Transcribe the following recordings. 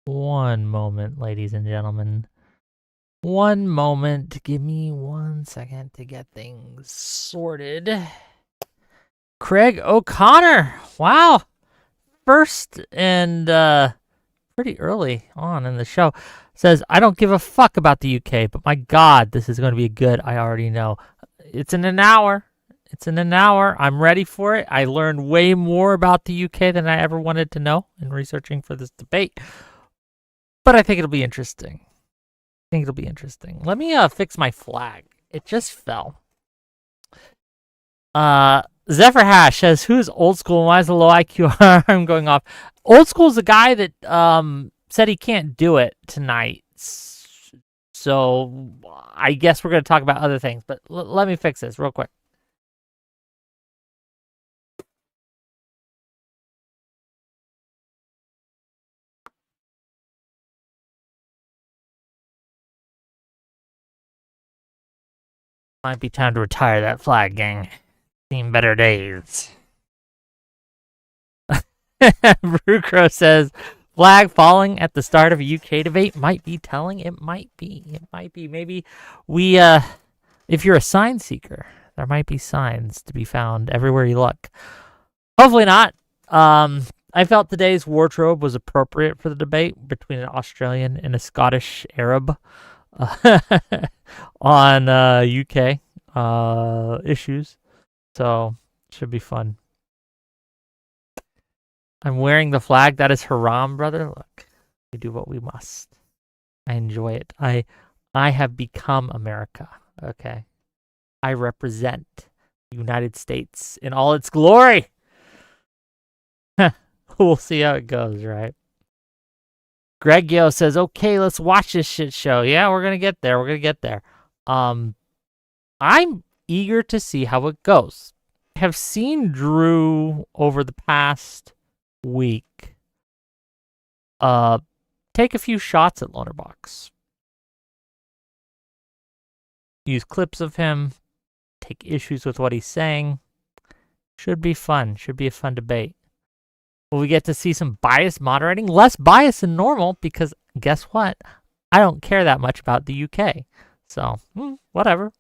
One moment, ladies and gentlemen. One moment. Give me 1 second to get things sorted. Craig O'Connor. Wow. First and pretty early on in the show. Says, I don't give a fuck about the UK, but my God, this is going to be good. I already know. It's in an hour. I'm ready for it. I learned way more about the UK than I ever wanted to know in researching for this debate. But I think it'll be interesting. Let me fix my flag. It just fell. Zephyr Hash says, who's old school and why is the low IQ I'm going off? Old school is the guy that said he can't do it tonight. So I guess we're going to talk about other things. But let me fix this real quick. Might be time to retire that flag, gang. Seen better days. Brucro says, flag falling at the start of a UK debate might be telling. It might be. Maybe we, if you're a sign seeker, there might be signs to be found everywhere you look. Hopefully not. I felt today's wardrobe was appropriate for the debate between an Australian and a Scottish Arab on UK issues. So, should be fun. I'm wearing the flag. That is haram, brother. Look, we do what we must. I enjoy it. I have become America, okay? I represent the United States in all its glory. We'll see how it goes, right? Greg Yo says, okay, let's watch this shit show. Yeah, we're going to get there. I'm eager to see how it goes. I have seen Drew over the past week take a few shots at Lonerbox. Use clips of him, take issues with what he's saying. Should be fun. Should be a fun debate. Will we get to see some bias moderating? Less bias than normal, because guess what? I don't care that much about the UK. So, whatever.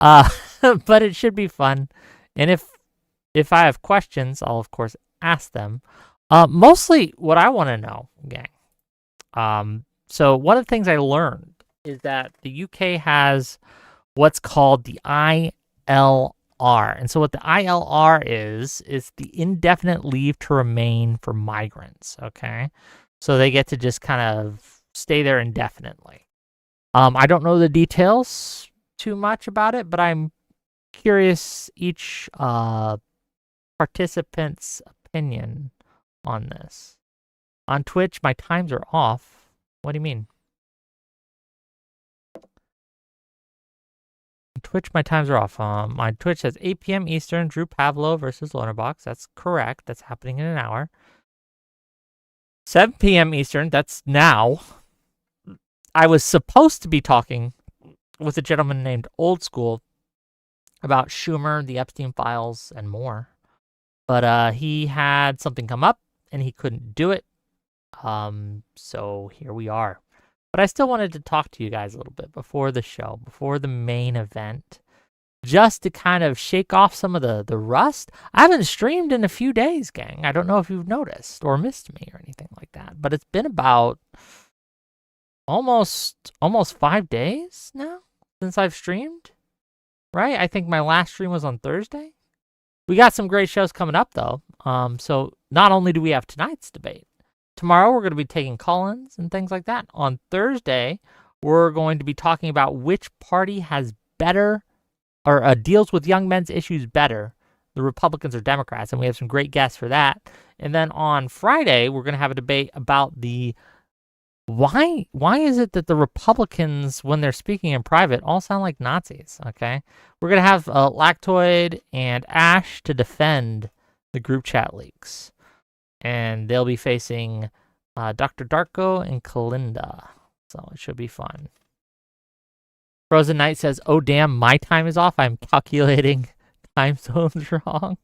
But it should be fun. And if I have questions, I'll of course ask them. Mostly what I want to know, gang. So one of the things I learned is that the UK has what's called the ILR. And so what the ILR is the indefinite leave to remain for migrants, okay? So they get to just kind of stay there indefinitely. I don't know the details too much about it, but I'm curious each participant's opinion on this. On Twitch, my times are off. What do you mean? Twitch, my times are off. My Twitch says 8 p.m. Eastern, Drew Pavlou versus Lonerbox. That's correct. That's happening in an hour. 7 p.m. Eastern, that's now. I was supposed to be talking with a gentleman named Old School about Schumer, the Epstein files, and more. But he had something come up, and he couldn't do it. So here we are. But I still wanted to talk to you guys a little bit before the show, before the main event, just to kind of shake off some of the rust. I haven't streamed in a few days, gang. I don't know if you've noticed or missed me or anything like that, but it's been about almost 5 days now since I've streamed, right? I think my last stream was on Thursday. We got some great shows coming up, though. So not only do we have tonight's debate, tomorrow, we're going to be taking call-ins and things like that. On Thursday, we're going to be talking about which party has better or deals with young men's issues better, the Republicans or Democrats, and we have some great guests for that. And then on Friday, we're going to have a debate about the why is it that the Republicans, when they're speaking in private, all sound like Nazis, okay? We're going to have Lactoid and Ash to defend the group chat leaks. And they'll be facing Dr. Darko and Kalinda. So it should be fun. Frozen Knight says, oh, damn, my time is off. I'm calculating time zones wrong.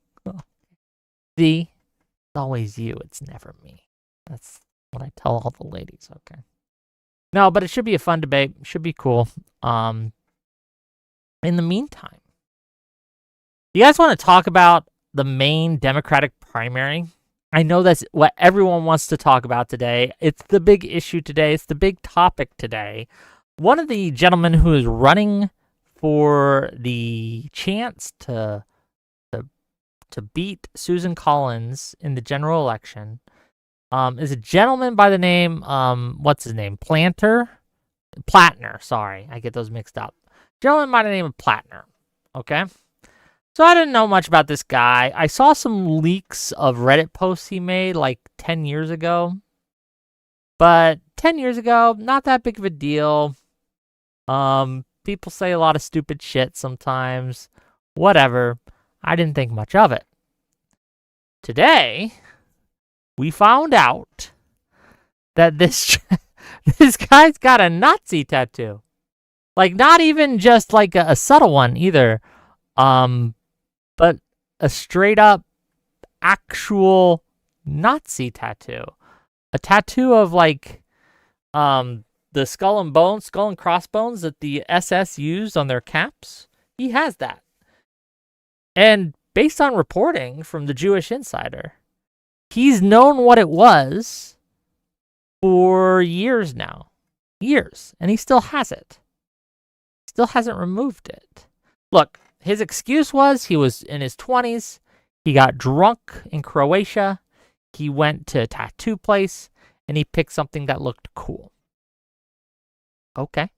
See? It's always you. It's never me. That's What I tell all the ladies, okay. No, but it should be a fun debate. Should be cool. In the meantime, you guys want to talk about the Maine Democratic primary? I know that's what everyone wants to talk about today. It's the big issue today. It's the big topic today. One of the gentlemen who is running for the chance to beat Susan Collins in the general election is a gentleman by the name, what's his name? Plattner, sorry. I get those mixed up. Gentleman by the name of Plattner, okay? So I didn't know much about this guy. I saw some leaks of Reddit posts he made like 10 years ago. But 10 years ago, not that big of a deal. People say a lot of stupid shit sometimes. Whatever. I didn't think much of it. Today, we found out that this guy's got a Nazi tattoo. Like, not even just like a subtle one either. But a straight up actual Nazi tattoo. A tattoo of like the skull and crossbones that the SS used on their caps. He has that. And based on reporting from the Jewish Insider, he's known what it was for years now. Years. And he still has it. Still hasn't removed it. Look, his excuse was he was in his 20s. He got drunk in Croatia. He went to a tattoo place and he picked something that looked cool. Okay.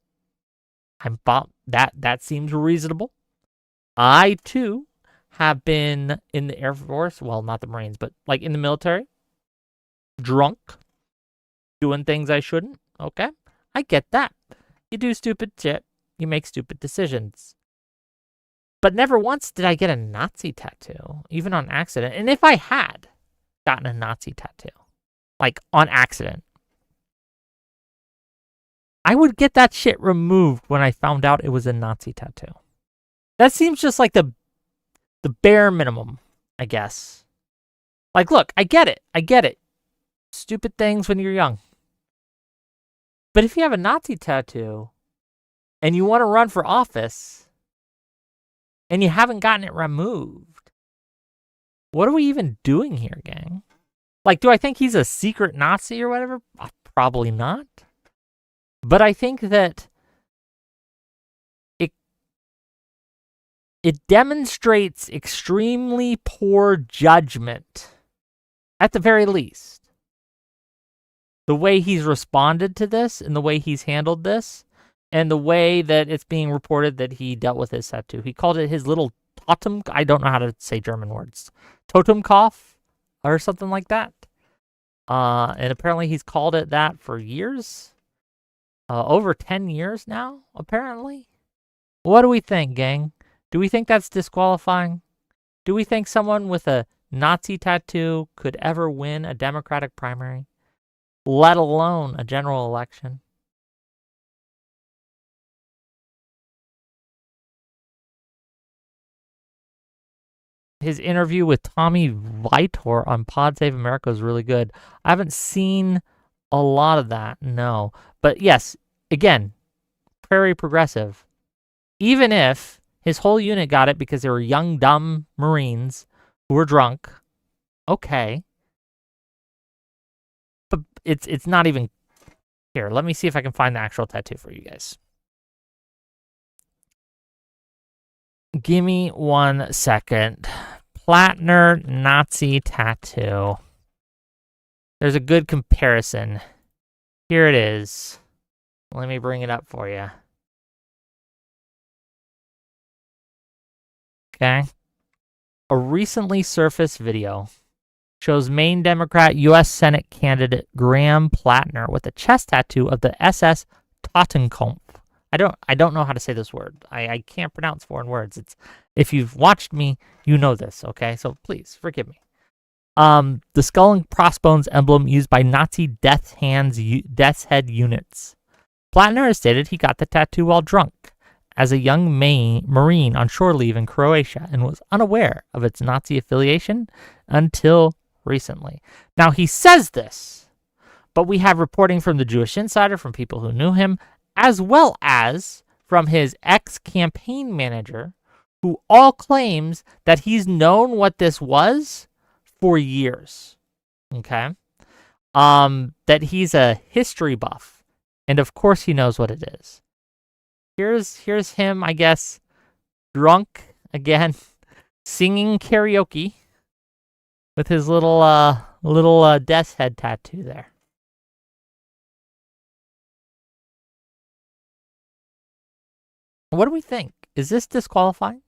That seems reasonable. I too have been in the Air Force, well, not the Marines, but like in the military, drunk, doing things I shouldn't. Okay. I get that. You do stupid shit. You make stupid decisions. But never once did I get a Nazi tattoo, even on accident. And if I had gotten a Nazi tattoo, like on accident, I would get that shit removed when I found out it was a Nazi tattoo. That seems just like the bare minimum, I guess. Like, look, I get it. Stupid things when you're young. But if you have a Nazi tattoo and you want to run for office and you haven't gotten it removed, what are we even doing here, gang? Like, do I think he's a secret Nazi or whatever? Probably not. But I think that it demonstrates extremely poor judgment, at the very least. The way he's responded to this and the way he's handled this and the way that it's being reported that he dealt with his tattoo. He called it his little totem. I don't know how to say German words. Totemkopf or something like that. And apparently he's called it that for years. Over 10 years now, apparently. What do we think, gang? Do we think that's disqualifying? Do we think someone with a Nazi tattoo could ever win a Democratic primary, let alone a general election? His interview with Tommy Vitor on Pod Save America was really good. I haven't seen a lot of that, no. But yes, again, Prairie Progressive. Even if his whole unit got it because they were young, dumb Marines who were drunk, okay. But it's not even... Here, let me see if I can find the actual tattoo for you guys. Give me 1 second. Plattner Nazi tattoo. There's a good comparison. Here it is. Let me bring it up for you. Okay. A recently surfaced video shows Maine Democrat U.S. Senate candidate Graham Plattner with a chest tattoo of the SS Totenkopf. I don't know how to say this word. I can't pronounce foreign words. If you've watched me, you know this, okay? So please forgive me. The skull and crossbones emblem used by Nazi death's head units. Plattner has stated he got the tattoo while drunk as a young Marine on shore leave in Croatia and was unaware of its Nazi affiliation until recently. Now, he says this, But we have reporting from the Jewish Insider, from people who knew him, as well as from his ex-campaign manager, who all claims that he's known what this was for years. Okay? That he's a history buff. And of course he knows what it is. Here's him, I guess, drunk again, singing karaoke with his little death's head tattoo there. What do we think? Is this disqualifying?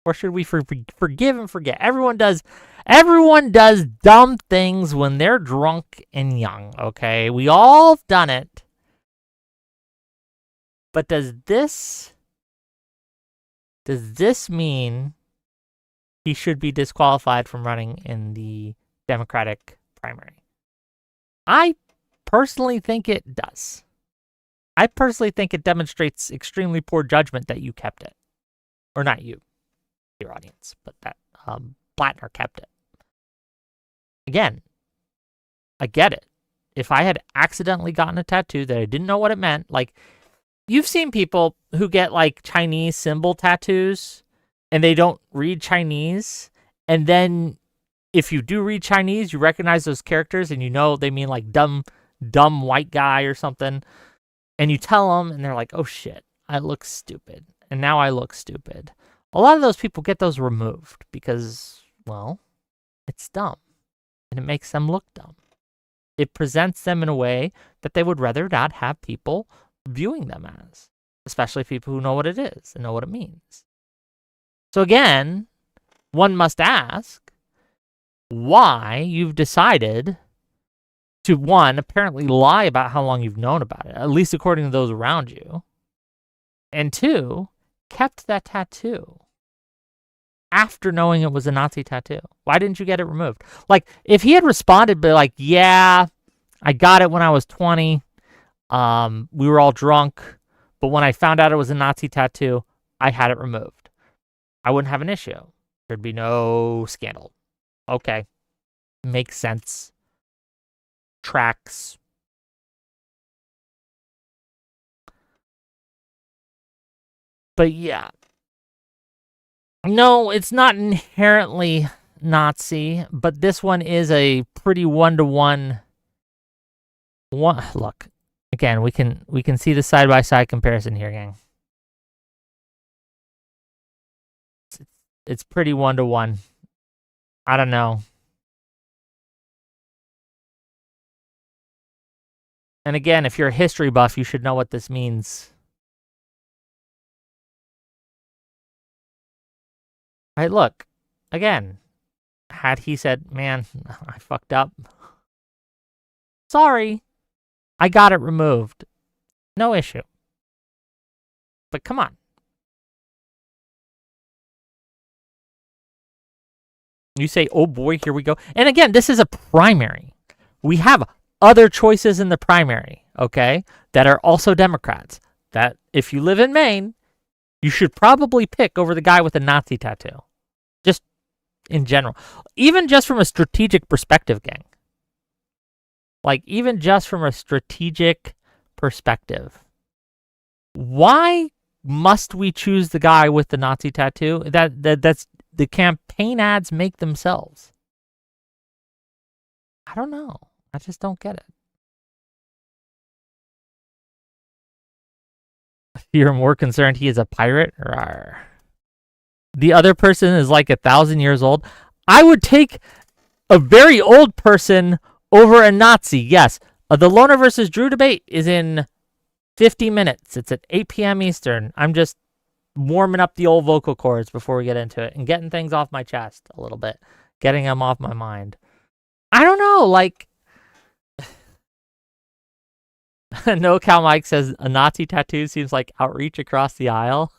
Or should we forgive and forget? Everyone does dumb things when they're drunk and young, okay? We all have done it. But does this mean he should be disqualified from running in the Democratic primary? I personally think it does. I personally think it demonstrates extremely poor judgment that you kept it. Or not you, your audience, but that Blattner kept it. Again, I get it. If I had accidentally gotten a tattoo that I didn't know what it meant, like, you've seen people who get like Chinese symbol tattoos and they don't read Chinese. And then if you do read Chinese, you recognize those characters and you know they mean like dumb white guy or something. And you tell them and they're like, oh shit, I look stupid. And now I look stupid. A lot of those people get those removed because, well, it's dumb. And it makes them look dumb. It presents them in a way that they would rather not have people viewing them as, especially people who know what it is and know what it means. So again, one must ask why you've decided to, one, apparently lie about how long you've known about it, at least according to those around you, and two, kept that tattoo after knowing it was a Nazi tattoo. Why didn't you get it removed? Like, if he had responded, be like, yeah, I got it when I was 20. We were all drunk, but when I found out it was a Nazi tattoo, I had it removed. I wouldn't have an issue. There'd be no scandal. Okay. Makes sense. Tracks. But yeah. No, it's not inherently Nazi, but this one is a pretty one-to-one. Look, again, we can see the side-by-side comparison here, gang. It's pretty one-to-one. I don't know. And again, if you're a history buff, you should know what this means. Right, look, again, had he said, man, I fucked up. Sorry, I got it removed. No issue. But come on. You say, oh boy, here we go. And again, this is a primary. We have other choices in the primary, okay, that are also Democrats. That if you live in Maine, you should probably pick over the guy with the Nazi tattoo. Just in general. Even just from a strategic perspective, gang. Like, even just from a strategic perspective. Why must we choose the guy with the Nazi tattoo? That's the campaign ads make themselves. I don't know. I just don't get it. You're more concerned he is a pirate? Rawr. The other person is like 1,000 years old. I would take a very old person over a Nazi. Yes. The Loner versus Drew debate is in 50 minutes. It's at 8 p.m. Eastern. I'm just warming up the old vocal cords before we get into it and getting things off my chest a little bit. Getting them off my mind. I don't know. Like, No Cow Mike says a Nazi tattoo seems like outreach across the aisle.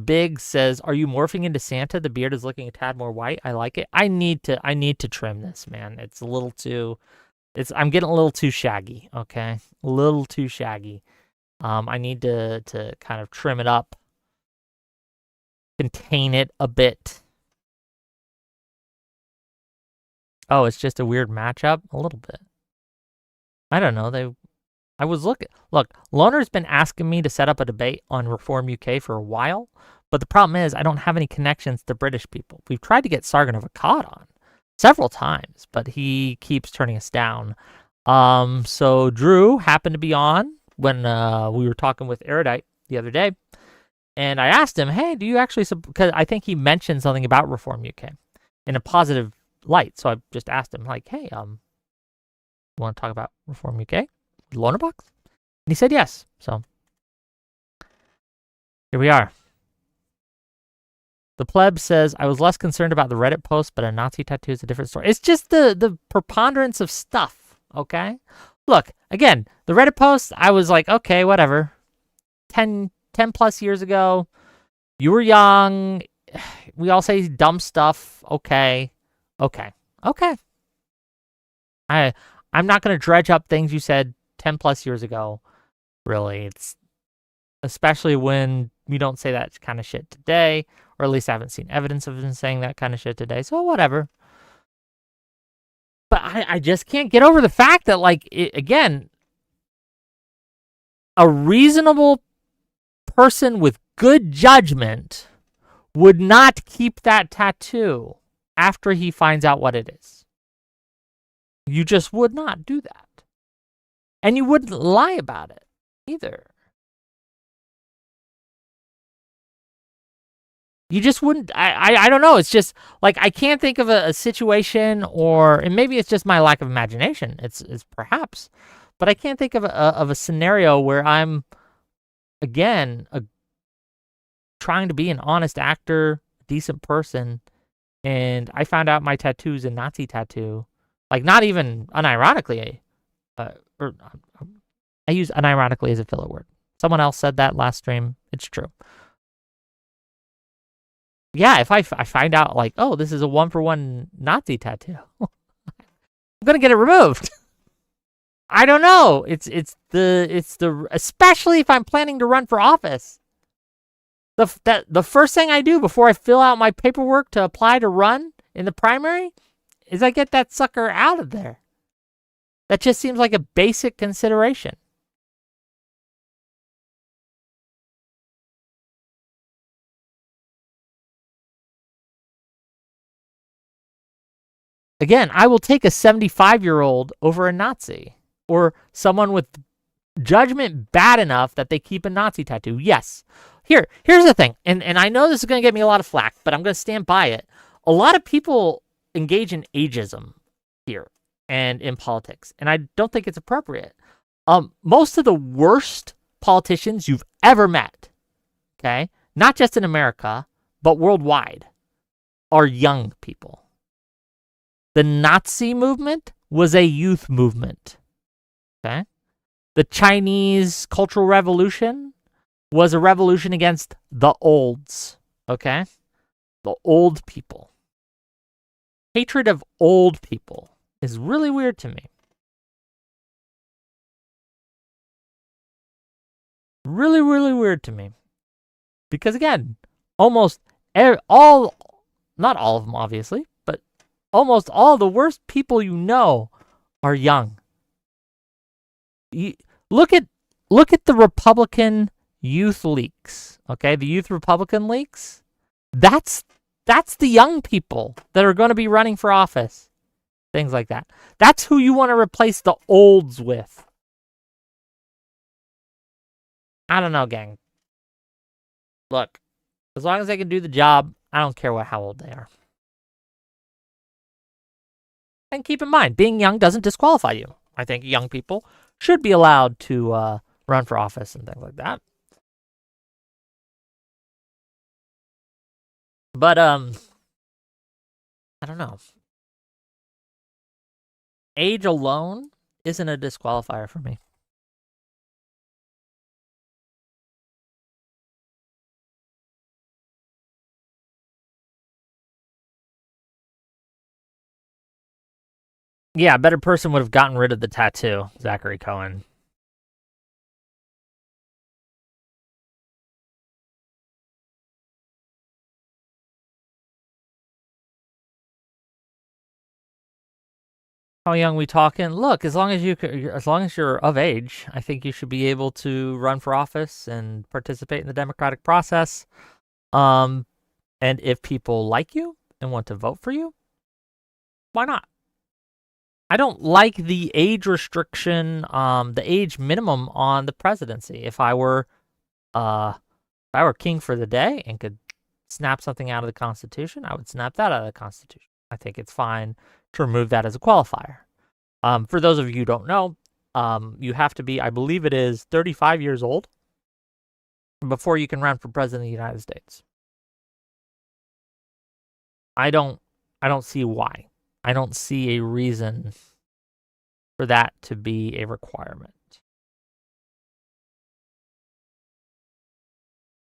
Big says, "Are you morphing into Santa? The beard is looking a tad more white. I like it. I need to trim this, man. It's a little too. I'm getting a little too shaggy. Okay, a little too shaggy. I need to kind of trim it up, contain it a bit. Oh, it's just a weird matchup? A little bit. I don't know. I was looking. Look, Loner's been asking me to set up a debate on Reform UK for a while, but the problem is I don't have any connections to British people. We've tried to get Sargon of Akkad on several times, but he keeps turning us down. So Drew happened to be on when we were talking with Erudite the other day, and I asked him, "Hey, do you actually?" Because I think he mentioned something about Reform UK in a positive light. So I just asked him, like, "Hey, you want to talk about Reform UK, Lonerbox?" And he said yes. So here we are. The pleb says, I was less concerned about the Reddit post, but a Nazi tattoo is a different story. It's just the preponderance of stuff, okay? Look, again, the Reddit post, I was like, okay, whatever. 10 plus years ago, you were young. We all say dumb stuff. Okay. I'm not going to dredge up things you said 10 plus years ago. Really, it's especially when we don't say that kind of shit today, or at least I haven't seen evidence of him saying that kind of shit today. So whatever. But I just can't get over the fact that, like, again, a reasonable person with good judgment would not keep that tattoo after he finds out what it is. You just would not do that. And you wouldn't lie about it either. You just wouldn't. I don't know. It's just like I can't think of a situation, and maybe it's just my lack of imagination. It's perhaps, but I can't think of a scenario where I'm again trying to be an honest actor, decent person, and I found out my tattoo's a Nazi tattoo, like not even unironically, or I use unironically as a filler word. Someone else said that last stream. It's true. Yeah, if I find out, like, oh, this is a 1-for-1 Nazi tattoo, I'm gonna get it removed. I don't know. It's the especially if I'm planning to run for office. The first thing I do before I fill out my paperwork to apply to run in the primary is I get that sucker out of there. That just seems like a basic consideration. Again, I will take a 75-year-old over a Nazi or someone with judgment bad enough that they keep a Nazi tattoo. Yes. Here's the thing, and I know this is going to get me a lot of flack, but I'm going to stand by it. A lot of people engage in ageism here and in politics, and I don't think it's appropriate. Most of the worst politicians you've ever met, okay, not just in America, but worldwide, are young people. The Nazi movement was a youth movement, okay? The Chinese Cultural Revolution was a revolution against the olds, okay? The old people. Hatred of old people is really weird to me. Really, really weird to me. Because again, almost all, not all of them obviously, but almost all the worst people you know are young. Look at the Republican youth leaks, okay? The youth Republican leaks. That's the young people that are going to be running for office. Things like that. That's who you want to replace the olds with. I don't know, gang. Look, as long as they can do the job, I don't care how old they are. And keep in mind, being young doesn't disqualify you. I think young people should be allowed to run for office and things like that. But I don't know. Age alone isn't a disqualifier for me. Yeah, a better person would have gotten rid of the tattoo, Zachary Cohen. How young we talking? Look, as long as you're of age, I think you should be able to run for office and participate in the democratic process. And if people like you and want to vote for you, why not? I don't like the age restriction, the age minimum on the presidency. If I were king for the day and could snap something out of the Constitution, I would snap that out of the Constitution. I think it's fine to remove that as a qualifier. For those of you who don't know, you have to be, I believe it is 35 years old before you can run for president of the United States. I don't see why. I don't see a reason for that to be a requirement.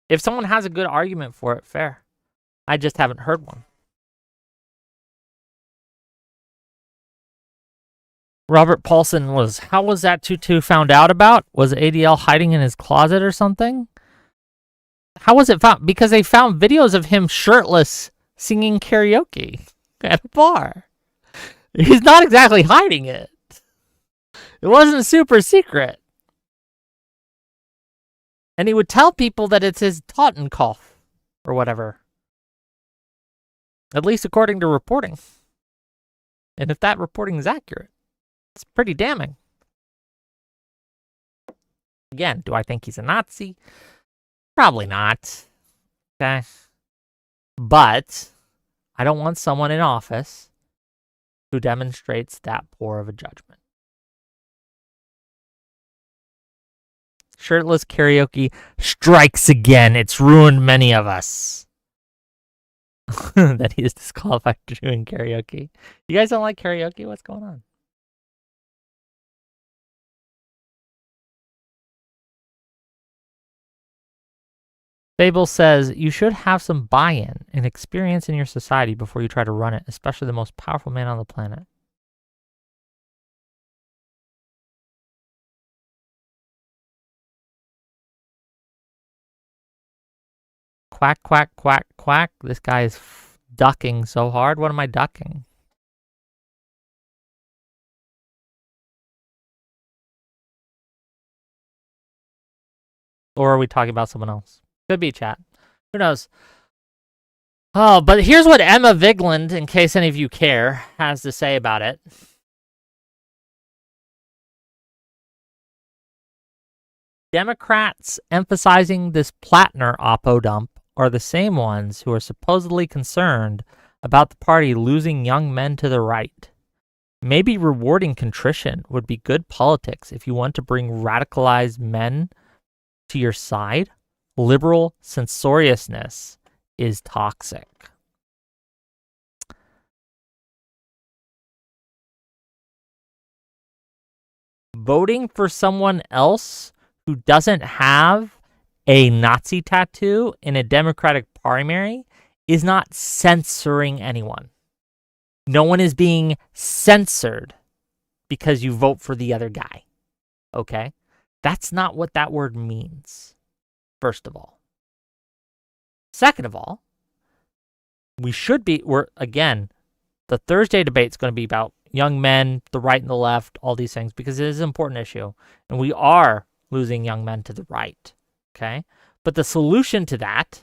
If someone has a good argument for it, fair. I just haven't heard one. Robert Paulson how was that Tutu found out about? Was ADL hiding in his closet or something? How was it found? Because they found videos of him shirtless singing karaoke at a bar. He's not exactly hiding it. It wasn't super secret. And he would tell people that it's his Totenkopf or whatever. At least according to reporting. And if that reporting is accurate, it's pretty damning. Again, do I think he's a Nazi? Probably not. Okay. But I don't want someone in office who demonstrates that poor of a judgment. Shirtless karaoke strikes again. It's ruined many of us. That he is disqualified for doing karaoke. You guys don't like karaoke? What's going on? Fable says, you should have some buy-in and experience in your society before you try to run it, especially the most powerful man on the planet. Quack, quack, quack, quack. This guy is ducking so hard. What am I ducking? Or are we talking about someone else? Could be chat. Who knows? Oh, but here's what Emma Vigeland, in case any of you care, has to say about it. Democrats emphasizing this Plattner oppo dump are the same ones who are supposedly concerned about the party losing young men to the right. Maybe rewarding contrition would be good politics if you want to bring radicalized men to your side. Liberal censoriousness is toxic. Voting for someone else who doesn't have a Nazi tattoo in a Democratic primary is not censoring anyone. No one is being censored because you vote for the other guy. Okay? That's not what that word means, first of all. Second of all, again, the Thursday debate is going to be about young men, the right and the left, all these things, because it is an important issue. And we are losing young men to the right. Okay? But the solution to that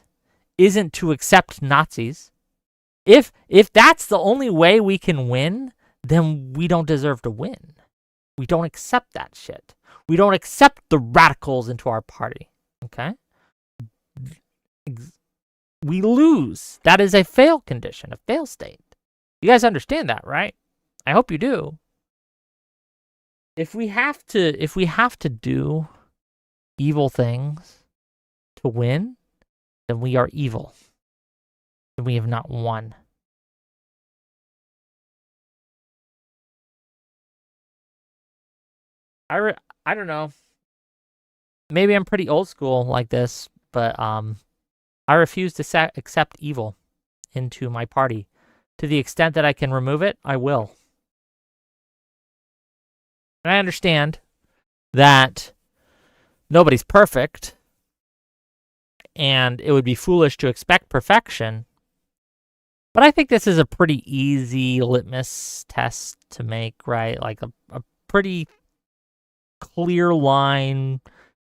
isn't to accept Nazis. If that's the only way we can win, then we don't deserve to win. We don't accept that shit. We don't accept the radicals into our party. Okay? We lose. That is a fail condition, a fail state. You guys understand that, right? I hope you do. If we have to do evil things to win, then we are evil. And we have not won. I don't know. Maybe I'm pretty old school like this, but I refuse to accept evil into my party. To the extent that I can remove it, I will. And I understand that nobody's perfect, and it would be foolish to expect perfection, But I think this is a pretty easy litmus test to make, right? Like a pretty clear line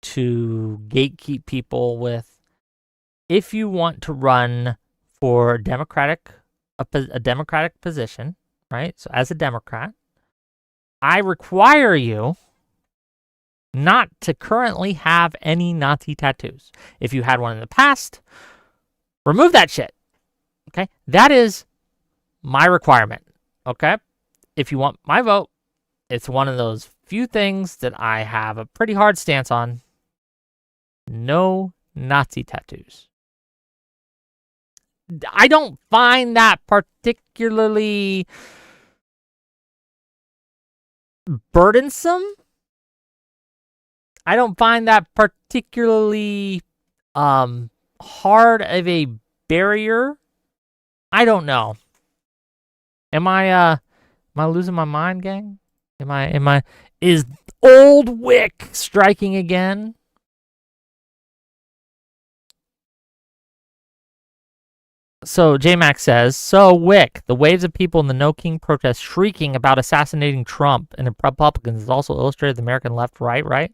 to gatekeep people with. If you want to run for a democratic position, right? So as a Democrat, I require you not to currently have any Nazi tattoos. If you had one in the past, remove that shit. Okay? That is my requirement. Okay? If you want my vote, it's one of those few things that I have a pretty hard stance on. No Nazi tattoos. I don't find that particularly burdensome. I don't find that particularly hard of a barrier. I don't know. Am I losing my mind, gang? Is old Wick striking again? So J-Max says, so Wick, the waves of people in the No King protest shrieking about assassinating Trump and the Republicans has also illustrated the American left, right?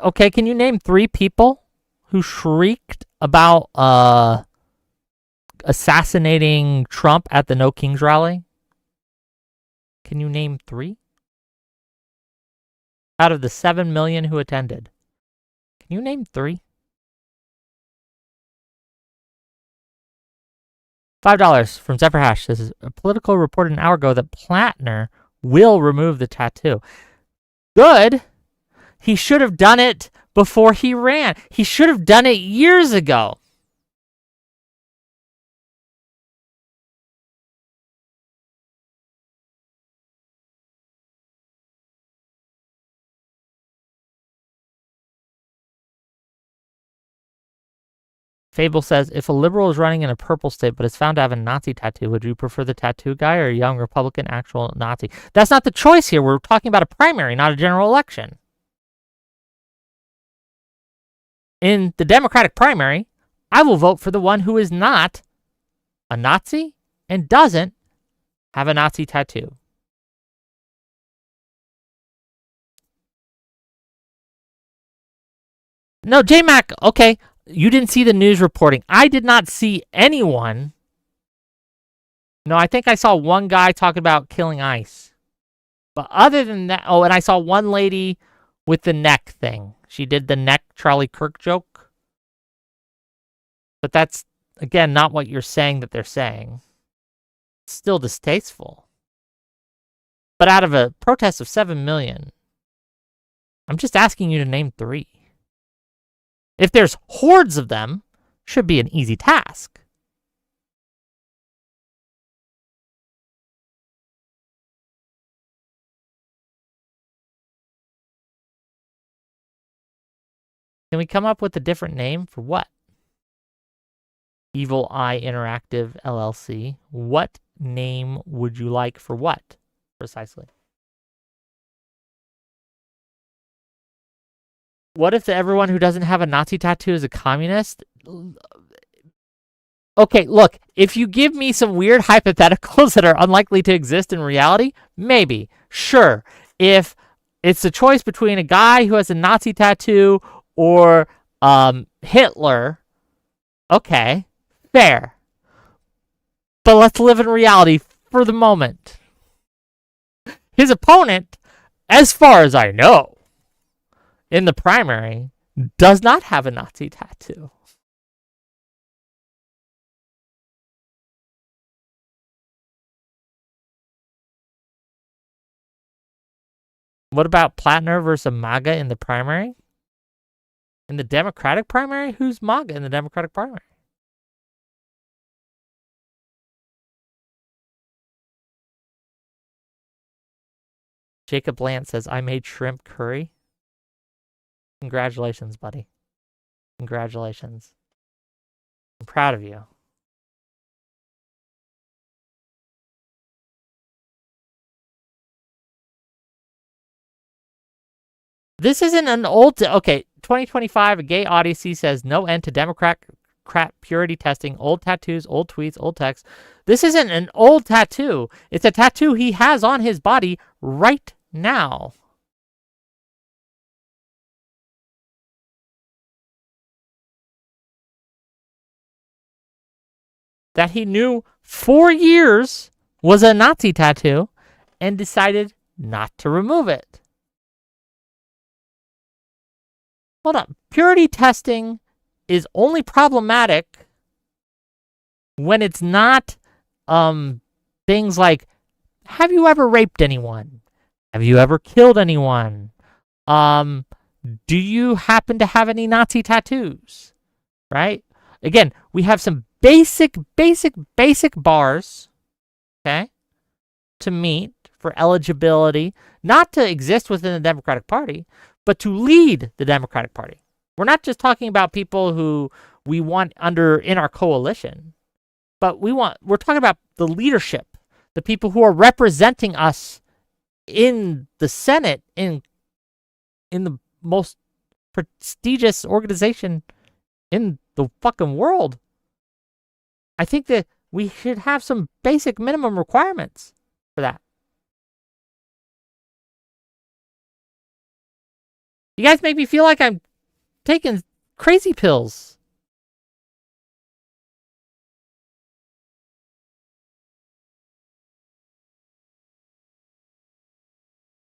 Okay, can you name 3 people who shrieked about assassinating Trump at the No Kings rally? Can you name 3? Out of the 7 million who attended. Can you name 3? $5 from Zephyr Hash. This is a Political reported an hour ago that Plattner will remove the tattoo. Good. He should have done it before he ran. He should have done it years ago. Fable says, if a liberal is running in a purple state but is found to have a Nazi tattoo, would you prefer the tattoo guy or a young Republican actual Nazi? That's not the choice here. We're talking about a primary, not a general election. In the Democratic primary, I will vote for the one who is not a Nazi and doesn't have a Nazi tattoo. No, J-Mac, okay, you didn't see the news reporting. I did not see anyone. No, I think I saw one guy talking about killing ICE. But other than that, oh, and I saw one lady with the neck thing. She did the neck Charlie Kirk joke. But that's, again, not what you're saying that they're saying. It's still distasteful. But out of a protest of 7 million, I'm just asking you to name 3. If there's hordes of them, should be an easy task. Can we come up with a different name for what? Evil Eye Interactive LLC. What name would you like for what, precisely? What if everyone who doesn't have a Nazi tattoo is a communist? Okay, look, if you give me some weird hypotheticals that are unlikely to exist in reality, maybe, sure. If it's a choice between a guy who has a Nazi tattoo or Hitler, okay, fair. But let's live in reality for the moment. His opponent, as far as I know, in the primary, does not have a Nazi tattoo. What about Plattner versus MAGA in the primary? In the Democratic primary? Who's MAGA in the Democratic primary? Jacob Lant says, I made shrimp curry. Congratulations, buddy. Congratulations. I'm proud of you. This isn't an old... Okay, 2025, a gay Odyssey says, no end to Democratic Democrat purity testing old tattoos, old tweets, old texts. This isn't an old tattoo. It's a tattoo he has on his body right now. That he knew for years was a Nazi tattoo and decided not to remove it. Hold on. Purity testing is only problematic when it's not things like, have you ever raped anyone? Have you ever killed anyone? Do you happen to have any Nazi tattoos? Right? Again, we have some basic bars, okay, to meet for eligibility, not to exist within the Democratic Party, but to lead the Democratic Party. We're not just talking about people who we want in our coalition, but we're talking about the leadership, the people who are representing us in the Senate, in the most prestigious organization in the fucking world. I think that we should have some basic minimum requirements for that. You guys make me feel like I'm taking crazy pills.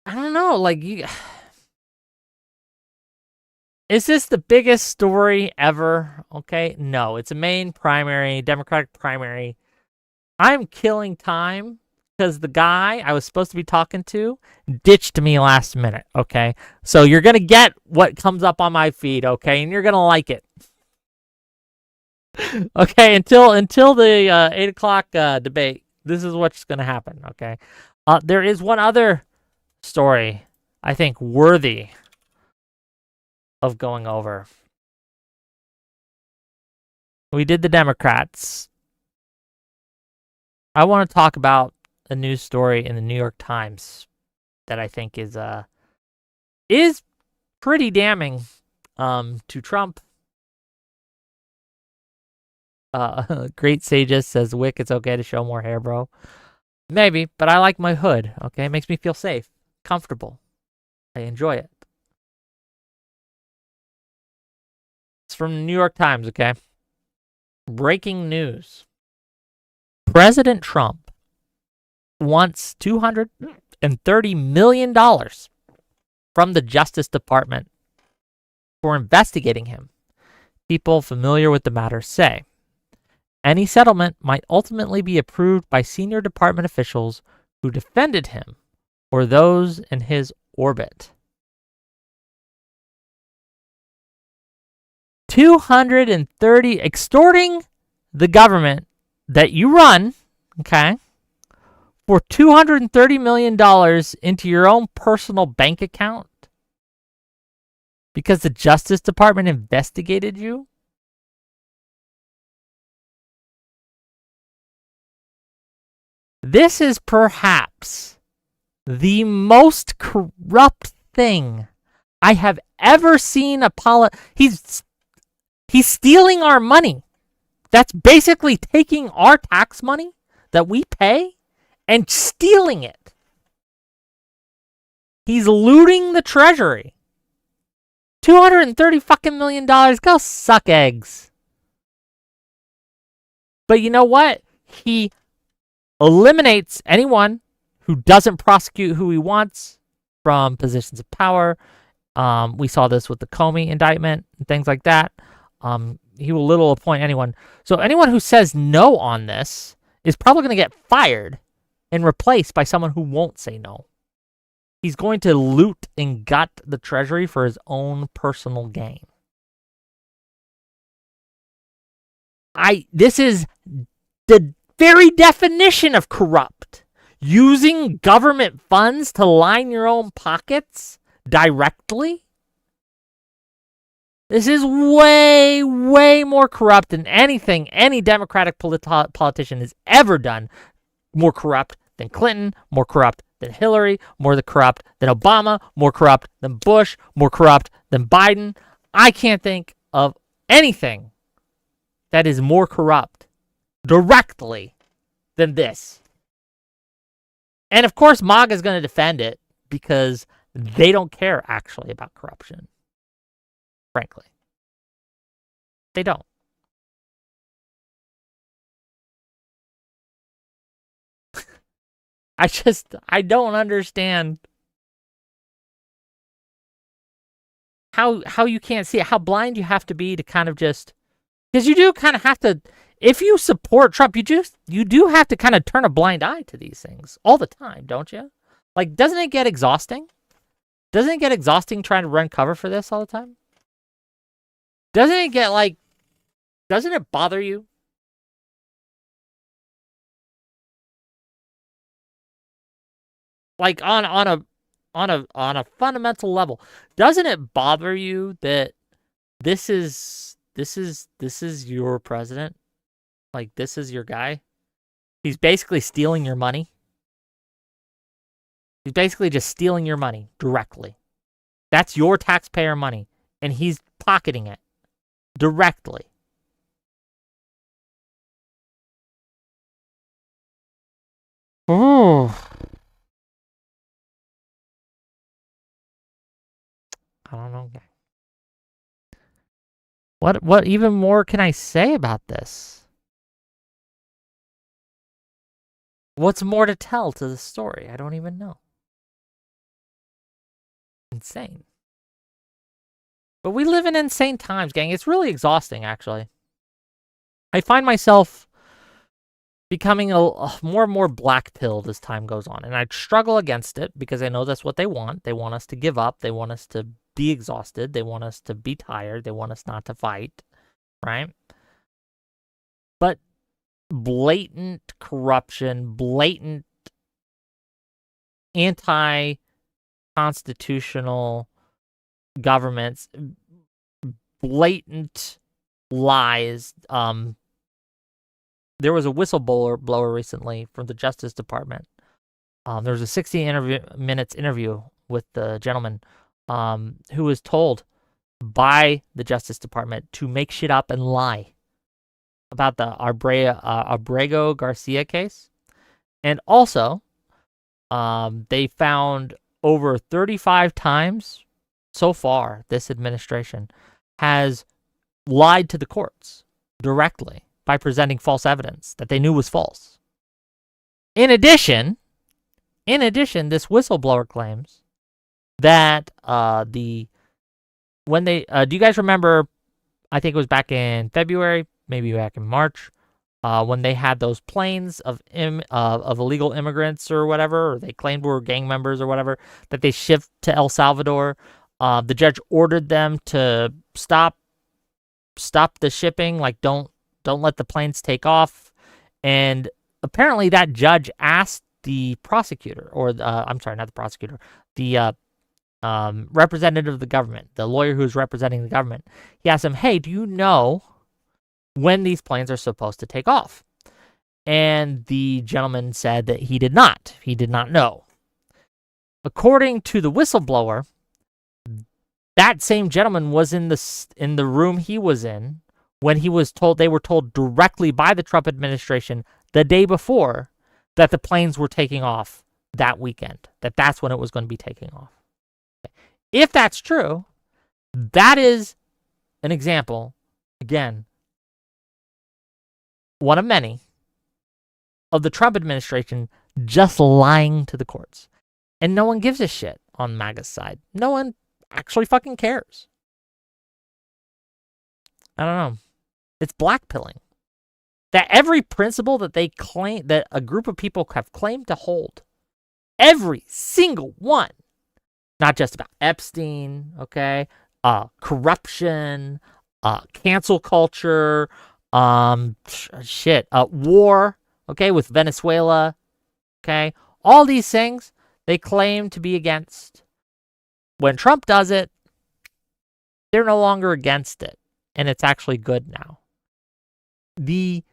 I don't know, like, is this the biggest story ever? Okay, no, it's a main primary, Democratic primary. I'm killing time because the guy I was supposed to be talking to ditched me last minute, okay? So you're going to get what comes up on my feed, okay? And you're going to like it. Okay, until the 8 o'clock debate, this is what's going to happen, okay? There is one other story I think worthy of going over. We did the Democrats. I want to talk about a news story in the New York Times that I think is pretty damning to Trump. Great Sages says, Wick, it's okay to show more hair, bro. Maybe, but I like my hood, okay? It makes me feel safe, comfortable. I enjoy it. It's from the New York Times, okay? Breaking news. President Trump wants $230 million from the Justice Department for investigating him. People familiar with the matter say any settlement might ultimately be approved by senior department officials who defended him or those in his orbit. 230, extorting the government that you run, okay, for $230 million into your own personal bank account because the Justice Department investigated you? This is perhaps the most corrupt thing I have ever seen He's stealing our money. That's basically taking our tax money that we pay and stealing it. He's looting the treasury. $230 fucking million. Go suck eggs. But you know what? He eliminates anyone who doesn't prosecute who he wants from positions of power. We saw this with the Comey indictment and things like that. He will little appoint anyone. So anyone who says no on this is probably going to get fired and replaced by someone who won't say no. He's going to loot and gut the treasury for his own personal gain. This is the very definition of corrupt. Using government funds to line your own pockets directly. This is way, way more corrupt than anything any Democratic politician has ever done. More corrupt than Clinton, more corrupt than Hillary, more corrupt than Obama, more corrupt than Bush, more corrupt than Biden. I can't think of anything that is more corrupt directly than this. And of course, MAGA is going to defend it because they don't care actually about corruption. Frankly, they don't. I don't understand how you can't see it, how blind you have to be to kind of just, because you do kind of have to, if you support Trump, you do have to kind of turn a blind eye to these things all the time, don't you? Like, doesn't it get exhausting? Doesn't it get exhausting trying to run cover for this all the time? Doesn't it get like, doesn't it bother you? Like on a fundamental level, doesn't it bother you that this is your president? Like, this is your guy? He's basically stealing your money. He's basically just stealing your money directly. That's your taxpayer money, and he's pocketing it directly. Oh. I don't know. What even more can I say about this? What's more to tell to the story? I don't even know. Insane. But we live in insane times, gang. It's really exhausting, actually. I find myself becoming a more and more black-pilled as time goes on. And I struggle against it because I know that's what they want. They want us to give up. They want us to be exhausted. They want us to be tired. They want us not to fight, right? But blatant corruption, blatant anti-constitutional governments, blatant lies. There was a whistleblower recently from the Justice Department. There was a 60 minutes interview with the gentleman who was told by the Justice Department to make shit up and lie about the Abrego Garcia case. And also, they found over 35 times so far this administration has lied to the courts directly by presenting false evidence that they knew was false. In addition, this whistleblower claims that do you guys remember, I think it was back in February, maybe back in March, when they had those planes of illegal immigrants or whatever, or they claimed were gang members or whatever, that they shipped to El Salvador. The judge ordered them to stop the shipping, like don't let the planes take off. And apparently that judge asked the prosecutor, or I'm sorry, not the prosecutor, the representative of the government, the lawyer who's representing the government. He asked him, hey, do you know when these planes are supposed to take off? And the gentleman said that he did not. He did not know. According to the whistleblower, that same gentleman was in the room he was in when they were told directly by the Trump administration the day before that the planes were taking off that weekend, that's when it was going to be taking off. If that's true, that is an example, again, one of many, of the Trump administration just lying to the courts. And no one gives a shit on MAGA's side. No one actually fucking cares. I don't know. It's blackpilling. That every principle that they claim, that a group of people have claimed to hold, every single one, not just about Epstein, okay, corruption, cancel culture, war, okay, with Venezuela, okay, all these things they claim to be against. When Trump does it, they're no longer against it, and it's actually good now. The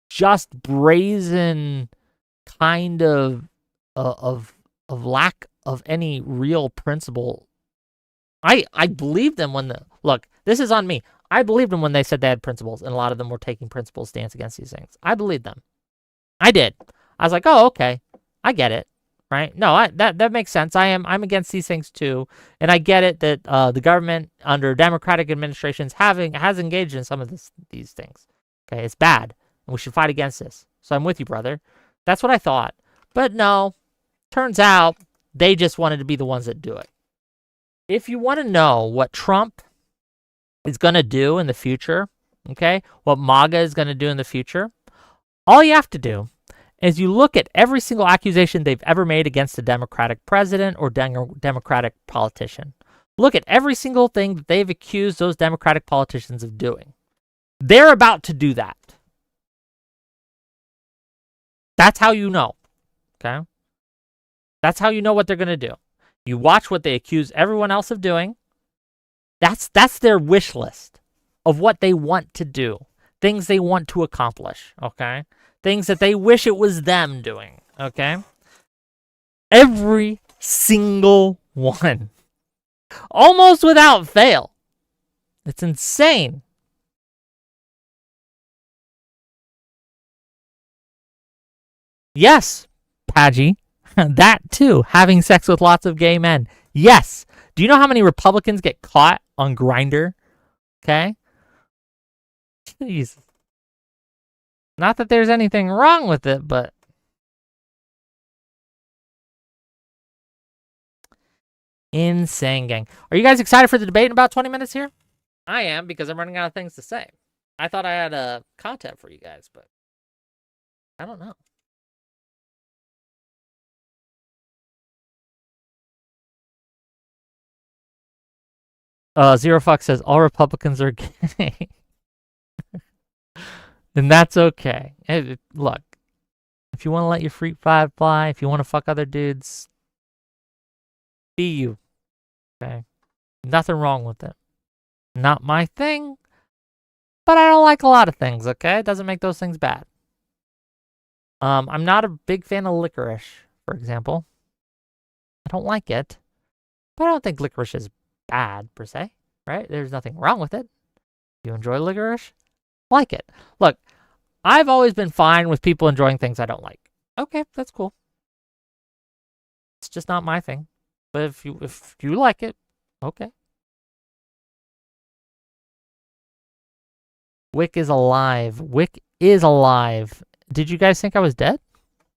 just brazen kind of lack of any real principle. I believe them look, this is on me. I believed them when they said they had principles, and a lot of them were taking principle stance against these things. I believed them. I did. I was like, oh, okay, I get it, right? No, that makes sense. I'm against these things too, and I get it that the government under Democratic administrations has engaged in some of these things. Okay, it's bad, and we should fight against this. So I'm with you, brother. That's what I thought. But no, turns out they just wanted to be the ones that do it. If you want to know what Trump is going to do in the future, okay, what MAGA is going to do in the future, all you have to do is you look at every single accusation they've ever made against a Democratic president or Democratic politician. Look at every single thing that they've accused those Democratic politicians of doing. They're about to do that. That's how you know, okay? That's how you know what they're going to do. You watch what they accuse everyone else of doing. That's their wish list of what they want to do, things they want to accomplish, okay? Things that they wish it was them doing, okay? Every single one. Almost without fail. It's insane. Yes, Padgy. That too. Having sex with lots of gay men. Yes. Do you know how many Republicans get caught on Grindr? Okay? Jeez. Not that there's anything wrong with it, but insane, gang. Are you guys excited for the debate in about 20 minutes here? I am, because I'm running out of things to say. I thought I had content for you guys, but I don't know. Zero Fox says all Republicans are gay. And that's okay. Hey, look, if you want to let your freak vibe fly, if you want to fuck other dudes, be you. Okay? Nothing wrong with it. Not my thing, but I don't like a lot of things, okay? It doesn't make those things bad. I'm not a big fan of licorice, for example. I don't like it, but I don't think licorice is bad, per se, right? There's nothing wrong with it. You enjoy licorice? Like it. Look, I've always been fine with people enjoying things I don't like. Okay, that's cool. It's just not my thing. But if you like it, okay. Wick is alive. Wick is alive. Did you guys think I was dead?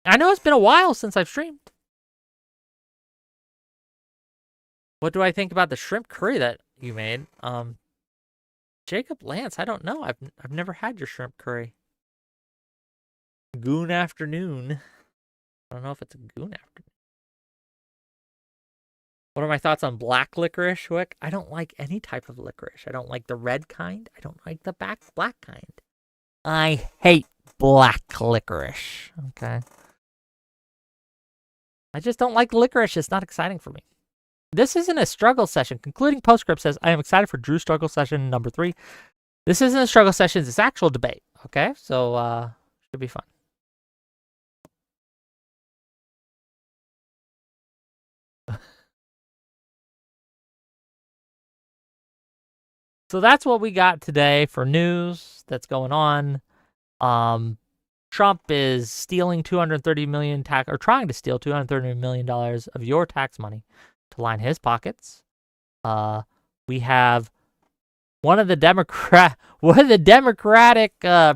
I know it's been a while since I've streamed. What do I think about the shrimp curry that you made? Jacob Lance, I don't know. I've never had your shrimp curry. Goon afternoon. I don't know if it's a goon afternoon. What are my thoughts on black licorice, Wick? I don't like any type of licorice. I don't like the red kind. I don't like the black kind. I hate black licorice. Okay. I just don't like licorice. It's not exciting for me. This isn't a struggle session. Concluding postscript says, I am excited for Drew's struggle session number 3. This isn't a struggle session. It's actual debate. Okay? So, should be fun. So that's what we got today for news that's going on. Trump is stealing $230 million or trying to steal $230 million of your tax money to line his pockets. We have one of the Democratic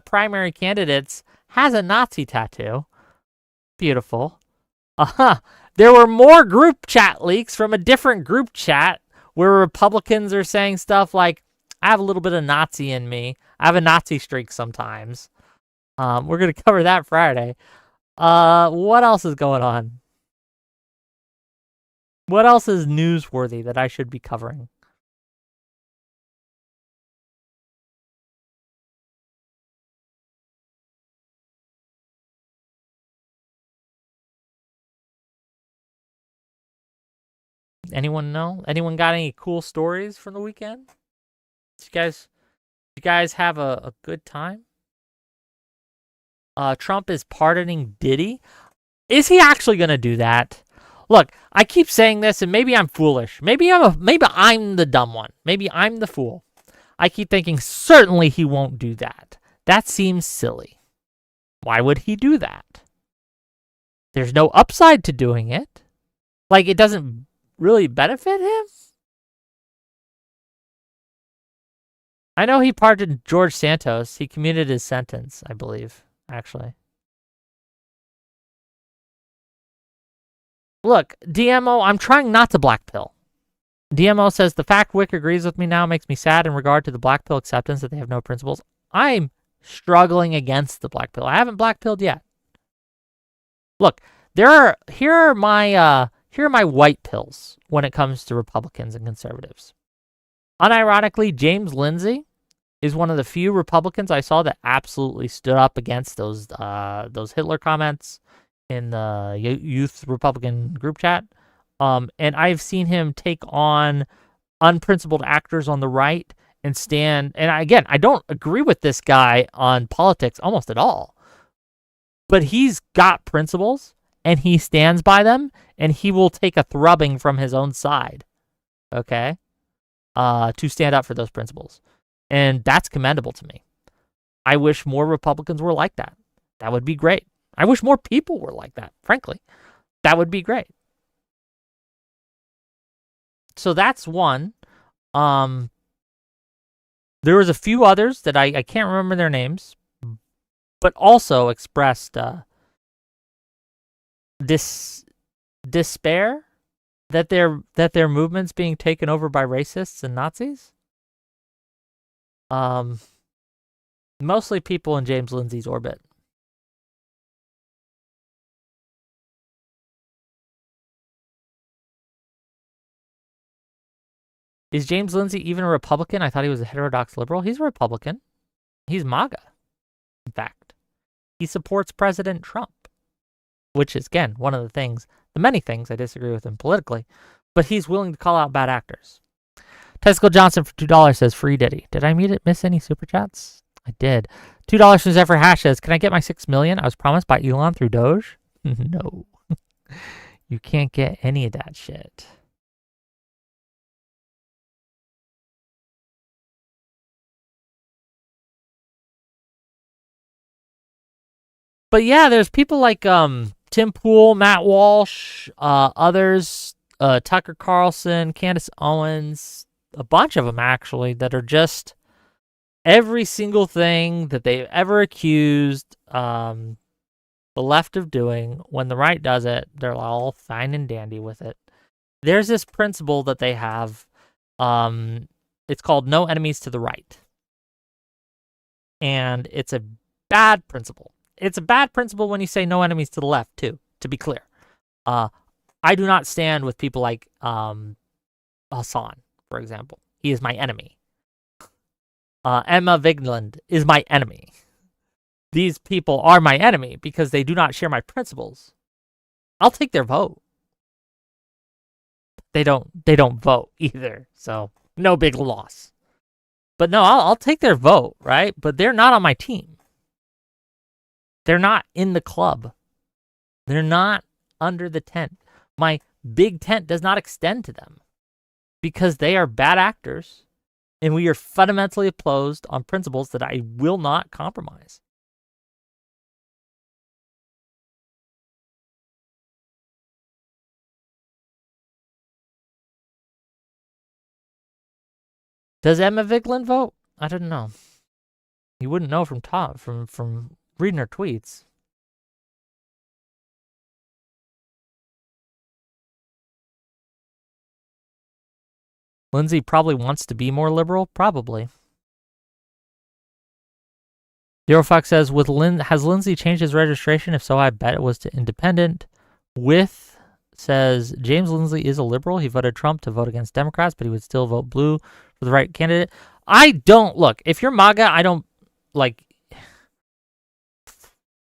primary candidates has a Nazi tattoo. Beautiful. There were more group chat leaks from a different group chat where Republicans are saying stuff like, I have a little bit of Nazi in me. I have a Nazi streak sometimes. We're going to cover that Friday. What else is going on? What else is newsworthy that I should be covering? Anyone know? Anyone got any cool stories from the weekend? Did you guys have a good time? Trump is pardoning Diddy. Is he actually going to do that? Look, I keep saying this, and maybe I'm foolish. Maybe I'm the dumb one. Maybe I'm the fool. I keep thinking, certainly he won't do that. That seems silly. Why would he do that? There's no upside to doing it. Like, it doesn't really benefit him. I know he pardoned George Santos. He commuted his sentence, I believe, actually. Look, DMO, I'm trying not to black pill. DMO says, the fact Wick agrees with me now makes me sad in regard to the black pill acceptance that they have no principles. I'm struggling against the black pill. I haven't black pilled yet. Look, here are my white pills when it comes to Republicans and conservatives. Unironically, James Lindsay is one of the few Republicans I saw that absolutely stood up against those Hitler comments in the youth Republican group chat. And I've seen him take on unprincipled actors on the right and stand. And again, I don't agree with this guy on politics almost at all. But he's got principles, and he stands by them, and he will take a thrubbing from his own side, okay, to stand up for those principles. And that's commendable to me. I wish more Republicans were like that. That would be great. I wish more people were like that, frankly. That would be great. So that's one. There was a few others that I can't remember their names, but also expressed despair that their movement's being taken over by racists and Nazis. Mostly people in James Lindsay's orbit. Is James Lindsay even a Republican? I thought he was a heterodox liberal. He's a Republican. He's MAGA, in fact. He supports President Trump, which is, again, one of the many things I disagree with him politically, but he's willing to call out bad actors. Tesco Johnson for $2 says, free Diddy. Did I miss any super chats? I did. $2 from Zephyr Hash says, can I get my 6 million I was promised by Elon through Doge? No. You can't get any of that shit. But yeah, there's people like Tim Pool, Matt Walsh, others, Tucker Carlson, Candace Owens, a bunch of them actually, that are just every single thing that they've ever accused the left of doing. When the right does it, they're all fine and dandy with it. There's this principle that they have. It's called no enemies to the right. And it's a bad principle. It's a bad principle when you say no enemies to the left, too, to be clear. I do not stand with people like Hassan, for example. He is my enemy. Emma Vigland is my enemy. These people are my enemy because they do not share my principles. I'll take their vote. They don't vote either, so no big loss. But no, I'll take their vote, right? But they're not on my team. They're not in the club. They're not under the tent. My big tent does not extend to them because they are bad actors, and we are fundamentally opposed on principles that I will not compromise. Does Emma Vigland vote? I don't know. You wouldn't know from reading her tweets. Lindsay probably wants to be more liberal. Probably. Eurofox says, has Lindsay changed his registration? If so, I bet it was to independent. With says, James Lindsay is a liberal. He voted Trump to vote against Democrats, but he would still vote blue for the right candidate. I don't, look, if you're MAGA, I don't, like,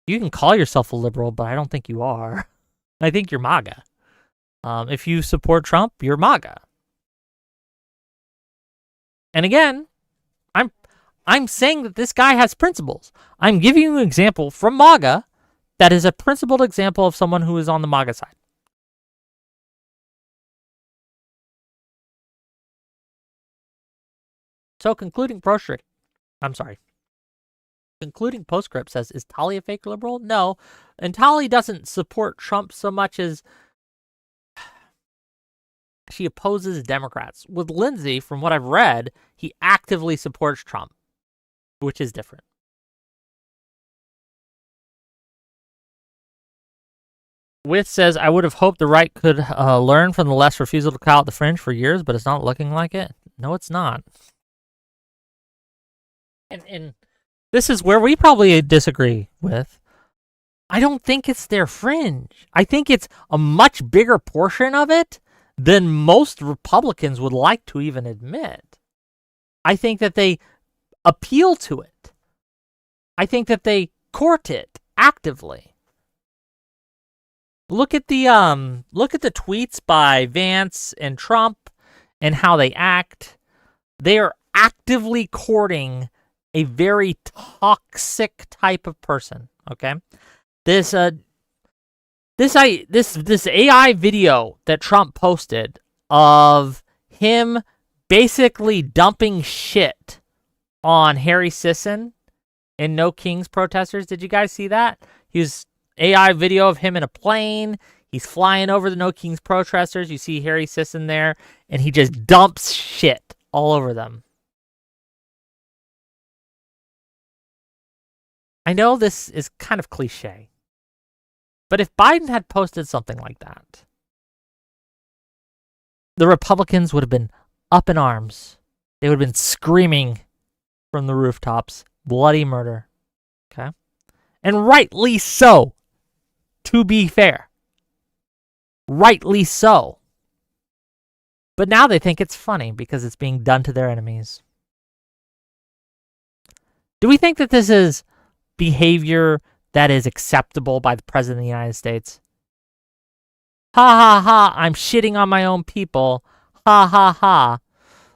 you can call yourself a liberal, but I don't think you are. I think you're MAGA. If you support Trump, you're MAGA. And again, I'm saying that this guy has principles. I'm giving you an example from MAGA that is a principled example of someone who is on the MAGA side. So concluding postscript says, is Tali a fake liberal? No. And Tali doesn't support Trump so much as she opposes Democrats. With Lindsey, from what I've read, he actively supports Trump, which is different. With says, I would have hoped the right could learn from the left's refusal to call out the fringe for years, but it's not looking like it. No, it's not. And this is where we probably disagree with. I don't think it's their fringe. I think it's a much bigger portion of it than most Republicans would like to even admit. I think that they appeal to it. I think that they court it actively. Look at the tweets by Vance and Trump and how they act. They are actively courting a very toxic type of person, okay? This AI video that Trump posted of him basically dumping shit on Harry Sisson and No Kings protesters. Did you guys see that? He's AI video of him in a plane. He's flying over the No Kings protesters. You see Harry Sisson there, and he just dumps shit all over them. I know this is kind of cliche, but if Biden had posted something like that, the Republicans would have been up in arms. They would have been screaming from the rooftops, bloody murder. Okay? And rightly so, to be fair. Rightly so. But now they think it's funny because it's being done to their enemies. Do we think that this is behavior that is acceptable by the President of the United States? Ha ha ha, I'm shitting on my own people. Ha ha ha.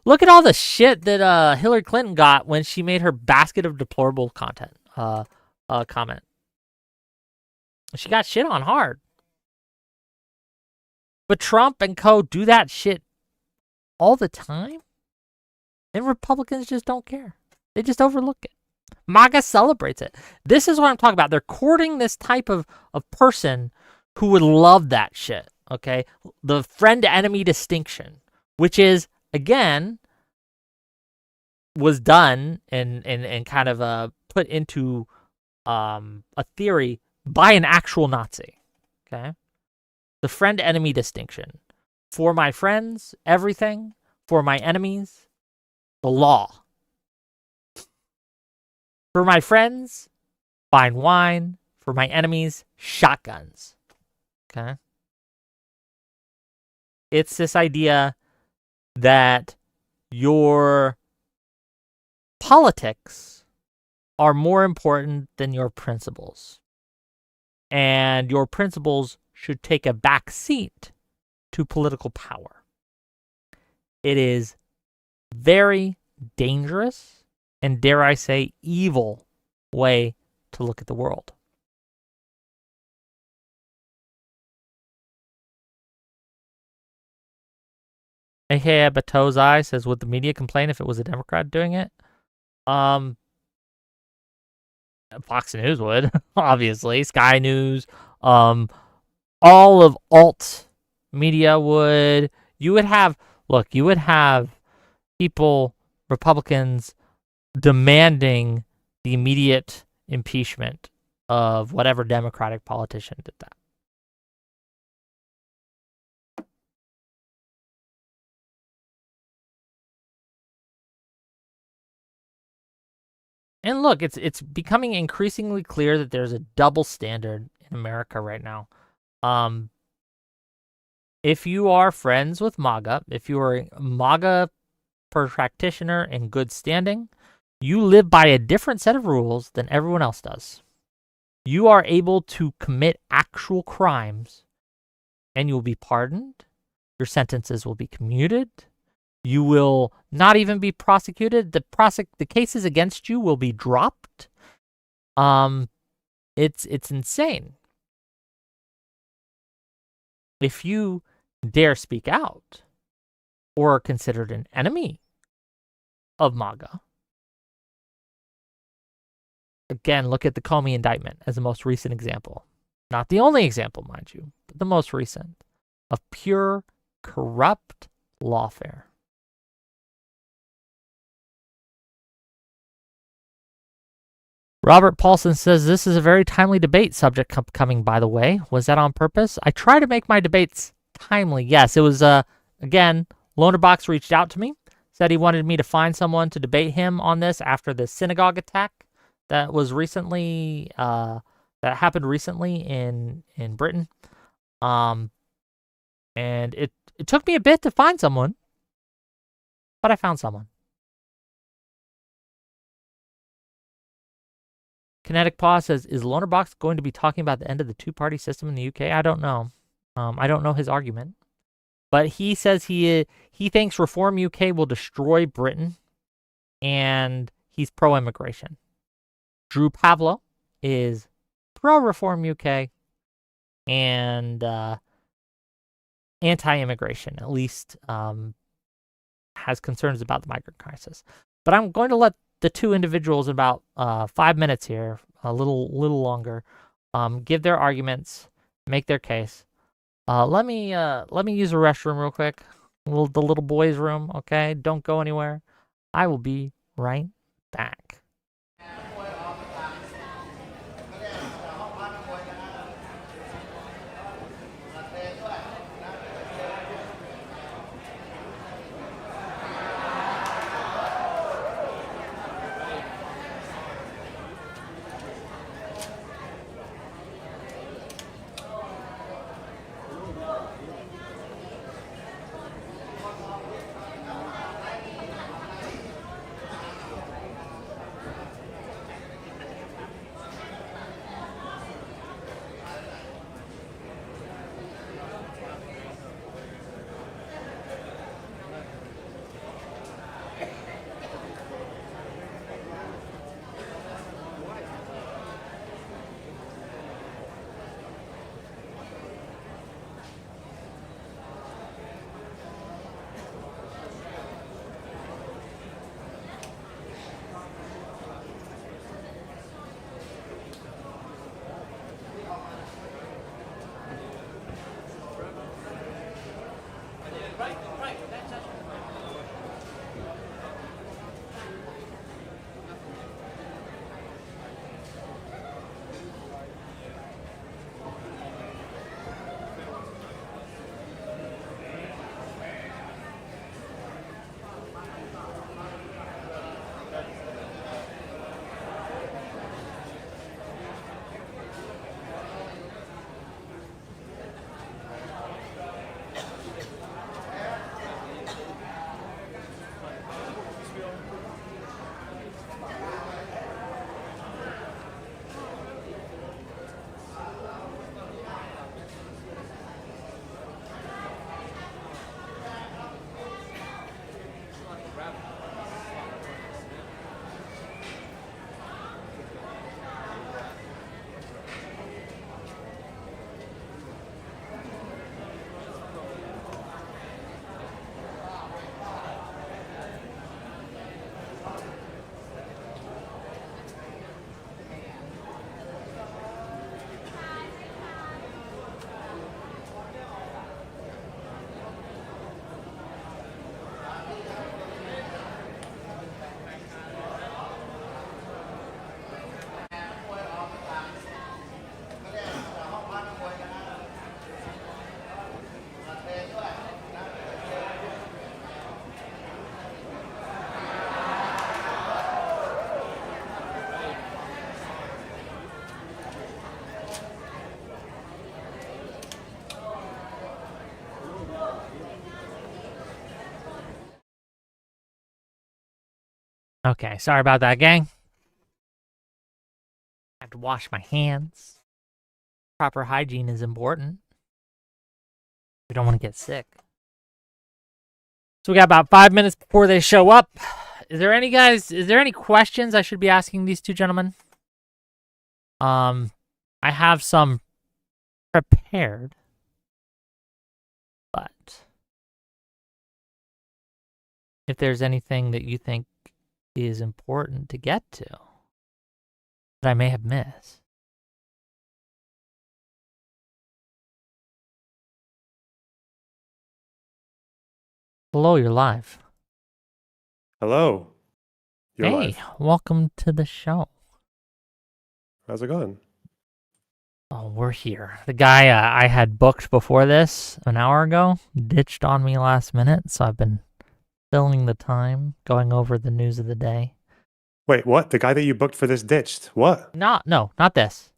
Look at all the shit that Hillary Clinton got when she made her basket of deplorable content comment. She got shit on hard. But Trump and co do that shit all the time, and Republicans just don't care. They just overlook it. MAGA celebrates it. This is what I'm talking about. They're courting this type of person who would love that shit, okay? The friend-enemy distinction, which is, again, was done and kind of put into a theory by an actual Nazi, okay? The friend-enemy distinction. For my friends, everything. For my enemies, the law. For my friends, fine wine. For my enemies, shotguns. Okay? It's this idea that your politics are more important than your principles. And your principles should take a back seat to political power. It is very dangerous and, dare I say, evil way to look at the world. AKA Bato's Eye says, would the media complain if it was a Democrat doing it? Fox News would, obviously. Sky News. All of alt media would. You would have people, Republicans, demanding the immediate impeachment of whatever Democratic politician did that. And look, it's becoming increasingly clear that there's a double standard in America right now. If you are friends with MAGA, if you are a MAGA practitioner in good standing, you live by a different set of rules than everyone else does. You are able to commit actual crimes and you'll be pardoned. Your sentences will be commuted. You will not even be prosecuted. The cases against you will be dropped. It's insane. If you dare speak out or are considered an enemy of MAGA. Again, look at the Comey indictment as the most recent example. Not the only example, mind you, but the most recent of pure corrupt lawfare. Robert Paulson says, this is a very timely debate subject coming, by the way. Was that on purpose? I try to make my debates timely. Yes, it was, again, Lonerbox reached out to me, said he wanted me to find someone to debate him on this after the synagogue attack that was recently, that happened recently in Britain. And it took me a bit to find someone, but I found someone. Kinetic Paw says, is Lonerbox going to be talking about the end of the two-party system in the UK? I don't know. I don't know his argument. But he says he thinks ReformUK will destroy Britain, and he's pro-immigration. Drew Pavlou is pro-ReformUK and anti-immigration, at least has concerns about the migrant crisis. But I'm going to let the two individuals in about 5 minutes here, a little longer, give their arguments, make their case. Let me use a restroom real quick, the little boys' room. Okay, don't go anywhere. I will be right back. Okay, sorry about that, gang. I have to wash my hands. Proper hygiene is important. We don't want to get sick. So we got about 5 minutes before they show up. Is there any questions I should be asking these two gentlemen? I have some prepared, but if there's anything that you think is important to get to that I may have missed? Hello, you're live. Hello. You're Hey, live. welcome to the show. How's it going? Oh, we're here. The guy I had booked before this an hour ago ditched on me last minute, so I've been filling the time going over the news of the day. Wait, what? The guy that you booked for this ditched? What? No, not this.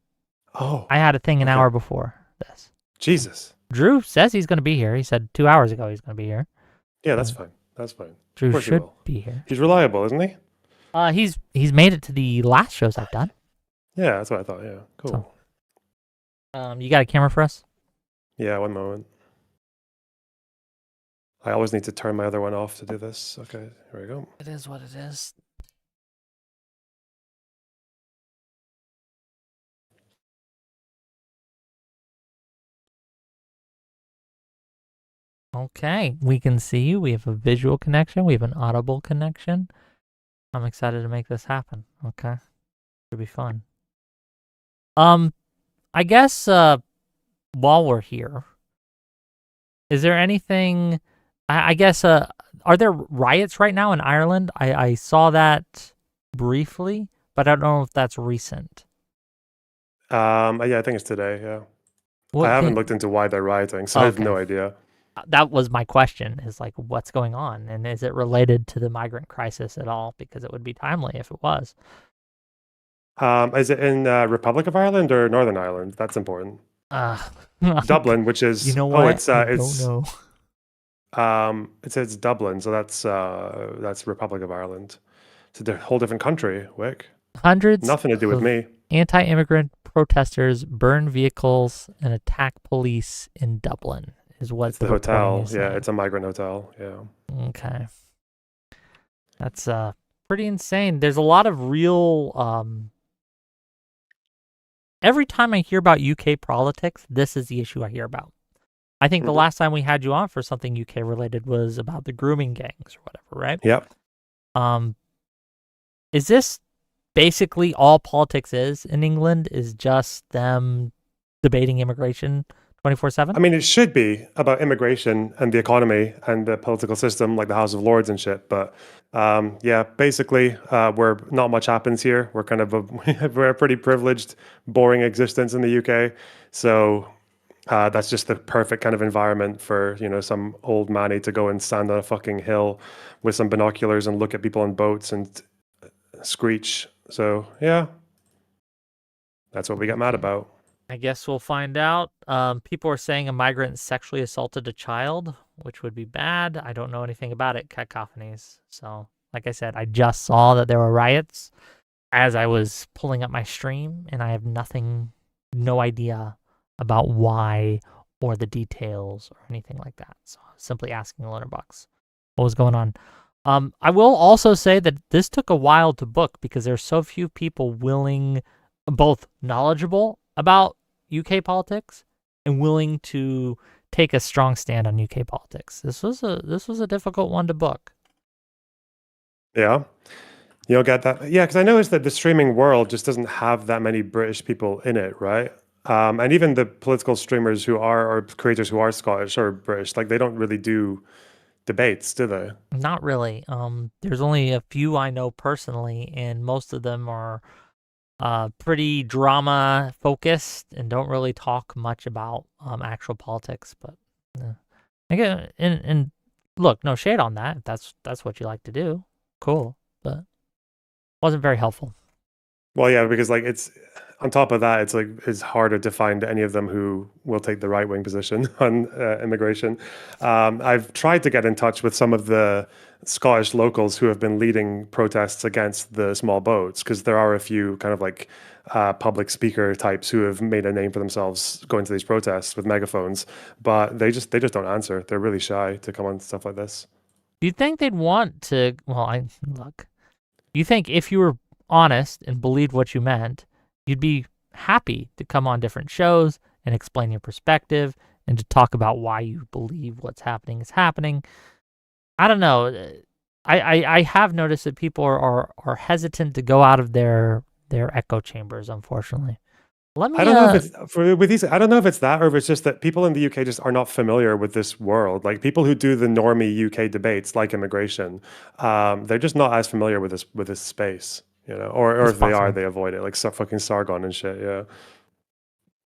Oh, I had a thing an okay. hour before this. Jesus. Drew says he's going to be here. He said 2 hours ago he's going to be here. Yeah, that's fine. That's fine. Of Drew course he should will. be here. He's reliable, isn't he? He's made it to the last shows I've done. Yeah, that's what I thought. Yeah, cool. You got a camera for us? Yeah, one moment. I always need to turn my other one off to do this. Okay, here we go. It is what it is. Okay, we can see you. We have a visual connection. We have an audible connection. I'm excited to make this happen. Okay, should be fun. I guess while we're here, is there anything? I guess are there riots right now in Ireland? I saw that briefly, but I don't know if that's recent. Yeah, I think it's today. Yeah, What I haven't can, looked into why they're rioting, so I have okay. no idea. That was my question, is like, what's going on? And is it related to the migrant crisis at all? Because it would be timely if it was. Is it in Republic of Ireland or Northern Ireland? That's important. Dublin, which is you know what? it's I don't know. It says Dublin, so that's Republic of Ireland. It's a whole different country, Wick. Hundreds Nothing to do with of me. anti-immigrant protesters burn vehicles and attack police in Dublin, is what It's the reporting hotel. is Yeah, saying. it's a migrant hotel. Yeah. Okay. That's pretty insane. There's a lot of real every time I hear about UK politics, this is the issue I hear about. I think the last time we had you on for something UK related was about the grooming gangs or whatever, right? Yep. Is this basically all politics is in England, is just them debating immigration 24/7? I mean, it should be about immigration and the economy and the political system, like the House of Lords and shit. But yeah, basically, where not much happens here. We're kind of we're a pretty privileged, boring existence in the UK. So that's just the perfect kind of environment for, some old manny to go and stand on a fucking hill with some binoculars and look at people on boats and screech. So yeah, that's what we get mad about. I guess we'll find out. People are saying a migrant sexually assaulted a child, which would be bad. I don't know anything about it. Cacophonies. So, like I said, I just saw that there were riots as I was pulling up my stream, and I have no idea about why or the details or anything like that. So, I was simply asking Lonerbox what was going on. I will also say that this took a while to book because there's so few people willing, both knowledgeable about UK politics and willing to take a strong stand on UK politics. This was a difficult one to book. Yeah. You'll get that. Yeah, because I noticed that the streaming world just doesn't have that many British people in it, right? And even the political streamers who are, or creators who are Scottish or British, like they don't really do debates, do they? Not really. There's only a few I know personally, and most of them are pretty drama focused and don't really talk much about actual politics. But again, and look, no shade on that. If that's what you like to do, cool. But wasn't very helpful. Well, yeah, because like it's on top of that, it's harder to find any of them who will take the right wing position on immigration. I've tried to get in touch with some of the Scottish locals who have been leading protests against the small boats, because there are a few kind of like public speaker types who have made a name for themselves going to these protests with megaphones, but they just don't answer. They're really shy to come on stuff like this. Do you think they'd want to? Well, look. You think if you were honest and believed what you meant, you'd be happy to come on different shows and explain your perspective and to talk about why you believe what's happening is happening. I don't know. I have noticed that people are hesitant to go out of their echo chambers, unfortunately. Let me I don't know if it's with these. I don't know if it's that, or if it's just that people in the UK just are not familiar with this world. Like people who do the normie UK debates, like immigration, they're just not as familiar with this space, or it's if they are, possible. they avoid it, like fucking Sargon and shit. Yeah.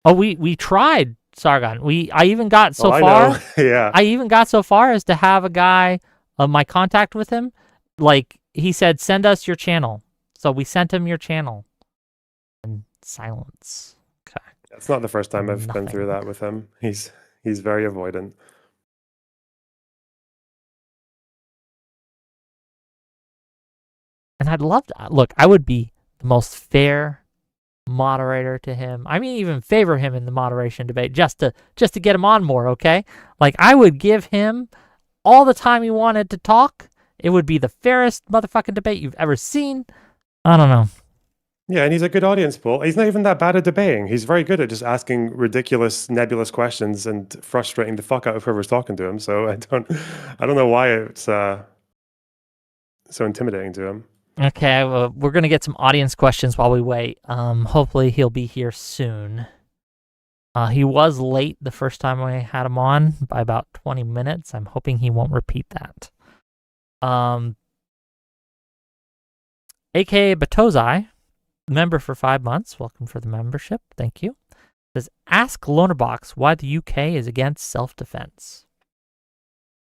Oh, we tried Sargon. I even got Oh, so I know. far. Yeah. I even got so far as to have a guy, my contact with him, like he said, send us your channel. So we sent him your channel. And silence. Okay. It's not the first time I've been through Nothing. that with him. He's very avoidant. And I'd love to look. I would be the most fair moderator to him. I mean, even favor him in the moderation debate just to get him on more. Okay, like I would give him all the time he wanted to talk. It would be the fairest motherfucking debate you've ever seen. I don't know. Yeah, and he's a good audience pool. He's not even that bad at debating. He's very good at just asking ridiculous, nebulous questions and frustrating the fuck out of whoever's talking to him. So I don't know why it's so intimidating to him. Okay, well, we're gonna get some audience questions while we wait. Hopefully he'll be here soon. He was late the first time I had him on by about 20 minutes. I'm hoping he won't repeat that. AKA Batozai, member for 5 months. Welcome for the membership. Thank you. Says, ask Lonerbox why the UK is against self-defense.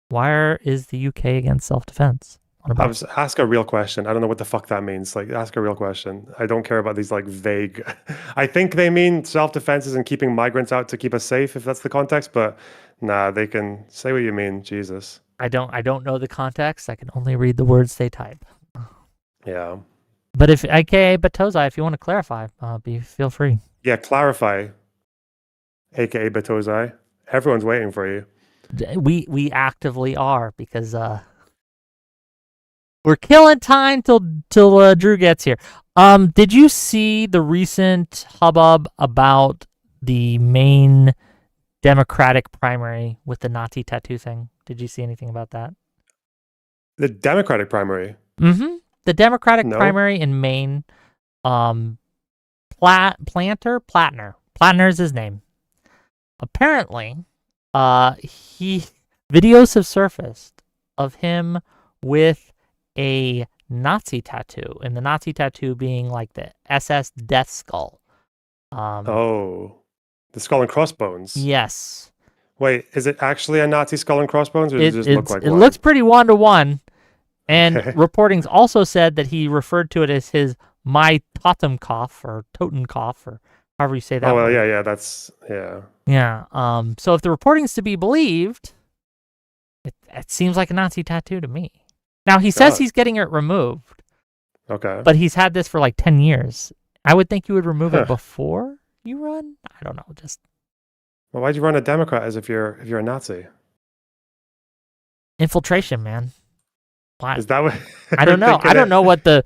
Why is the UK against self-defense? Ask a real question. I don't know what the fuck that means. Like, ask a real question. I don't care about these like vague. I think they mean self-defense and keeping migrants out to keep us safe, if that's the context. But nah, they can say what you mean. Jesus. I don't know the context. I can only read the words they type. Yeah. But if AKA Batozai, if you want to clarify, feel free. Yeah, clarify. AKA Batozai. Everyone's waiting for you. We actively are because we're killing time till Drew gets here. Did you see the recent hubbub about the Maine Democratic primary with the Nazi tattoo thing? Did you see anything about that? The Democratic primary? Mm-hmm. The Democratic No. primary in Maine. Platner is his name. Apparently, videos have surfaced of him with a Nazi tattoo, and the Nazi tattoo being like the SS death skull. The skull and crossbones. Yes. Wait, is it actually a Nazi skull and crossbones, or does it just look like it one? looks pretty 1-to-1. And reportings also said that he referred to it as his My Totenkopf or Totenkopf or however you say that. Oh well, yeah, that's yeah. Yeah. So if the reporting's to be believed, it seems like a Nazi tattoo to me. Now he says he's getting it removed. Okay. But he's had this for like 10 years. I would think you would remove it before you run. I don't know. Well, why'd you run a Democrat as if you're a Nazi? Infiltration, man. Why? Is that what? I don't know. I don't know what the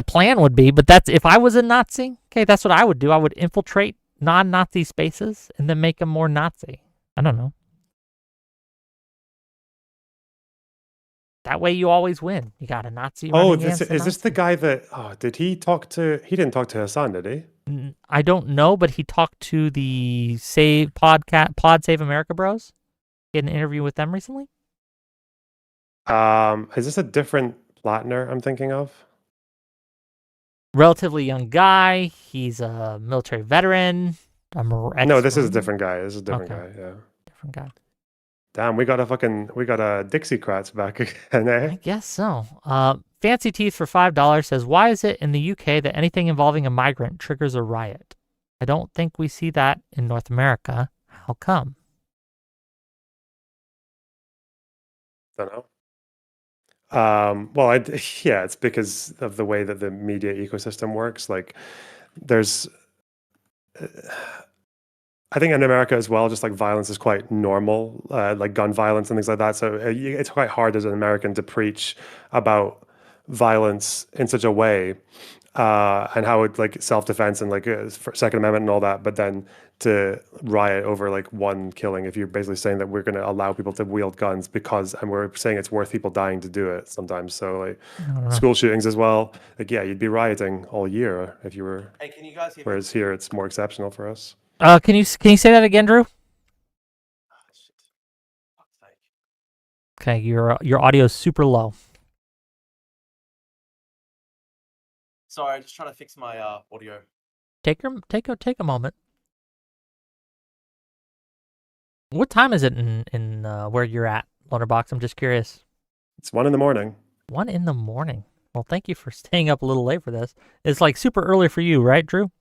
plan would be, but that's if I was a Nazi. Okay, that's what I would do. I would infiltrate non-Nazi spaces and then make them more Nazi. I don't know. That way you always win. You got a Nazi. Is this the guy that? Oh, did he talk to? He didn't talk to Hassan, did he? I don't know, but he talked to the Pod Save America Bros. He had an interview with them recently. Is this a different Platner I'm thinking of? Relatively young guy. He's a military veteran. No, this is a different guy. This is a different guy. Yeah, different guy. Damn, we got a Dixiecrats back again, eh? I guess so. Fancy Teeth for $5 says, why is it in the UK that anything involving a migrant triggers a riot? I don't think we see that in North America. How come? Don't know. Well, it's because of the way that the media ecosystem works. Like, there's, I think in America as well, just like violence is quite normal, like gun violence and things like that. So it's quite hard as an American to preach about violence in such a way and how it like self-defense and like Second Amendment and all that, but then to riot over like one killing, if you're basically saying that we're going to allow people to wield guns because, and we're saying it's worth people dying to do it sometimes. So like I don't know. school shootings as well. Like, yeah, you'd be rioting all year if you were. Hey, can you guys hear me? Whereas here, it's more exceptional for us. Can you say that again, Drew? Ah, shit. Fuck's sake. Okay, your audio is super low. Sorry, just trying to fix my audio. Take a moment. What time is it in where you're at, Lonerbox? I'm just curious. It's 1 a.m. 1 a.m. Well, thank you for staying up a little late for this. It's like super early for you, right, Drew?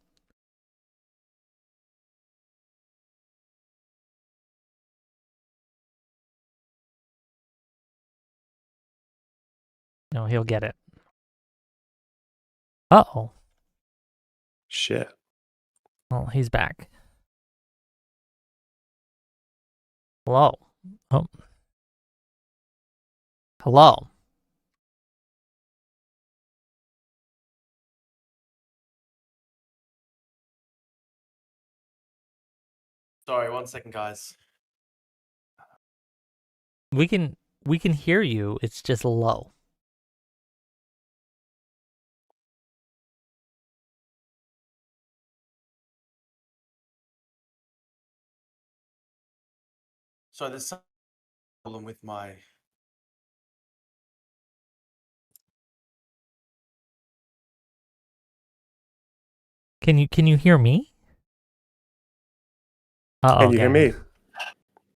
No, he'll get it. Uh-oh. Shit. Oh, he's back. Hello. Oh. Hello. Sorry, 1 second, guys. We can hear you. It's just low. So there's some problem with my. Can you hear me? Uh-oh, Can you hear me?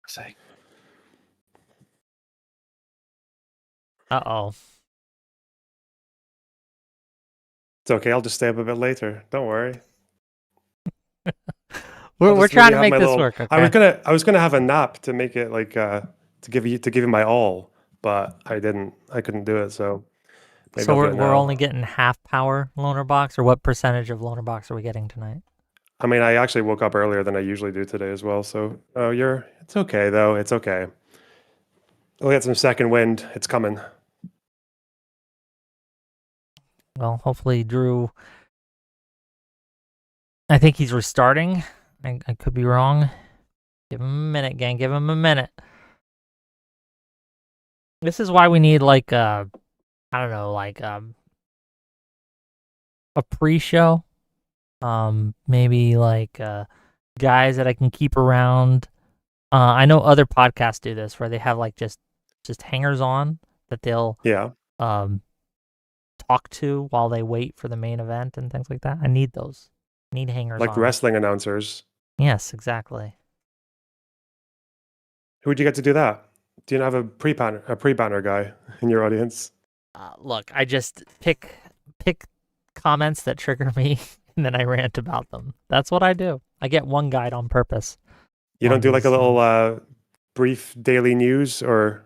Sake. Uh-oh. It's okay. I'll just stay up a bit later. Don't worry. We're trying to make this work. Okay? I was gonna have a nap to make it like to give you my all, but I didn't. I couldn't do it. So maybe So I'll do it we're now. only getting half power Lonerbox, or what percentage of Lonerbox are we getting tonight? I mean, I actually woke up earlier than I usually do today as well. So it's okay though. It's okay. We'll get some second wind. It's coming. Well, hopefully Drew. I think he's restarting. I could be wrong. Give him a minute, gang. Give him a minute. This is why we need like I don't know, like a pre-show. Maybe like guys that I can keep around. I know other podcasts do this where they have like just hangers on that they'll talk to while they wait for the main event and things like that. I need those. I need hangers Like on. wrestling announcers. Yes, exactly. Who would you get to do that? Do you not have a pre-banner guy in your audience? Look, I just pick comments that trigger me and then I rant about them. That's what I do. I get one guide on purpose. You don't do like a little brief daily news or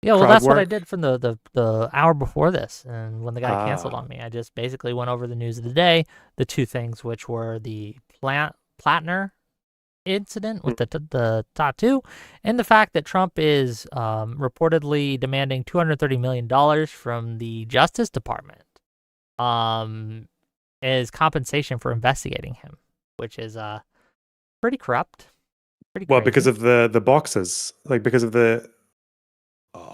yeah, well, crowd that's what I work? did from the hour before this, and when the guy canceled on me, I just basically went over the news of the day, the two things, which were the Plattner incident with the tattoo, and the fact that Trump is reportedly demanding $230 million from the Justice Department as compensation for investigating him, which is pretty corrupt. Pretty Well, crazy. because of the boxes, like because of the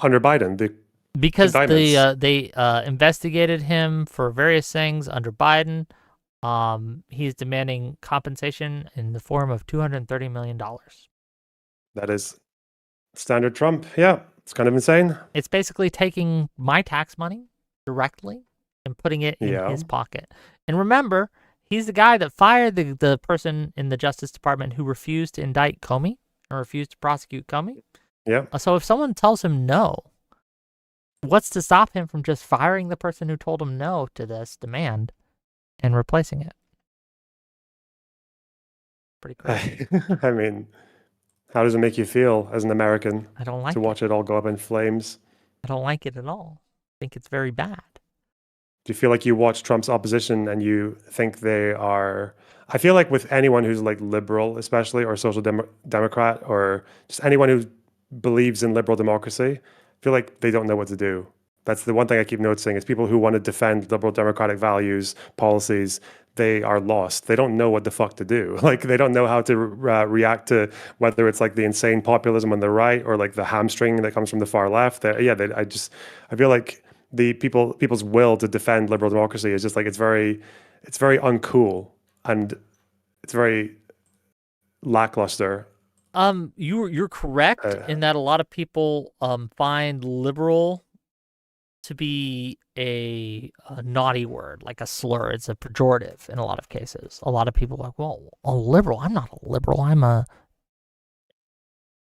under Biden, because indictments. they investigated him for various things under Biden. He's demanding compensation in the form of $230 million. That is standard Trump. Yeah, it's kind of insane. It's basically taking my tax money directly and putting it in Yeah. his pocket. And remember, he's the guy that fired the person in the Justice Department who refused to indict Comey or refused to prosecute Comey. Yeah. So if someone tells him no, what's to stop him from just firing the person who told him no to this demand and replacing it? Pretty crazy. I mean, how does it make you feel as an American I don't like to watch it all go up in flames? I don't like it at all. I think it's very bad. Do you feel like you watch Trump's opposition and you think they are? I feel like with anyone who's like liberal, especially, or social democrat, or just anyone who believes in liberal democracy, I feel like they don't know what to do. That's the one thing I keep noticing is people who want to defend liberal democratic values, policies, they are lost. They don't know what the fuck to do. Like they don't know how to react to whether it's like the insane populism on the right or like the hamstring that comes from the far left. I feel like people's will to defend liberal democracy is just like it's very uncool and it's very lackluster. You're correct in that a lot of people find liberal to be a naughty word, like a slur. It's a pejorative in a lot of cases. A lot of people are like, well, a liberal. I'm not a liberal. I'm a.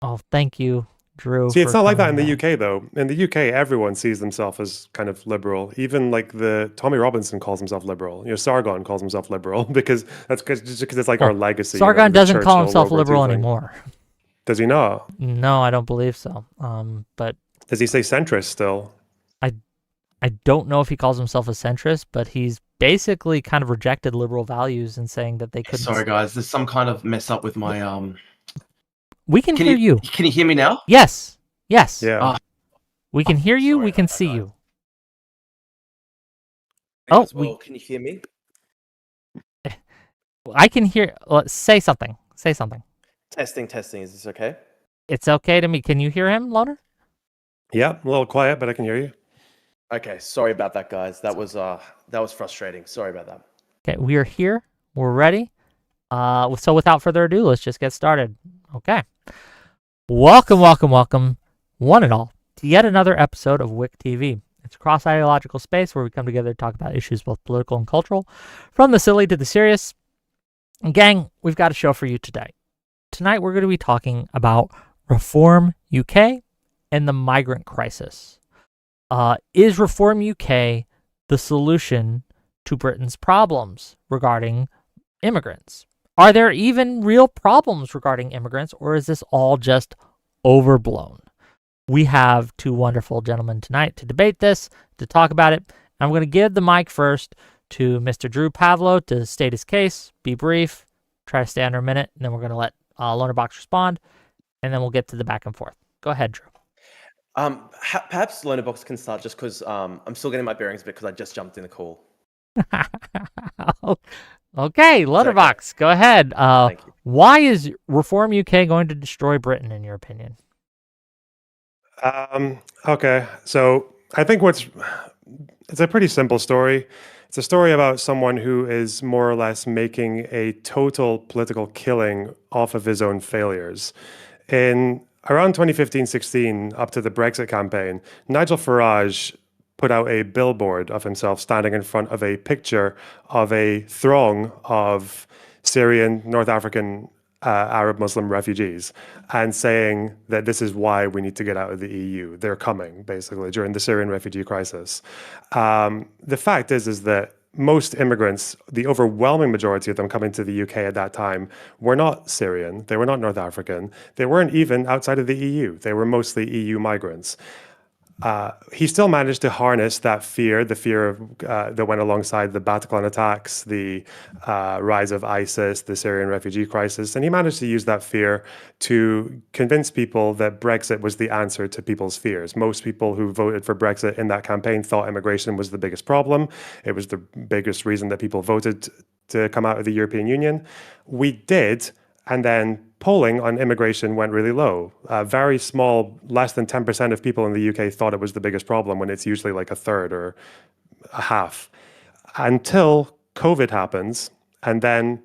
Oh, thank you, Drew. See, it's not like that in the coming UK, though. In the UK, everyone sees themselves as kind of liberal. Even like the Tommy Robinson calls himself liberal. You know, Sargon calls himself liberal because just because it's like our legacy. Sargon the doesn't call Churchill himself World War II liberal thing. anymore. Does he not? No, I don't believe so. But Does he say centrist still? I don't know if he calls himself a centrist, but he's basically kind of rejected liberal values and saying that they couldn't. Sorry, guys. There's some kind of mess up with my We can hear you. Can you hear me now? Yes. Yes. Yeah. We can hear you. Sorry We can about that, see guys. you. Well, we- can you hear me? I can hear. Say something. Say something. Testing. Is this okay? It's okay to me. Can you hear him, Loner? Yeah, a little quiet, but I can hear you. Okay. Sorry about that, guys. That was frustrating. Sorry about that. Okay, we are here. We're ready. So without further ado, let's just get started. Okay. Welcome, one and all, to yet another episode of WIC TV. It's a cross-ideological space where we come together to talk about issues both political and cultural, from the silly to the serious. And gang, we've got a show for you today. Tonight we're going to be talking about ReformUK and the migrant crisis. Is ReformUK the solution to Britain's problems regarding immigrants? Are there even real problems regarding immigrants, or is this all just overblown? We have two wonderful gentlemen tonight to debate this, to talk about it. I'm going to give the mic first to Mr. Drew Pavlou to state his case, be brief, try to stay under a minute, and then we're going to let Lonerbox respond, and then we'll get to the back and forth. Go ahead, Drew. Perhaps Lonerbox can start just because I'm still getting my bearings a bit because I just jumped in the call. Okay, Lonerbox, go ahead. Thank you. Why is ReformUK going to destroy Britain, in your opinion? Okay, so I think it's a pretty simple story. It's a story about someone who is more or less making a total political killing off of his own failures. In around 2015-16, up to the Brexit campaign, Nigel Farage put out a billboard of himself standing in front of a picture of a throng of Syrian, North African, Arab Muslim refugees and saying that this is why we need to get out of the EU. They're coming, basically, during the Syrian refugee crisis. The fact is that most immigrants, the overwhelming majority of them coming to the UK at that time, were not Syrian. They were not North African. They weren't even outside of the EU. They were mostly EU migrants. He still managed to harness that fear, the fear of, that went alongside the Bataclan attacks, the rise of ISIS, the Syrian refugee crisis, and he managed to use that fear to convince people that Brexit was the answer to people's fears. Most people who voted for Brexit in that campaign thought immigration was the biggest problem. It was the biggest reason that people voted to come out of the European Union. We did, and then polling on immigration went really low. Very small, less than 10% of people in the UK thought it was the biggest problem when it's usually like a third or a half. Until COVID happens. And then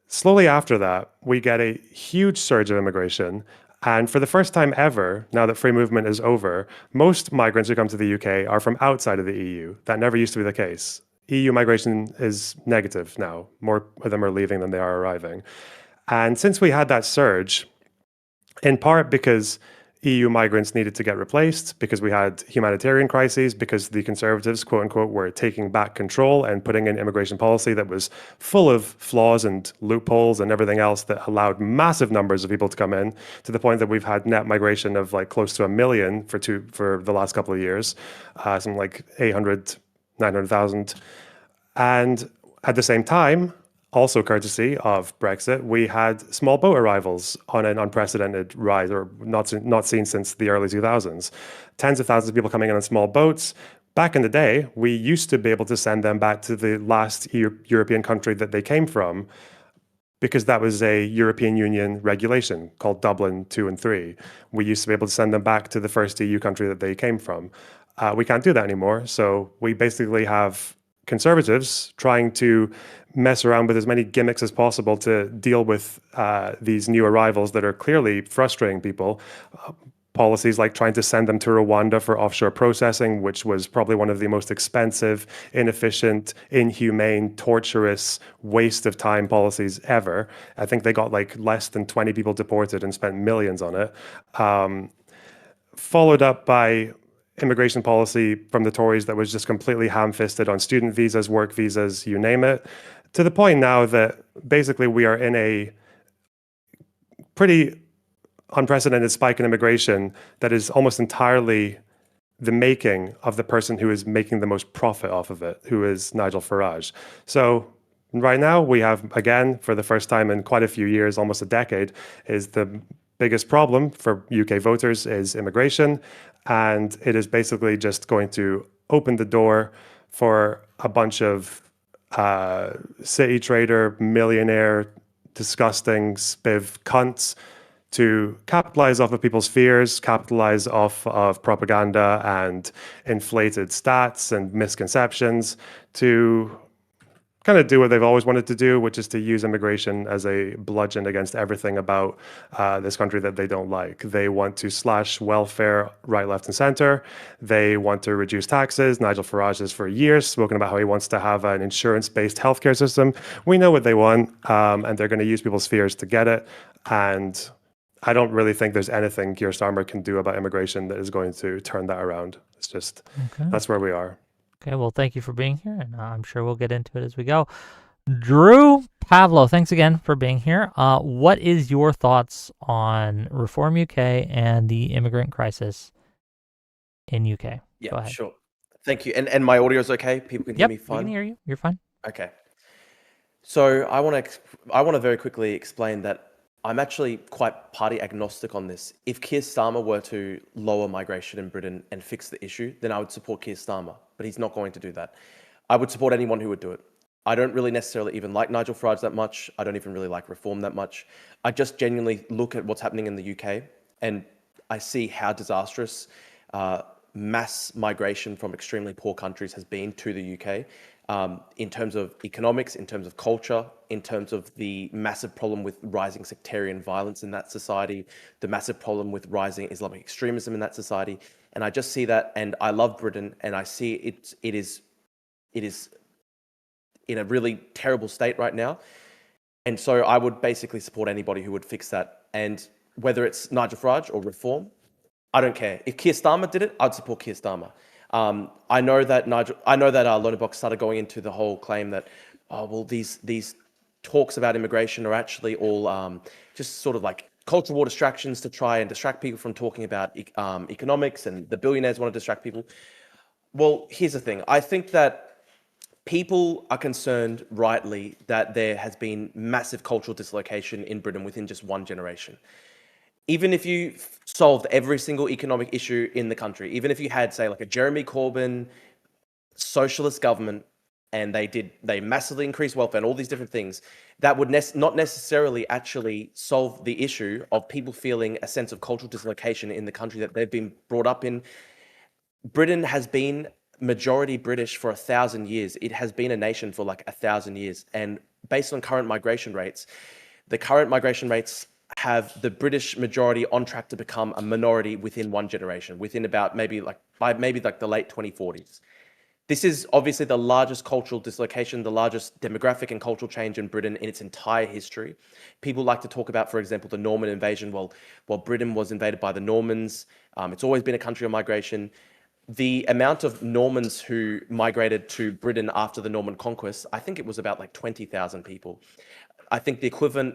slowly after that, we get a huge surge of immigration. And for the first time ever, now that free movement is over, most migrants who come to the UK are from outside of the EU. That never used to be the case. EU migration is negative now. More of them are leaving than they are arriving. And since we had that surge, in part because EU migrants needed to get replaced, because we had humanitarian crises, because the Conservatives, quote unquote, were taking back control and putting in immigration policy that was full of flaws and loopholes and everything else that allowed massive numbers of people to come in, to the point that we've had net migration of like close to 1 million for the last couple of years, something like 800, 900,000. And at the same time, also courtesy of Brexit, we had small boat arrivals on an unprecedented rise, or not seen since the early 2000s. Tens of thousands of people coming in on small boats. Back in the day, we used to be able to send them back to the last European country that they came from, because that was a European Union regulation called Dublin 2 and 3. We used to be able to send them back to the first EU country that they came from. We can't do that anymore. So we basically have conservatives trying to mess around with as many gimmicks as possible to deal with these new arrivals that are clearly frustrating people. Policies like trying to send them to Rwanda for offshore processing, which was probably one of the most expensive, inefficient, inhumane, torturous, waste of time policies ever. I think they got like less than 20 people deported and spent millions on it. Followed up by immigration policy from the Tories that was just completely ham-fisted on student visas, work visas, you name it, to the point now that basically we are in a pretty unprecedented spike in immigration that is almost entirely the making of the person who is making the most profit off of it, who is Nigel Farage. So right now we have, again, for the first time in quite a few years, almost a decade, is the biggest problem for UK voters is immigration. And it is basically just going to open the door for a bunch of city trader, millionaire, disgusting spiv cunts to capitalize off of people's fears, capitalize off of propaganda and inflated stats and misconceptions to kind of do what they've always wanted to do, which is to use immigration as a bludgeon against everything about this country that they don't like. They want to slash welfare right, left, and center. They want to reduce taxes. Nigel Farage has for years spoken about how he wants to have an insurance-based healthcare system. We know what they want, and they're going to use people's fears to get it. And I don't really think there's anything Keir Starmer can do about immigration that is going to turn that around. It's just, that's where we are. Okay, well, thank you for being here, and I'm sure we'll get into it as we go. Drew Pavlou, thanks again for being here. What is your thoughts on Reform UK and the immigrant crisis in UK? Yeah, go ahead. Sure. Thank you. And my audio is okay? People can hear me fine? We can hear you. You're fine. Okay. So I want to very quickly explain that I'm actually quite party agnostic on this. If Keir Starmer were to lower migration in Britain and fix the issue, then I would support Keir Starmer, but he's not going to do that. I would support anyone who would do it. I don't really necessarily even like Nigel Farage that much. I don't even really like Reform that much. I just genuinely look at what's happening in the UK and I see how disastrous mass migration from extremely poor countries has been to the UK. In terms of economics, in terms of culture, in terms of the massive problem with rising sectarian violence in that society, the massive problem with rising Islamic extremism in that society. And I just see that, and I love Britain, and I see it is in a really terrible state right now. And so I would basically support anybody who would fix that. And whether it's Nigel Farage or Reform, I don't care. If Keir Starmer did it, I'd support Keir Starmer. I know that Lonerbox started going into the whole claim that, these talks about immigration are actually all just sort of like cultural war distractions to try and distract people from talking about economics, and the billionaires want to distract people. Well, here's the thing. I think that people are concerned, rightly, that there has been massive cultural dislocation in Britain within just one generation. Even if you solved every single economic issue in the country, even if you had, say, like a Jeremy Corbyn socialist government, and they massively increased welfare and all these different things, that would not necessarily actually solve the issue of people feeling a sense of cultural dislocation in the country that they've been brought up in. Britain has been majority British for 1,000 years. It has been a nation for like 1,000 years. And based on current migration rates, the current migration rates have the British majority on track to become a minority within one generation, within about maybe like the late 2040s. This is obviously the largest cultural dislocation, the largest demographic and cultural change in Britain in its entire history. People like to talk about, for example, the Norman invasion. Well, Britain was invaded by the Normans. It's always been a country of migration. The amount of Normans who migrated to Britain after the Norman conquest, I think it was about like 20,000 people. I think the equivalent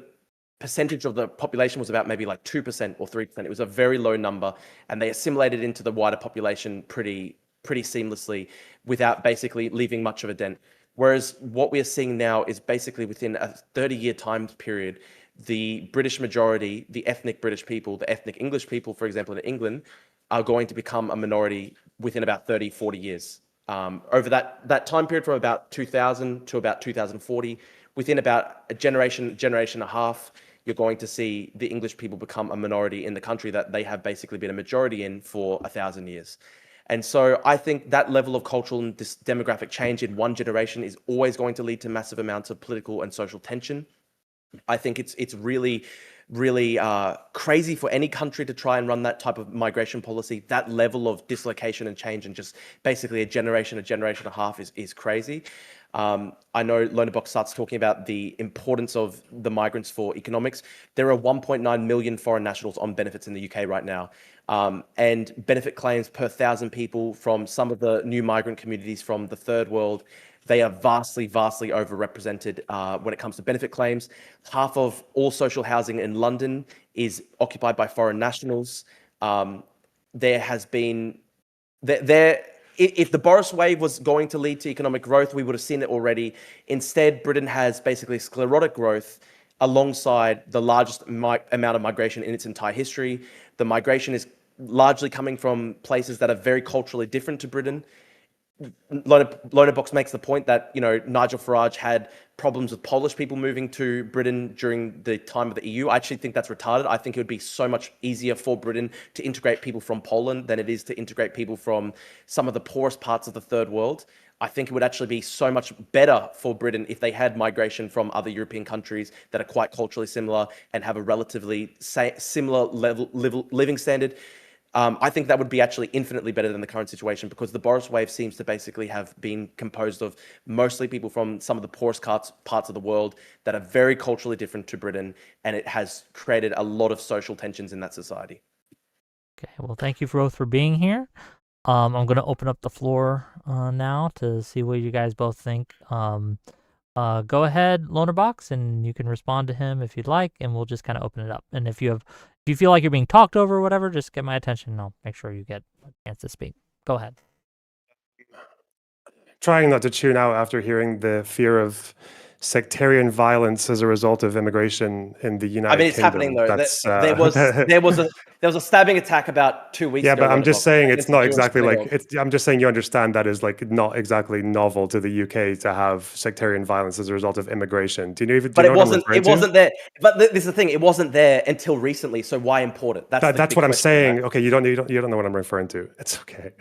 percentage of the population was about maybe like 2% or 3%. It was a very low number, and they assimilated into the wider population pretty seamlessly without basically leaving much of a dent. Whereas what we are seeing now is basically within a 30-year time period, the British majority, the ethnic British people, the ethnic English people, for example, in England, are going to become a minority within about 30, 40 years. Over that time period from about 2000 to about 2040, within about a generation and a half, you're going to see the English people become a minority in the country that they have basically been a majority in for 1,000 years. And so I think that level of cultural and demographic change in one generation is always going to lead to massive amounts of political and social tension. I think it's really, really crazy for any country to try and run that type of migration policy. That level of dislocation and change and just basically a generation and a half is crazy. I know Lonerbox starts talking about the importance of the migrants for economics. There are 1.9 million foreign nationals on benefits in the UK right now. And benefit claims per 1,000 people from some of the new migrant communities from the third world, they are vastly, vastly overrepresented when it comes to benefit claims. Half of all social housing in London is occupied by foreign nationals. There has been... If the Boris wave was going to lead to economic growth, we would have seen it already. Instead, Britain has basically sclerotic growth alongside the largest amount of migration in its entire history. The migration is largely coming from places that are very culturally different to Britain. Lonerbox makes the point that, you know, Nigel Farage had problems with Polish people moving to Britain during the time of the EU. I actually think that's retarded. I think it would be so much easier for Britain to integrate people from Poland than it is to integrate people from some of the poorest parts of the third world. I think it would actually be so much better for Britain if they had migration from other European countries that are quite culturally similar and have a relatively similar living standard. I think that would be actually infinitely better than the current situation, because the Boris wave seems to basically have been composed of mostly people from some of the poorest parts of the world that are very culturally different to Britain, and it has created a lot of social tensions in that society. Okay, well, thank you both for being here. I'm going to open up the floor now to see what you guys both think. Go ahead, Lonerbox, and you can respond to him if you'd like, and we'll just kind of open it up. And if you feel like you're being talked over or whatever, just get my attention and I'll make sure you get a chance to speak. Go ahead. Trying not to tune out after hearing the fear of sectarian violence as a result of immigration in the United Kingdom. I mean, it's happening though. That's, there was a stabbing attack about 2 weeks ago. Yeah, but I'm just saying it's not exactly like I'm just saying you understand that is like not exactly novel to the UK to have sectarian violence as a result of immigration. Do you know even? But it wasn't there. But this is the thing. It wasn't there until recently. So why import it? That's what I'm saying. Okay, you don't know what I'm referring to. It's okay.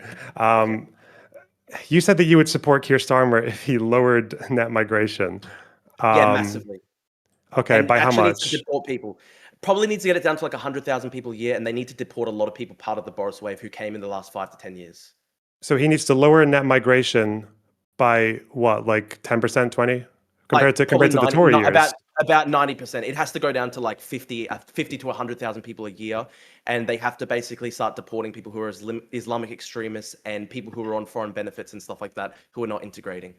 You said that you would support Keir Starmer if he lowered net migration. Yeah, massively. Okay, and by how much? Needs to deport people. Probably needs to get it down to like 100,000 people a year, and they need to deport a lot of people part of the Boris wave who came in the last 5 to 10 years. So he needs to lower net migration by what, like 10%, 20? Compared to the Tory years? About 90%. It has to go down to like 50 to 100,000 people a year, and they have to basically start deporting people who are Islamic extremists and people who are on foreign benefits and stuff like that who are not integrating.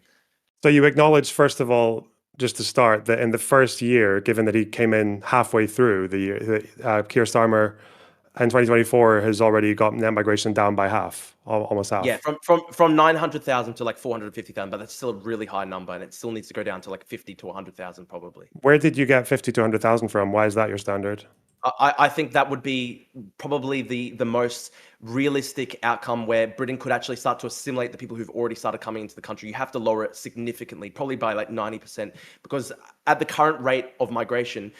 So you acknowledge, first of all, just to start, that in the first year, given that he came in halfway through the year, Keir Starmer in 2024 has already got net migration down by half, almost half. Yeah, from 900,000 to like 450,000, but that's still a really high number, and it still needs to go down to like 50 to 100,000 probably. Where did you get 50 to 100,000 from? Why is that your standard? I think that would be probably the most realistic outcome, where Britain could actually start to assimilate the people who've already started coming into the country. You have to lower it significantly, probably by like 90%, because at the current rate of migration,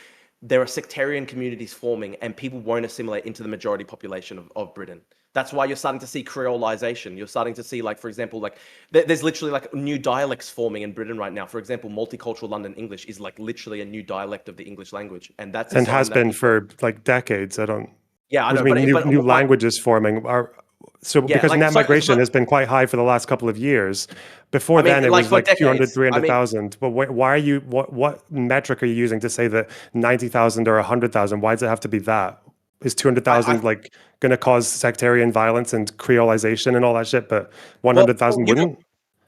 there are sectarian communities forming and people won't assimilate into the majority population of Britain. That's why you're starting to see creolization. You're starting to see, like, for example, like there's literally like new dialects forming in Britain right now. For example, multicultural London English is like literally a new dialect of the English language. And that's has been for like decades. I don't... Yeah, I know. But new languages forming are... So because like, net migration has been quite high for the last couple of years. Before then, it was like 200, 300,000. But why are you? What metric are you using to say that 90,000 or 100,000? Why does it have to be that? Is 200,000 like going to cause sectarian violence and creolization and all that shit? But 100,000 wouldn't.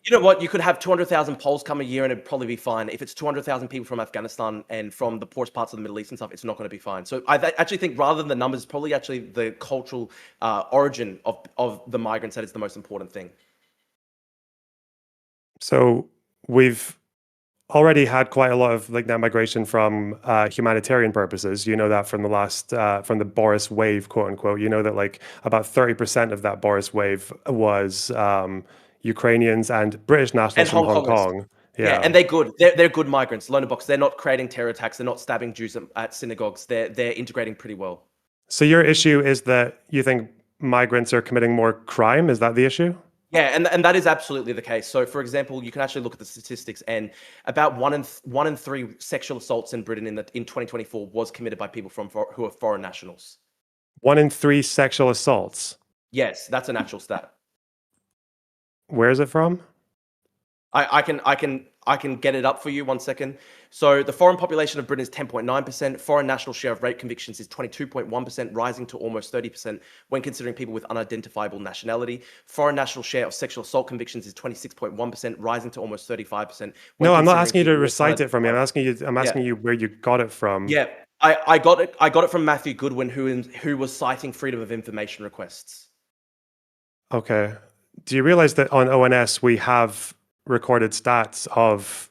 You know what? You could have 200,000 Poles come a year and it'd probably be fine. If it's 200,000 people from Afghanistan and from the poorest parts of the Middle East and stuff, it's not going to be fine. So I actually think, rather than the numbers, it's probably actually the cultural origin of the migrants that is the most important thing. So we've already had quite a lot of like net migration from humanitarian purposes. You know that from the last from the Boris wave, quote unquote. You know that like about 30% of that Boris wave was Ukrainians and British nationals And from Hong Hong Kongers. Kong. Yeah, and they're good. They're good migrants. Lonerbox. They're not creating terror attacks. They're not stabbing Jews at synagogues. They're integrating pretty well. So your issue is that you think migrants are committing more crime? Is that the issue? Yeah, and that is absolutely the case. So, for example, you can actually look at the statistics, and about one in three sexual assaults in Britain in 2024 was committed by people who are foreign nationals. 1 in 3 sexual assaults. Yes, that's an actual stat. Where is it from? I can get it up for you 1 second. So the foreign population of Britain is 10.9%. Foreign national share of rape convictions is 22.1%, rising to almost 30% when considering people with unidentifiable nationality. Foreign national share of sexual assault convictions is 26.1%, rising to almost 35%. No, I'm not asking you to recite it from me. I'm asking you where you got it from. Yeah, I got it from Matthew Goodwin, who was citing freedom of information requests. Okay. Do you realize that on ONS we have recorded stats of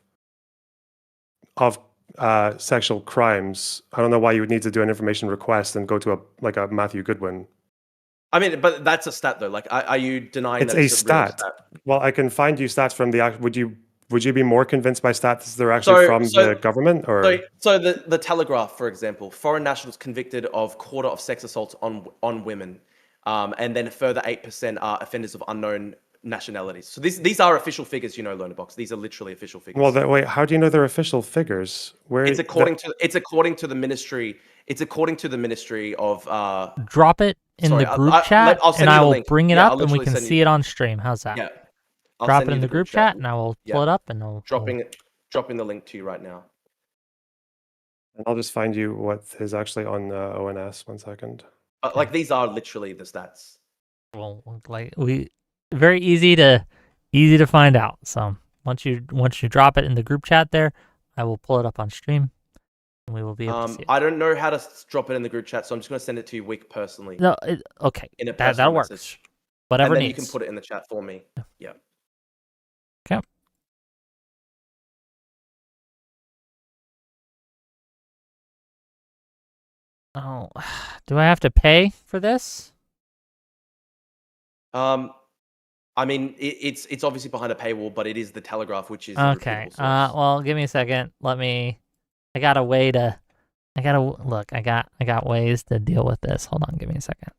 sexual crimes? I don't know why you would need to do an information request and go to a Matthew Goodwin. I mean, but that's a stat though. Like, are you denying It's that a it's a real stat. Well, I can find you stats from the. Would you be more convinced by stats that are actually from the government, or? So the Telegraph, for example, foreign nationals convicted of quarter of sex assaults on women, and then a further 8% are offenders of unknown nationalities. So these are official figures, Lonerbox. These are literally official figures. Well, wait, how do you know they're official figures? Where it's according to the ministry. It's according to the Ministry of. Drop it in the group chat, and I will bring it up, and we can see it on stream. How's that? Yeah. Drop it in the group chat, and I will pull it up, and I'll dropping the link to you right now. And I'll just find you what is actually on ONS. 1 second. Like, these are literally the stats. Well, like very easy to find out. So once you drop it in the group chat there, I will pull it up on stream, and we will be able to see it. I don't know how to drop it in the group chat, so I'm just going to send it to you, Wick, personally. No, okay. In a that works. Message. Whatever and then needs. You can put it in the chat for me. Yeah. Okay. Oh, do I have to pay for this? I mean, it's obviously behind a paywall, but it is the Telegraph, which is okay. Well, give me a second. I got ways to deal with this. Hold on, give me a second.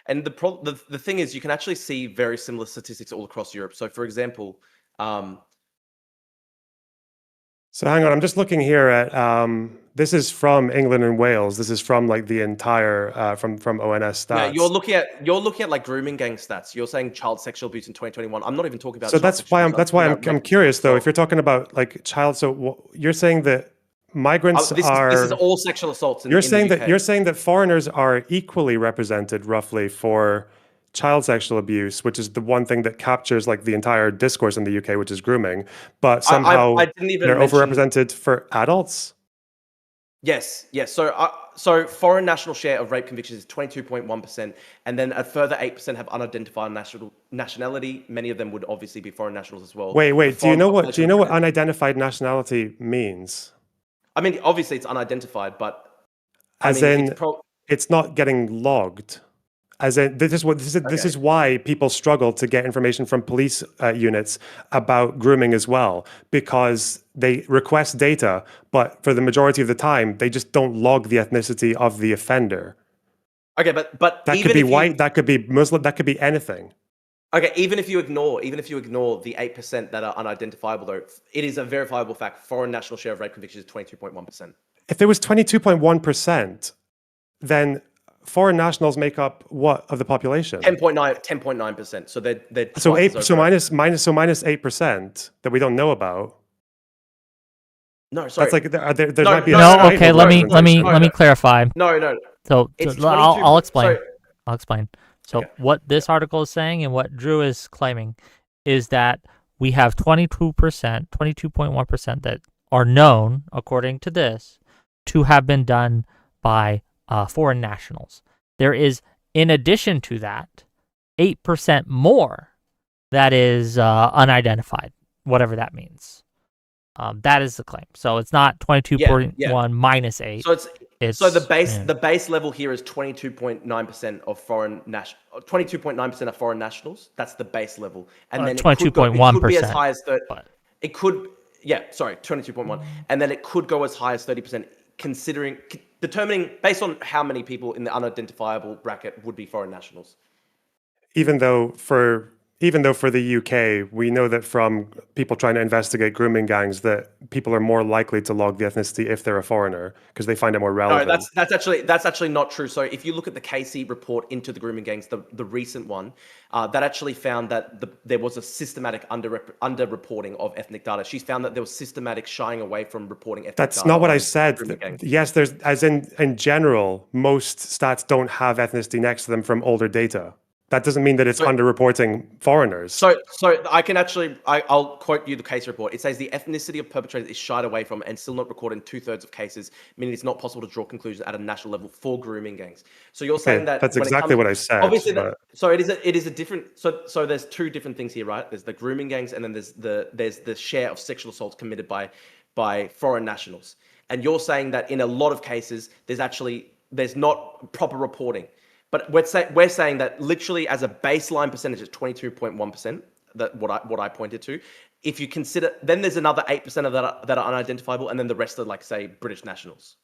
And the thing is, you can actually see very similar statistics all across Europe. So, for example, so hang on, I'm just looking here at this is from England and Wales. This is from like the entire from ONS stats. Yeah, you're looking at like grooming gang stats. You're saying child sexual abuse in 2021. I'm not even talking about. So that's why I'm curious though. If you're talking about like child, so you're saying that migrants this is all sexual assaults. You're saying that foreigners are equally represented roughly for child sexual abuse, which is the one thing that captures like the entire discourse in the UK, which is grooming, but somehow they're overrepresented for adults. Yes. So foreign national share of rape convictions is 22.1%, and then a further 8% have unidentified nationality. Many of them would obviously be foreign nationals as well. Wait. Do you know what unidentified nationality means? I mean, obviously it's unidentified, but it's not getting logged. This is why people struggle to get information from police units about grooming as well, because they request data, but for the majority of the time, they just don't log the ethnicity of the offender. Okay, but that could be white, that could be Muslim, that could be anything. Okay, even if you ignore the 8% that are unidentifiable, though, it is a verifiable fact. Foreign national share of rape convictions is 22.1%. If it was 22.1%, then foreign nationals make up what of the population? 10.9%. So they're minus 8% that we don't know about. No, sorry. That's like there might be. Okay. Let me clarify. No. So I'll explain. Sorry. I'll explain. So what this article is saying and what Drew is claiming is that we have 22.1% that are known, according to this, to have been done by foreign nationals. There is, in addition to that, 8% more that is unidentified, whatever that means. That is the claim. So it's not 22.1 minus 8. So the it's base level here is 22.9% of foreign 22.9% of foreign nationals. That's the base level, and then 22.1%. It could be as high as 30. It could, 22.1, and then it could go as high as 30%, determining based on how many people in the unidentifiable bracket would be foreign nationals. Even though for the UK, we know that from people trying to investigate grooming gangs that people are more likely to log the ethnicity if they're a foreigner because they find it more relevant. No, that's actually not true. So if you look at the Casey report into the grooming gangs, the recent one, that actually found that there was a systematic underreporting of ethnic data. She found that there was systematic shying away from reporting ethnic data. That's not what I said. Yes, there's, as in general, most stats don't have ethnicity next to them from older data. That doesn't mean that it's underreporting foreigners. So I can actually, I'll quote you the case report. It says the ethnicity of perpetrators is shied away from and still not recorded in 2/3 of cases, meaning it's not possible to draw conclusions at a national level for grooming gangs. So you're saying that that's exactly what I said. Obviously, so it is a different. So there's two different things here, right? There's the grooming gangs, and then there's the share of sexual assaults committed by foreign nationals. And you're saying that in a lot of cases, there's not proper reporting. But we're saying that literally as a baseline percentage, it's 22.1%. That what I pointed to. If you consider, then there's another 8% of that are unidentifiable, and then the rest are like, say, British nationals.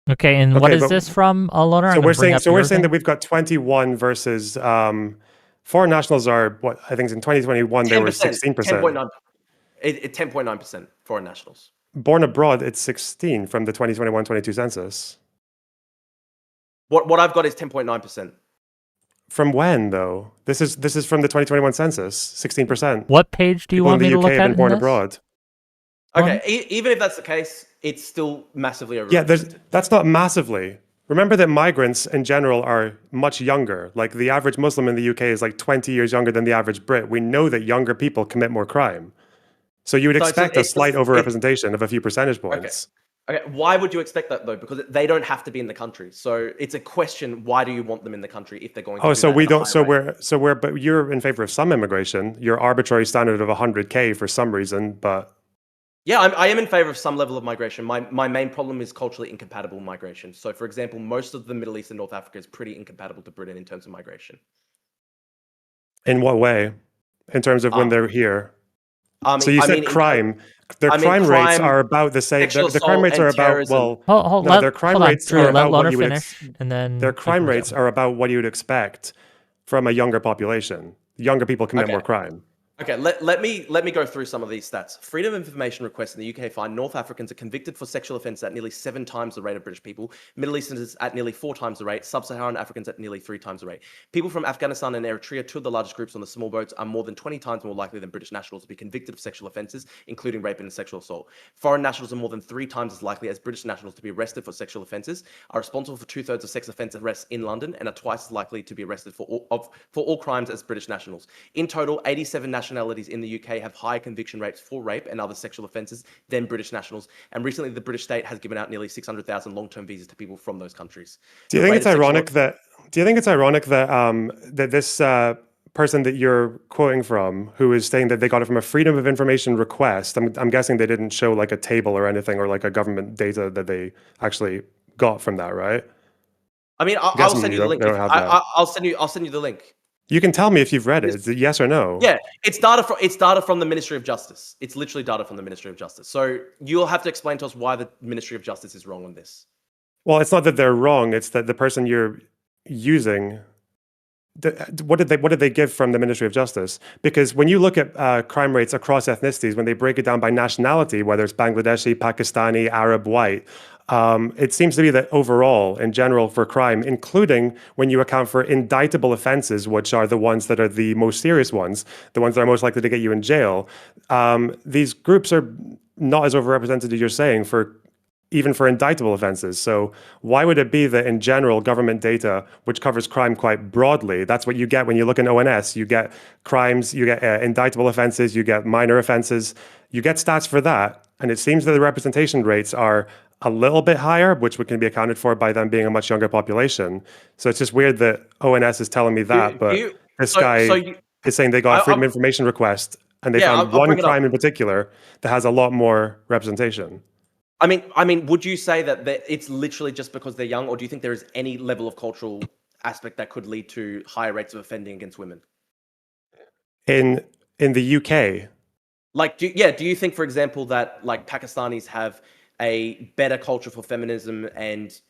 Okay, and what is this from, Loner? So we're saying that we've got 21 versus foreign nationals are what I think in 2021 they were 16%. 10.9% foreign nationals. Born abroad, it's 16 from the 2021-22 census. What I've got is 10.9%. From when though? This is from the 2021 census. 16%. What page do you want me to look at? Have been born abroad. Okay, even if that's the case, it's still massively overrepresented. Yeah, that's not massively. Remember that migrants in general are much younger. Like the average Muslim in the UK is like 20 years younger than the average Brit. We know that younger people commit more crime. So you would expect a slight overrepresentation of a few percentage points. Okay, why would you expect that though? Because they don't have to be in the country. So it's a question: why do you want them in the country if they're going to? Oh, so we don't. But you're in favor of some immigration. Your arbitrary standard of 100K for some reason, but yeah, I am in favor of some level of migration. My main problem is culturally incompatible migration. So, for example, most of the Middle East and North Africa is pretty incompatible to Britain in terms of migration. In what way? In terms of when they're here. So you said crime. Their crime rates are about the same. The crime rates are about their crime rates are about what you would and then their crime rates are about what you would expect from a younger population. Younger people commit more crime. Okay, let me go through some of these stats. Freedom of information requests in the UK find North Africans are convicted for sexual offences at nearly 7 times the rate of British people. Middle Easterners at nearly 4 times the rate. Sub-Saharan Africans at nearly 3 times the rate. People from Afghanistan and Eritrea, 2 of the largest groups on the small boats, are more than 20 times more likely than British nationals to be convicted of sexual offences, including rape and sexual assault. Foreign nationals are more than 3 times as likely as British nationals to be arrested for sexual offences, are responsible for 2/3 of sex offence arrests in London, and are twice as likely to be arrested for all crimes as British nationals. In total, 87 nationalities in the UK have higher conviction rates for rape and other sexual offences than British nationals. And recently, the British state has given out nearly 600,000 long-term visas to people from those countries. Do you think it's ironic that that this person that you're quoting from, who is saying that they got it from a Freedom of Information request, I'm guessing they didn't show like a table or anything or like a government data that they actually got from that, right? I mean, I'll send you the link. I'll send you the link. You can tell me if you've read it. Is it yes or no? Yeah, it's data from the Ministry of Justice. It's literally data from the Ministry of Justice. So you'll have to explain to us why the Ministry of Justice is wrong on this. Well, it's not that they're wrong. It's that the person you're using. What did they give from the Ministry of Justice? Because when you look at crime rates across ethnicities, when they break it down by nationality, whether it's Bangladeshi, Pakistani, Arab, white, it seems to be that overall, in general, for crime, including when you account for indictable offenses, which are the ones that are the most serious ones, the ones that are most likely to get you in jail, these groups are not as overrepresented as you're saying even for indictable offenses. So why would it be that in general, government data, which covers crime quite broadly, that's what you get when you look in ONS, you get crimes, you get indictable offenses, you get minor offenses, you get stats for that. And it seems that the representation rates are a little bit higher, which can be accounted for by them being a much younger population. So it's just weird that ONS is telling me that, but this guy is saying they got a freedom of information request and they found I'll one bring it up. crime in particular that has a lot more representation. I mean, would you say that it's literally just because they're young, or do you think there is any level of cultural aspect that could lead to higher rates of offending against women? In the UK, like, do you think, for example, that like Pakistanis have a better culture for feminism and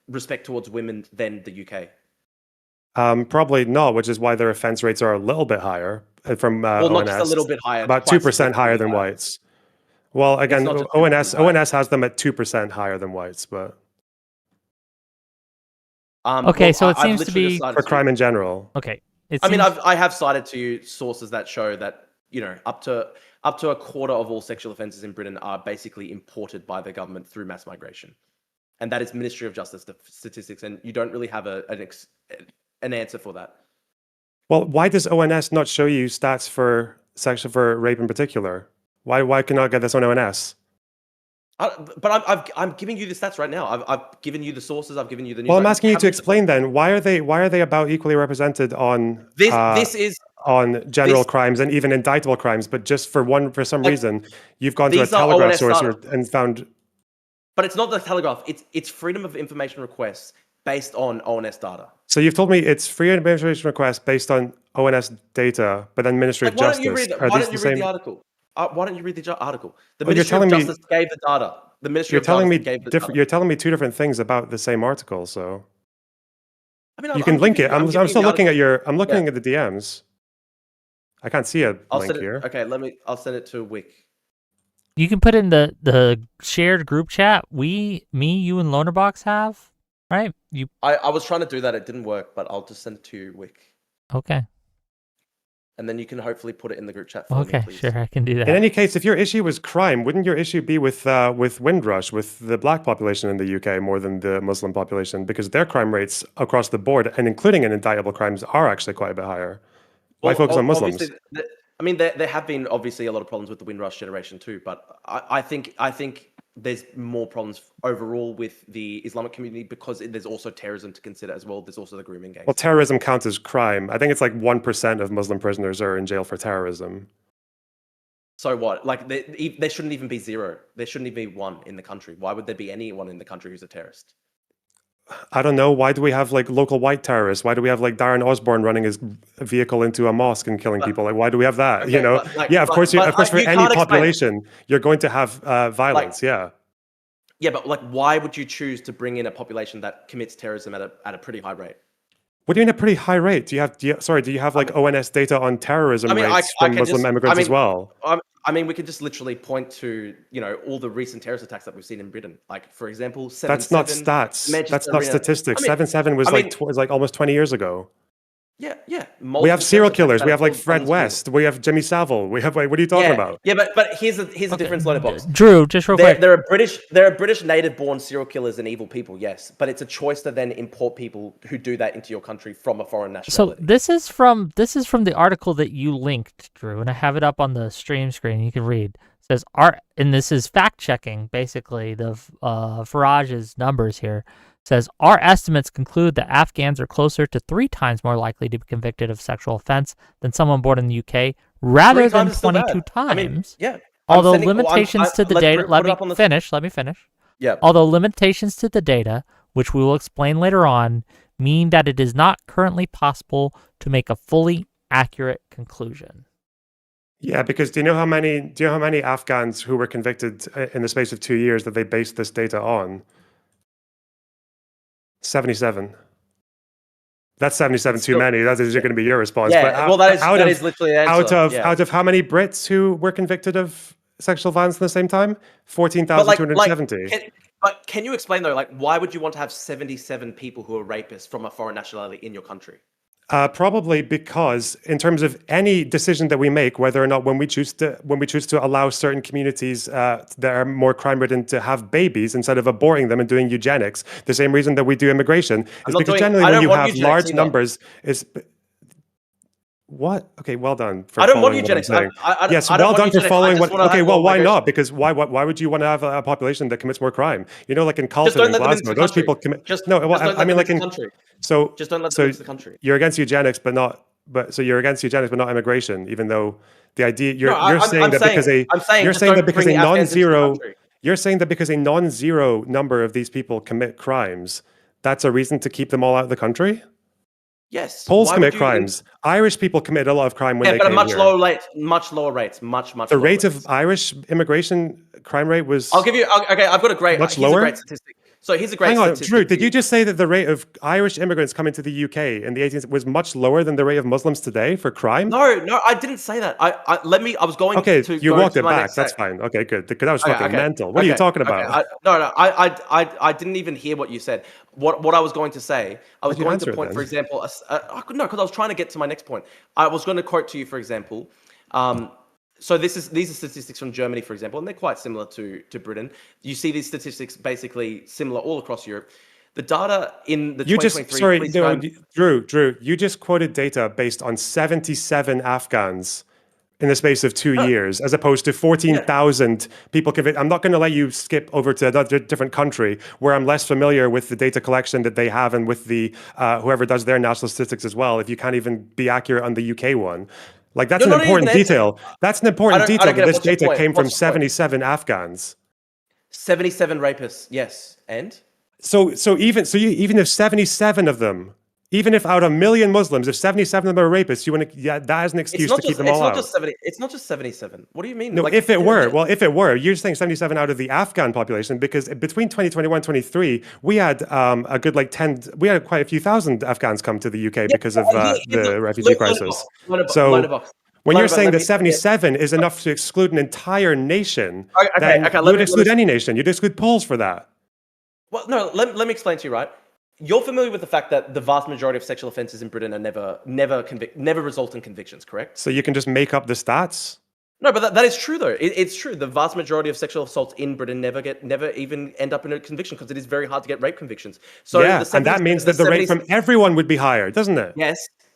respect towards women than the UK? Probably not, which is why their offense rates are a little bit higher from Well, not ONS. just a little bit higher, about quite 2% higher than significantly whites. Well, again, not just 2% higher. ONS has them at 2% higher than whites, but Okay, so it seems to literally be just for crime in general. okay. I have cited to you sources that show that up to a quarter of all sexual offences in Britain are basically imported by the government through mass migration, and that is Ministry of Justice statistics, and you don't really have an answer for that. Well, why does ONS not show you stats for rape in particular? Why can I get this on ONS? But I'm giving you the stats right now. I've given you the sources. I've given you the news. Well, I'm asking you to explain then. Why are they about equally represented on on general crimes and even indictable crimes, but just for some reason you've gone to a Telegraph source and found. But it's not the Telegraph. It's freedom of information requests based on ONS data. So you've told me it's freedom of information requests based on ONS data, but then Ministry of Justice. Why don't you read the article? Why don't you read the article? The Ministry of Justice gave the data. The Ministry of Justice gave the data. You're telling me two different things about the same article. So I mean, you can link it. I'm still looking at I'm looking at the DMs. I can't see a link here. Okay, I'll send it to Wick. You can put in the shared group chat. Me, you, and Lonerbox have, right? I was trying to do that. It didn't work, but I'll just send it to Wick. Okay. And then you can hopefully put it in the group chat for me, please. Sure, I can do that. In any case, if your issue was crime, wouldn't your issue be with Windrush, with the black population in the UK more than the Muslim population? Because their crime rates across the board, and including in indictable crimes, are actually quite a bit higher. Why focus on Muslims? I mean, there have been obviously a lot of problems with the Windrush generation too, but I think there's more problems overall with the Islamic community because there's also terrorism to consider as well. There's also the grooming gangs. Well, terrorism counts as crime. I think it's like 1% of Muslim prisoners are in jail for terrorism. So what? Like there shouldn't even be zero. There shouldn't even be one in the country. Why would there be anyone in the country who's a terrorist? I don't know. Why do we have like local white terrorists? Why do we have like Darren Osborne running his vehicle into a mosque and killing people? Like, why do we have that? Okay, of course, for any population, you're going to have violence. Yeah, but like, why would you choose to bring in a population that commits terrorism at a pretty high rate? What do you mean a pretty high rate? Do you have like ONS data on terrorism rates from Muslim immigrants as well? I mean, we could just literally point to, all the recent terrorist attacks that we've seen in Britain. Like, for example, 7/7. That's not stats. That's not statistics. 7/7 was like almost 20 years ago. Yeah. We have serial killers. We have like Fred West. We have Jimmy Savile. We have what are you talking about? Yeah, but here's a difference, Lonerbox. Drew, just real quick. There are British native-born serial killers and evil people, yes, but it's a choice to then import people who do that into your country from a foreign nationality. So this is from the article that you linked, Drew, and I have it up on the stream screen. You can read. It says and this is fact checking basically the Farage's numbers here. Says, our estimates conclude that Afghans are closer to 3 times more likely to be convicted of sexual offense than someone born in the UK, rather than 22 times. I mean, yeah. Although limitations to the data, let me finish. Yeah. Although limitations to the data, which we will explain later on, mean that it is not currently possible to make a fully accurate conclusion. Yeah, because do you know how many Afghans who were convicted in the space of 2 years that they based this data on? 77. That's 77 too many. That is going to be your response. Yeah, but that is literally the answer. Out of how many Brits who were convicted of sexual violence at the same time? 14,270. But can you explain though, like, why would you want to have 77 people who are rapists from a foreign nationality in your country? Probably because in terms of any decision that we make, whether or not when we choose to allow certain communities that are more crime-ridden to have babies instead of aborting them and doing eugenics, the same reason that we do immigration is because generally when you have large numbers, What? Okay, well done for I don't want following what I'm eugenics. saying. Yes, I don't well want done for eugenics. I following just what. want to Okay, have well, more why migration. not? Because why would you want to have a population that commits more crime? You know, like in Just Carlton don't and let them into Glasgow, the those country. people commit. Just No, well, don't I let mean, them like into the in country. so Just don't let them so into the country. you're against eugenics, so you're against eugenics, but not immigration, even though the idea No, you're saying that because I'm saying just don't bring the Afghans into the country. you're saying that because a non-zero number of these people commit crimes, that's a reason to keep them all out of the country? Yes. Poles Why would commit you? crimes. Irish people committed a lot of crime when Yeah, they but at came much here. lower rates. Much lower rates. Much The lower rate of rates. Irish immigration crime rate was I'll give you. Okay, I've got a great. much Here's a great lower. statistic. So here's a great Hang on, statistic. Drew, for did you just say that the rate of Irish immigrants coming to the UK in the 18th was much lower than the rate of Muslims today for crime? No, I didn't say that. I was going Okay, to you go walked to it my back. next That's set. fine. Okay, good. Because that was Okay, fucking okay, mental. What are you talking about? I didn't even hear what you said. What I was going to say, I was Why'd you going to answer it point, for then? example, no, because I was trying to get to my next point. I was going to quote to you, for example. So these are statistics from Germany, for example, and they're quite similar to Britain. You see these statistics basically similar all across Europe. The data in the You 2023 sorry, police no, crime. Drew, you just quoted data based on 77 Afghans in the space of 2 years, as opposed to Yeah. 14,000 people convicted. I'm not going to let you skip over to another different country where I'm less familiar with the data collection that they have and with the whoever does their national statistics as well. If you can't even be accurate on the UK one, like that's You're an not even important answering. detail. That's an I important don't detail that get it. this What's your data point? came from What's your point? 77 Afghans. 77 rapists, yes, and Even if 77 of them, even if out of 1 million Muslims, if 77 of them are rapists, that is an excuse to keep them all out. It's not just 77. What do you mean? No, Like, if it were, you're saying 77 out of the Afghan population, because between 2021 and 23, we had a good we had quite a few thousand Afghans come to the UK because of the refugee crisis. So Lonerbox. when you're saying Let that me. 77 is enough to exclude an entire nation, Okay. then you would exclude any nation. You'd exclude Poles for that. Well, no. Let me explain to you. Right, you're familiar with the fact that the vast majority of sexual offences in Britain are never result in convictions. Correct? So you can just make up the stats? No, but that is true though. It's true. The vast majority of sexual assaults in Britain never even end up in a conviction because it is very hard to get rape convictions. So yeah, and that means that the rate from everyone would be higher, doesn't it?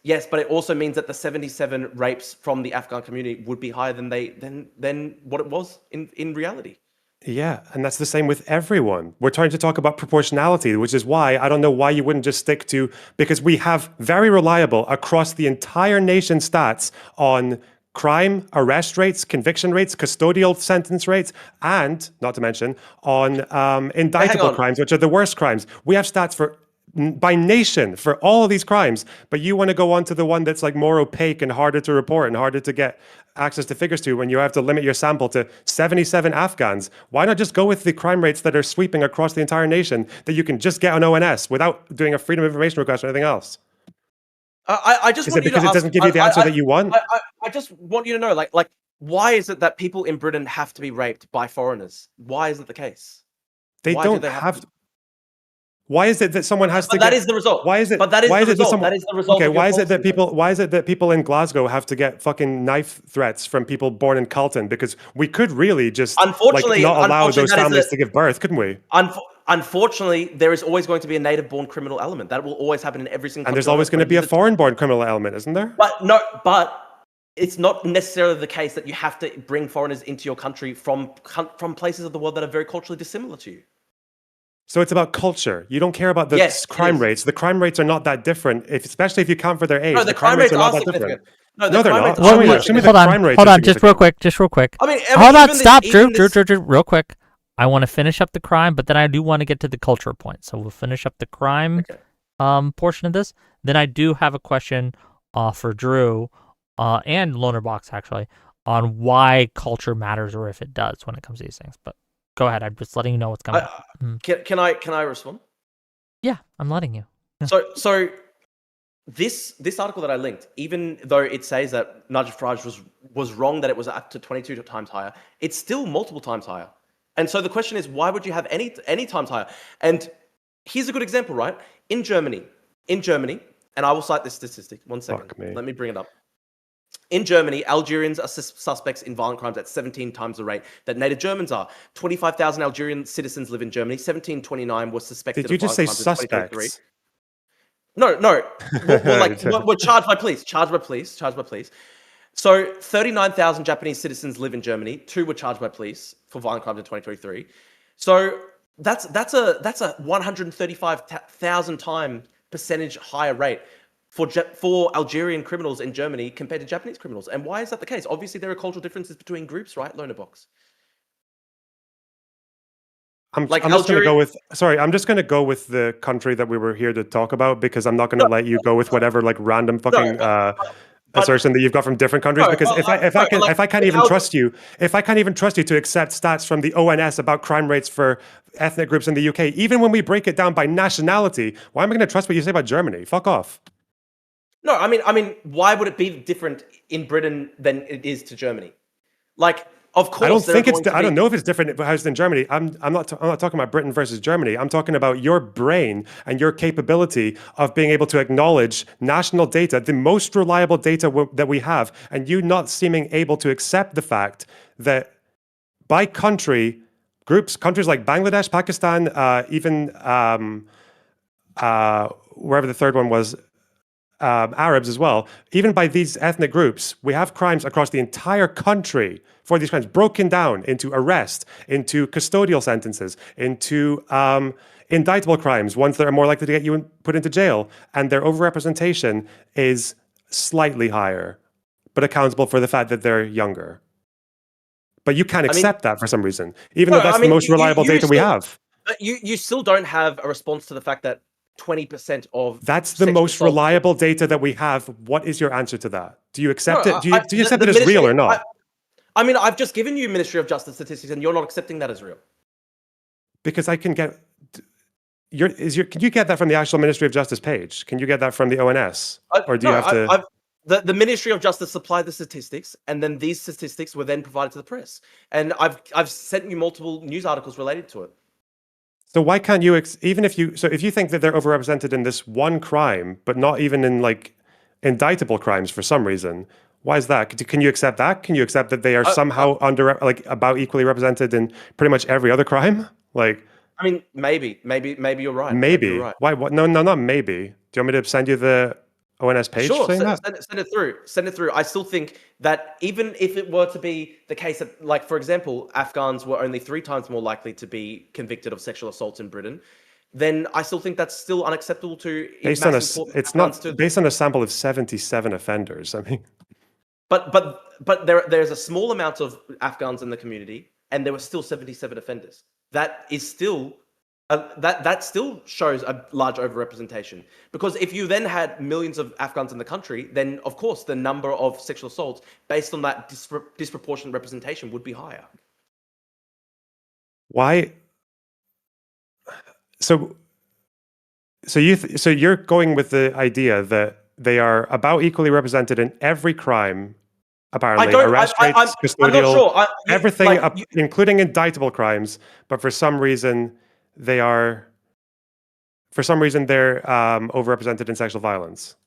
Yes, but it also means that the 77 rapes from the Afghan community would be higher than what it was in reality. Yeah, and that's the same with everyone. We're trying to talk about proportionality, which is why I don't know why you wouldn't just stick to, because we have very reliable across the entire nation stats on crime, arrest rates, conviction rates, custodial sentence rates, and not to mention on indictable crimes, which are the worst crimes. We have stats by nation for all of these crimes, but you want to go on to the one that's like more opaque and harder to report and harder to get access to figures to when you have to limit your sample to 77 Afghans. Why not just go with the crime rates that are sweeping across the entire nation that you can just get on ONS without doing a freedom of information request or anything else? I just want you to ask, it doesn't give you the answer that you want? I just want you to know, like, why is it that people in Britain have to be raped by foreigners? Why is it the case? Why don't have to? Why is it that someone has to get? That is the result. Why is it? But that is the result. That is the result. Okay, why is it that people? Why is it that people in Glasgow have to get fucking knife threats from people born in Carlton? Because we could really just unfortunately not allow those families to give birth, couldn't we? Unfortunately, there is always going to be a native-born criminal element. That will always happen in every single. And there's always going to be a foreign-born criminal element, isn't there? But it's not necessarily the case that you have to bring foreigners into your country from places of the world that are very culturally dissimilar to you. So it's about culture. You don't care about the crime rates. The crime rates are not that different, especially if you count for their age. No, the crime rates are not that different. No, they're not. Hold on, just real quick. I mean, hold on, stop, Drew, real quick. I want to finish up the crime, but then I do want to get to the culture point. So we'll finish up the crime portion of this. Then I do have a question for Drew and Lonerbox, actually, on why culture matters or if it does when it comes to these things. But go ahead. I'm just letting you know what's coming up. Can I respond? Yeah, I'm letting you. Yeah. So this article that I linked, even though it says that Nigel Farage was wrong that it was up to 22 times higher, it's still multiple times higher. And so the question is, why would you have any times higher? And here's a good example, right? In Germany, and I will cite this statistic. 1 second. Let me bring it up. In Germany, Algerians are suspects in violent crimes at 17 times the rate that native Germans are. 25,000 Algerian citizens live in Germany. 1729 was suspected. Did you just say suspects? No. We're charged by police. Charged by police. So 39,000 Japanese citizens live in Germany. 2 were charged by police for violent crimes in 2023. So that's a 135,000 time percentage higher rate for Algerian criminals in Germany compared to Japanese criminals. And why is that the case? Obviously, there are cultural differences between groups, right? Lonerbox. I'm just going to go with, sorry, I'm just going to go with the country that we were here to talk about, because I'm not going to let you go with whatever like random fucking assertion that you've got from different countries. Because if I can't even trust you to accept stats from the ONS about crime rates for ethnic groups in the UK, even when we break it down by nationality, why am I going to trust what you say about Germany? Fuck off. No, I mean, why would it be different in Britain than it is to Germany? Like, of course, I don't know if it's different housed in Germany. I'm not talking about Britain versus Germany. I'm talking about your brain and your capability of being able to acknowledge national data, the most reliable data that we have, and you not seeming able to accept the fact that by country, countries like Bangladesh, Pakistan, even wherever the third one was, Arabs as well, even by these ethnic groups, we have crimes across the entire country for these crimes broken down into arrest, into custodial sentences, into indictable crimes, ones that are more likely to get you put into jail. And their overrepresentation is slightly higher, but accountable for the fact that they're younger. But you can't accept that for some reason, even though that's the most reliable data we have. You still don't have a response to the fact that 20% of that's the most reliable data that we have. What is your answer to that? Do you accept it? Do you accept it as real or not? I mean, I've just given you Ministry of Justice statistics, and you're not accepting that as real. Because I can get can you get that from the actual Ministry of Justice page? Can you get that from the ONS, or do you have to? The Ministry of Justice supplied the statistics, and then these statistics were then provided to the press. And I've sent you multiple news articles related to it. So why can't you, if you think that they're overrepresented in this one crime, but not even in like indictable crimes for some reason, why is that? Can you accept that? Can you accept that they are somehow about equally represented in pretty much every other crime? Like, I mean, maybe you're right. Maybe. You're right. Why? What? No, not maybe. Do you want me to send you the ONS page? Sure, send it through. Send it through. I still think that even if it were to be the case that, like, for example, Afghans were only 3 times more likely to be convicted of sexual assault in Britain, then I still think that's still unacceptable to. Based on based on a sample of 77 offenders. I mean, but there's a small amount of Afghans in the community, and there were still 77 offenders. That is still. That still shows a large overrepresentation, because if you then had millions of Afghans in the country, then of course the number of sexual assaults based on that disproportionate representation would be higher. Why? So you're going with the idea that they are about equally represented in every crime, apparently, arrest rates, custodial, I'm not sure. everything, including indictable crimes, but for some reason they're overrepresented in sexual violence,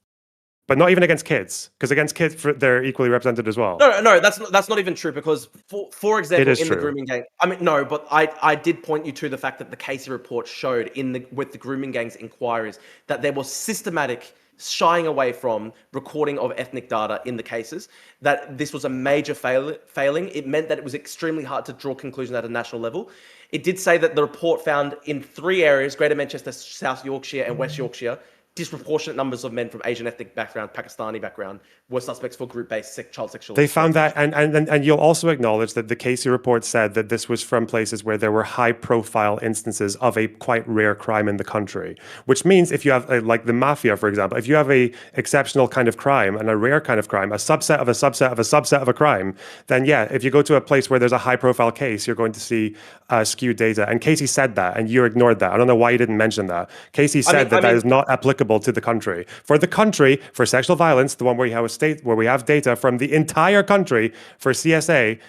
but not even against kids, because against kids they're equally represented as well. No, that's not even true, because for example, in the grooming gang, I mean, no, but I did point you to the fact that the Casey report showed with the grooming gangs inquiries that there was systematic shying away from recording of ethnic data in the cases, that this was a major failing. It meant that it was extremely hard to draw conclusions at a national level. It did say that the report found in 3 areas, Greater Manchester, South Yorkshire and West Yorkshire, disproportionate numbers of men from Asian ethnic background, Pakistani background, were suspects for group-based child sexual They found that, and you'll also acknowledge that the Casey report said that this was from places where there were high-profile instances of a quite rare crime in the country, which means if you have, like the mafia, for example, if you have a exceptional kind of crime and a rare kind of crime, a subset of a subset of a subset of a crime, then yeah, if you go to a place where there's a high-profile case, you're going to see skewed data. And Casey said that, and you ignored that. I don't know why you didn't mention that. Casey said that is not applicable to the country. For sexual violence, the one where we have data from the entire country for CSA,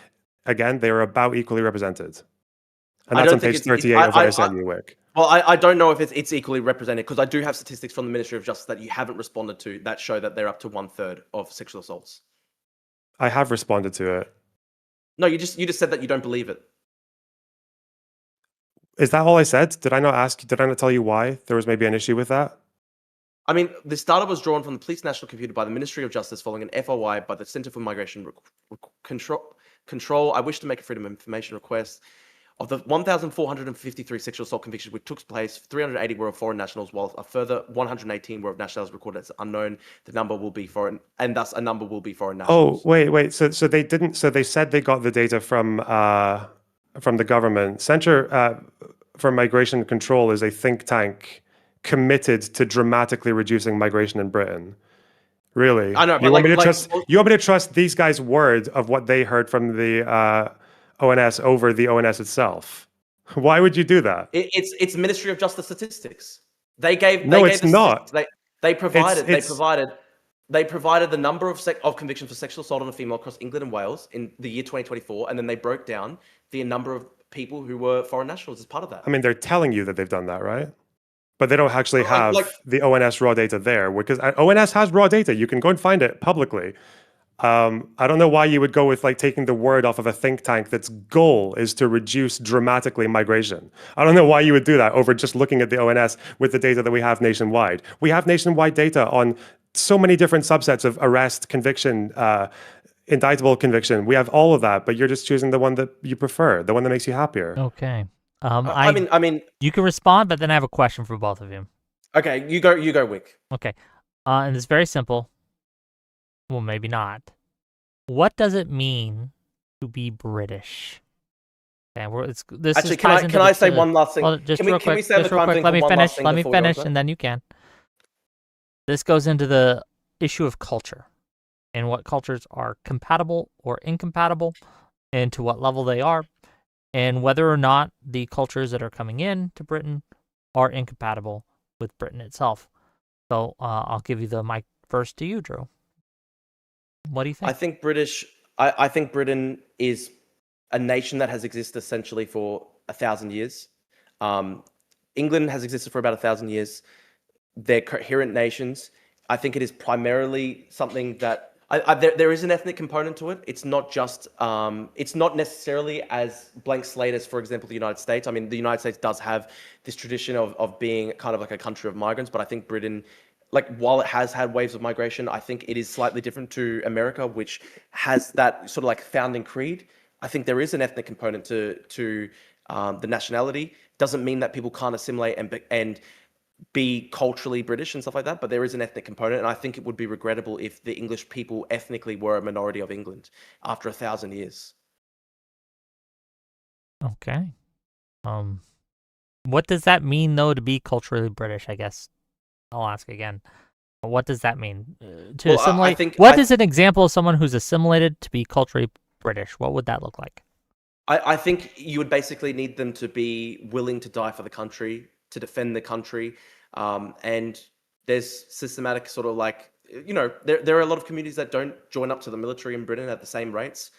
again, they are about equally represented. And that's on page 38 of ReformUK. Well, I don't know if it's equally represented, because I do have statistics from the Ministry of Justice that you haven't responded to that show that they're up to 1/3 of sexual assaults. I have responded to it. No, you just said that you don't believe it. Is that all I said? Did I not tell you why there was maybe an issue with that? I mean, this data was drawn from the Police National Computer by the Ministry of Justice following an FOI by the Centre for Migration Control. I wish to make a Freedom of Information request. Of the 1,453 sexual assault convictions which took place, 380 were of foreign nationals, while a further 118 were of nationalities recorded as unknown. The number will be foreign, and thus a number will be foreign nationals. Oh, wait. So they didn't. So they said they got the data from the government. Center for Migration Control is a think tank committed to dramatically reducing migration in Britain. Really? I know, but You want me to like- trust? You want me to trust these guys' word of what they heard from the ONS over the ONS itself? Why would you do that? It's Ministry of Justice statistics. They gave. No, they it's gave the not. statistics. They provided. It's- They provided the number of convictions for sexual assault on a female across England and Wales in the year 2024, and then they broke down the number of people who were foreign nationals as part of that. I mean, they're telling you that they've done that, right? But they don't actually have the ONS raw data there, because ONS has raw data. You can go and find it publicly. I don't know why you would go with like taking the word off of a think tank that's goal is to reduce dramatically migration. I don't know why you would do that over just looking at the ONS with the data that we have nationwide. We have nationwide data on so many different subsets of arrest, conviction, indictable conviction. We have all of that, but you're just choosing the one that you prefer, the one that makes you happier. Okay. I mean, you can respond, but then I have a question for both of you. okay, you go, Wick. Okay. And it's very simple. Well, maybe not. What does it mean to be British? Okay, Actually, can I say one last thing? Well, just can real we quick, say the crime thing let me for one finish. last thing Let me before we go finish, on? and then you can. This goes into the issue of culture and what cultures are compatible or incompatible, and to what level they are, and whether or not the cultures that are coming in to Britain are incompatible with Britain itself. So I'll give you the mic first to you, Drew. What do you think? I think Britain is a nation that has existed essentially for 1,000 years. England has existed for about 1,000 years. They're coherent nations. I think it is primarily something that there is an ethnic component to it. It's not just, it's not necessarily as blank slate as, for example, the United States. I mean, the United States does have this tradition of being kind of like a country of migrants, but I think Britain, like, while it has had waves of migration, I think it is slightly different to America, which has that sort of like founding creed. I think there is an ethnic component to the nationality. Doesn't mean that people can't assimilate and be culturally British and stuff like that, but there is an ethnic component, and I think it would be regrettable if the English people ethnically were a minority of England after 1,000 years. Okay. What does that mean, though, to be culturally British? I guess I'll ask again. What does that mean to assimilate? What is an example of someone who's assimilated to be culturally British? What would that look like? I think you would basically need them to be willing to die for the country, to defend the country, and there's systematic sort of like, you know, there are a lot of communities that don't join up to the military in Britain at the same rates.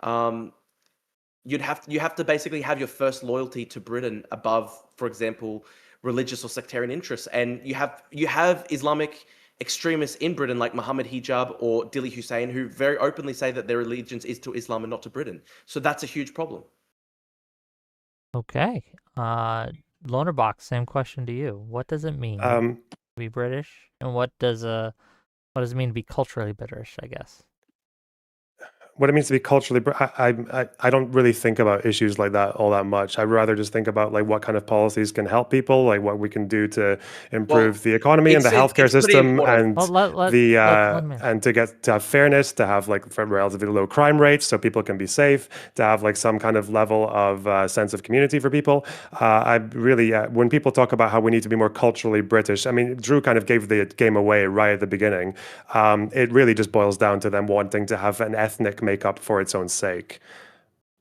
You have to basically have your first loyalty to Britain above, for example, religious or sectarian interests, and you have Islamic extremists in Britain like Muhammad Hijab or Dili Hussein who very openly say that their allegiance is to Islam and not to Britain. So that's a huge problem. Okay. Lonerbox, same question to you. What does it mean to be British, and what does it mean to be culturally British, I guess? What it means to be culturally, I don't really think about issues like that all that much. I'd rather just think about like what kind of policies can help people, like what we can do to improve the economy and the healthcare system, and and to have fairness, to have like relatively low crime rates so people can be safe, to have like some kind of level of sense of community for people. I really, when people talk about how we need to be more culturally British, I mean, Drew kind of gave the game away right at the beginning. It really just boils down to them wanting to have an ethnic makeup for its own sake.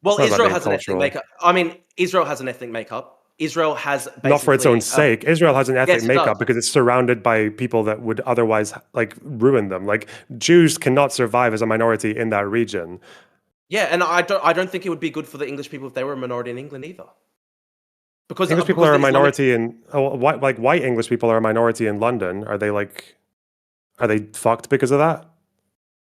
Well, Israel has an ethnic makeup. I mean, Israel has an ethnic makeup. Israel has basically, not for its own sake. Israel has an ethnic makeup because it's surrounded by people that would otherwise like ruin them. Like Jews cannot survive as a minority in that region. Yeah, and I don't think it would be good for the English people if they were a minority in England either. Because English people are a minority in like white English people are a minority in London. Are they fucked because of that?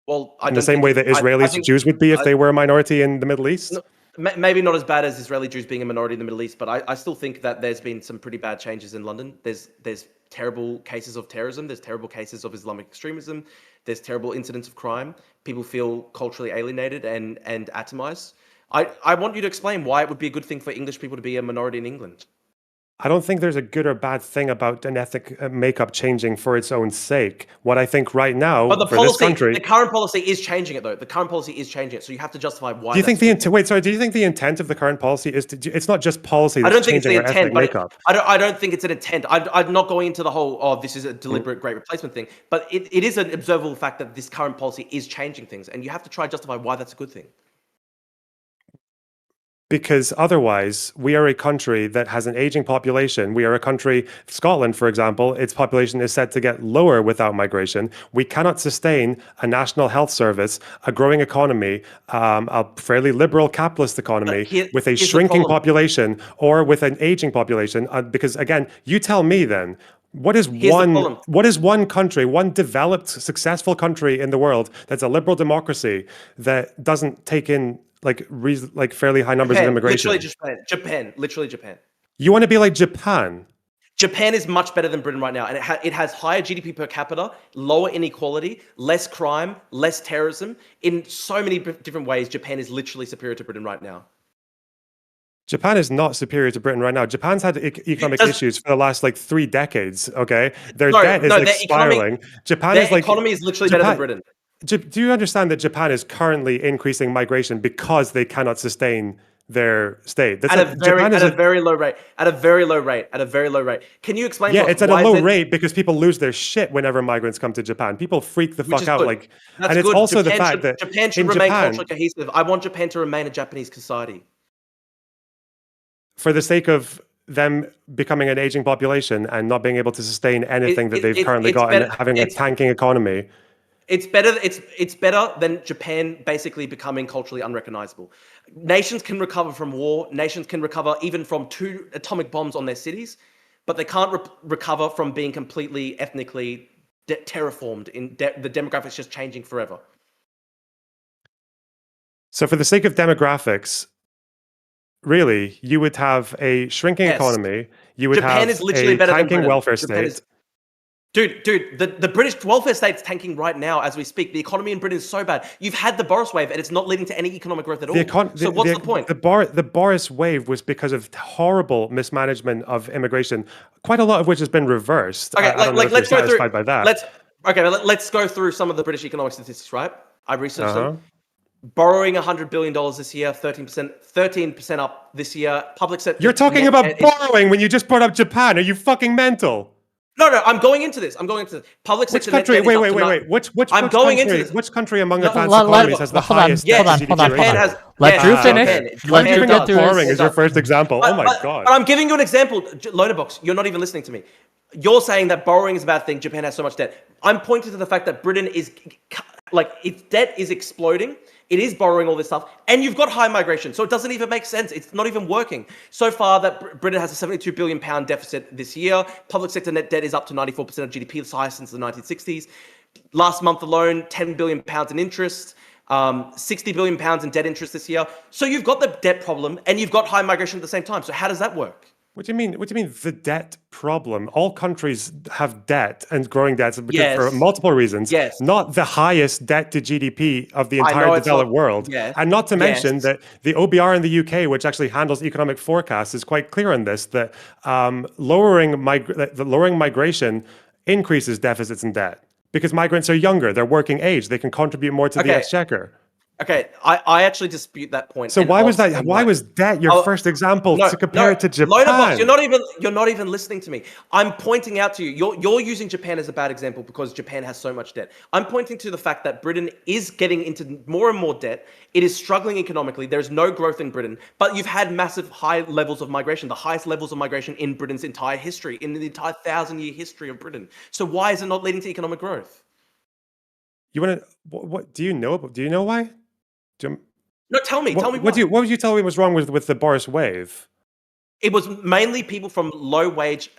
Well, in the same way that Israelis Jews would be if they were a minority in the Middle East? maybe not as bad as Israeli Jews being a minority in the Middle East, but I still think that there's been some pretty bad changes in London. There's terrible cases of terrorism. There's terrible cases of Islamic extremism. There's terrible incidents of crime. People feel culturally alienated and atomized. I want you to explain why it would be a good thing for English people to be a minority in England. I don't think there's a good or bad thing about an ethnic makeup changing for its own sake. What I think right now But the for policy, this country, the current policy is changing it though. The current policy is changing it, so you have to justify why. do you think do you think the intent of the current policy is to? It's not just policy I that's don't think it's changing the our intent, ethnic but makeup. I don't think it's an intent. I'm not going into the whole, this is a deliberate great replacement thing, but it is an observable fact that this current policy is changing things, and you have to try to justify why that's a good thing. Because otherwise, we are a country that has an aging population. We are a country, Scotland, for example, its population is set to get lower without migration. We cannot sustain a national health service, a growing economy, a fairly liberal capitalist economy with a shrinking population or with an aging population. Because again, you tell me then, what is one country, one developed, successful country in the world that's a liberal democracy that doesn't take in like fairly high numbers of immigration? Literally Japan. You want to be like Japan? Japan is much better than Britain right now, and it has higher GDP per capita, lower inequality, less crime, less terrorism. In so many different ways, Japan is literally superior to Britain right now. Japan is not superior to Britain right now. Japan's had economic issues for the last 3 decades. Okay, their debt is spiraling. Their economy is literally better than Britain. Do you understand that Japan is currently increasing migration because they cannot sustain their state? That's at a very low rate. At a very low rate. Can you explain? Yeah, it's at a low rate because people lose their shit whenever migrants come to Japan. People freak the fuck out. And it's also the fact that Japan should remain culturally cohesive. I want Japan to remain a Japanese society. For the sake of them becoming an aging population and not being able to sustain anything that they've currently got and having a tanking economy. It's better than Japan basically becoming culturally unrecognizable. Nations can recover from war. Nations can recover even from 2 atomic bombs on their cities, but they can't recover from being completely ethnically terraformed. The demographics just changing forever. So for the sake of demographics, really, you would have a shrinking economy. You would Japan have is literally a better than tanking Britain. welfare state. Dude, the British welfare state's tanking right now as we speak. The economy in Britain is so bad. You've had the Boris wave, and it's not leading to any economic growth at all. So what's the point? The Boris wave was because of horrible mismanagement of immigration, quite a lot of which has been reversed. Okay, let's go through. By that. Let's go through some of the British economic statistics. Right, I researched them. Borrowing $100 billion this year, 13% up this year. Public sector. You're talking about borrowing when you just brought up Japan. Are you fucking mental? No, I'm going into this. Public sector. Which country? Wait. Which country among advanced economies has the highest debt to GDP? Japan has. Let Drew finish. Let Drew get through. Borrowing is your first example. Oh my god. But I'm giving you an example. Lonerbox, you're not even listening to me. You're saying that borrowing is a bad thing. Japan has so much debt. I'm pointing to the fact that Britain is its debt is exploding. It is borrowing all this stuff, and you've got high migration, so it doesn't even make sense. It's not even working. So far, that Britain has a £72 billion deficit this year. Public sector net debt is up to 94% of GDP, the highest since the 1960s. Last month alone, £10 billion in interest, £60 billion in debt interest this year. So you've got the debt problem, and you've got high migration at the same time. So how does that work? What do you mean? What do you mean the debt problem? All countries have debt and growing debts for multiple reasons. Yes. Not the highest debt to GDP of the entire developed world. Yes. And not to mention that the OBR in the UK, which actually handles economic forecasts, is quite clear on this, that lowering migration increases deficits and debt. Because migrants are younger, they're working age, they can contribute more to the exchequer. Okay, I actually dispute that point. So why was that? Why was that your first example to compare it to Japan? Lonerbox, you're not even listening to me. I'm pointing out to you. You're using Japan as a bad example because Japan has so much debt. I'm pointing to the fact that Britain is getting into more and more debt. It is struggling economically. There's no growth in Britain, but you've had massive high levels of migration, the highest levels of migration in Britain's entire history, in the entire 1,000-year history of Britain. So why is it not leading to economic growth? You want to? What do you know? Do you know why? No, tell me. Tell me what would you tell me was wrong with the Boris wave? It was mainly people from a low wage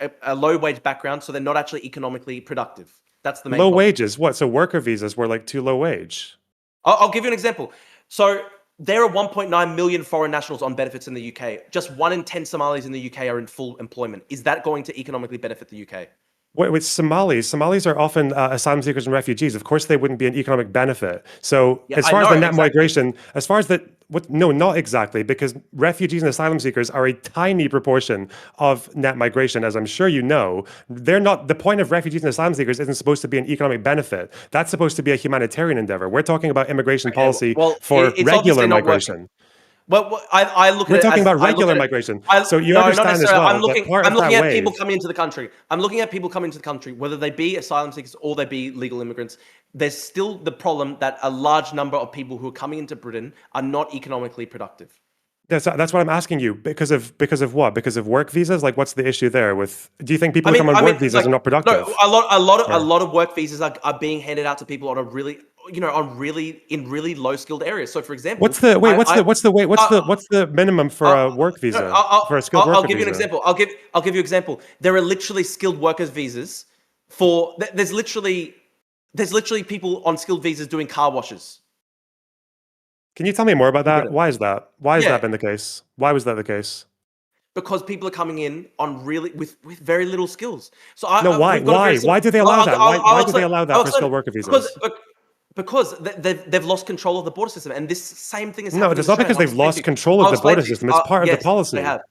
background, so they're not actually economically productive. That's the main problem. Wages. What? So worker visas were too low wage. I'll give you an example. So there are 1.9 million foreign nationals on benefits in the UK. Just 1 in 10 Somalis in the UK are in full employment. Is that going to economically benefit the UK? With Somalis are often asylum seekers and refugees. Of course, they wouldn't be an economic benefit. So, Yeah, as I far as know, the net exactly. migration, as far as the no, not exactly, because refugees and asylum seekers are a tiny proportion of net migration, as I'm sure you know. They're not. The point of refugees and asylum seekers isn't supposed to be an economic benefit. That's supposed to be a humanitarian endeavor. We're talking about immigration policy Well, for it's regular obviously not working. migration. Well, I look at We're it talking as about I look regular at it. migration. I, So you no, not understand as necessarily. well that part I'm of that looking at people wave. coming into the country. I'm looking at people coming into the country, whether they be asylum seekers or they be legal immigrants. There's still the problem that a large number of people who are coming into Britain are not economically productive. That's what I'm asking you. Because of what? Because of work visas? Like, what's the issue there? Do you think people who come on work visas like, are not productive? no, a Or- lot of work visas are being handed out to people on a really, in really low skilled areas. So, for example, What's the minimum for a work no, visa, for a skilled I'll worker give you an visa? example. I'll give you an example. There are literally skilled workers visas for. There's literally people on skilled visas doing car washes. Can you tell me more about that? Britain. Why is that? Why has Yeah. that been the case? Why was that the case? Because people are coming in on really with very little skills. So No, why? Why do they allow that? Why do they allow that for skilled worker visas? Because they've lost control of the border system, and this same thing is No, happening. it's not because they've lost control of the border system. It's part of the policy. They have.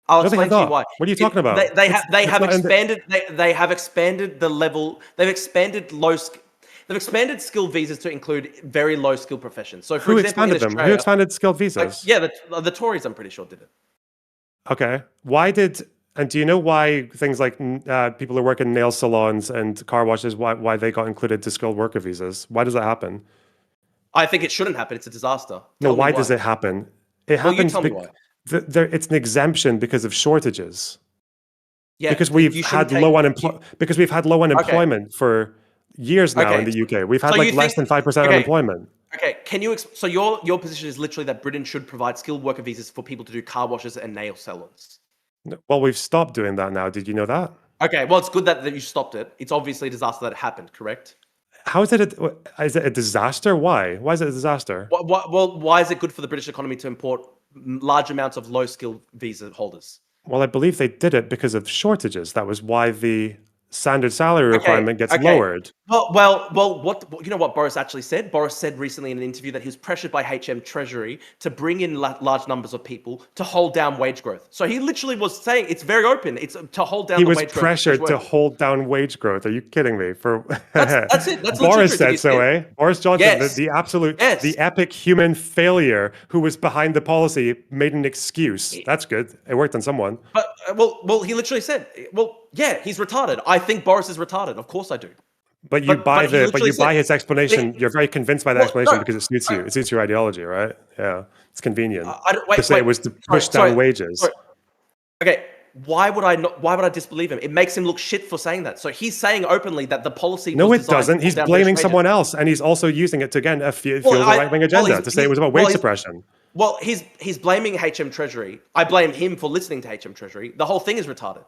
I'll No, they explain have to you not. why. What are you talking about? They have not in the- expanded. They have expanded the level. They've expanded They've expanded skilled visas to include very low skilled professions. So, for Who example, expanded in them? Australia, Who expanded skilled visas? the Tories, I'm pretty sure, did it. Okay. And do you know why things like people who work in nail salons and car washes, why they got included to skilled worker visas? Why does that happen? I think it shouldn't happen. It's a disaster. No, Tell me why does it happen? It Well, you happens tell me why. it's an exemption because of shortages. Yeah, Because you we've shouldn't had take- low unemployment for years now in the UK. We've had So like you less think- than 5% okay. unemployment. Okay, can you? So your position is literally that Britain should provide skilled worker visas for people to do car washes and nail salons. No, well, we've stopped doing that now. Did you know that? Okay, well, it's good that you stopped it. It's obviously a disaster that it happened, correct? How is it? Is it a disaster? Why? Why is it a disaster? Well, why is it good for the British economy to import large amounts of low-skilled visa holders? Well, I believe they did it because of shortages. That was why the standard salary requirement gets lowered. Well, what you know what Boris actually said? Boris said recently in an interview that he was pressured by HM Treasury to bring in large numbers of people to hold down wage growth. So he literally was saying it's very open. It's to hold down. He the was wage pressured growth. to hold down wage growth. Are you kidding me? That's it. That's Boris legit. said so, eh? Boris Johnson, Yes. the absolute, Yes. the epic human failure who was behind the policy, made an excuse. That's good. It worked on someone. But well, he literally said, well, yeah, he's retarded. I think Boris is retarded. Of course I do. But you buy his explanation. They- You're very convinced by that Well, explanation no, because it suits you. It suits your ideology, right? Yeah, it's convenient wait, to say it was to push down wages. sorry. Okay, why would I disbelieve him? It makes him look shit for saying that. So he's saying openly that the policy. No, was it designed to doesn't. hold He's down blaming British someone wages. else, and he's also using it to again fuel the Well, right-wing agenda to say it was about wage suppression. Well, he's blaming HM Treasury. I blame him for listening to HM Treasury. The whole thing is retarded.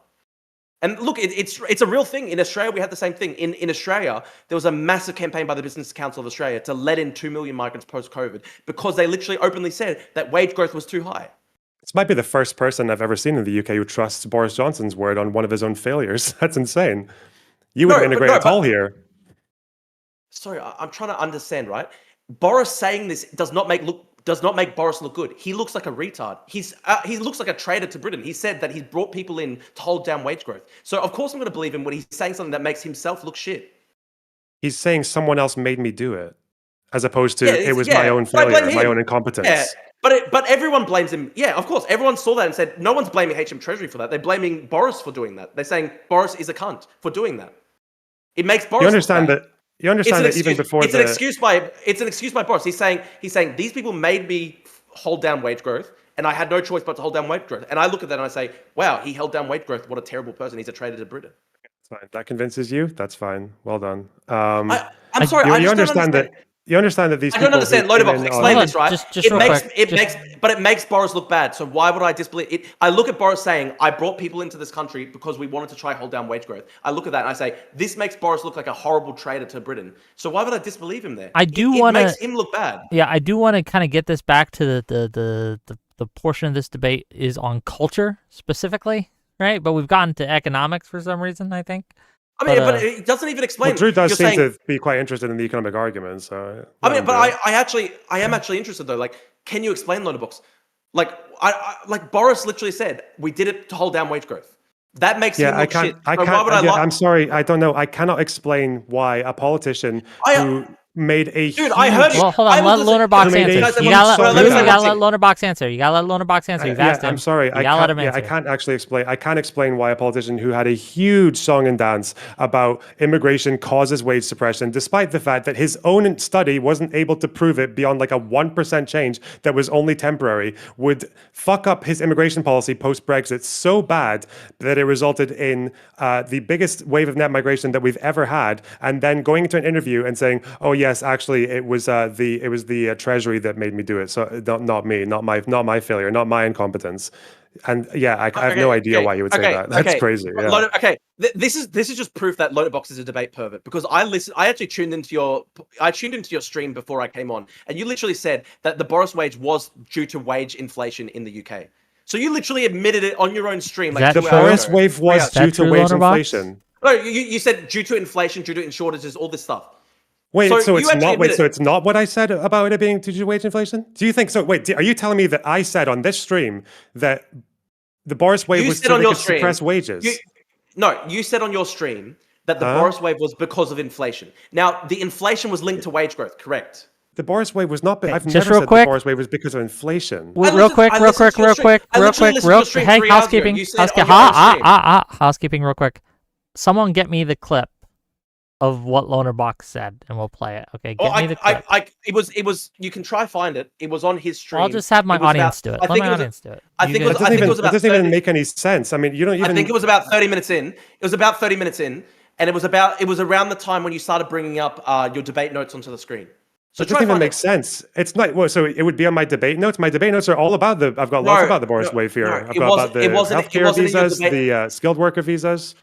And look, it's a real thing. In Australia, we had the same thing. In Australia, there was a massive campaign by the Business Council of Australia to let in 2 million migrants post-COVID because they literally openly said that wage growth was too high. This might be the first person I've ever seen in the UK who trusts Boris Johnson's word on one of his own failures. That's insane. You wouldn't integrate at all here. Sorry, I'm trying to understand, right? Boris saying this does not make Boris look good. He looks like a retard. He looks like a traitor to Britain. He said that he's brought people in to hold down wage growth. So of course I'm going to believe him when he's saying something that makes himself look shit. He's saying someone else made me do it, as opposed to it was my own I blame failure, my him. own incompetence. Yeah, but everyone blames him. Yeah, of course, everyone saw that and said no one's blaming HM Treasury for that. They're blaming Boris for doing that. They're saying Boris is a cunt for doing that. It makes Boris. You understand that? You understand that even before it's an excuse by Boris. He's saying these people made me hold down wage growth, and I had no choice but to hold down wage growth. And I look at that and I say, wow, he held down wage growth. What a terrible person. He's a traitor to Britain. That's fine. That convinces you. That's fine. Well done. I'm sorry. You I just understand don't understand. You understand that these I people don't understand. who came Lonerbox, in explain on- this, right? Just It real makes quick. but it makes Boris look bad. So why would I disbelieve it? I look at Boris saying, "I brought people into this country because we wanted to try hold down wage growth." I look at that and I say, "This makes Boris look like a horrible traitor to Britain." So why would I disbelieve him there? I do It want to. makes him look bad. Yeah, I do want to kind of get this back to the portion of this debate is on culture specifically, right? But we've gotten to economics for some reason, I think. I mean, but But, it doesn't even explain. Well, Drew does You're seem saying, to be quite interested in the economic argument. So I mean, but let him do it. I am actually interested though. Like, can you explain Lonerbox? Like, like Boris literally said, we did it to hold down wage growth. That makes him Yeah, I look can't. shit. I So can't. why would I yeah, lie? I'm sorry. I don't know. I cannot explain why a politician who made a Dude, I heard you. well, hold I on. was Let listening- Lonerbox made a answer. huge You gotta song let, about you gotta it. let Lonerbox answer. You gotta let Lonerbox answer. You've asked him. I'm sorry. You gotta let him I answer. can't actually explain. I can't explain why a politician who had a huge song and dance about immigration causes wage suppression, despite the fact that his own study wasn't able to prove it beyond like a 1% change that was only temporary, would fuck up his immigration policy post Brexit so bad that it resulted in the biggest wave of net migration that we've ever had, and then going into an interview and saying, "Oh yes, actually, it was the Treasury that made me do it. So not me, not my failure, not my incompetence." And yeah, I have no idea why you would say that. That's crazy. Yeah. This is just proof that Lonerbox is a debate pervert because I actually tuned into your stream before I came on, and you literally said that the Boris wage was due to wage inflation in the UK. So you literally admitted it on your own stream. Like that The 2 hours Boris ago. wave was Is that due to true, wage Lonerbox? inflation. No, you said due to inflation, due to shortages, all this stuff. Wait, So so you it's actually not. Wait, admitted so it. it's not what I said about it being due to wage inflation? Do you think so? Wait, are you telling me that I said on this stream that the Boris wave You was said so on they your could stream- suppress wages? You said on your stream that the Boris wave was because of inflation. Now, the inflation was linked to wage growth, correct? The Boris wave was not. I've just never real said quick. the Boris wave was because of inflation. Real quick. I literally listened to your stream Hey, 3 hours ago. housekeeping. You said on your own stream. Housekeeping, real quick. Someone get me the clip of what Lonerbox said, and we'll play it. Okay, get me the clip. It was. You can try find it. It was on his stream. I'll just have my It was audience about- do it. I Let think my it was- audience do it. I You think it guys- was. I think it was It about. doesn't 30 even make any sense. I mean, you don't even. I think it was about 30 minutes in. It was about 30 minutes in, and it was around the time when you started bringing up your debate notes onto the screen. So It doesn't even make sense. It's not. Well, so it would be on my debate notes. My debate notes are all about the. I've got lots about the Boris wave here. I've got about the healthcare visas, the skilled worker visas.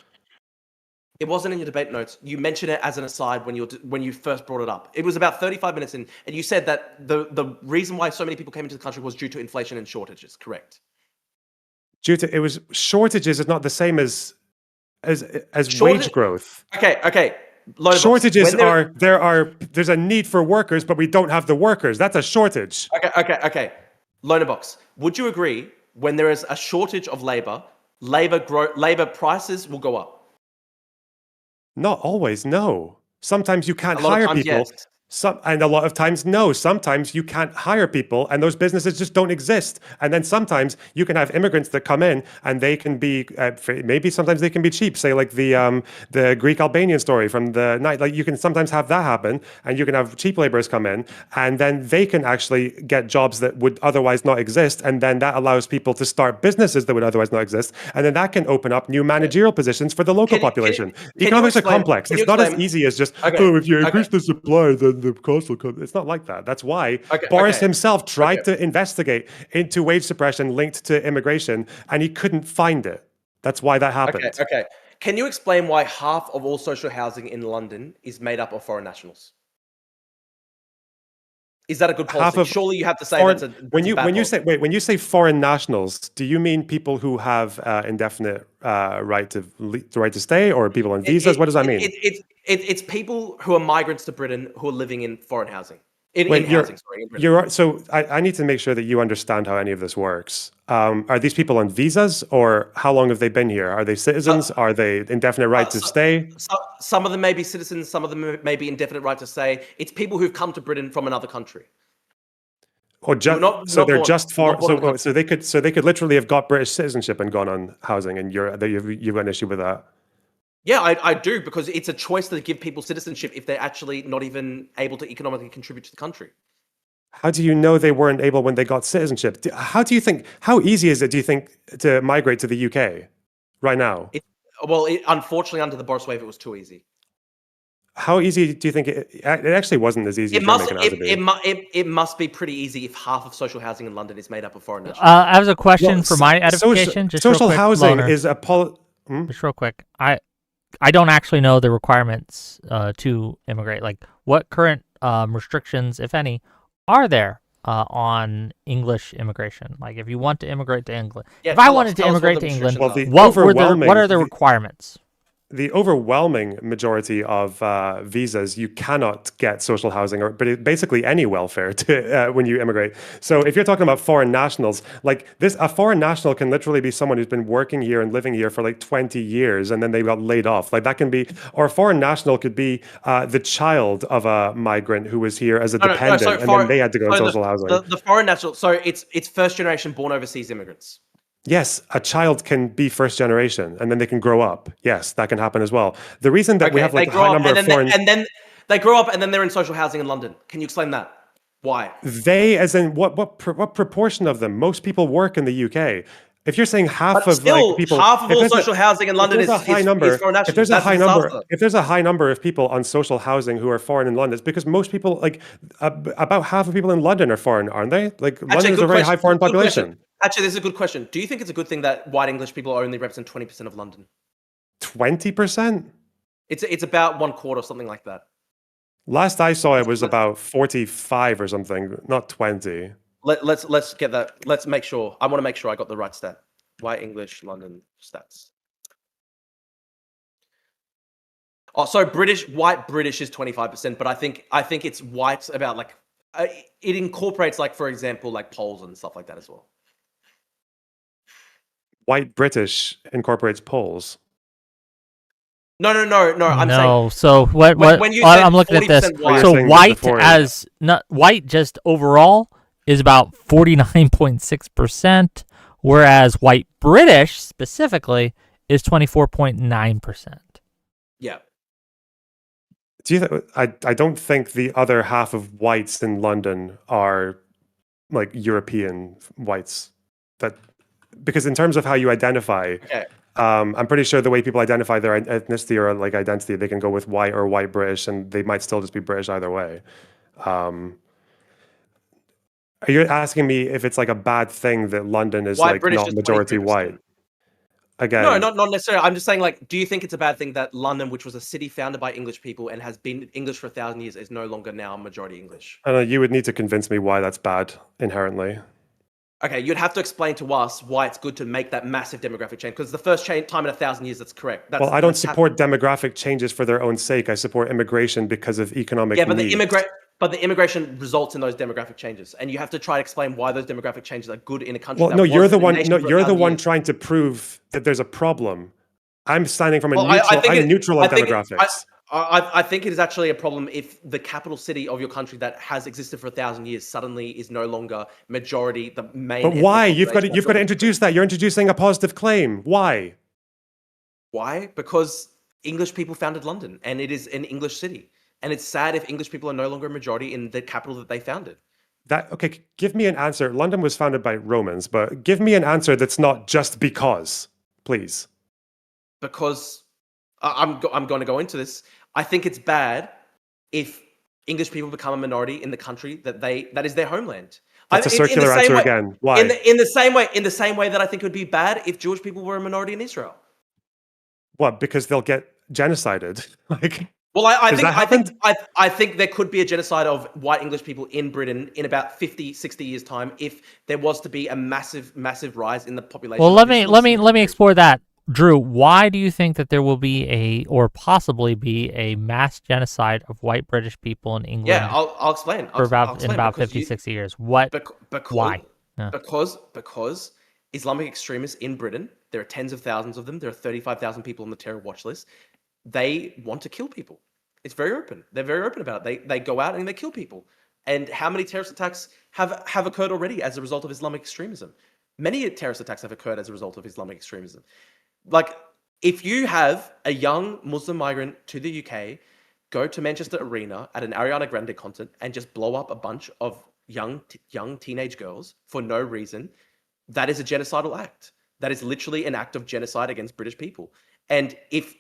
It wasn't in your debate notes. You mentioned it as an aside when you first brought it up. It was about 35 minutes in, and you said that the reason why so many people came into the country was due to inflation and shortages. Correct. It was shortages is not the same as wage growth. Okay. Lonerbox, Shortages there's a need for workers, but we don't have the workers. That's a shortage. Okay. Lonerbox, would you agree when there is a shortage of labor prices will go up? Not always, no. Sometimes you can't A lot of hire times, people. yes. And a lot of times, no. Sometimes you can't hire people, and those businesses just don't exist. And then sometimes you can have immigrants that come in, and they can be maybe sometimes they can be cheap. Say like the Greek Albanian story from the night. Like you can sometimes have that happen, and you can have cheap laborers come in, and then they can actually get jobs that would otherwise not exist, and then that allows people to start businesses that would otherwise not exist, and then that can open up new managerial positions for the local population. Economics are complex. It's not as easy as just if you increase the supply, then the cost will come. It's not like that. That's why Boris himself tried to investigate into wage suppression linked to immigration, and he couldn't find it. That's why that happened. Okay. Can you explain why half of all social housing in London is made up of foreign nationals? Is that a good policy? Surely you have to say when you say foreign nationals, do you mean people who have indefinite right to stay, or people on visas? What does that mean? It's people who are migrants to Britain who are living in foreign housing. In Britain. So I need to make sure that you understand how any of this works. Are these people on visas, or how long have they been here? Are they citizens? Are they indefinite right to stay? Some of them may be citizens. Some of them may be indefinite right to stay. It's people who've come to Britain from another country. Or so they could literally have got British citizenship and gone on housing, and you've got an issue with that. Yeah, I do, because it's a choice to give people citizenship if they're actually not even able to economically contribute to the country. How do you know they weren't able when they got citizenship? How easy is it, do you think, to migrate to the UK right now? Unfortunately, under the Boris wave, it was too easy. How easy do you think it actually wasn't as easy It as you're must making it out to be? it must be pretty easy if half of social housing in London is made up of foreign nationals. I have a question Well, for my edification. Just real social quick, housing Loner. is a Just real quick. I don't actually know the requirements to immigrate. Like, what current restrictions, if any, are there on English immigration? Like, if you want to immigrate to England, Yeah, if I wanted to immigrate to England, Well, the what overwhelming are the requirements? The overwhelming majority of visas, you cannot get social housing or basically any welfare to, when you immigrate. So if you're talking about foreign nationals, like this, a foreign national can literally be someone who's been working here and living here for like 20 years and then they got laid off. Like that can be, or a foreign national could be the child of a migrant who was here as a dependent and then they had to go in social housing. The foreign national, so it's first generation born overseas immigrants. Yes, a child can be first generation and then they can grow up. Yes, that can happen as well. The reason that we have like a high number of foreign... And then they grow up and then they're in social housing in London. Can you explain that? Why? They, as in what proportion of them? Most people work in the UK. If you're saying half of like people, half of all social housing in London is foreign nationals. If there's a high number, if there's a high number of people on social housing who are foreign in London, it's because most people, like about half of people in London are foreign, aren't they? Like London is a very high foreign population. Actually, this is a good question. Do you think it's a good thing that white English people only represent 20% of London? 20%? It's about 1/4, something like that. Last I saw, it was about 45 or something, not 20. Let's get that. Let's make sure. I want to make sure I got the right stat. White English London stats. Oh, so white British is 25%, but I think it's white about like it incorporates like, for example, like Poles and stuff like that as well. White British incorporates Poles. No. I'm saying. So what? When you I'm looking at this. White, so white just overall is about 49.6%, whereas white British specifically is 24.9%. Yeah. Do you I don't think the other half of whites in London are like European whites. Because in terms of how you identify, I'm pretty sure the way people identify their ethnicity or like identity, they can go with white or white British, and they might still just be British either way. Are you asking me if it's like a bad thing that London is like not majority white? Again, no, not necessarily. I'm just saying, like, do you think it's a bad thing that London, which was a city founded by English people and has been English for 1,000 years, is no longer now majority English? I don't know, you would need to convince me why that's bad inherently. Okay, you'd have to explain to us why it's good to make that massive demographic change, because the first time in 1,000 years, that's correct. Well, I don't support demographic changes for their own sake. I support immigration because of economic needs. But the immigration results in those demographic changes, and you have to try to explain why those demographic changes are good in a country. Well, no, you're the one. No, you're the one trying to prove that there's a problem. I'm standing from a neutral. I'm neutral on demographics. I think it is actually a problem if the capital city of your country that has existed for 1,000 years suddenly is no longer majority, the main. But why? You've got to introduce that. You're introducing a positive claim. Why? Why? Because English people founded London, and it is an English city. And it's sad if English people are no longer a majority in the capital that they founded. Okay, give me an answer. London was founded by Romans, but give me an answer that's not just because, please. Because I'm going to go into this. I think it's bad if English people become a minority in the country that is their homeland. That's a circular answer again. Why? In the same way that I think it would be bad if Jewish people were a minority in Israel. What? Because they'll get genocided. Like. Well, I think there could be a genocide of white English people in Britain in about 50, 60 years' time if there was to be a massive rise in the population. Well, let me explore that. Drew, why do you think that there will be or possibly be a mass genocide of white British people in England? Yeah, I'll explain. In about 50, 60 years. Why? Yeah. Because Islamic extremists in Britain, there are tens of thousands of them. There are 35,000 people on the terror watch list. They want to kill people. It's very open. They're very open about it. They go out and they kill people. And how many terrorist attacks have occurred already as a result of Islamic extremism? Many terrorist attacks have occurred as a result of Islamic extremism. Like, if you have a young Muslim migrant to the UK, go to Manchester Arena at an Ariana Grande concert and just blow up a bunch of young teenage girls for no reason, that is a genocidal act. That is literally an act of genocide against British people. And if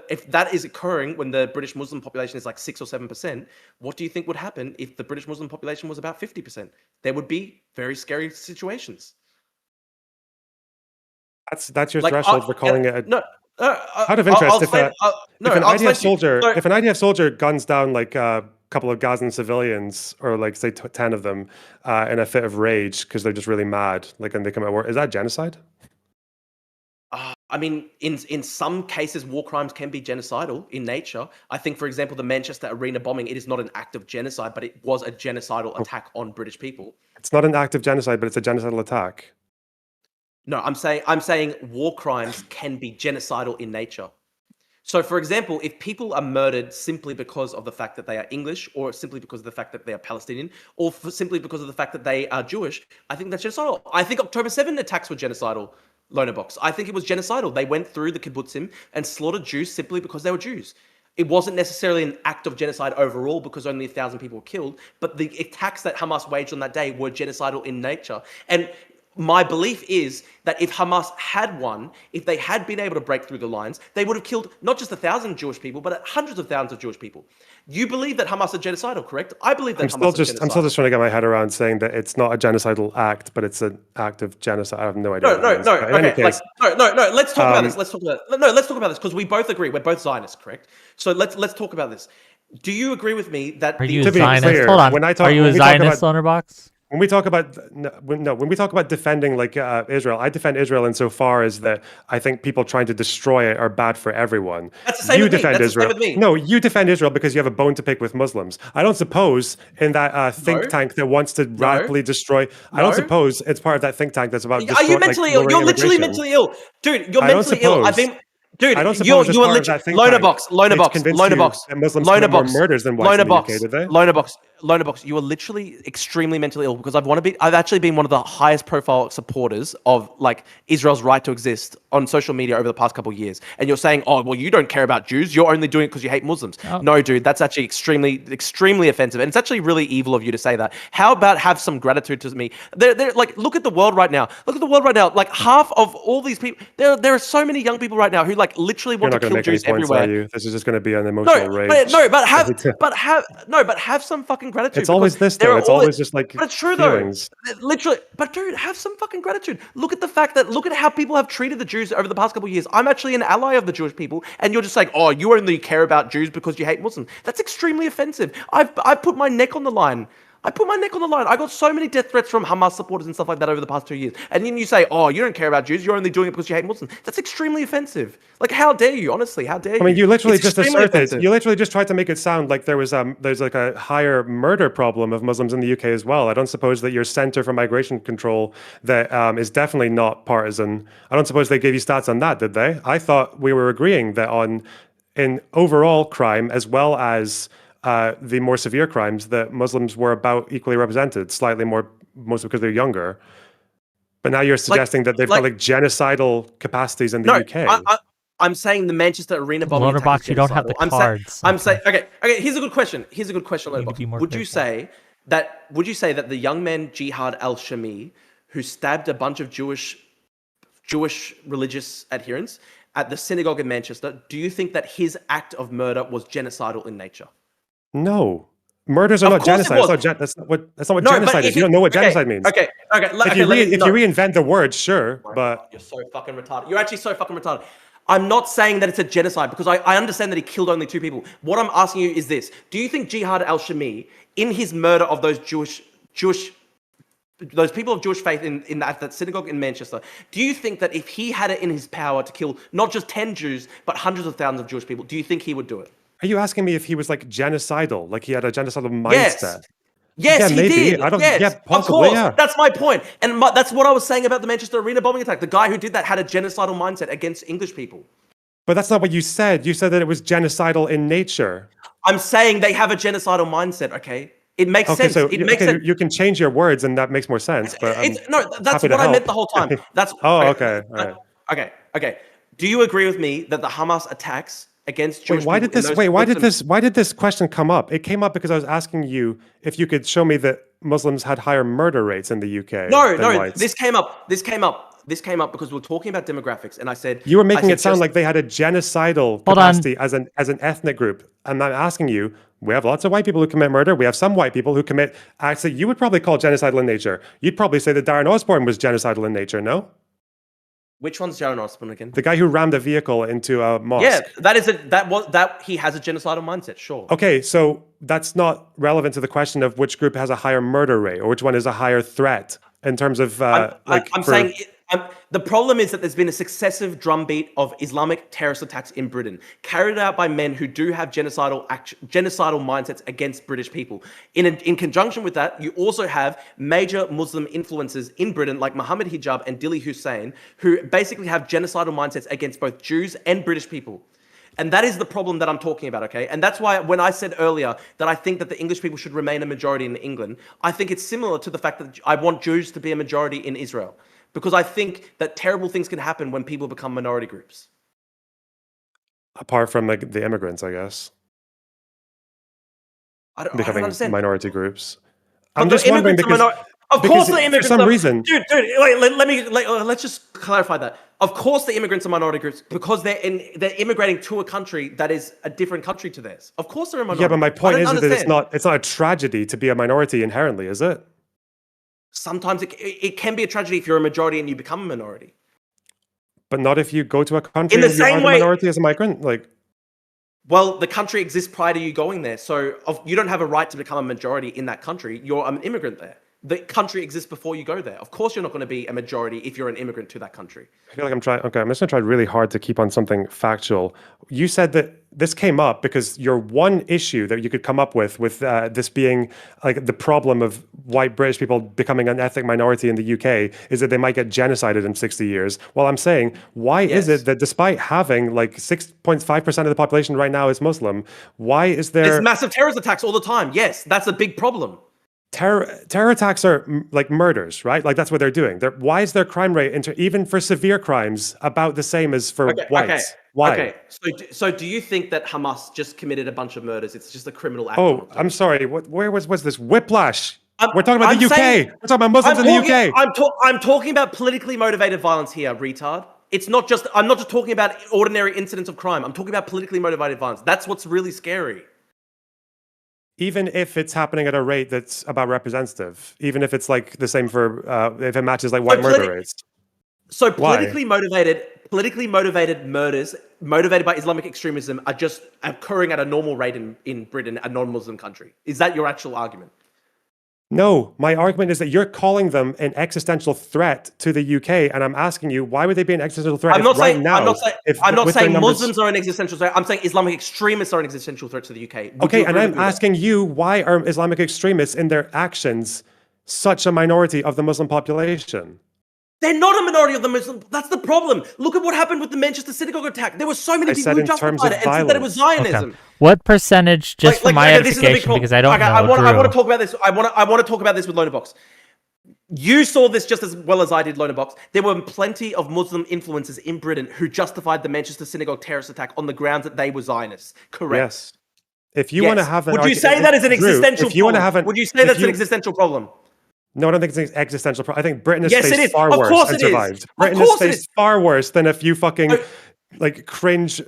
if that is occurring when the British Muslim population is like 6 or 7%, what do you think would happen if the British Muslim population was about 50%? There would be very scary situations. That's your Like, threshold for calling it a. no. Out of interest, if an IDF soldier guns down like a couple of Gazan civilians, or like say 10 of them, in a fit of rage because they're just really mad, like, and they come at war, is that genocide? I mean, in some cases, war crimes can be genocidal in nature. I think, for example, the Manchester Arena bombing, it is not an act of genocide, but it was a genocidal attack on British people. It's not an act of genocide, but it's a genocidal attack. No, I'm saying war crimes can be genocidal in nature. So, for example, if people are murdered simply because of the fact that they are English, or simply because of the fact that they are Palestinian, or simply because of the fact that they are Jewish, I think that's genocidal. I think October 7 attacks were genocidal, Lonerbox. I think it was genocidal. They went through the kibbutzim and slaughtered Jews simply because they were Jews. It wasn't necessarily an act of genocide overall because only 1,000 people were killed, but the attacks that Hamas waged on that day were genocidal in nature. And my belief is that if Hamas had won, if they had been able to break through the lines, they would have killed not just 1,000 Jewish people, but hundreds of thousands of Jewish people. You believe that Hamas are genocidal, correct? I believe that Hamas are genocidal. I'm still just trying to get my head around saying that it's not a genocidal act, but it's an act of genocide. I have no idea. No. Let's talk about this. Let's talk about this because we both agree. We're both Zionists, correct? So let's talk about this. Do you agree with me that? Are you a Zionist? Hold on. Are you a Zionist, Lonerbox? When we talk about defending like Israel, I defend Israel insofar as that I think people trying to destroy it are bad for everyone. That's the same you with defend me. Israel. No, you defend Israel because you have a bone to pick with Muslims. I don't suppose in that think tank that wants to radically destroy. I don't suppose it's part of that think tank that's about. Are you mentally ill? You're literally mentally ill, dude. You're mentally ill. I've been. Dude, I don't suppose you were literally Lonerbox. Muslims did more murders than whites in the UK, did they? Lonerbox, you are literally extremely mentally ill because I've actually been one of the highest profile supporters of like Israel's right to exist on social media over the past couple of years. And you're saying, oh, well, you don't care about Jews. You're only doing it because you hate Muslims. Oh. No, dude, that's actually extremely offensive. And it's actually really evil of you to say that. How about have some gratitude to me? They're like, look at the world right now. Like half of all these people, there are so many young people right now who like literally want to kill Jews everywhere. This is just going to be an emotional rage. But have some fucking gratitude. It's always this though. It's always just like. But it's true feelings. though. Literally, but dude, have some fucking gratitude. Look at how people have treated the Jews over the past couple of years. I'm actually an ally of the Jewish people, and you're just like, oh, you only care about Jews because you hate Muslims. That's extremely offensive. I've put my neck on the line. I got so many death threats from Hamas supporters and stuff like that over the past 2 years. And then you say, oh, you don't care about Jews. You're only doing it because you hate Muslims. That's extremely offensive. Like, how dare you? Honestly, how dare you? I mean, you literally just asserted. You literally just tried to make it sound like there's like a higher murder problem of Muslims in the UK as well. I don't suppose that your Centre for Migration Control that is definitely not partisan. I don't suppose they gave you stats on that, did they? I thought we were agreeing that in overall crime as well as the more severe crimes, that Muslims were about equally represented, slightly more, mostly because they're younger. But now you're suggesting that they've got like genocidal capacities in the UK. I'm saying the Manchester Arena bombing. Lonerbox, you don't have the cards. I'm saying okay. Here's a good question. Lonerbox. Would you say that the young man Jihad al-Shami, who stabbed a bunch of Jewish religious adherents at the synagogue in Manchester, do you think that his act of murder was genocidal in nature? No, murders are not genocide. That's not what genocide is. You don't know what genocide means. Okay. If you reinvent the word, sure, but you're so fucking retarded. You're actually so fucking retarded. I'm not saying that it's a genocide because I understand that he killed only 2 people. What I'm asking you is this: do you think Jihad al-Shami, in his murder of those those people of Jewish faith in that synagogue in Manchester, do you think that if he had it in his power to kill not just 10 Jews but hundreds of thousands of Jewish people, do you think he would do it? Are you asking me if he was like genocidal, like he had a genocidal mindset? Yes, he did. I don't. Yes, yeah, possibly. Of course. That's my point, and that's what I was saying about the Manchester Arena bombing attack. The guy who did that had a genocidal mindset against English people. But that's not what you said. You said that it was genocidal in nature. I'm saying they have a genocidal mindset. Okay, it makes sense. So it makes sense. You can change your words, and that makes more sense. But that's what I meant the whole time. That's okay. All right. Okay. Do you agree with me that the Hamas attacks against Jewish why did this question come up? It came up because I was asking you if you could show me that Muslims had higher murder rates in the UK. No, this came up. This came up because we were talking about demographics, and I said you were making it sound just, like they had a genocidal capacity as an ethnic group. And I'm asking you, we have lots of white people who commit murder. We have some white people who commit acts that you would probably call genocidal in nature. You'd probably say that Darren Osborne was genocidal in nature, no? Which one's Darren Osborne again? The guy who rammed a vehicle into a mosque. Yeah, he has a genocidal mindset, sure. Okay, so that's not relevant to the question of which group has a higher murder rate or which one is a higher threat in terms of the problem is that there's been a successive drumbeat of Islamic terrorist attacks in Britain, carried out by men who do have genocidal mindsets against British people. In conjunction with that, you also have major Muslim influences in Britain, like Muhammad Hijab and Dili Hussein, who basically have genocidal mindsets against both Jews and British people. And that is the problem that I'm talking about, okay? And that's why when I said earlier that I think that the English people should remain a majority in England, I think it's similar to the fact that I want Jews to be a majority in Israel. Because I think that terrible things can happen when people become minority groups. Apart from the immigrants, I guess. I don't becoming understand. Minority groups. I'm just wondering because... Of course the immigrants... For some reason... Dude, let's just clarify that. Of course the immigrants are minority groups because they're immigrating to a country that is a different country to theirs. Of course they're a minority. Yeah, but my point is that it's not a tragedy to be a minority inherently, is it? Sometimes it can be a tragedy if you're a majority and you become a minority. But not if you go to a country in the and same you are way, a minority as a migrant? Well, the country exists prior to you going there. So you don't have a right to become a majority in that country. You're an immigrant there. The country exists before you go there. Of course, you're not going to be a majority if you're an immigrant to that country. I feel like I'm just going to try really hard to keep on something factual. You said that this came up because your one issue that you could come up with this being like the problem of white British people becoming an ethnic minority in the UK is that they might get genocided in 60 years. Well, I'm saying, why is it that despite having like 6.5% of the population right now is Muslim, why is there... There's massive terrorist attacks all the time. Yes, that's a big problem. Terror attacks are like murders, right? Like that's what they're doing. Why is their crime rate, even for severe crimes, about the same as for whites? Okay. Why? Okay. So do you think that Hamas just committed a bunch of murders? It's just a criminal act. Oh, I'm sorry. Where was this whiplash? We're talking about the UK. We're talking about Muslims in the UK. I'm talking about politically motivated violence here, retard. It's not just. I'm not just talking about ordinary incidents of crime. I'm talking about politically motivated violence. That's what's really scary. Even if it's happening at a rate that's about representative, even if it's like the same for if it matches like white murder rates. So politically motivated murders motivated by Islamic extremism are just occurring at a normal rate in Britain, a non-Muslim country. Is that your actual argument? No, my argument is that you're calling them an existential threat to the UK, and I'm asking you, why would they be an existential threat? I'm not saying numbers... Muslims are an existential threat. I'm saying Islamic extremists are an existential threat to the UK. Okay, and I'm asking you, why are Islamic extremists in their actions such a minority of the Muslim population? They're not a minority of the Muslim. That's the problem. Look at what happened with the Manchester synagogue attack. There were so many people who justified it and said that it was Zionism. Okay. What percentage, just for my edification, because I don't know. I want to talk about this. I want to talk about this with Lonerbox. You saw this just as well as I did, Lonerbox. There were plenty of Muslim influencers in Britain who justified the Manchester synagogue terrorist attack on the grounds that they were Zionists. Correct. Yes. If you want to have an would you say that is an existential problem? Would you say that's an existential problem? No, I don't think it's an existential problem. I think Britain has faced far worse and survived. Britain has faced far worse than a few fucking cringe,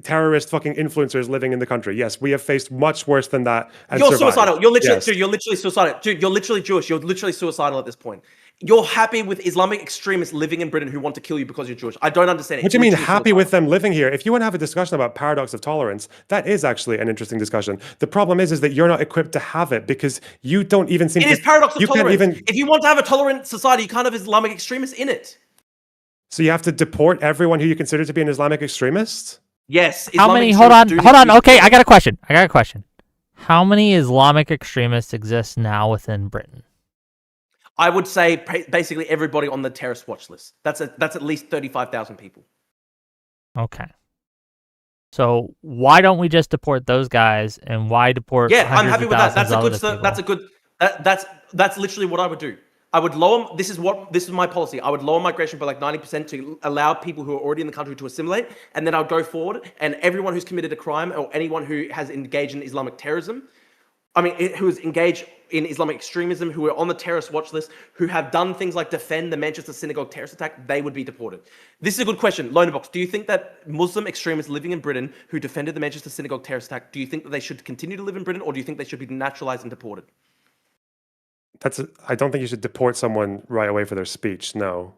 terrorist fucking influencers living in the country. Yes, we have faced much worse than that. And you're suicidal. You're literally, dude, you're literally suicidal. Dude, you're literally Jewish. You're literally suicidal at this point. You're happy with Islamic extremists living in Britain who want to kill you because you're Jewish. I don't understand it. What do you mean happy with them living here? If you want to have a discussion about paradox of tolerance, that is actually an interesting discussion. The problem is that you're not equipped to have it because you don't even seem to... It is paradox of tolerance. If you want to have a tolerant society, you can't have Islamic extremists in it. So you have to deport everyone who you consider to be an Islamic extremist? Yes. How many? Hold on. Okay, I got a question. How many Islamic extremists exist now within Britain? I would say basically everybody on the terrorist watch list. That's at least 35,000 people. Okay. So why don't we just deport those guys, and why deport? Yeah, I'm happy with that. That's literally what I would do. I would lower. This is my policy. I would lower migration by like 90% to allow people who are already in the country to assimilate, and then I'll go forward, and everyone who's committed a crime or anyone who has engaged in Islamic terrorism, who is engaged in Islamic extremism, who are on the terrorist watch list, who have done things like defend the Manchester synagogue terrorist attack, they would be deported. This is a good question. Lonerbox, do you think that Muslim extremists living in Britain who defended the Manchester synagogue terrorist attack, do you think that they should continue to live in Britain, or do you think they should be naturalized and deported? I don't think you should deport someone right away for their speech. No.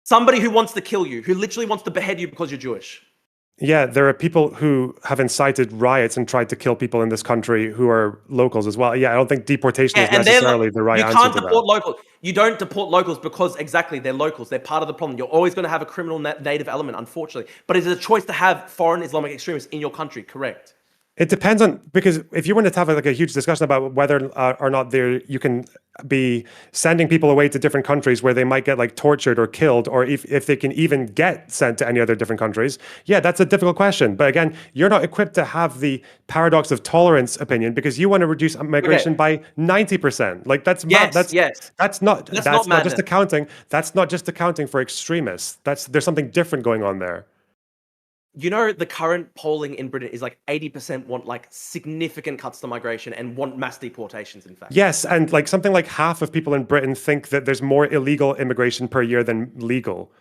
Somebody who wants to kill you, who literally wants to behead you because you're Jewish. Yeah, there are people who have incited riots and tried to kill people in this country who are locals as well. Yeah, I don't think deportation is necessarily the right answer to that. You can't deport locals. You don't deport locals because exactly they're locals. They're part of the problem. You're always going to have a criminal native element, unfortunately. But it's a choice to have foreign Islamic extremists in your country, correct? It depends on, because if you wanted to have like a huge discussion about whether or not you can be sending people away to different countries where they might get like tortured or killed, or if they can even get sent to any other different countries, yeah, that's a difficult question. But again, you're not equipped to have the paradox of tolerance opinion because you want to reduce migration by 90%. Like that's not just accounting. That's not just accounting for extremists. There's something different going on there. You know, the current polling in Britain is like 80% want like significant cuts to migration and want mass deportations, in fact. Yes, and like something like half of people in Britain think that there's more illegal immigration per year than legal.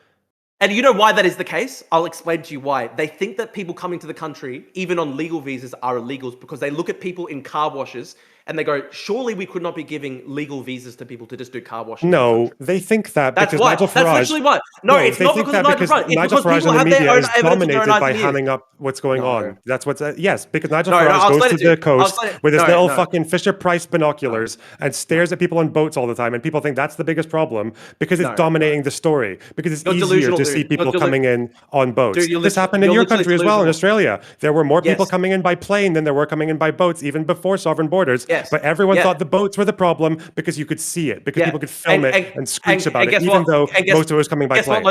And you know why that is the case? I'll explain to you why. They think that people coming to the country, even on legal visas, are illegals because they look at people in car washes and they go, surely we could not be giving legal visas to people to just do car washing. No, they think that that's because why. Nigel Farage... That's literally why. No, it's not because of Nigel Farage. It's Nigel because Farage people in the have their media own is evidence of their dominated own by ideas. hamming up what's going on. That's what's... yes, because Nigel No, Farage goes to the you. coast with his little fucking Fisher-Price binoculars and stares at people on boats all the time, and people think that's the biggest problem because it's dominating the story, because it's easier to see people coming in on boats. This happened in your country as well, in Australia. There were more people coming in by plane than there were coming in by boats, even before sovereign borders. But everyone thought the boats were the problem because you could see it, because people could film it and screech about it, even though most of it was coming by plane.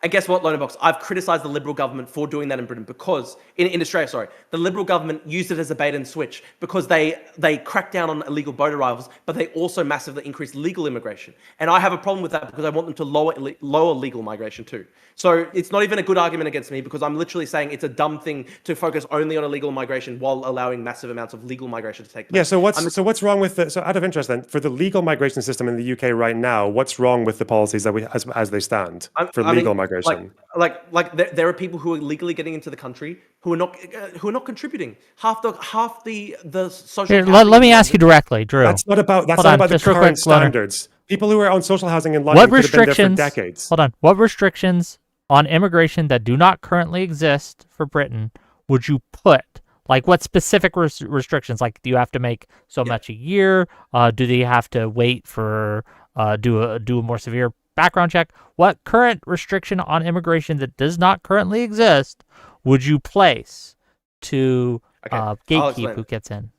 And guess what, Lonerbox? I've criticised the Liberal government for doing that in Britain because, in Australia, sorry, the Liberal government used it as a bait and switch because they cracked down on illegal boat arrivals, but they also massively increased legal immigration. And I have a problem with that because I want them to lower legal migration too. So it's not even a good argument against me because I'm literally saying it's a dumb thing to focus only on illegal migration while allowing massive amounts of legal migration to take place. Yeah, so what's wrong with so out of interest then, for the legal migration system in the UK right now, what's wrong with the policies that we as they stand for legal migration? There are people who are legally getting into the country who are not contributing. Half the social. Here, let me ask you directly, Drew. That's not about the current standards. People who are on social housing in London could have been there for decades. Hold on. What restrictions on immigration that do not currently exist for Britain would you put? Like, what specific restrictions? Like, do you have to make so much a year? Do they have to wait for do a more severe background check? What current restriction on immigration that does not currently exist would you place to gatekeep who gets in?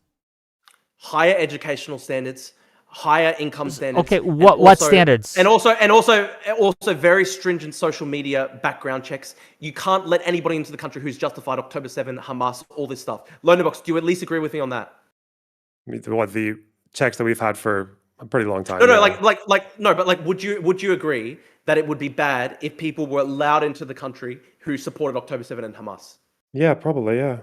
Higher educational standards, higher income standards. Okay, what standards? And also very stringent social media background checks. You can't let anybody into the country who's justified October 7, Hamas, all this stuff. Lonerbox, do you at least agree with me on that? What, the checks that we've had for a pretty long time? Would you agree that it would be bad if people were allowed into the country who supported October 7 and Hamas? Yeah, probably, yeah.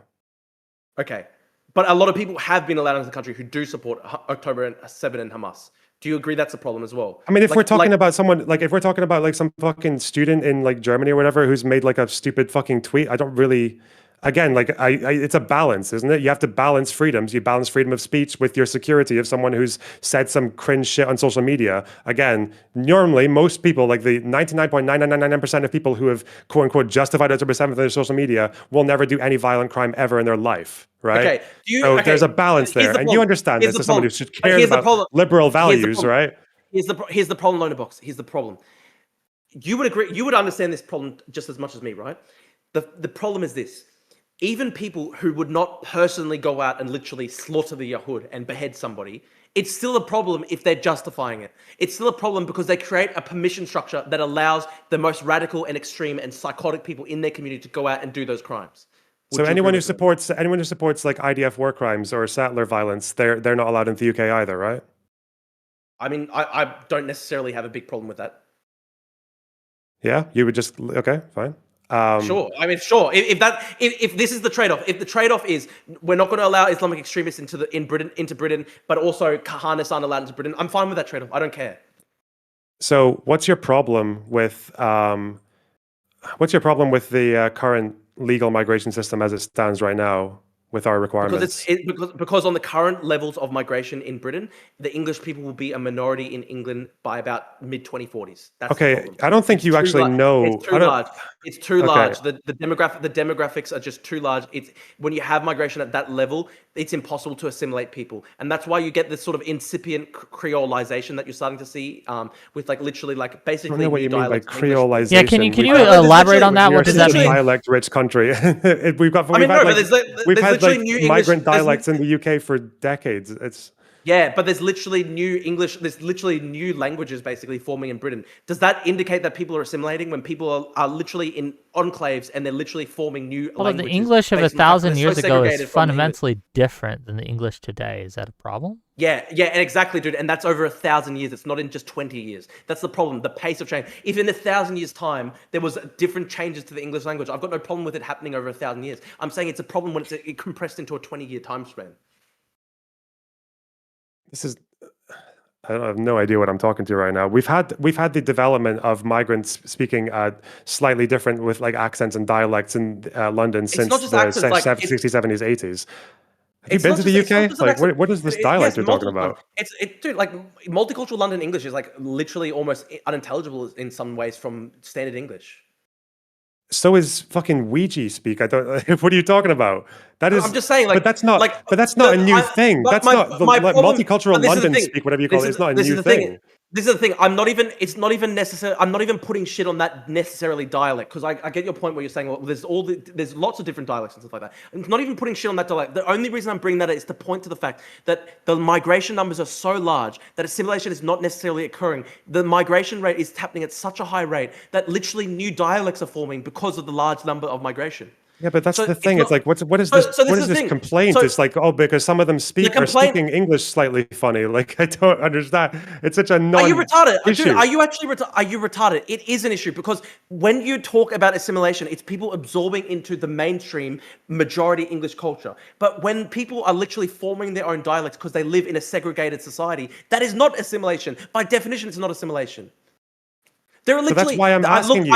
Okay. But a lot of people have been allowed into the country who do support October 7 and Hamas. Do you agree that's a problem as well? I mean, if we're talking about someone, like if we're talking about like some fucking student in like Germany or whatever who's made like a stupid fucking tweet, I don't really... Again, like it's a balance, isn't it? You have to balance freedoms. You balance freedom of speech with your security of someone who's said some cringe shit on social media. Again, normally most people, like the 99.9999% of people who have quote unquote justified October 7th on their social media will never do any violent crime ever in their life, right? Okay. There's a balance there, and you understand this as someone who cares about liberal values, right? Here's the problem, Lonerbox. Here's the problem. You would agree. You would understand this problem just as much as me, right? The problem is this. Even people who would not personally go out and literally slaughter the Yahud and behead somebody, it's still a problem if they're justifying it. It's still a problem because they create a permission structure that allows the most radical and extreme and psychotic people in their community to go out and do those crimes. So anyone who supports like IDF war crimes or settler violence, they're not allowed in the UK either, right? I mean, I don't necessarily have a big problem with that. Yeah, you would just... Okay, fine. Sure. I mean, sure. If this is the trade-off, if the trade-off is we're not going to allow Islamic extremists into Britain, but also Kahanists aren't allowed into Britain, I'm fine with that trade-off. I don't care. So what's your problem with the current legal migration system as it stands right now with our requirements? Because on the current levels of migration in Britain, the English people will be a minority in England by about mid 2040s. That's the Okay, problem. I don't think you actually know. It's too large. It's too Okay. large. The demographics are just too large. It's when you have migration at that level, it's impossible to assimilate people, and that's why you get this sort of incipient creolization that you're starting to see with like literally like basically. I don't know what you mean by creolization. Yeah, can you elaborate on that? What does that mean? Dialect-rich country. We've had migrant dialects in the UK for decades. Yeah, but there's literally new English, there's literally new languages basically forming in Britain. Does that indicate that people are assimilating when people are literally in enclaves and they're literally forming new languages? The English of 1,000 years ago is fundamentally different than the English today. Is that a problem? Yeah, exactly, dude. And that's over 1,000 years. It's not in just 20 years. That's the problem, the pace of change. If in 1,000 years' time, there was different changes to the English language, I've got no problem with it happening over 1,000 years. I'm saying it's a problem when it's compressed into a 20-year time span. I have no idea what I'm talking to right now. We've had the development of migrants speaking slightly different with like accents and dialects in London since the 60s, 70s, 80s. Have you been to the UK? Like, what is this dialect you're talking about? Dude, like multicultural London English is like literally almost unintelligible in some ways from standard English. So is fucking Ouija speak. I don't. What are you talking about? That is. I'm just saying, like, but that's not. But that's not a new thing. That's not multicultural London speak. Whatever you call it. It's not a new thing. This is the thing. It's not even necessary. I'm not even putting shit on that necessarily dialect because I get your point where you're saying, well, there's lots of different dialects and stuff like that. I'm not even putting shit on that dialect. The only reason I'm bringing that is to point to the fact that the migration numbers are so large that assimilation is not necessarily occurring. The migration rate is happening at such a high rate that literally new dialects are forming because of the large number of migration. Yeah, but that's the thing. It's like, what is this? What is this complaint? It's like, oh, because some of them are speaking English slightly funny. Like, I don't understand. It's such a non. Are you retarded? Issue. Dude, are you actually are you retarded? It is an issue because when you talk about assimilation, it's people absorbing into the mainstream majority English culture. But when people are literally forming their own dialects because they live in a segregated society, that is not assimilation. By definition, it's not assimilation. There are literally. So that's why I'm asking you.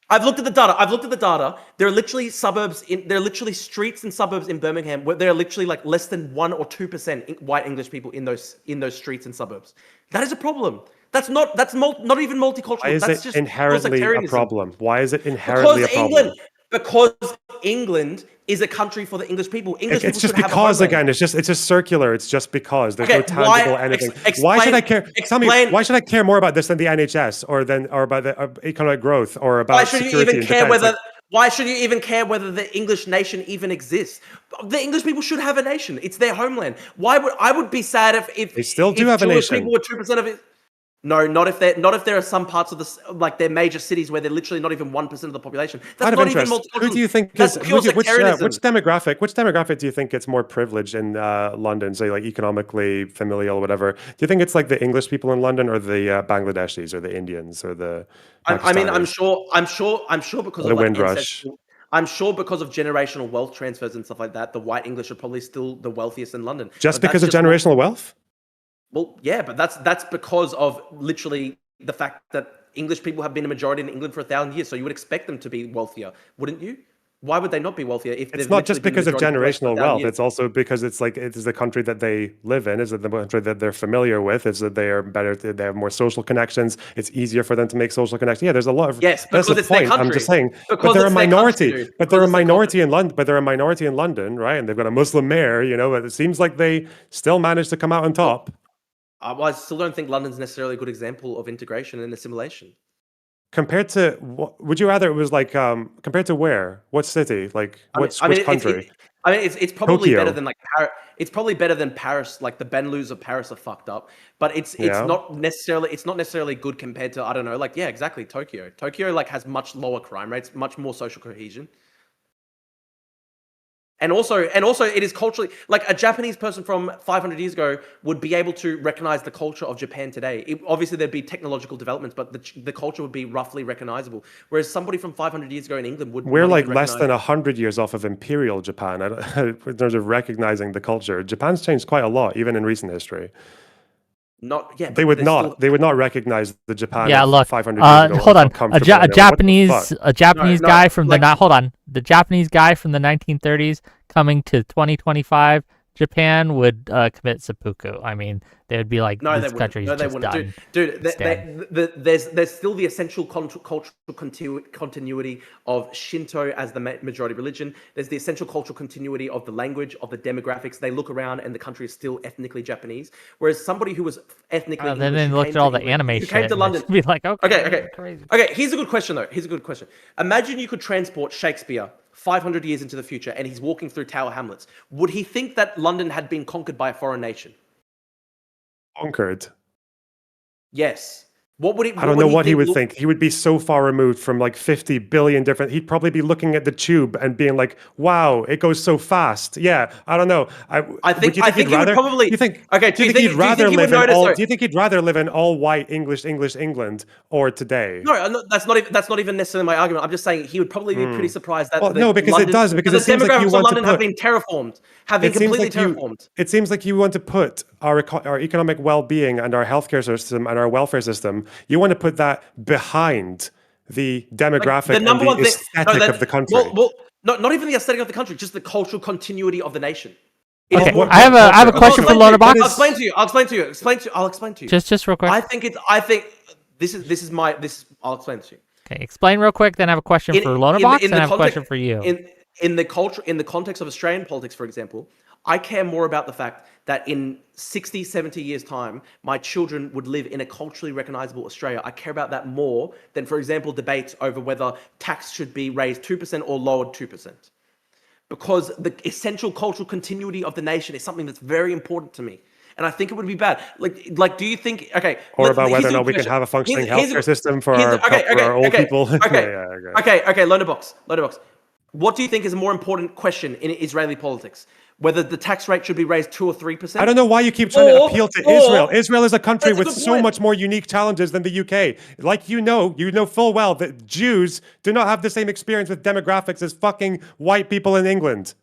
I've looked at the data. There are literally there are literally streets and suburbs in Birmingham where there are literally like less than 1 or 2% white English people in those streets and suburbs. That is a problem. That's not even multicultural. Why is that's it just inherently a problem? Why is it inherently a problem? Because England is a country for the English people. It's just because again. It's just circular. It's just because there's no tangible anything. Why should I care? Tell me, why should I care more about this than the NHS or about the economic growth or about security and defense? Why should you even care whether the English nation even exists? The English people should have a nation. It's their homeland. I would be sad if they still do have a nation. People were 2% of it. No, not if there are some parts of like their major cities where they're literally not even 1% of the population. That's not even multicultural. Who do you think is which demographic do you think gets more privileged in London? Say like economically, familial, whatever. Do you think it's like the English people in London or the Bangladeshis or the Indians or the I mean, I'm sure because of the like Windrush. I'm sure because of generational wealth transfers and stuff like that, the white English are probably still the wealthiest in London. Just because of generational wealth? Well, yeah, but that's because of literally the fact that English people have been a majority in England for 1,000 years. So you would expect them to be wealthier, wouldn't you? Why would they not be wealthier if it's not just because of generational wealth? It's also because it's like it is the country that they live in. Is it the country that they're familiar with? Is that they are better? They have more social connections. It's easier for them to make social connections. Yeah, there's a lot of yes. That's the point. I'm just saying. But they're a minority. But they're a minority in London. But they're a minority in London, right? And they've got a Muslim mayor. You know, but it seems like they still managed to come out on top. I still don't think London's necessarily a good example of integration and assimilation. Compared to, would you rather it was like compared to where? What city? Like which country? It's probably Tokyo. better than like Paris. It's probably better than Paris. Like the Benelux of Paris are fucked up, but it's not necessarily good compared to, I don't know, like yeah, exactly, Tokyo. Tokyo like has much lower crime rates, much more social cohesion. And also, it is culturally like a Japanese person from 500 years ago would be able to recognize the culture of Japan today. Obviously, there'd be technological developments, but the culture would be roughly recognizable. Whereas somebody from 500 years ago in England would. We're not like even less recognize than 100 years off of imperial Japan in terms of recognizing the culture. Japan's changed quite a lot, even in recent history. Not yeah. They would not. They would not recognize the Japan Yeah, of look. 500 years ago. Hold on. A Japanese No, guy from like- hold on. The Japanese guy from the 1930s coming to 2025 Japan would commit seppuku. I mean, they would be like, No, this they country's wouldn't. No, they just wouldn't. done. Dude, It's dead. there's still the essential cultural continuity of Shinto as the majority religion. There's the essential cultural continuity of the language, of the demographics. They look around and the country is still ethnically Japanese. Whereas somebody who was ethnically Then English, they who looked came at all to the England, anime who shit. came to and London. they'd be like, Okay. crazy. Okay, here's a good question though. Here's a good question. Imagine you could transport Shakespeare 500 years into the future and he's walking through Tower Hamlets. Would he think that London had been conquered by a foreign nation? Conquered. Yes. What would it? I don't know what he would think. He would be so far removed from like 50 billion different. He'd probably be looking at the tube and being like, "Wow, it goes so fast." Yeah, I don't know. I think he would probably. Do you think? Okay. Do you think he'd rather live in all? Do you think he'd rather live in all white English England or today? No, that's not even necessarily my argument. I'm just saying he would probably be pretty surprised that. Well, no, because London, it does. Because it the seems like you demographics of want London to have put. been terraformed, have been completely terraformed. It seems like you want to put our economic well-being and our healthcare system and our welfare system. You want to put that behind the demographic and the aesthetic of the country. Well, not even the aesthetic of the country, just the cultural continuity of the nation. Okay, I have a question for Lonerbox. I'll explain to you. Just real quick. I think I'll explain to you. Okay, explain real quick. Then I have a question for Lonerbox, and I have a question for you. In the context of Australian politics, for example, I care more about the fact that in 60, 70 years' time, my children would live in a culturally recognizable Australia. I care about that more than, for example, debates over whether tax should be raised 2% or lowered 2%. Because the essential cultural continuity of the nation is something that's very important to me. And I think it would be bad. Like, do you think? Okay. Or about whether or not we can have a functioning healthcare system for our old people. Okay. Lonerbox. What do you think is a more important question in Israeli politics? Whether the tax rate should be raised 2 or 3%? I don't know why you keep trying to appeal to Israel. Israel is a country with so much more unique challenges than the UK. Like you know full well that Jews do not have the same experience with demographics as fucking white people in England.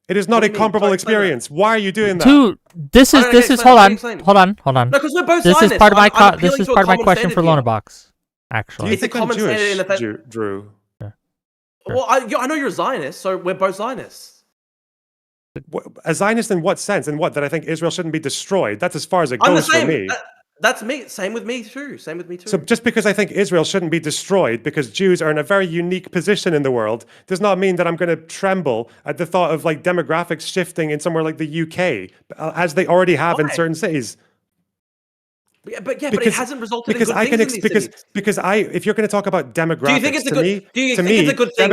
It is not a comparable experience. Why are you doing that? Dude, this is hold on. No, because we're both This Zionists. is part of my this is part of my question for Lonerbox. Actually, It's a common standard in the fact. Drew. Well, I know you're a Zionist, so we're both Zionists. A Zionist in what sense? In what? That I think Israel shouldn't be destroyed. That's as far as it goes for me. That's me. Same with me too. So just because I think Israel shouldn't be destroyed because Jews are in a very unique position in the world does not mean that I'm going to tremble at the thought of like demographics shifting in somewhere like the UK, as they already have in certain cities. But it hasn't resulted in good things in these cities. If you're going to talk about demographics, do you think it's a good thing? Do you think it's a good thing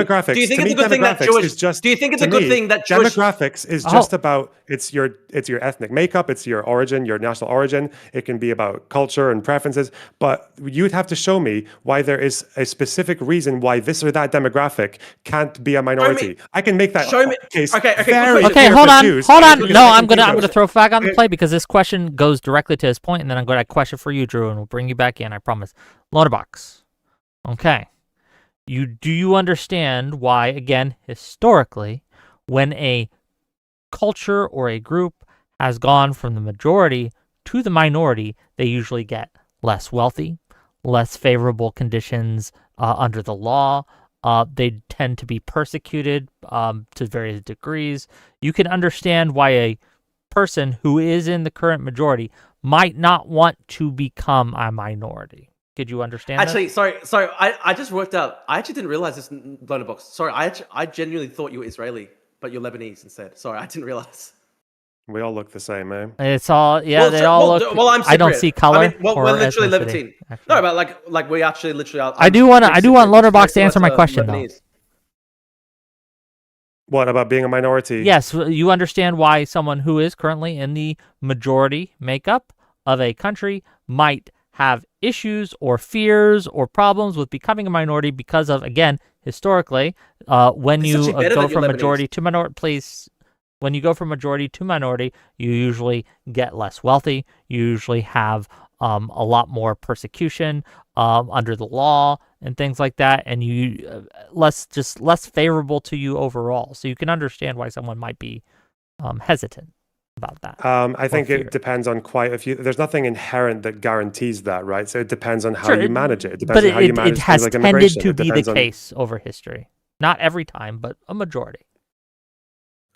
that Jewish? Do you think it's a good thing that Jewish demographics is just about it's your ethnic makeup, it's your origin, your national origin. It can be about culture and preferences, but you'd have to show me why there is a specific reason why this or that demographic can't be a minority. I can make that case. Okay, hold on. No, I'm gonna throw a flag on the play because this question goes directly to his point, and then I'm going to question for you, Drew, and we'll bring you back in. I promise. Lonerbox. Okay. Do you understand why, again, historically, when a culture or a group has gone from the majority to the minority, they usually get less wealthy, less favorable conditions under the law. They tend to be persecuted to various degrees. You can understand why a person who is in the current majority might not want to become a minority. Could you understand Actually, sorry. I just worked out. I actually didn't realize this in Lonerbox. Sorry, I genuinely thought you were Israeli, but you're Lebanese instead. Sorry, I didn't realize. We all look the same, man. It's all, they all look. Well, I'm Cypriot. I don't see color. I mean, we're literally ethnicity, Levantine. actually. No, but like we actually literally. I do want Lonerbox to answer my question though. What about being a minority? Yes, you understand why someone who is currently in the majority makeup of a country might have issues or fears or problems with becoming a minority because of, again, historically, when you go from majority to minority, when you go from majority to minority, you usually get less wealthy. You usually have a lot more persecution under the law and things like that, and you less favorable to you overall. So you can understand why someone might be hesitant about that. I think it depends on quite a few. There's nothing inherent that guarantees that, right? So it depends on how you manage it. It depends on how you manage things like immigration. It has tended to be the case over history. Not every time, but a majority.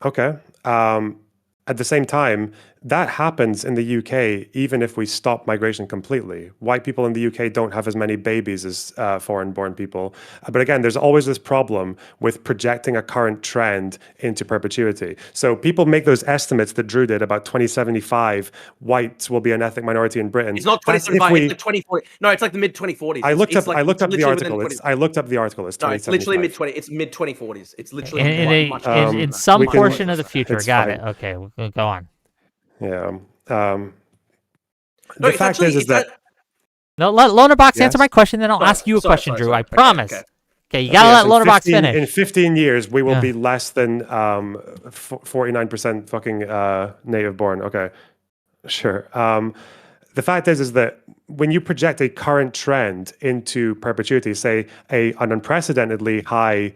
Okay. At the same time, that happens in the UK, even if we stop migration completely. White people in the UK don't have as many babies as foreign-born people. But again, there's always this problem with projecting a current trend into perpetuity. So people make those estimates that Drew did about 2075, whites will be an ethnic minority in Britain. It's not 2075, it's like 2040. No, it's like the mid-2040s. I looked up the article. It's no, it's literally mid-2040s. It's literally in some portion of the future. Got it. Okay, we'll go on. Yeah. The fact is that... No, let Lonerbox answer my question, then I'll ask you a question, Drew. I promise. Okay, you gotta let Lonerbox finish. In 15 years, we will be less than 49% fucking native born. Okay, sure. The fact is that when you project a current trend into perpetuity, say an unprecedentedly high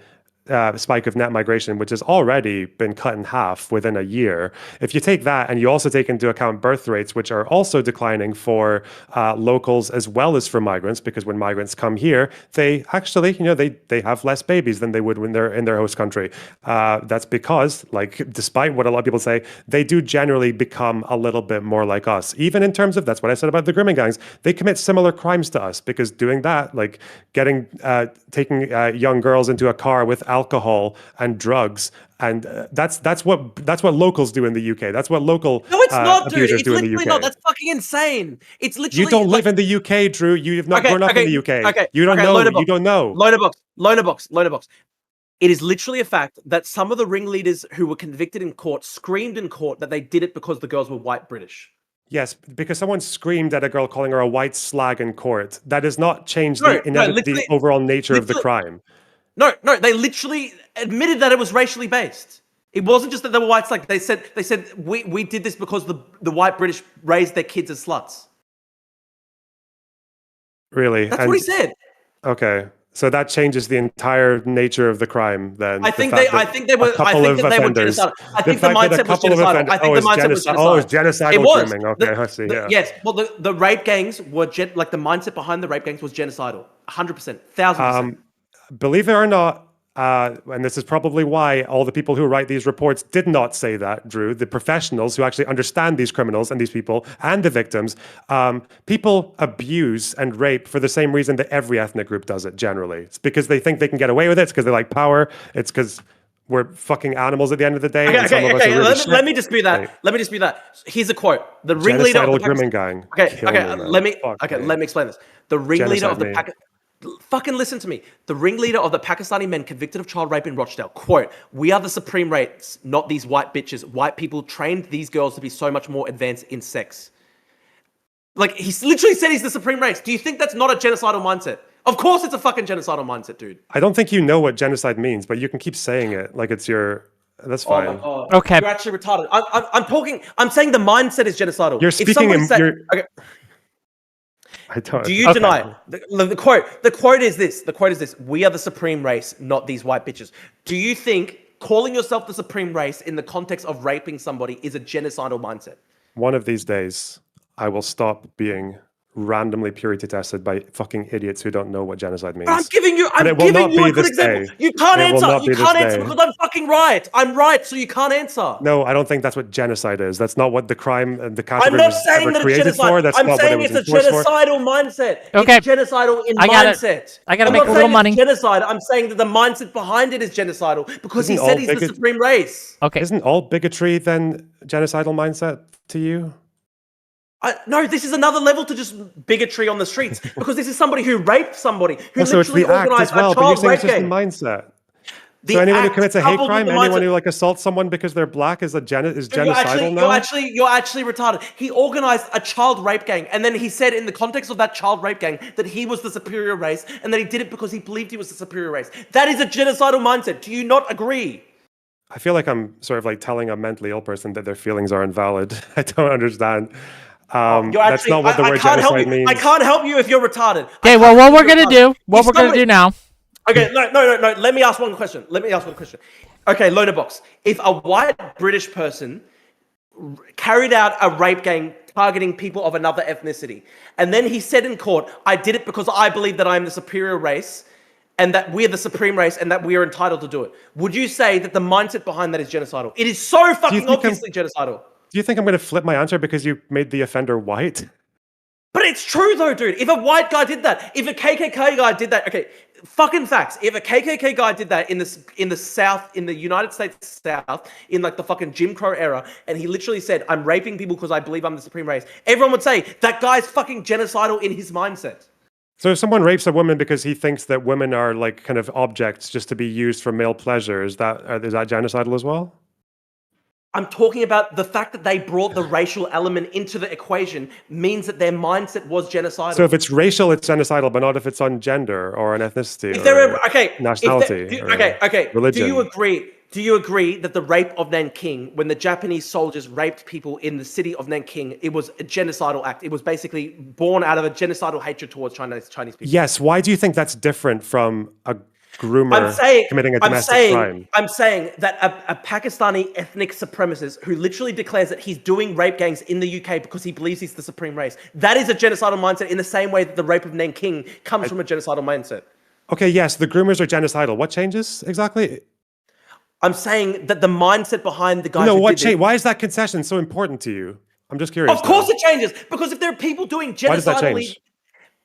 spike of net migration, which has already been cut in half within a year. If you take that and you also take into account birth rates, which are also declining for locals as well as for migrants, because when migrants come here, they actually, they have less babies than they would when they're in their host country. That's because, despite what a lot of people say, they do generally become a little bit more like us. Even in terms of, that's what I said about the grooming gangs, they commit similar crimes to us, because doing that, like taking young girls into a car with alcohol and drugs, and that's what locals do in the UK. That's what local abusers do in the UK. No, that's fucking insane. It's literally you don't live in the UK, Drew. You've not grown up in the UK. You don't know. You don't know. Lonerbox. It is literally a fact that some of the ringleaders who were convicted in court screamed in court that they did it because the girls were white British. Yes, because someone screamed at a girl calling her a white slag in court. That does not change the overall nature of the crime. No, they literally admitted that it was racially based. It wasn't just that they were white slag. They said we did this because the white British raised their kids as sluts. Really? That's what he said. Okay. So that changes the entire nature of the crime. Then I think the mindset was genocidal. I think the mindset was genocidal. Oh, it's genocidal. It was. Grooming. Okay, I see. Yes. Well, the rape gangs were the mindset behind the rape gangs was genocidal. 100%, 1,000%. Believe it or not, and this is probably why all the people who write these reports did not say that, Drew, the professionals who actually understand these criminals and these people and the victims, people abuse and rape for the same reason that every ethnic group does it generally. It's because they think they can get away with it. It's because they like power. It's because we're fucking animals at the end of the day. Let me dispute that. Let me dispute that. Here's a quote. The ringleader of the grooming gang. Let me explain this. The ringleader of the fucking listen to me. The ringleader of the Pakistani men convicted of child rape in Rochdale, quote, "We are the supreme race, not these white bitches. White people trained these girls to be so much more advanced in sex." Like, he literally said he's the supreme race. Do you think that's not a genocidal mindset? Of course it's a fucking genocidal mindset, dude. I don't think you know what genocide means, but you can keep saying it like it's your... That's fine. Oh my God. Okay. You're actually retarded. I'm saying the mindset is genocidal. You're speaking okay. Do you deny the quote? The quote is this. "We are the supreme race, not these white bitches." Do you think calling yourself the supreme race in the context of raping somebody is a genocidal mindset? One of these days, I will stop being randomly purity tested by fucking idiots who don't know what genocide means. I'm giving you a good example. You can't answer. You can't answer because I'm fucking right. I'm right, so you can't answer. No, I don't think that's what genocide is. That's not what the crime and the category was ever created for. I'm saying it's a genocidal mindset. Okay. It's genocidal in mindset. I gotta make a little money. Genocide. I'm saying that the mindset behind it is genocidal because he said he's the supreme race. Okay. Isn't all bigotry then genocidal mindset to you? No, this is another level to just bigotry on the streets because this is somebody who raped somebody who literally organized a child rape gang. Mindset. So anyone who act commits a hate coupled with crime, the anyone mindset- who like assaults someone because they're black is genocidal now? You're actually retarded. He organized a child rape gang, and then he said in the context of that child rape gang that he was the superior race, and that he did it because he believed he was the superior race. That is a genocidal mindset. Do you not agree? I feel like I'm sort of like telling a mentally ill person that their feelings are invalid. I don't understand. That's not what the word genocide means. I can't help you if you're retarded. Okay, well, what we're gonna do now. Okay, no. Let me ask one question. Okay, Lonerbox. If a white British person carried out a rape gang targeting people of another ethnicity, and then he said in court, I did it because I believe that I am the superior race, and that we're the supreme race, and that we are entitled to do it, would you say that the mindset behind that is genocidal? It is so fucking obviously genocidal. Do you think I'm going to flip my answer because you made the offender white? But it's true though, dude. If a white guy did that, if a KKK guy did that, okay, fucking facts. If a KKK guy did that in the South, in the United States South, in like the fucking Jim Crow era, and he literally said, I'm raping people because I believe I'm the supreme race, everyone would say, that guy's fucking genocidal in his mindset. So if someone rapes a woman because he thinks that women are like kind of objects just to be used for male pleasure, is that genocidal as well? I'm talking about the fact that they brought the racial element into the equation means that their mindset was genocidal. So if it's racial, it's genocidal, but not if it's on gender or on ethnicity nationality religion. Do you agree that the rape of Nanking, when the Japanese soldiers raped people in the city of Nanking, it was a genocidal act? It was basically born out of a genocidal hatred towards Chinese people. Yes. Why do you think that's different from a groomer committing a domestic crime? I'm saying that a Pakistani ethnic supremacist who literally declares that he's doing rape gangs in the UK because he believes he's the supreme race, that is a genocidal mindset in the same way that the rape of Nanking comes from a genocidal mindset. Okay, yes, the groomers are genocidal. What changes exactly? I'm saying that the mindset behind the guys why is that concession so important to you? I'm just curious. Of course it changes, because if there are people doing genocidally... Why does that change?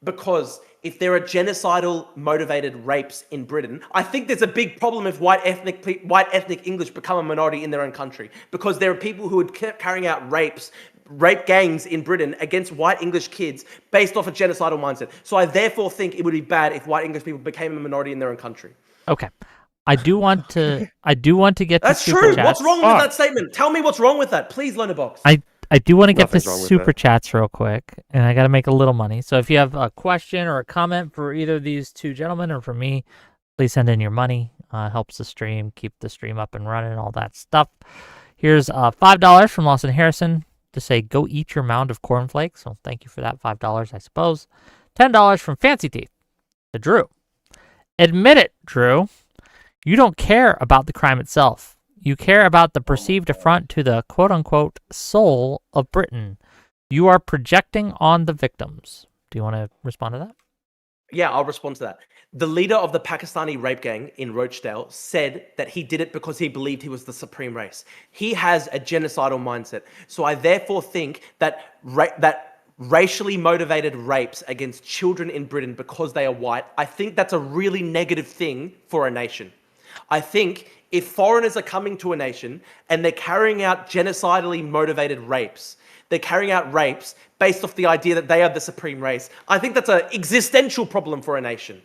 Because if there are genocidal motivated rapes in Britain, I think there's a big problem if white ethnic English become a minority in their own country, because there are people who are carrying out rape gangs in Britain against white English kids based off a genocidal mindset. So I therefore think it would be bad if white English people became a minority in their own country. Okay. I do want to get That's to super true. chats. What's wrong with that statement? Tell me what's wrong with that, please, Lonerbox. I do want to get to Nothing's wrong with super that. chats real quick, and I got to make a little money. So if you have a question or a comment for either of these two gentlemen or for me, please send in your money. Helps the stream, keep the stream up and running, all that stuff. Here's $5 from Lawson Harrison to say, go eat your mound of cornflakes. So thank you for that, $5, I suppose. $10 from Fancy Teeth to Drew. Admit it, Drew. You don't care about the crime itself. You care about the perceived affront to the quote-unquote soul of Britain. You are projecting on the victims. Do you want to respond to that? Yeah, I'll respond to that. The leader of the Pakistani rape gang in Rochdale said that he did it because he believed he was the supreme race. He has a genocidal mindset. So I therefore think that racially motivated rapes against children in Britain because they are white, I think that's a really negative thing for a nation. I think if foreigners are coming to a nation and they're carrying out genocidally motivated rapes, they're carrying out rapes based off the idea that they are the supreme race, I think that's an existential problem for a nation.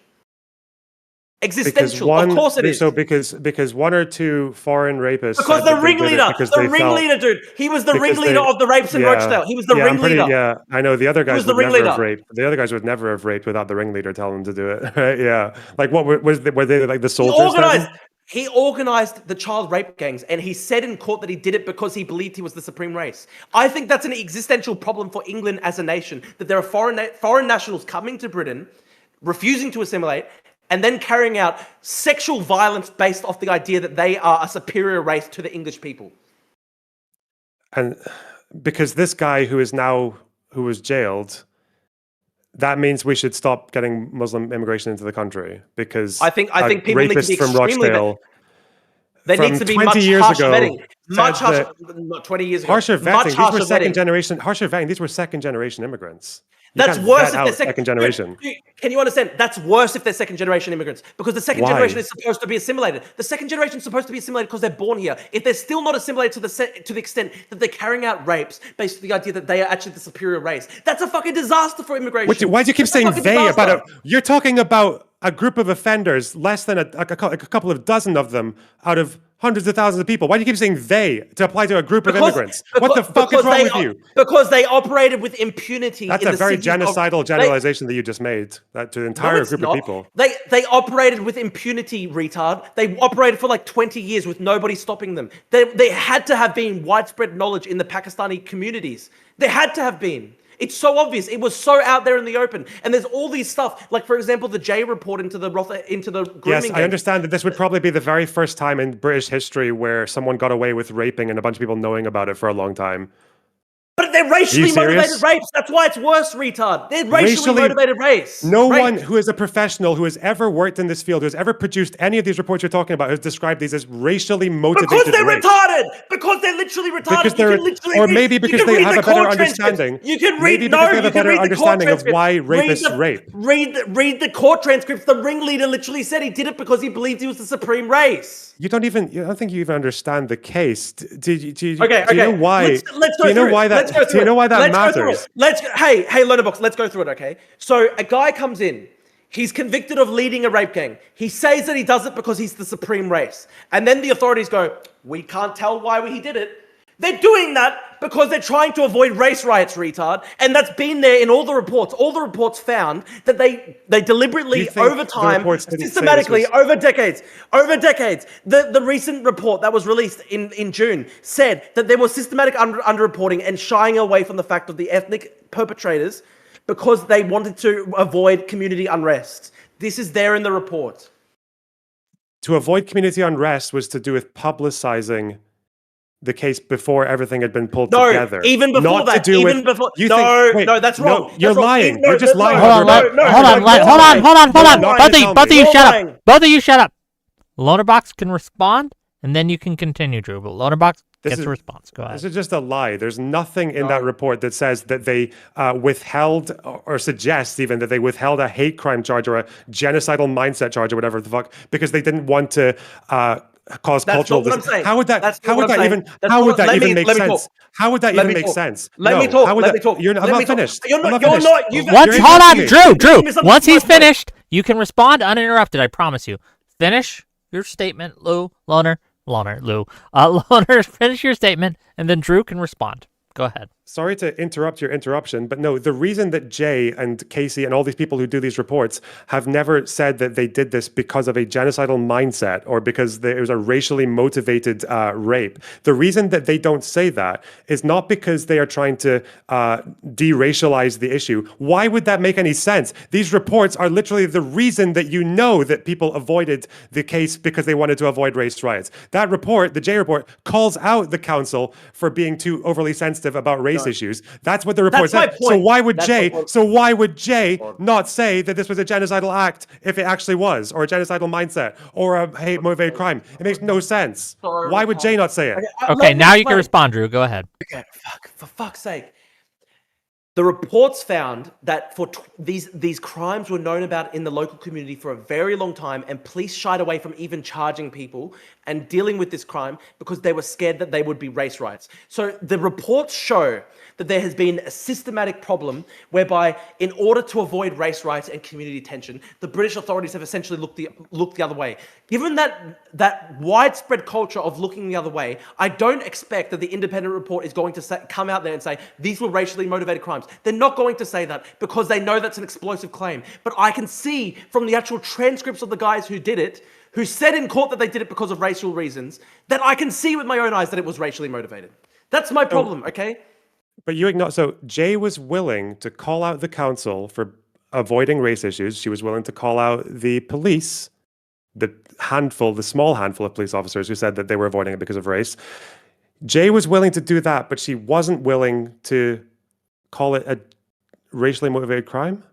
Existential, of course it is. So because one or two foreign rapists... Because the ringleader, dude. He was the ringleader of the rapes in Rochdale. He was the ringleader. I know. The other guys would never have raped. The other guys would never have raped without the ringleader telling them to do it. Right? Yeah. Like, what were they like the soldiers? He organized the child rape gangs, and he said in court that he did it because he believed he was the supreme race. I think that's an existential problem for England as a nation, that there are foreign nationals coming to Britain, refusing to assimilate, and then carrying out sexual violence based off the idea that they are a superior race to the English people. And because this guy who was jailed, that means we should stop getting Muslim immigration into the country, because I think people need to be from Rochdale. There needs to be much harsher vetting. Much harsher, not 20 years ago. Harsher vetting. These were second generation. Harsher vetting. These were second generation immigrants. That's worse if they're second generation. Can you understand? That's worse if they're second generation immigrants, because the second generation is supposed to be assimilated. The second generation is supposed to be assimilated because they're born here. If they're still not assimilated to the extent that they're carrying out rapes based on the idea that they are actually the superior race, that's a fucking disaster for immigration. Why do you keep saying they about it? You're talking about a group of offenders, less than a couple of dozen of them out of hundreds of thousands of people. Why do you keep saying they to apply to a group of immigrants? What the fuck is wrong with you? Because they operated with impunity. That's a very genocidal generalization that you just made. That to an entire group of people. They operated with impunity, retard. They operated for like 20 years with nobody stopping them. They had to have been widespread knowledge in the Pakistani communities. There had to have been. It's so obvious. It was so out there in the open. And there's all these stuff, like, for example, the J report into the grooming Yes, game. I understand that this would probably be the very first time in British history where someone got away with raping and a bunch of people knowing about it for a long time. But they're racially motivated rapes. That's why it's worse, retard. They're racially motivated rapes. No one who is a professional, who has ever worked in this field, who has ever produced any of these reports you're talking about, has described these as racially motivated Because they're rapes. retarded. Because they're literally retarded. Because they're, or maybe because they have a better understanding. You can read. Maybe because they have a better understanding of why rapists rape. Read the court transcripts. The ringleader literally said he did it because he believed he was the supreme race. I don't think you even understand the case. Do you Okay. know why? Let's go through it. Do you know why that matters? Hey, Lonerbox, let's go through it, okay? So a guy comes in. He's convicted of leading a rape gang. He says that he does it because he's the supreme race. And then the authorities go, we can't tell why he did it. They're doing that because they're trying to avoid race riots, retard. And that's been there in all the reports. All the reports found that they deliberately, over time, systematically, over decades, the recent report that was released in June said that there was systematic underreporting and shying away from the fact of the ethnic perpetrators because they wanted to avoid community unrest. This is there in the report. To avoid community unrest was to do with publicizing the case before everything had been pulled together. Even before Not that. To do even with, before. No, that's wrong. No, you're lying. You're just lying. Hold on. Both of you shut up. Both of you shut up. Lonerbox can respond, and then you can continue, Drew. But Lonerbox gets a response. Go ahead. This is just a lie. There's nothing in that report that says that they withheld or suggests even that they withheld a hate crime charge or a genocidal mindset charge or whatever the fuck because they didn't want to cause cultural. How would that even make sense? How would that even make sense? Let me talk. I'm not finished. Hold on, Drew. Once he's finished, you can respond uninterrupted. I promise you. Finish your statement, Loner. Finish your statement, and then Drew can respond. Go ahead. Sorry to interrupt your interruption, but no, the reason that Jay and Casey and all these people who do these reports have never said that they did this because of a genocidal mindset or because it was a racially motivated rape. The reason that they don't say that is not because they are trying to de-racialize the issue. Why would that make any sense? These reports are literally the reason that you know that people avoided the case because they wanted to avoid race riots. That report, the Jay report, calls out the council for being too overly sensitive about race issues. That's what the report said. So why would Jay not say that this was a genocidal act if it actually was, or a genocidal mindset, or a hate motivated crime? It makes no sense. Why would Jay not say it? Okay, now you can respond, Drew. Go ahead. Okay, for fuck's sake. The reports found that these crimes were known about in the local community for a very long time, and police shied away from even charging people and dealing with this crime because they were scared that they would be race riots. So the reports show that there has been a systematic problem whereby, in order to avoid race riots and community tension, the British authorities have essentially looked the other way. Given that widespread culture of looking the other way, I don't expect that the independent report is going to come out there and say these were racially motivated crimes. They're not going to say that because they know that's an explosive claim. But I can see from the actual transcripts of the guys who did it, who said in court that they did it because of racial reasons, that I can see with my own eyes that it was racially motivated. That's my problem, okay? But you ignore. So Jay was willing to call out the council for avoiding race issues. She was willing to call out the police, the small handful of police officers who said that they were avoiding it because of race. Jay was willing to do that, but she wasn't willing to call it a racially motivated crime.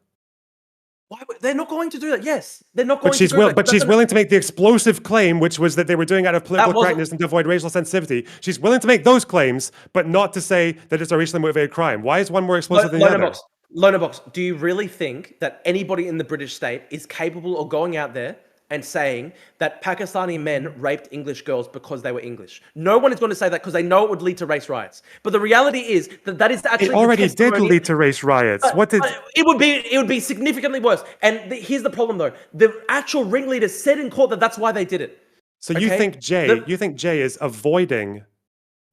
Why? They're not going to do that. Yes, they're not going to do that. But she's willing to make the explosive claim, which was that they were doing it out of political correctness and to avoid racial sensitivity. She's willing to make those claims, but not to say that it's a racially motivated crime. Why is one more explosive than the other? Lonerbox, do you really think that anybody in the British state is capable of going out there and saying that Pakistani men raped English girls because they were English. No one is going to say that because they know it would lead to race riots. But the reality is that that is actually It already the testimony. did lead to race riots. What did... It would be significantly worse. And here's the problem, though: the actual ringleaders said in court that that's why they did it. So you think Jay is avoiding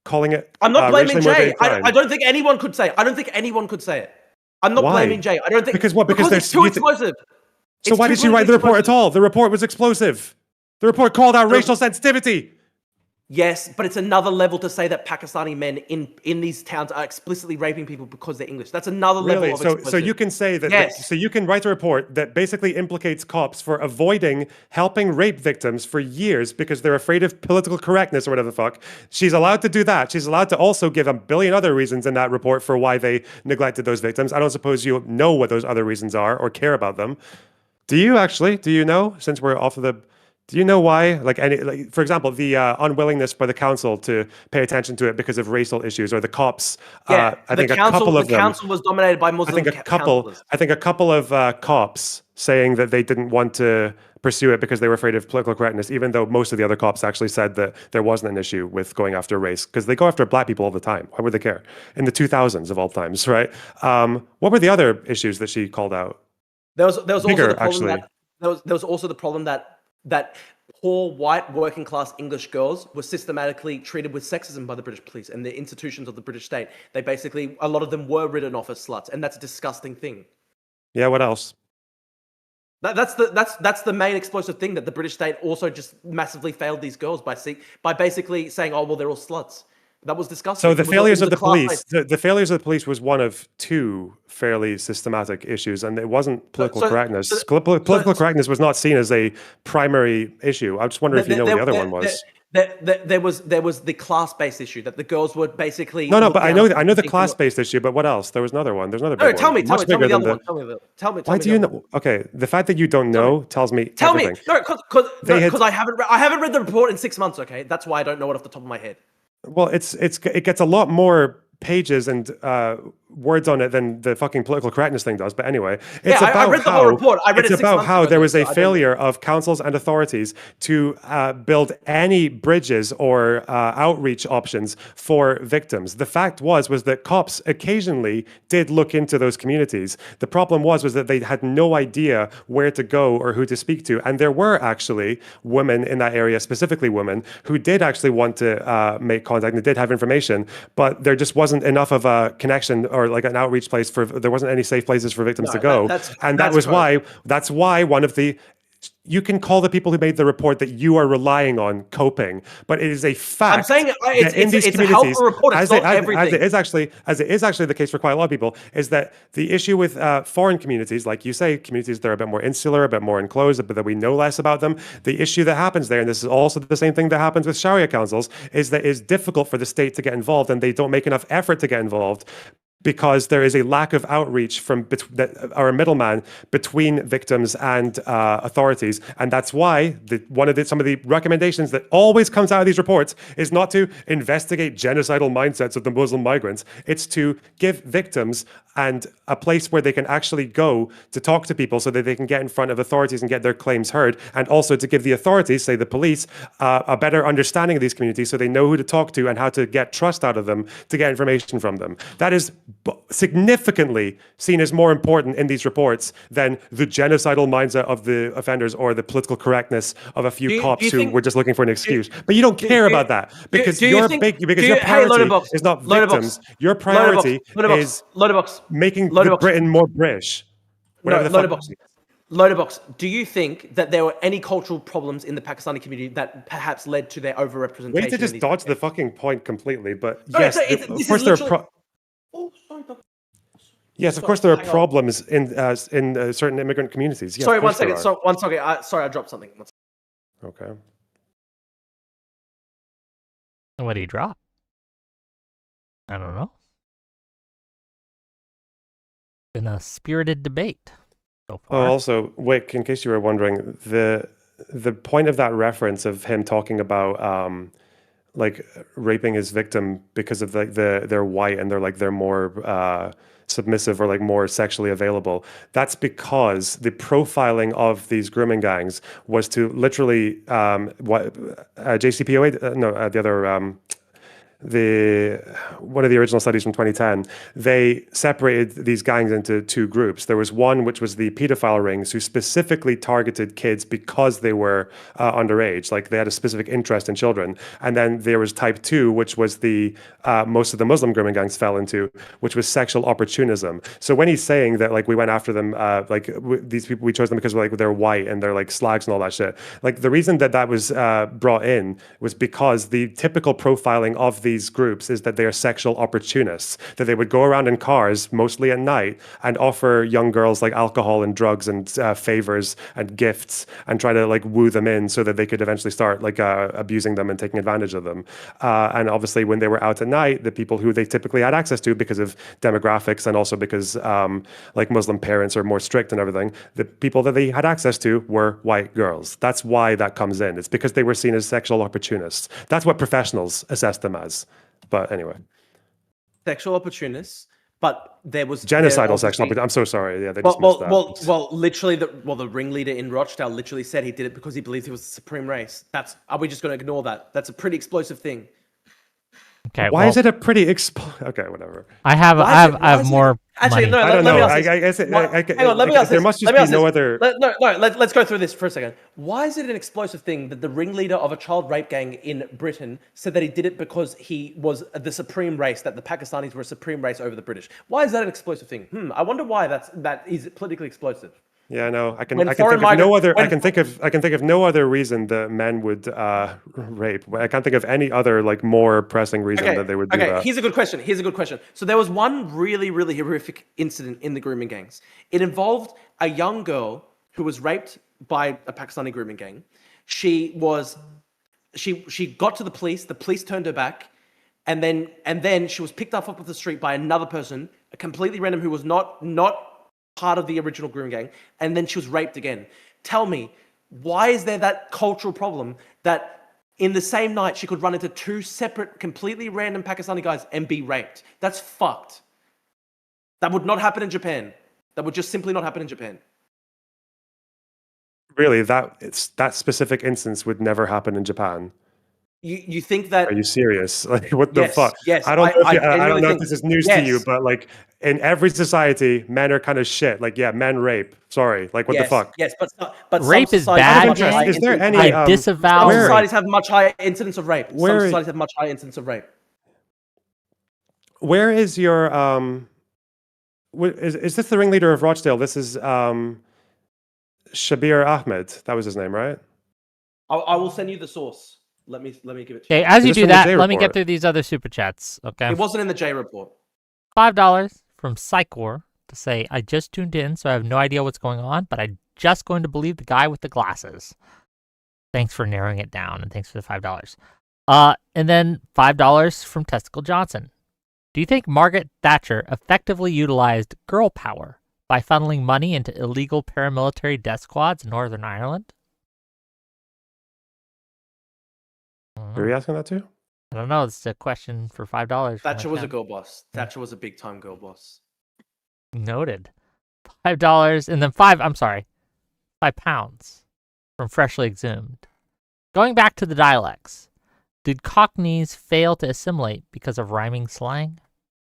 calling it? I'm not blaming Jay. I don't think anyone could say it. I don't think anyone could say it. I'm not blaming Jay. I don't think because what? Because it's too explosive. So why did she write the report at all? The report was explosive. The report called out racial sensitivity. Yes, but it's another level to say that Pakistani men in these towns are explicitly raping people because they're English. That's another level of explosive. So you can say that, yes. So you can write a report that basically implicates cops for avoiding helping rape victims for years because they're afraid of political correctness or whatever the fuck. She's allowed to do that. She's allowed to also give a billion other reasons in that report for why they neglected those victims. I don't suppose you know what those other reasons are or care about them. Do you actually? Do you know, since we're off of the... Do you know why? For example, the unwillingness by the council to pay attention to it because of racial issues, or the cops. Yeah, I think a couple of them. The council was dominated by Muslim. I think a couple of cops saying that they didn't want to pursue it because they were afraid of political correctness, even though most of the other cops actually said that there wasn't an issue with going after race, because they go after black people all the time. Why would they care? In the 2000s of all times, right? What were the other issues that she called out? There was also the problem that poor white working class English girls were systematically treated with sexism by the British police and the institutions of the British state. They basically, a lot of them were written off as sluts, and that's a disgusting thing. Yeah, what else? That's the main explosive thing, that the British state also just massively failed these girls by basically saying, oh well, they're all sluts. That was disgusting. So the failures of the police, the failures of the police was one of two fairly systematic issues, and it wasn't political correctness. Political correctness was not seen as a primary issue. I just wonder if you know what the other one was. There was the class-based issue that the girls were basically... No, but I know the class-based issue, but what else? There was another one. There's another big one. Tell me the other one. Tell me. Why do you know? Okay, the fact that you don't know tells me everything. No, because I haven't read the report in 6 months, okay? That's why I don't know it off the top of my head. Well, it gets a lot more pages and words on it than the fucking political correctness thing does. But anyway, I read the whole report. I read it 6 months ago. It's about how there was a failure of councils and authorities to build any bridges or outreach options for victims. The fact was that cops occasionally did look into those communities. The problem was that they had no idea where to go or who to speak to. And there were actually women in that area, specifically women, who did actually want to make contact and did have information, but there just wasn't enough of a connection or like an outreach place there wasn't any safe places for victims to go. That's why one of the... You can call the people who made the report that you are relying on coping, but it is a fact. I'm saying it's a helpful report. It's not everything. As it is actually the case for quite a lot of people, is that the issue with foreign communities, like you say, communities that are a bit more insular, a bit more enclosed, but that we know less about them. The issue that happens there, and this is also the same thing that happens with Sharia councils, is that it's difficult for the state to get involved, and they don't make enough effort to get involved, because there is a lack of outreach from our middleman between victims and authorities. And that's why some of the recommendations that always comes out of these reports is not to investigate genocidal mindsets of the Muslim migrants. It's to give victims and a place where they can actually go to talk to people so that they can get in front of authorities and get their claims heard. And also to give the authorities, say the police, a better understanding of these communities so they know who to talk to and how to get trust out of them to get information from them. That is significantly seen as more important in these reports than the genocidal mindset of the offenders or the political correctness of a few cops who were just looking for an excuse. But you don't care about that because your priority is not victims. Your priority is making Britain more British. Lonerbox, do you think that there were any cultural problems in the Pakistani community that perhaps led to their overrepresentation? Way to just dodge the fucking point completely, but yes, of course there are Yes, of course there are problems in certain immigrant communities. Yes, sorry, one second. Sorry, I dropped something. Okay. What did he drop? I don't know. Been a spirited debate so far. Oh, also, Wick, in case you were wondering, the point of that reference of him talking about like raping his victim because of like they're white and they're more submissive or like more sexually available. That's because the profiling of these grooming gangs was to literally what JCPOA no the other the one of the original studies from 2010, they separated these gangs into two groups. There was one which was the pedophile rings who specifically targeted kids because they were underage, like they had a specific interest in children. And then there was type 2, which was the most of the Muslim grooming gangs fell into, which was sexual opportunism. So when he's saying that like we went after them, these people, we chose them because like they're white and they're like slags and all that shit. Like the reason that that was brought in was because the typical profiling of these groups is that they are sexual opportunists, that they would go around in cars, mostly at night, and offer young girls like alcohol and drugs and favors and gifts and try to like woo them in so that they could eventually start like abusing them and taking advantage of them. And obviously when they were out at night, the people who they typically had access to because of demographics and also because like Muslim parents are more strict and everything, the people that they had access to were white girls. That's why that comes in. It's because they were seen as sexual opportunists. That's what professionals assess them as. But anyway, Sexual opportunists, but there was genocidal sexual opportunists. I'm so sorry. Yeah, they just missed that. Well, literally, the ringleader in Rochdale literally said he did it because he believed he was the supreme race. Are we just going to ignore that? That's a pretty explosive thing. Okay. Why is it a pretty okay, whatever. I have more. Actually, no. I don't know. I guess hang on. Let me ask there this. must just be no other. Let's go through this for a second. Why is it an explosive thing that the ringleader of a child rape gang in Britain said that he did it because he was the supreme race, that the Pakistanis were a supreme race over the British? Why is that an explosive thing? I wonder why that is politically explosive. Yeah, no, I can think of no other reason that men would rape. I can't think of any other like more pressing reason that they would do that. Okay, here's a good question. So there was one really, really horrific incident in the grooming gangs. It involved a young girl who was raped by a Pakistani grooming gang. She got to the police turned her back, and then she was picked up off the street by another person, a completely random who was not part of the original grooming gang, and then she was raped again. Tell me, why is there that cultural problem that in the same night she could run into two separate, completely random Pakistani guys and be raped? That's fucked. That would not happen in Japan. That would just simply not happen in Japan. Really, that specific instance would never happen in Japan. You think that? Are you serious? Like, what the fuck? Yes. I don't know if this is news to you, but like in every society, men are kind of shit. Like, yeah, men rape. Sorry, like what the fuck? Yes, but rape is bad. Is there any? I disavow. Some societies have much higher incidence of rape. Some societies have much higher incidence of rape. Where is your Is this the ringleader of Rochdale? This is Shabir Ahmed. That was his name, right? I will send you the source. Let me give it to you. Okay, as you do that, let me get through these other super chats. Okay. It wasn't in the J report. $5 from Psychor to say, I just tuned in, so I have no idea what's going on, but I'm just going to believe the guy with the glasses. Thanks for narrowing it down, and thanks for the $5. And then $5 from Testicle Johnson. Do you think Margaret Thatcher effectively utilized girl power by funneling money into illegal paramilitary death squads in Northern Ireland? Are you asking that too? I don't know. It's a question for $5. Thatcher was a girl boss. Thatcher was a big time girl boss. Noted. $5 and then £5 from Freshly Exhumed. Going back to the dialects, did Cockneys fail to assimilate because of rhyming slang?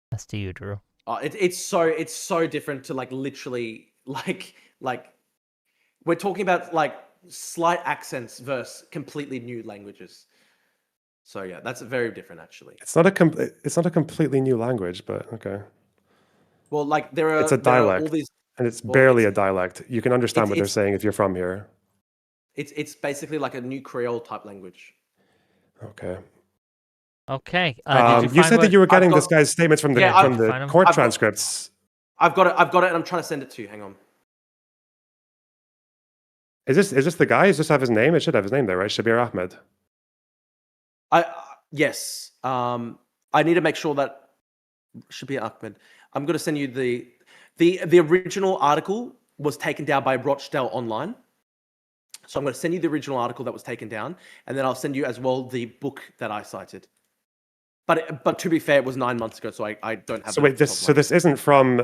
That's to you, Drew. It's so different to like literally like we're talking about like slight accents versus completely new languages. So yeah, that's very different actually. It's not a completely new language, but okay. Well, like it's a dialect, and it's barely a dialect. You can understand what they're saying if you're from here. It's basically like a new Creole type language. Okay. Okay. You said that you were getting this guy's statements from the court transcripts. I've got it, and I'm trying to send it to you. Hang on. Is this the guy? Does this have his name? It should have his name there, right? Shabir Ahmed. Yes. I need to make sure that Shabir Ahmed. I'm going to send you the original article was taken down by Rochdale Online. So I'm going to send you the original article that was taken down, and then I'll send you as well the book that I cited. But to be fair, it was 9 months ago, so I don't have. So wait, this isn't from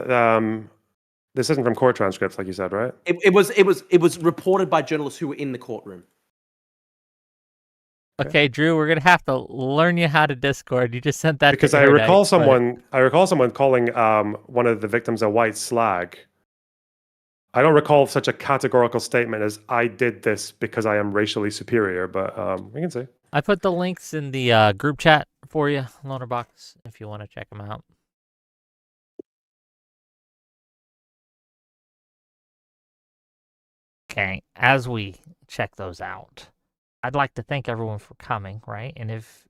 court transcripts, like you said, right? It was reported by journalists who were in the courtroom. Okay, Drew, we're gonna have to learn you how to Discord. You just sent that because to I recall Erudite, someone calling one of the victims a white slag. I don't recall such a categorical statement as "I did this because I am racially superior," but we can see. I put the links in the group chat for you, Lonerbox, if you want to check them out. Okay, as we check those out, I'd like to thank everyone for coming, right? And if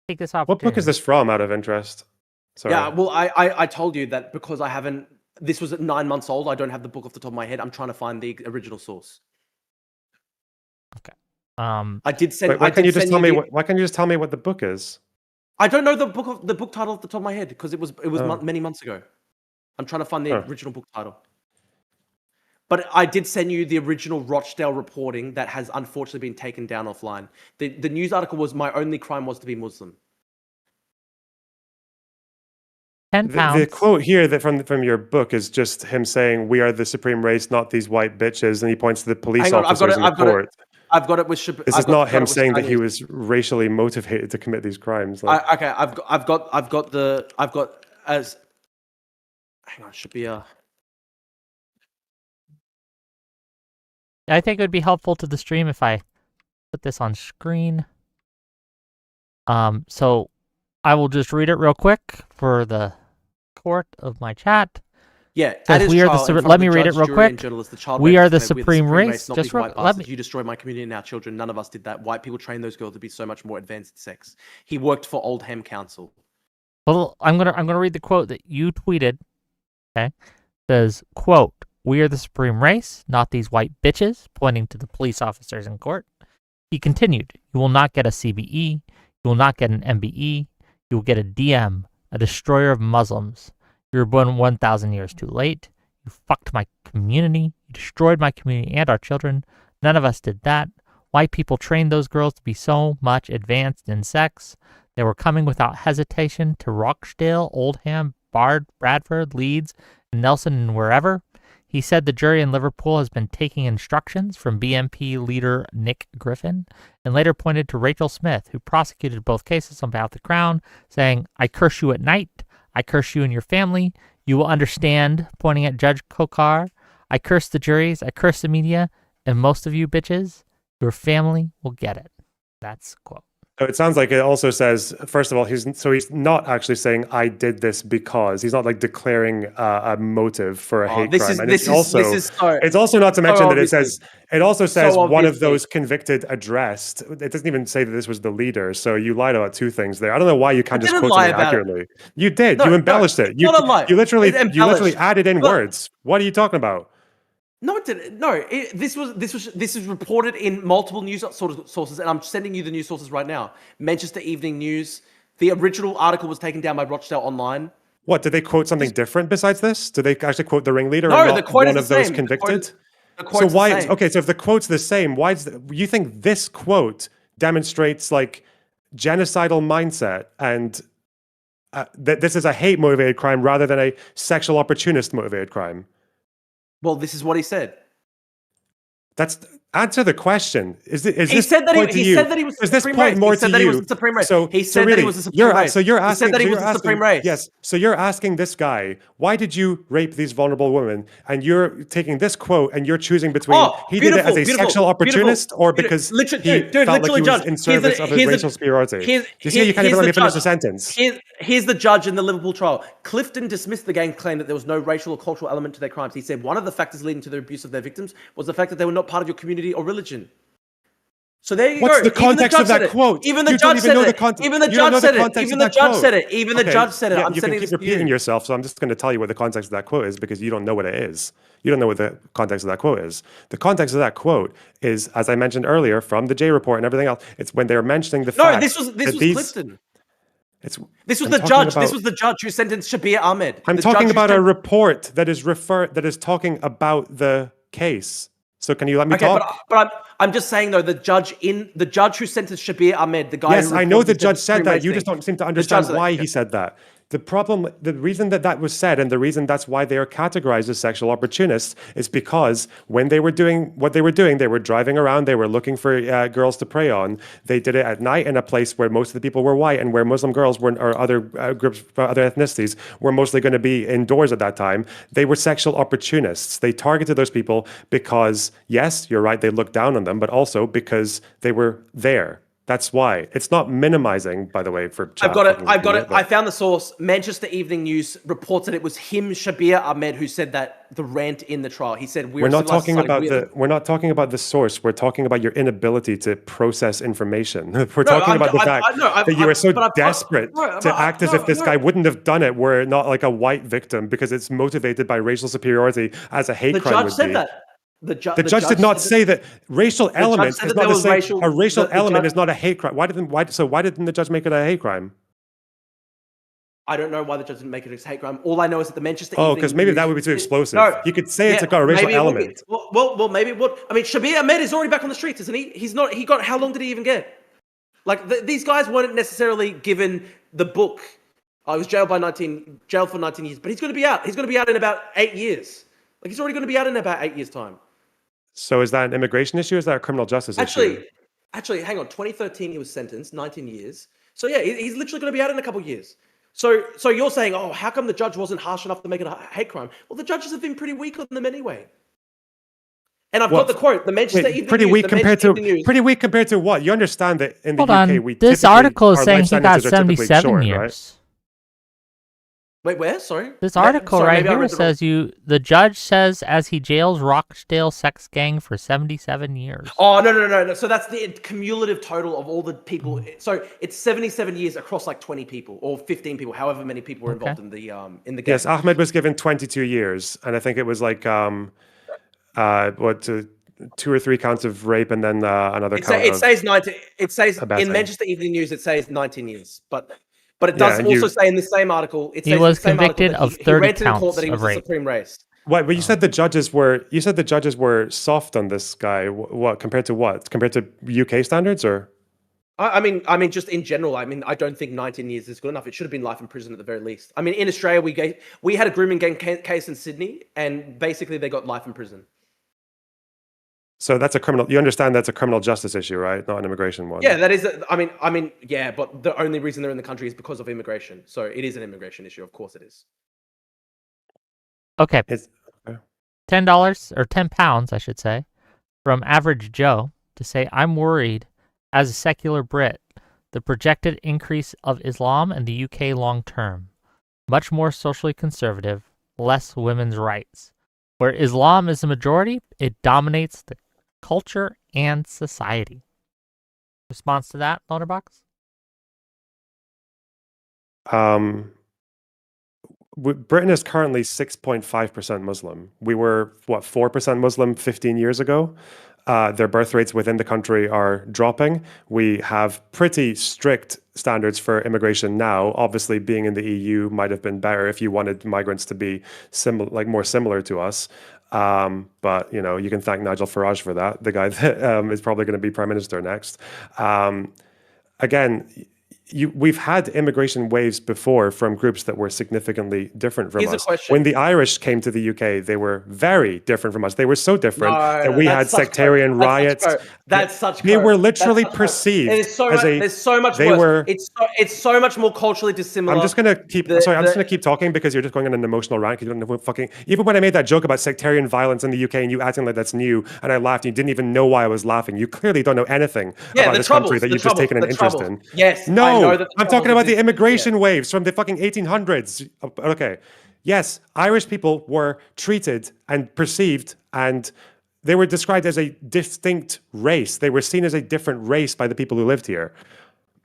take this opportunity. What book is this from, out of interest? Sorry. Yeah, well, I told you that because I haven't. This was at 9 months old. I don't have the book off the top of my head. I'm trying to find the original source. Okay. I did send. Why can't you just tell me? Why can't you just tell me what the book is? I don't know the book title off the top of my head because it was many months ago. I'm trying to find the original book title. But I did send you the original Rochdale reporting that has unfortunately been taken down offline. The news article was "My only crime was to be Muslim." 10 pounds. The quote here that from your book is just him saying, "We are the supreme race, not these white bitches," and he points to the police officers in the court. I've got it with. This is not him saying that he was racially motivated to commit these crimes. Okay, I've got as. Hang on, should be a. I think it would be helpful to the stream if I put this on screen. So I will just read it real quick for the court of my chat. Yeah, let me read it real quick. We are the supreme race. Just let me. You destroyed my community and our children. None of us did that. White people trained those girls to be so much more advanced in sex. He worked for Oldham Council. Well, I'm gonna read the quote that you tweeted. Okay, it says, quote, "We are the supreme race, not these white bitches," pointing to the police officers in court. He continued, "You will not get a CBE. You will not get an MBE. You will get a DM, a destroyer of Muslims. You were born 1,000 years too late. You fucked my community. You destroyed my community and our children. None of us did that. White people trained those girls to be so much advanced in sex. They were coming without hesitation to Rochdale, Oldham, Bradford, Leeds, and Nelson, and wherever." He said the jury in Liverpool has been taking instructions from BNP leader Nick Griffin, and later pointed to Rachel Smith, who prosecuted both cases on behalf of the Crown, saying, "I curse you at night. I curse you and your family. You will understand," pointing at Judge Kokar. "I curse the juries. I curse the media. And most of you bitches, your family will get it." That's a quote. So it sounds like it also says, first of all, he's not actually saying "I did this because." He's not like declaring a motive for a hate crime. And it's also not to mention that it also says one of those convicted addressed. It doesn't even say that this was the leader. So you lied about two things there. I don't know why you can't just quote something accurately. You did. You embellished it. You literally added in words. What are you talking about? No, it didn't. No, this was reported in multiple news sources, and I'm sending you the news sources right now. Manchester Evening News. The original article was taken down by Rochdale Online. What, did they quote something different besides this? Did they actually quote the ringleader? No, and not the quote one is the of those same. convicted. The quote's so why? the same. Okay, so if the quote's the same, why you think this quote demonstrates like genocidal mindset and that this is a hate motivated crime rather than a sexual opportunist motivated crime? Well, this is what he said. Answer the question. He said that he was the supreme race. He said that he was the supreme race. He said that he was the supreme race. So you're asking. He said that he was the supreme race. Yes. So you're asking this guy, why did you rape these vulnerable women? And you're taking this quote and you're choosing between he did it as a sexual opportunist or because he felt like he was in service of his racial superiority. You see, you can't even let me finish the sentence. Here's the judge in the Liverpool trial. Clifton dismissed the gang claim that there was no racial or cultural element to their crimes. He said one of the factors leading to the abuse of their victims was the fact that they were not part of your community or religion. So there you go. What's the context of that quote? Even the judge said it. Even the judge said it. Even the judge said it. Even the judge said it. I'm sending this to you. You're repeating yourself, so I'm just going to tell you what the context of that quote is because you don't know what it is. You don't know what the context of that quote is. The context of that quote is, as I mentioned earlier, from the J report and everything else. It's when they're mentioning the fact. No, this was Clifton. This was the judge who sentenced Shabir Ahmed. I'm talking about a report that is talking about the case. So can you let me talk? But I'm just saying though, the judge who sentenced Shabir Ahmed, the guy. Yes, who I know the reported judge said Supreme that. You just Race don't seem to thing. understand The judge why said that, he said that. The problem, the reason that that was said, and the reason that's why they are categorized as sexual opportunists is because when they were doing what they were doing, they were driving around, they were looking for girls to prey on. They did it at night in a place where most of the people were white and where Muslim girls were, or other groups, other ethnicities were mostly going to be indoors at that time. They were sexual opportunists. They targeted those people because, yes, you're right, they looked down on them, but also because they were there. That's why. It's not minimizing, by the way, for chat. I've got it. I found the source. Manchester Evening News reports that it was him, Shabir Ahmed, who said that the rant in the trial. He said we're not talking about the source. We're talking about your inability to process information. We're talking about the fact that you are so desperate to act as if this guy wouldn't have done it were it not like a white victim because it's motivated by racial superiority as a hate crime would be. The judge said that. The judge did not say that racial element is not the same. A racial element is not a hate crime. Why didn't the judge make it a hate crime? I don't know why the judge didn't make it a hate crime. All I know is that the Manchester Evening because maybe that would be too explosive. No, you could say it's got a racial element. Well, maybe it would. I mean, Shabir Ahmed is already back on the streets, isn't he? He's not. He got. How long did he even get? Like these guys weren't necessarily given the book. I was jailed for 19 years, but he's going to be out. He's going to be out in about 8 years. Like he's already going to be out in about 8 years' time. So is that an immigration issue or is that a criminal justice issue? Actually, hang on. 2013, he was sentenced, 19 years. So yeah, he's literally going to be out in a couple of years. So you're saying, oh, how come the judge wasn't harsh enough to make it a hate crime? Well, the judges have been pretty weak on them anyway. And I've got the quote. The Manchester Evening News. Pretty weak compared to what? You understand that in the UK, this article is saying he got 77 years. Right? Wait, where? Sorry? This article right here says the judge says as he jails Rochdale sex gang for 77 years. Oh, no. So that's the cumulative total of all the people. So it's 77 years across like 20 people or 15 people, however many people were involved in the game. Yes, Ahmed was given 22 years. And I think it was like, 2 or 3 counts of rape and then another count. It says 19. It says in Manchester Evening News, it says 19 years. But it does also say in the same article, it says he was convicted of 30 counts of rape. Supreme Race. What? But you said the judges were. You said the judges were soft on this guy. What compared to what? Compared to UK standards, or? I mean, just in general. I mean, I don't think 19 years is good enough. It should have been life in prison at the very least. I mean, in Australia, we had a grooming gang case in Sydney, and basically they got life in prison. So that's a criminal. You understand that's a criminal justice issue, right? Not an immigration one. Yeah, that is. I mean, yeah. But the only reason they're in the country is because of immigration. So it is an immigration issue. Of course, it is. Okay. $10 or £10, I should say, from Average Joe to say, I'm worried as a secular Brit, the projected increase of Islam in the UK long term, much more socially conservative, less women's rights. Where Islam is the majority, it dominates the culture and society. Response to that, Lonerbox? Britain is currently 6.5% Muslim. We were, 4% Muslim 15 years ago? Their birth rates within the country are dropping. We have pretty strict standards for immigration now. Obviously, being in the EU might have been better if you wanted migrants to be more similar to us. But you can thank Nigel Farage for that. The guy that is probably going to be prime minister next. Again, we've had immigration waves before from groups that were significantly different from us. When the Irish came to the UK, they were very different from us. They were so different that we had sectarian riots. They were literally perceived as there's so much worse. It's so much more culturally dissimilar. I'm just gonna keep. I'm just gonna keep talking because you're just going on an emotional rant. You don't know fucking. Even when I made that joke about sectarian violence in the UK and you acting like that's new, and I laughed, and you didn't even know why I was laughing. You clearly don't know anything about this country that you've just taken an interest in. Yes. No. I'm talking about the immigration waves from the fucking 1800s. Okay. Yes, Irish people were treated and perceived and they were described as a distinct race. They were seen as a different race by the people who lived here.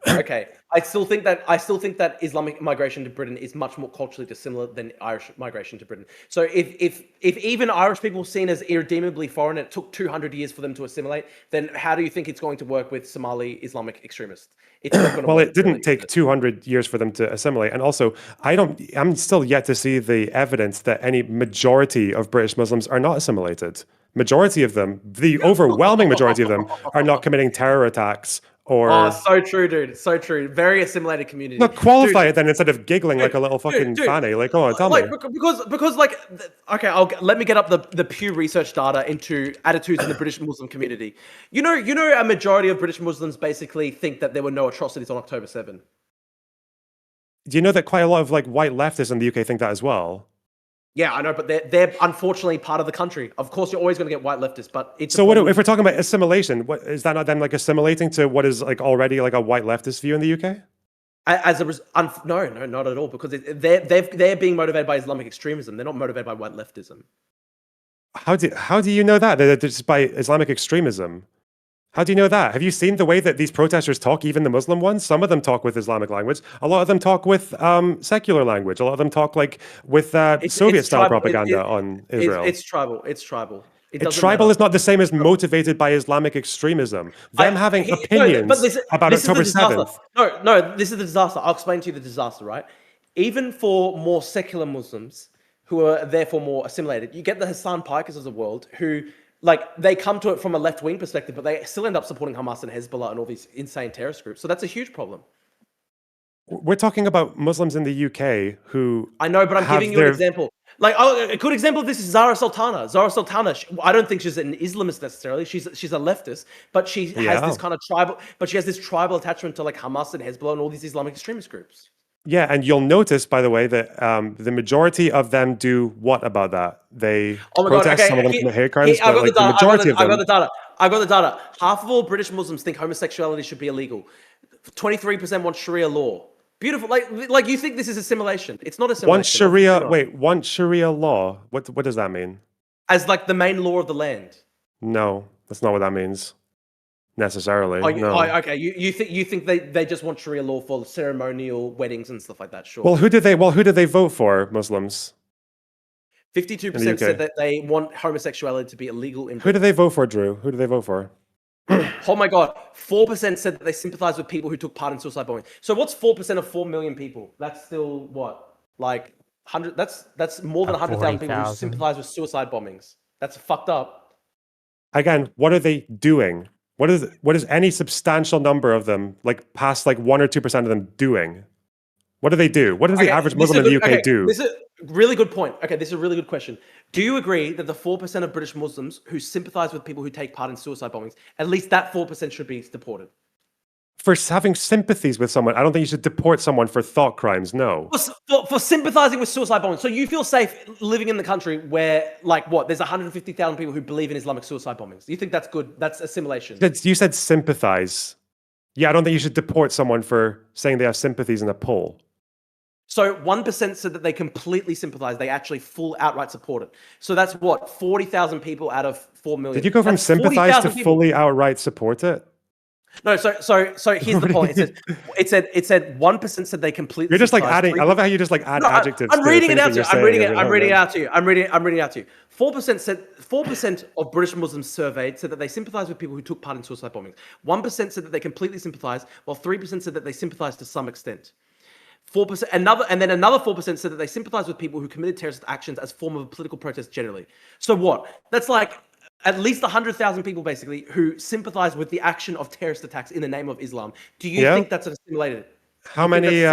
Okay, I still think that Islamic migration to Britain is much more culturally dissimilar than Irish migration to Britain. So if even Irish people seen as irredeemably foreign, it took 200 years for them to assimilate, then how do you think it's going to work with Somali Islamic extremists? It's not going to Well, work. it didn't take 200 years for them to assimilate. And also, I'm still yet to see the evidence that any majority of British Muslims are not assimilated. Majority of them, the overwhelming majority of them, are not committing terror attacks Oh, or so true, dude. So true. Very assimilated community. not qualify Dude, it then instead of giggling like a little fucking dude, fanny. Like, come on, tell me. like because like okay, let me get up the Pew Research data into attitudes in the British Muslim community. You know, a majority of British Muslims basically think that there were no atrocities on October 7. Do you know that quite a lot of like white leftists in the UK think that as well? Yeah, I know, but they're unfortunately part of the country. Of course, you're always going to get white leftists, but it's So what if we're talking about assimilation? What is that not then like assimilating to what is like already like a white leftist view in the UK? no, not at all, because they're being motivated by Islamic extremism. They're not motivated by white leftism. How do you know that? That it's by Islamic extremism? How do you know that? Have you seen the way that these protesters talk, even the Muslim ones? Some of them talk with Islamic language. A lot of them talk with secular language. A lot of them talk like with Soviet-style propaganda on Israel. It's tribal. It's tribal. It's tribal is not the same as motivated by Islamic extremism. Them having opinions about October 7th. No, this is the disaster. I'll explain to you the disaster, right? Even for more secular Muslims who are therefore more assimilated, you get the Hassan Pikers of the world who, like, they come to it from a left-wing perspective, but they still end up supporting Hamas and Hezbollah and all these insane terrorist groups. So that's a huge problem. We're talking about Muslims in the UK who I know, but I'm giving you an example. Like, a good example of this is Zara Sultana. Zara Sultana, I don't think she's an Islamist necessarily. She's a leftist, but she has this kind of tribal. But she has this tribal attachment to like Hamas and Hezbollah and all these Islamic extremist groups. Yeah, and you'll notice, by the way, that the majority of them do what about that? They protest. Okay. Some of them commit hate crimes, I've but like the majority of them. I got the data. Half of all British Muslims think homosexuality should be illegal. 23% want Sharia law. Beautiful. Like you think this is assimilation? It's not assimilation. Want Sharia law? What does that mean? As like the main law of the land. No, that's not what that means. Necessarily. No. Okay. You think they just want Sharia law for ceremonial weddings and stuff like that? Sure. Well, who did they vote for? Muslims. 52% said that they want homosexuality to be illegal in Britain. Who do they vote for, Drew? Who do they vote for? Oh my God. 4% said that they sympathize with people who took part in suicide bombing. So what's 4% of 4 million people? That's still what? Like 100, that's more than 100,000 people who sympathize with suicide bombings. That's fucked up. Again, what are they doing? What is any substantial number of them, like past like 1 or 2% of them doing? What do they do? What does the average Muslim in the UK do? This is a really good point. Okay, this is a really good question. Do you agree that the 4% of British Muslims who sympathize with people who take part in suicide bombings, at least that 4% should be deported? For having sympathies with someone, I don't think you should deport someone for thought crimes, no. For sympathizing with suicide bombings. So you feel safe living in the country where, like, what? There's 150,000 people who believe in Islamic suicide bombings. Do you think that's good? That's assimilation. You said sympathize. Yeah, I don't think you should deport someone for saying they have sympathies in a poll. So 1% said that they completely sympathize. They actually full outright support it. So that's what? 40,000 people out of 4 million. Did you go from sympathize to fully outright support it? No, so here's the point. It said 1% said they completely. You're just like adding. I love how you just like add adjectives. I'm reading it out to you. I'm reading it out to you. I'm reading it out to you. 4% of British Muslims surveyed said that they sympathise with people who took part in suicide bombings. 1% said that they completely sympathise, while 3% said that they sympathise to some extent. 4%, another 4% said that they sympathise with people who committed terrorist actions as form of a political protest generally. So what? That's like at least 100,000 people basically who sympathize with the action of terrorist attacks in the name of Islam. Do you think that's assimilated? How many?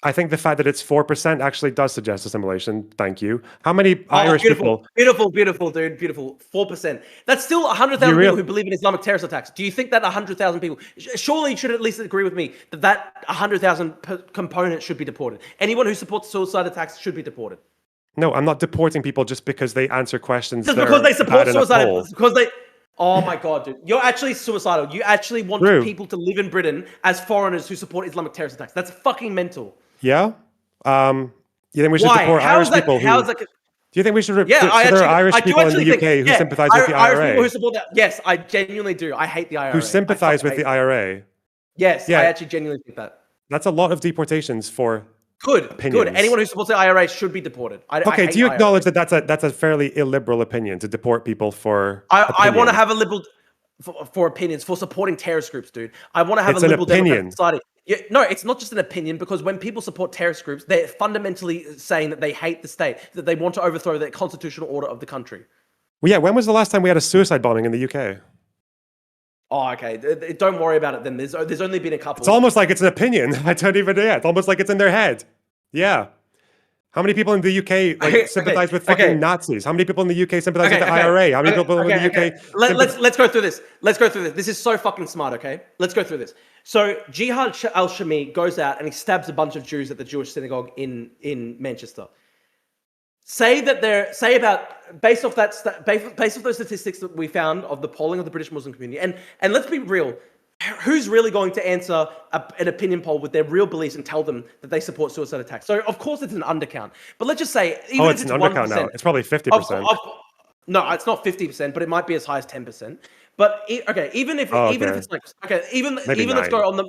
I think the fact that it's 4% actually does suggest assimilation. Thank you. How many Irish people? Beautiful, dude. Beautiful. 4%. That's still 100,000 people who believe in Islamic terrorist attacks. Do you think that 100,000 people? Surely you should at least agree with me that 100,000 component should be deported. Anyone who supports suicide attacks should be deported. No, I'm not deporting people just because they answer questions. Just because they support suicide. Because they. Oh my God, dude. You're actually suicidal. You actually want people to live in Britain as foreigners who support Islamic terrorist attacks. That's fucking mental. Yeah? You think we should deport Irish people who... Do you think we should... there are Irish people in the UK who sympathise with the IRA? Irish people who support that. Yes, I genuinely do. I hate the IRA. Who sympathise with the IRA? Yes, Yeah. I actually genuinely think that. That's a lot of deportations for Good. opinions. Anyone who supports the IRA should be deported. I Okay, hate do you IRA. acknowledge that that's a fairly illiberal opinion to deport people for I want to opinions? have a liberal for opinions, for supporting terrorist groups, dude. I want to have It's a an liberal democratic opinion. society. Yeah, no, it's not just an opinion, because when people support terrorist groups, they're fundamentally saying that they hate the state, that they want to overthrow the constitutional order of the country. Well, yeah, when was the last time we had a suicide bombing in the UK? Oh, okay. Don't worry about it then. There's only been a couple. It's almost like it's an opinion. I don't even know. It's almost like it's in their head. Yeah. How many people in the UK sympathize with fucking Nazis? How many people in the UK sympathize with the IRA? How many people in the UK? Let's go through this. Let's go through this. This is so fucking smart. Okay, let's go through this. So Jihad al-Shami goes out and he stabs a bunch of Jews at the Jewish synagogue in Manchester. Based off those statistics that we found of the polling of the British Muslim community, and let's be real, who's really going to answer an opinion poll with their real beliefs and tell them that they support suicide attacks? So of course it's an undercount, but let's just say even if it's an undercount now. It's probably 50%. No, it's not 50%, but it might be as high as 10%. But even if it's like let's go on the.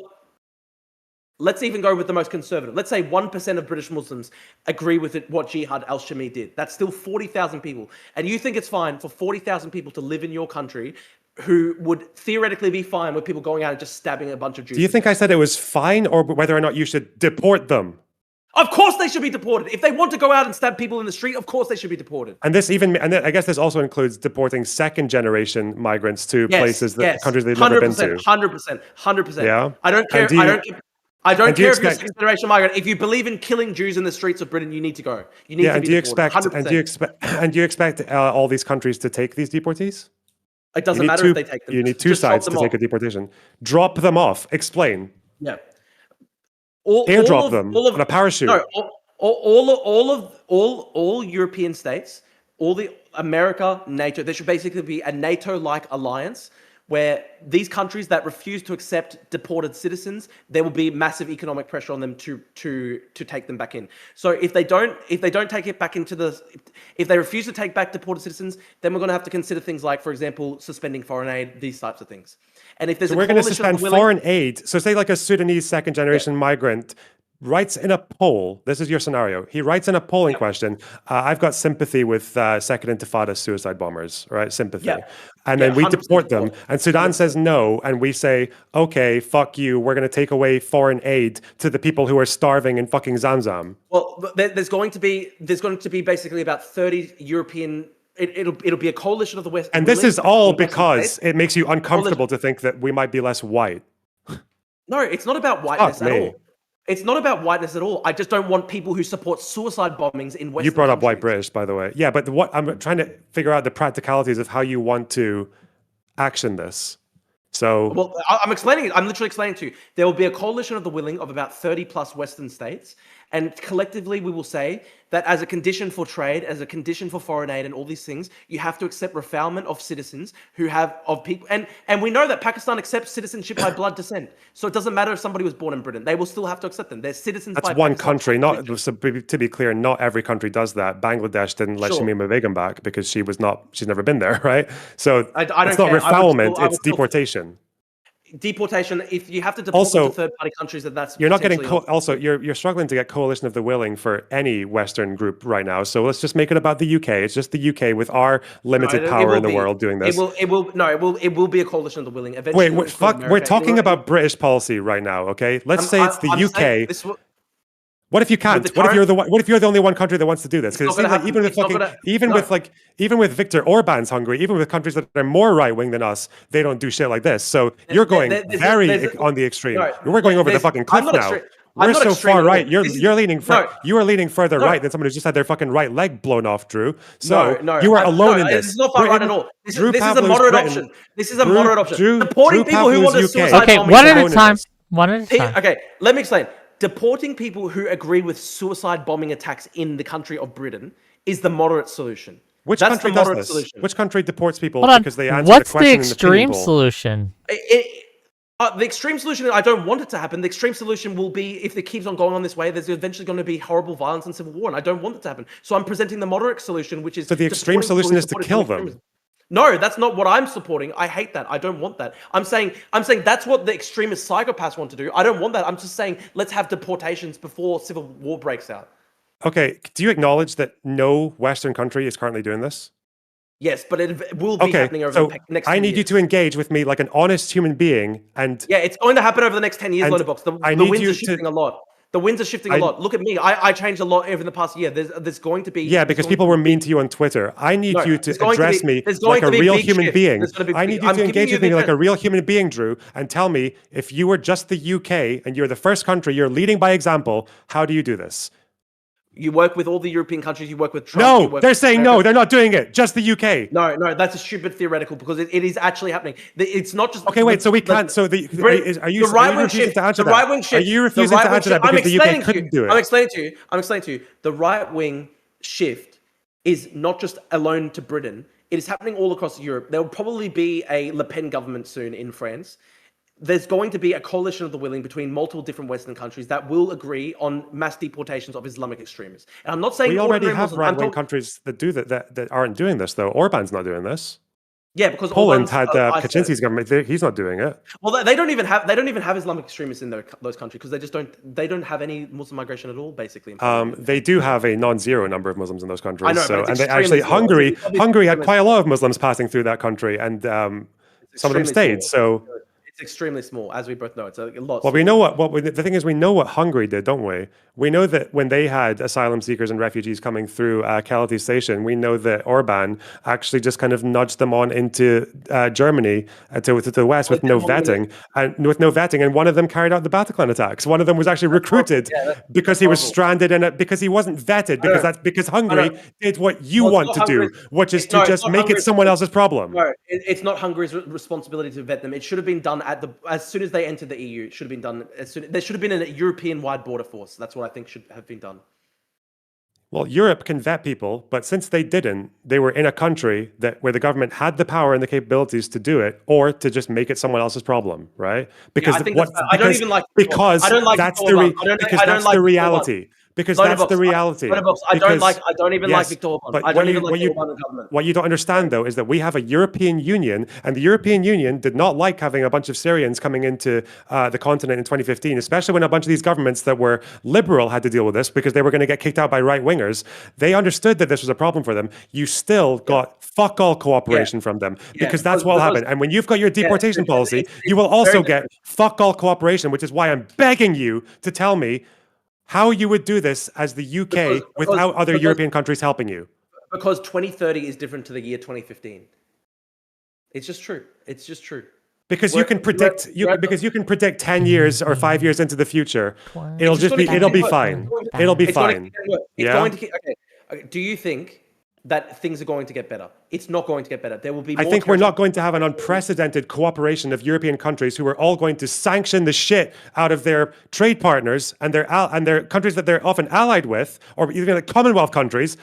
Let's even go with the most conservative. Let's say 1% of British Muslims agree with what Jihad al-Shami did. That's still 40,000 people. And you think it's fine for 40,000 people to live in your country who would theoretically be fine with people going out and just stabbing a bunch of Jews? Do you think I said it was fine, or whether or not you should deport them? Of course they should be deported. If they want to go out and stab people in the street, of course they should be deported. And I guess this also includes deporting second-generation migrants to countries they've never been to. 100%. Yeah. I don't care. I don't care if you're a second-generation migrant. If you believe in killing Jews in the streets of Britain, you need to go. You need to be deported. 100%. Do you expect all these countries to take these deportees? It doesn't matter if they take them. You need two sides to take a deportation. Drop them off. Explain. Yeah. Airdrop them on a parachute. No, all European states, all the America, NATO. There should basically be a NATO-like alliance where these countries that refuse to accept deported citizens, there will be massive economic pressure on them to take them back in. So if they don't take it back if they refuse to take back deported citizens, then we're going to have to consider things like, for example, suspending foreign aid, these types of things. And if there's we're going to suspend foreign aid. So say like a Sudanese second-generation migrant writes in a poll, this is your scenario, he writes in a polling question, I've got sympathy with Second Intifada suicide bombers, right? Sympathy. Yeah. And then we deport them. And Sudan says no. And we say, okay, fuck you. We're going to take away foreign aid to the people who are starving in fucking Zamzam. Well, there's going to be basically about 30 European. It'll be a coalition of the West. And this is all because it makes you uncomfortable to think that we might be less white. No, it's not about whiteness at all. It's not about whiteness at all. I just don't want people who support suicide bombings in Western You brought up countries. white British, by the way. Yeah, but what I'm trying to figure out the practicalities of how you want to action this. So, well, I'm explaining it. I'm literally explaining to you. There will be a coalition of the willing of about 30 plus Western states. And collectively, we will say that as a condition for trade, as a condition for foreign aid and all these things, you have to accept refoulement of citizens of people. And we know that Pakistan accepts citizenship by blood descent. So it doesn't matter if somebody was born in Britain. They will still have to accept them. They're citizens by That's one country. To be clear, not every country does that. Bangladesh didn't let Shamima Begum back because she's never been there, right? So it's not refoulement, it's deportation. Deportation, if you have to deport them to third-party countries, that's you're not getting you're struggling to get coalition of the willing for any Western group right now. So let's just make it about the UK. It's just the UK with our limited power in the world doing this. It will be a coalition of the willing. Eventually, we're talking about British policy right now. Okay, let's say it's the UK. What if you can't? What if you're the only one country that wants to do this? Because it seems like even with Viktor Orban's Hungary, even with countries that are more right wing than us, they don't do shit like this. So you're going on the extreme. We're going over the fucking cliff now. We're so far right. You are leaning further right than someone who's just had their fucking right leg blown off, Drew. So you are alone in this. This is not far right at all. This is a moderate option. This is a moderate option. Supporting people who want to suicide bomb. Okay, one at a time. Okay, let me explain. Deporting people who agree with suicide bombing attacks in the country of Britain is the moderate solution. Which country does this? Solution. Which country deports people because they answer What's the question the extreme solution? The extreme solution, I don't want it to happen. The extreme solution will be, if it keeps on going on this way, there's eventually going to be horrible violence and civil war, and I don't want it to happen. So I'm presenting the moderate solution, which is... So the extreme solution is to kill them. No, that's not what I'm supporting. I hate that. I don't want that. I'm saying that's what the extremist psychopaths want to do. I don't want that. I'm just saying let's have deportations before civil war breaks out. Okay, do you acknowledge that no Western country is currently doing this? Yes, but it will be happening over the next 10 I need years. you to engage with me like an honest human being. And yeah, it's going to happen over the next 10 years, Lonerbox. The winds are shifting a lot. The winds are shifting a lot. Look at me. I changed a lot over the past year. There's going to be... Yeah, because people were mean to you on Twitter. I need you to address me like a real human being. I need you to engage with me like a real human being, Drew, and tell me, if you were just the UK and you're the first country, you're leading by example, how do you do this? You work with all the European countries. You work with Trump. No, they're saying no. They're not doing it. Just the UK. No, that's a stupid theoretical because it is actually happening. It's not just... Okay, wait. So we can't... So are you refusing to answer that? Right wing shift. Are you refusing to answer that because the UK couldn't do it? I'm explaining to you. The right wing shift is not just alone to Britain. It is happening all across Europe. There will probably be a Le Pen government soon in France. There's going to be a coalition of the willing between multiple different Western countries that will agree on mass deportations of Islamic extremists. And I'm not saying we already have right-wing countries that do that aren't doing this, though. Orban's not doing this. Yeah, because Poland had Kaczynski's government. He's not doing it. Well, they don't even have Islamic extremists in those countries because they don't have any Muslim migration at all, basically. They do have a non-zero number of Muslims in those countries. I know, so, and they actually Hungary had quite a lot of Muslims passing through that country, and some of them stayed. So. It's extremely small, as we both know. It's a lot. Well, we know the thing is, we know what Hungary did, don't we? We know that when they had asylum seekers and refugees coming through Keleti station, we know that Orban actually just kind of nudged them on into Germany to the west with no vetting, and one of them carried out the Bataclan attacks. One of them was actually recruited because he was stranded in it because he wasn't vetted because Hungary did what you want to do, which is to just make it someone else's problem. No, it's not Hungary's responsibility to vet them. It should have been done as soon as they entered the EU. It should have been done there should have been a European-wide border force. That's what I think should have been done. Well, Europe can vet people, but since they didn't, they were in a country where the government had the power and the capabilities to do it, or to just make it someone else's problem, right? Because that's the reality. Because that's the reality. I don't even like Viktor Orban. I don't even like the Orban government. What you don't understand, though, is that we have a European Union, and the European Union did not like having a bunch of Syrians coming into the continent in 2015, especially when a bunch of these governments that were liberal had to deal with this because they were going to get kicked out by right-wingers. They understood that this was a problem for them. You still got fuck all cooperation from them because that's what will happen. And when you've got your deportation policy, you will also get fuck all cooperation, which is why I'm begging you to tell me how you would do this as the UK without other European countries helping you. Because 2030 is different to the year 2015. It's just true. Because you can predict 10 years or 5 years into the future. It'll be fine. It'll be fine. Do you think that things are going to get better? It's not going to get better. There will be more. I think we're not going to have an unprecedented cooperation of European countries who are all going to sanction the shit out of their trade partners and their countries that they're often allied with, or even the Commonwealth countries,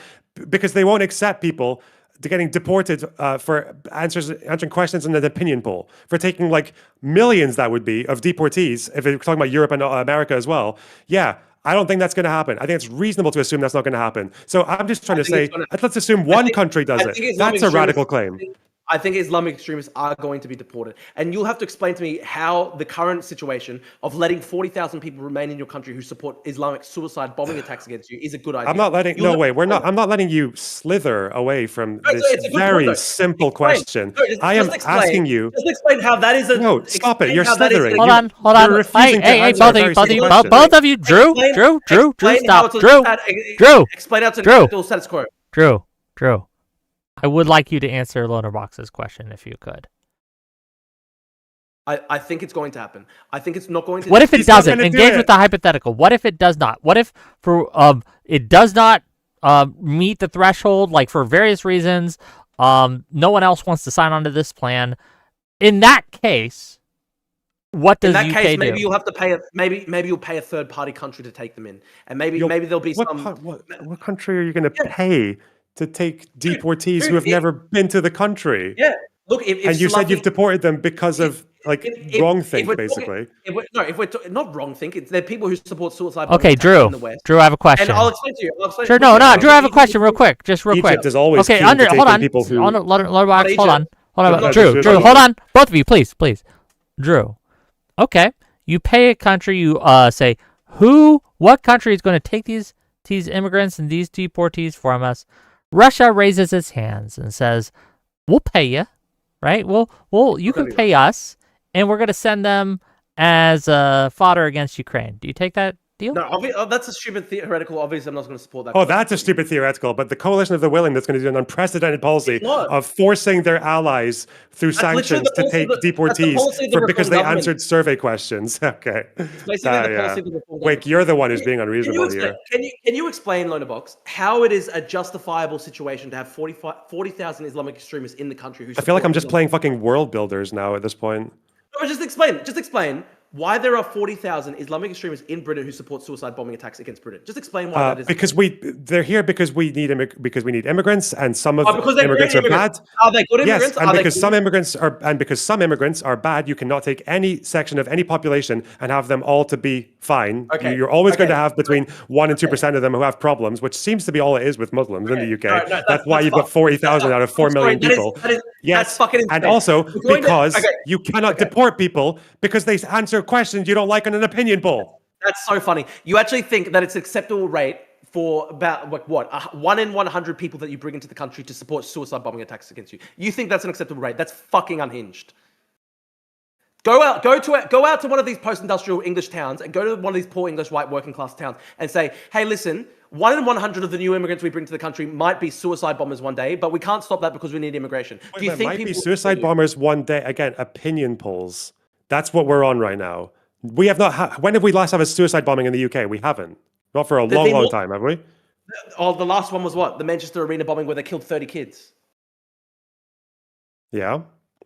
because they won't accept people getting deported for answering questions in an opinion poll, for taking like millions, that would be, of deportees, if we're talking about Europe and America as well. Yeah. I don't think that's going to happen. I think it's reasonable to assume that's not going to happen. So I'm just trying to say, let's assume one country does it. That's a radical claim. I think Islamic extremists are going to be deported. And you'll have to explain to me how the current situation of letting 40,000 people remain in your country who support Islamic suicide bombing attacks against you is a good idea. I'm not letting you slither away from this very simple question. I am asking you. Just explain how that is a... No, stop it. You're slithering. Hold on. Hey, both of you. Drew, stop. Drew. Explain how to status quo. Drew. I would like you to answer Lonerbox's question if you could. I think it's going to happen. I think it's not going to. What if it doesn't? Engage with the hypothetical. What if it does not? What if it does not meet the threshold, like for various reasons, no one else wants to sign on to this plan? In that case, what does UK do? In that case, maybe you'll have to pay maybe you'll pay a third party country to take them in, and maybe there'll be what country are you going to pay to take deportees who have never been to the country? Yeah. Look, if you said you've deported them because of wrong think, basically. Not wrong think. They're people who support suicide. Okay, Drew. In the West. Drew, I have a question. And I'll explain to you. Sure, no. Drew, I have a question, real quick. Just real quick. Egypt is always okay. keen to take Hold in on. people who. Lonerbox, hold on. No, Drew, hold on. Both of you, please. Drew. Okay. You pay a country. You say what country is going to take these immigrants and these deportees from us? Russia raises its hands and says, "We'll pay you, right? You can pay us, and we're going to send them as fodder against Ukraine." Do you take that deal? No, that's a stupid theoretical. Obviously, I'm not going to support that. Oh, that's a stupid theoretical. But the coalition of the willing that's going to do an unprecedented policy of forcing their allies through sanctions to take deportees because they answered survey questions. Okay. Wait, you're the one who's being unreasonable here. Can you explain, Lonerbox, how it is a justifiable situation to have 40,000 Islamic extremists in the country? I feel like I'm just playing fucking world builders now at this point. No, just explain why there are 40,000 Islamic extremists in Britain who support suicide bombing attacks against Britain. Just explain why that is. Because they're here because we need immigrants, and some of the immigrants are bad. Are they good immigrants? Yes, and because some immigrants are bad, you cannot take any section of any population and have them all to be fine. Okay. You're always going to have between 1% and 2% of them who have problems, which seems to be all it is with Muslims in the UK. That's why you've got 40,000 out of 4 million people. Yes, that's fucking insane. And also because you cannot deport people because they answer questions you don't like on an opinion poll. That's so funny. You actually think that it's an acceptable rate for about 1 in 100 people that you bring into the country to support suicide bombing attacks against you? You think that's an acceptable rate? That's fucking unhinged. Go out to one of these post-industrial English towns and go to one of these poor English white working class towns and say, hey, listen, 1 in 100 of the new immigrants we bring to the country might be suicide bombers one day, but we can't stop that because we need immigration. Do you think might be suicide bombers one day? Again, opinion polls. That's what we're on right now. We have not. When have we last had a suicide bombing in the UK? We haven't. Not for a long time, have we? Oh, the last one was what? The Manchester Arena bombing where they killed 30 kids. Yeah.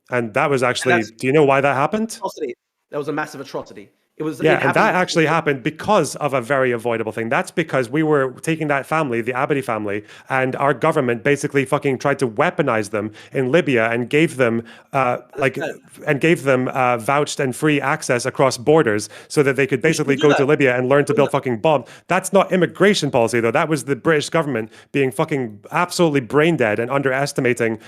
And that was actually, do you know why that happened? Atrocity. That was a massive atrocity. And that actually happened because of a very avoidable thing. That's because we were taking that family, the Abadi family, and our government basically fucking tried to weaponize them in Libya and gave them vouched and free access across borders so that they could basically go to Libya and learn to build fucking bombs. That's not immigration policy, though. That was the British government being fucking absolutely brain dead and underestimating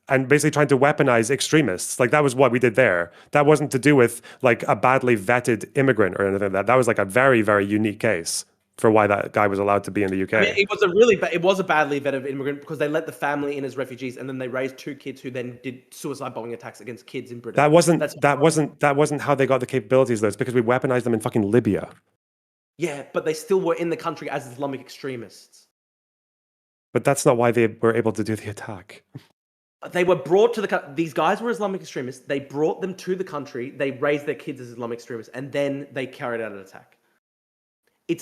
and basically trying to weaponize extremists. Like, that was what we did there. That wasn't to do with like a badly vetted immigrant or anything like that. That was like a very, very unique case for why that guy was allowed to be in the UK. I mean, it was a badly vetted immigrant because they let the family in as refugees and then they raised 2 kids who then did suicide bombing attacks against kids in Britain. That wasn't how they got the capabilities, though. It's because we weaponized them in fucking Libya. Yeah, but they still were in the country as Islamic extremists. But that's not why they were able to do the attack. They were brought to these guys were Islamic extremists. They brought them to the country. They raised their kids as Islamic extremists, and then they carried out an attack.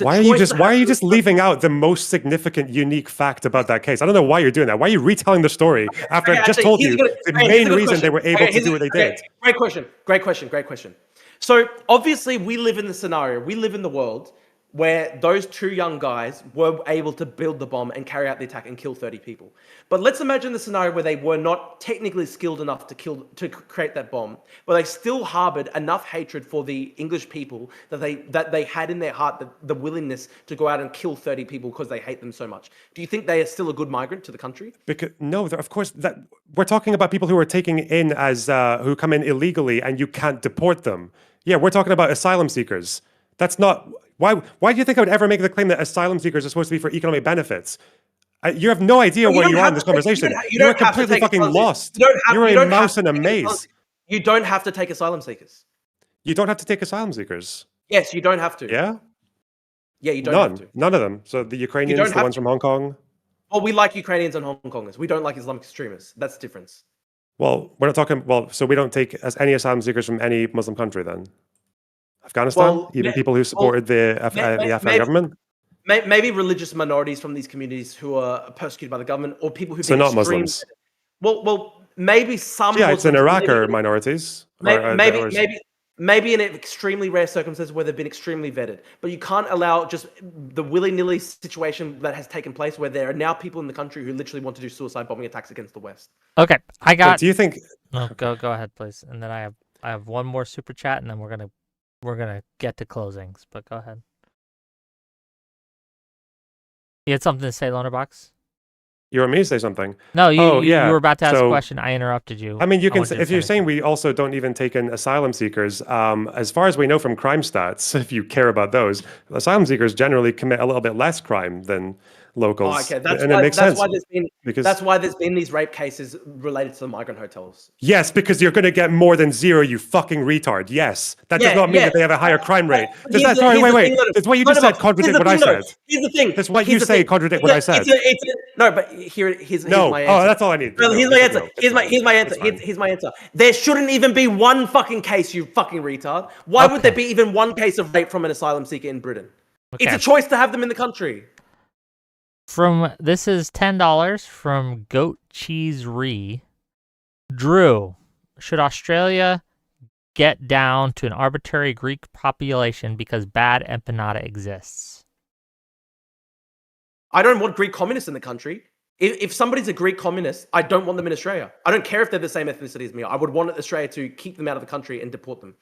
Why are you just leaving out the most significant, unique fact about that case? I don't know why you're doing that. Why are you retelling the story after I just told you the main reason they were able to do what they did? Great question. So obviously, we live in the scenario. We live in the world where those 2 young guys were able to build the bomb and carry out the attack and kill 30 people. But let's imagine the scenario where they were not technically skilled enough to create that bomb, but they still harbored enough hatred for the English people that they had in their heart the willingness to go out and kill 30 people because they hate them so much. Do you think they are still a good migrant to the country? No, of course. We're talking about people who are taking in as who come in illegally and you can't deport them. Yeah, we're talking about asylum seekers. That's not... Why do you think I would ever make the claim that asylum seekers are supposed to be for economic benefits? You have no idea where you are in this conversation. You're completely fucking lost. You're a mouse in a maze. You don't have to take asylum seekers. You don't have to take asylum seekers. Yes, you don't have to. Yeah? Yeah, you don't have to. None of them. So the Ukrainians, the ones from Hong Kong? Well, we like Ukrainians and Hong Kongers. We don't like Islamic extremists. That's the difference. Well, we're not talking... Well, so we don't take any asylum seekers from any Muslim country then? Afghanistan? Even people who supported the Afghan government? Maybe religious minorities from these communities who are persecuted by the government, or people who... So not Muslims? Well, maybe some... Yeah, it's in Iraq are minorities. Maybe Maybe in extremely rare circumstances where they've been extremely vetted. But you can't allow just the willy-nilly situation that has taken place where there are now people in the country who literally want to do suicide bombing attacks against the West. Okay, I But got. do you think? No, go ahead, please. And then I have one more super chat, and then we're gonna get to closings. But go ahead. You had something to say, Lonerbox? You want me to say something? No, you yeah. were about to ask a So, question. I interrupted you. I mean, you can want say, you to if you're finish. saying we also don't even take in asylum seekers, as far as we know from crime stats, if you care about those, asylum seekers generally commit a little bit less crime than locals. Oh, okay, And it makes sense. That's why there's been these rape cases related to the migrant hotels. Yes, because you're going to get more than zero, you fucking retard. Yes. That does not mean that they have a higher crime rate. Does that, sorry, wait. Does what you just said contradict what I said? Here's the thing. Does what you say contradict what I said? No, but here's No. my answer. Oh, that's all I need. Well, No, here's my answer. no, Here's my answer. Here's my answer. There shouldn't even be one fucking case, you fucking retard. Why would there be even one case of rape from an asylum seeker in Britain? Okay. It's a choice to have them in the country. This is $10 from Goat Cheese Re. Drew, should Australia get down to an arbitrary Greek population because bad empanada exists? I don't want Greek communists in the country. If somebody's a Greek communist, I don't want them in Australia. I don't care if they're the same ethnicity as me. I would want Australia to keep them out of the country and deport them.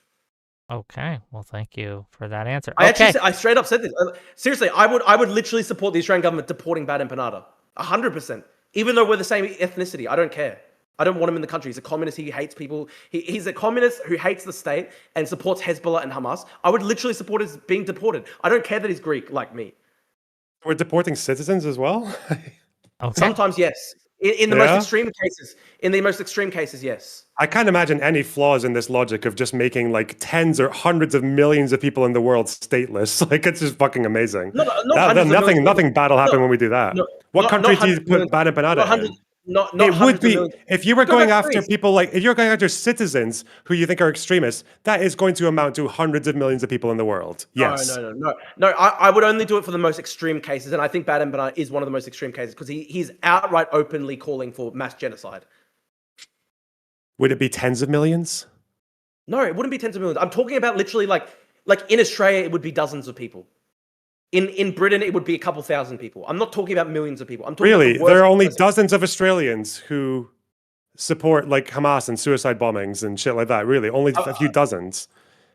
Okay, well, thank you for that answer. I straight up said this. Seriously, I would literally support the Australian government deporting Bad Empanada. 100%. Even though we're the same ethnicity, I don't care. I don't want him in the country. He's a communist. He hates people. He's a communist who hates the state and supports Hezbollah and Hamas. I would literally support his being deported. I don't care that he's Greek like me. We're deporting citizens as well? Okay. Sometimes, yes. In the most extreme cases. In the most extreme cases, yes. I can't imagine any flaws in this logic of just making like tens or hundreds of millions of people in the world stateless. Like, it's just fucking amazing. Nothing bad will happen when we do that. What country do you put Bad Empanada in? It would be, if you were going after people like, if you're going after citizens who you think are extremists, that is going to amount to hundreds of millions of people in the world. Yes. No. I would only do it for the most extreme cases. And I think Bad Empanada is one of the most extreme cases because he's outright openly calling for mass genocide. Would it be tens of millions? No, it wouldn't be tens of millions. I'm talking about literally like in Australia, it would be dozens of people. In Britain, it would be a couple thousand people. I'm not talking about millions of people. I'm talking really? about There are only dozens of Australians who support like Hamas and suicide bombings and shit like that. Really, only a few dozens.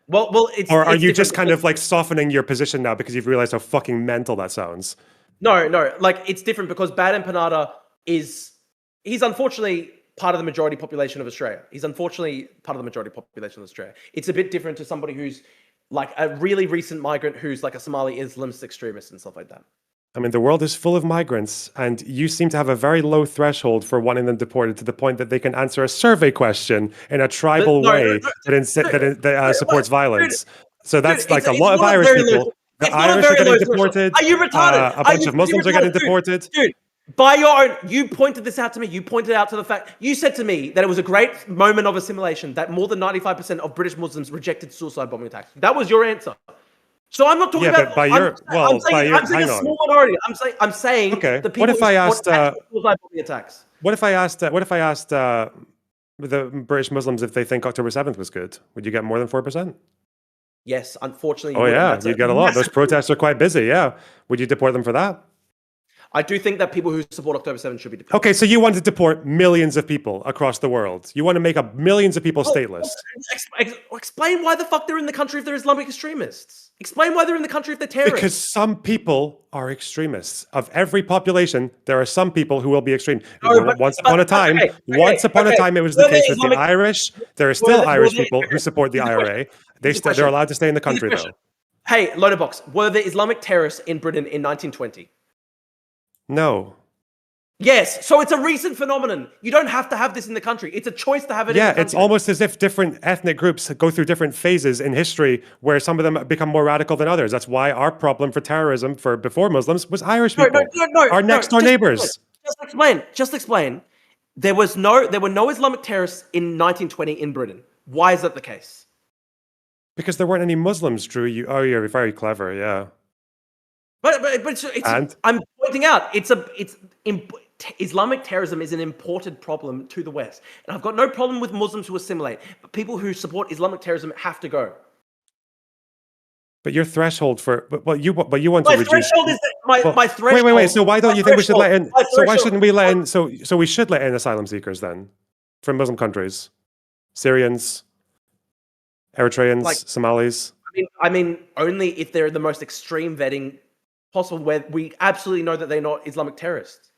Well, it's. Or are you just kind of like softening your position now because you've realized how fucking mental that sounds? No. Like, it's different because Bad Empanada he's unfortunately part of the majority population of Australia. He's unfortunately part of the majority population of Australia. It's a bit different to somebody who's like a really recent migrant who's like a Somali Islamist extremist and stuff like that. I mean, the world is full of migrants, and you seem to have a very low threshold for wanting them deported to the point that they can answer a survey question in a tribal way that supports violence. So that's like a lot of Irish people. The Irish are getting deported. Are you retarded? A bunch of Muslims are getting deported. Dude, by your own, you pointed this out to me. You pointed out to the fact, you said to me that it was a great moment of assimilation that more than 95% of British Muslims rejected suicide bombing attacks. That was your answer. So I'm not talking about. I'm saying a small minority. I'm saying okay. The people what if I asked suicide bombing attacks? What if I asked the British Muslims if they think October 7th was good? Would you get more than 4%? Yes, unfortunately. Oh yeah, you get a lot. Those protests are quite busy. Yeah, would you deport them for that? I do think that people who support October 7th should be deported. Okay, so you want to deport millions of people across the world. You want to make millions of people stateless. Explain why the fuck they're in the country if they're Islamic extremists. Explain why they're in the country if they're terrorists. Because some people are extremists. Of every population, there are some people who will be extreme. Once upon a time, it was the case with the Irish. There are still Irish people who support the IRA. They're allowed to stay in the country, though. Hey, Lonerbox, were there Islamic terrorists in Britain in 1920? No. Yes, so it's a recent phenomenon. You don't have to have this in the country. It's a choice to have it in the country. Yeah, it's almost as if different ethnic groups go through different phases in history where some of them become more radical than others. That's why our problem for terrorism before Muslims was Irish people. Our next door neighbors. Just explain. There were no Islamic terrorists in 1920 in Britain. Why is that the case? Because there weren't any Muslims, Drew. You're very clever, yeah. But I'm pointing out Islamic terrorism is an imported problem to the West. And I've got no problem with Muslims who assimilate, but people who support Islamic terrorism have to go. But your threshold for you want to My reduce. threshold is my threshold. Wait. So why don't you think we should let in? So why shouldn't we let in? So we should let in asylum seekers then, from Muslim countries, Syrians, Eritreans, Somalis. I mean, only if they're the most extreme vetting possible, where we absolutely know that they're not Islamic terrorists.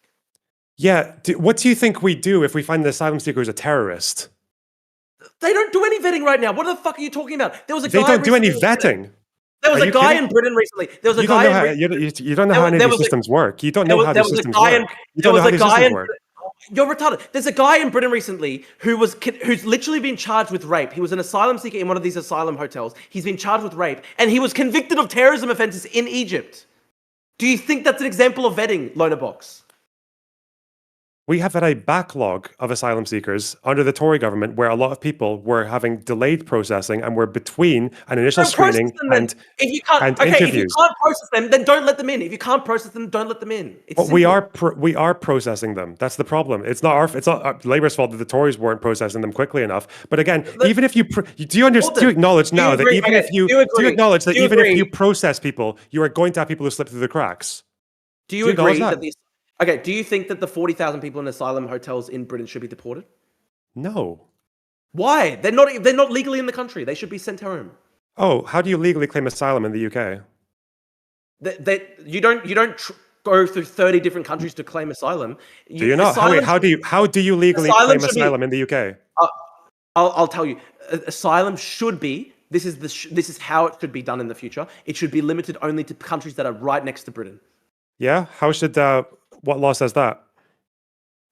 Yeah. What do you think we do if we find the asylum seeker is a terrorist? They don't do any vetting right now. What the fuck are you talking about? There was a guy. They don't do any vetting. There was a guy in Britain recently. There was a guy. You don't know how any of these systems work. You don't know how these systems work. You There don't know was how a these guy systems in. work. You're retarded. There's a guy in Britain recently who's literally been charged with rape. He was an asylum seeker in one of these asylum hotels. He's been charged with rape, and he was convicted of terrorism offenses in Egypt. Do you think that's an example of vetting, Lonerbox? We have had a backlog of asylum seekers under the Tory government where a lot of people were having delayed processing and were between an initial screening and interviews. If you can't process them, then don't let them in. If you can't process them, don't let them in. But we are processing them. That's the problem. It's not Labour's fault that the Tories weren't processing them quickly enough. But again, even if you do you acknowledge now that even if you process people, you are going to have people who slip through the cracks. Do you agree that these? Okay, do you think that the 40,000 people in asylum hotels in Britain should be deported? No. Why? They're not legally in the country. They should be sent home. Oh, how do you legally claim asylum in the UK? You don't go through 30 different countries to claim asylum. Do you not? How do you legally claim asylum in the UK? I'll tell you. Asylum should be. This is how it should be done in the future. It should be limited only to countries that are right next to Britain. Yeah. How should? What law says that?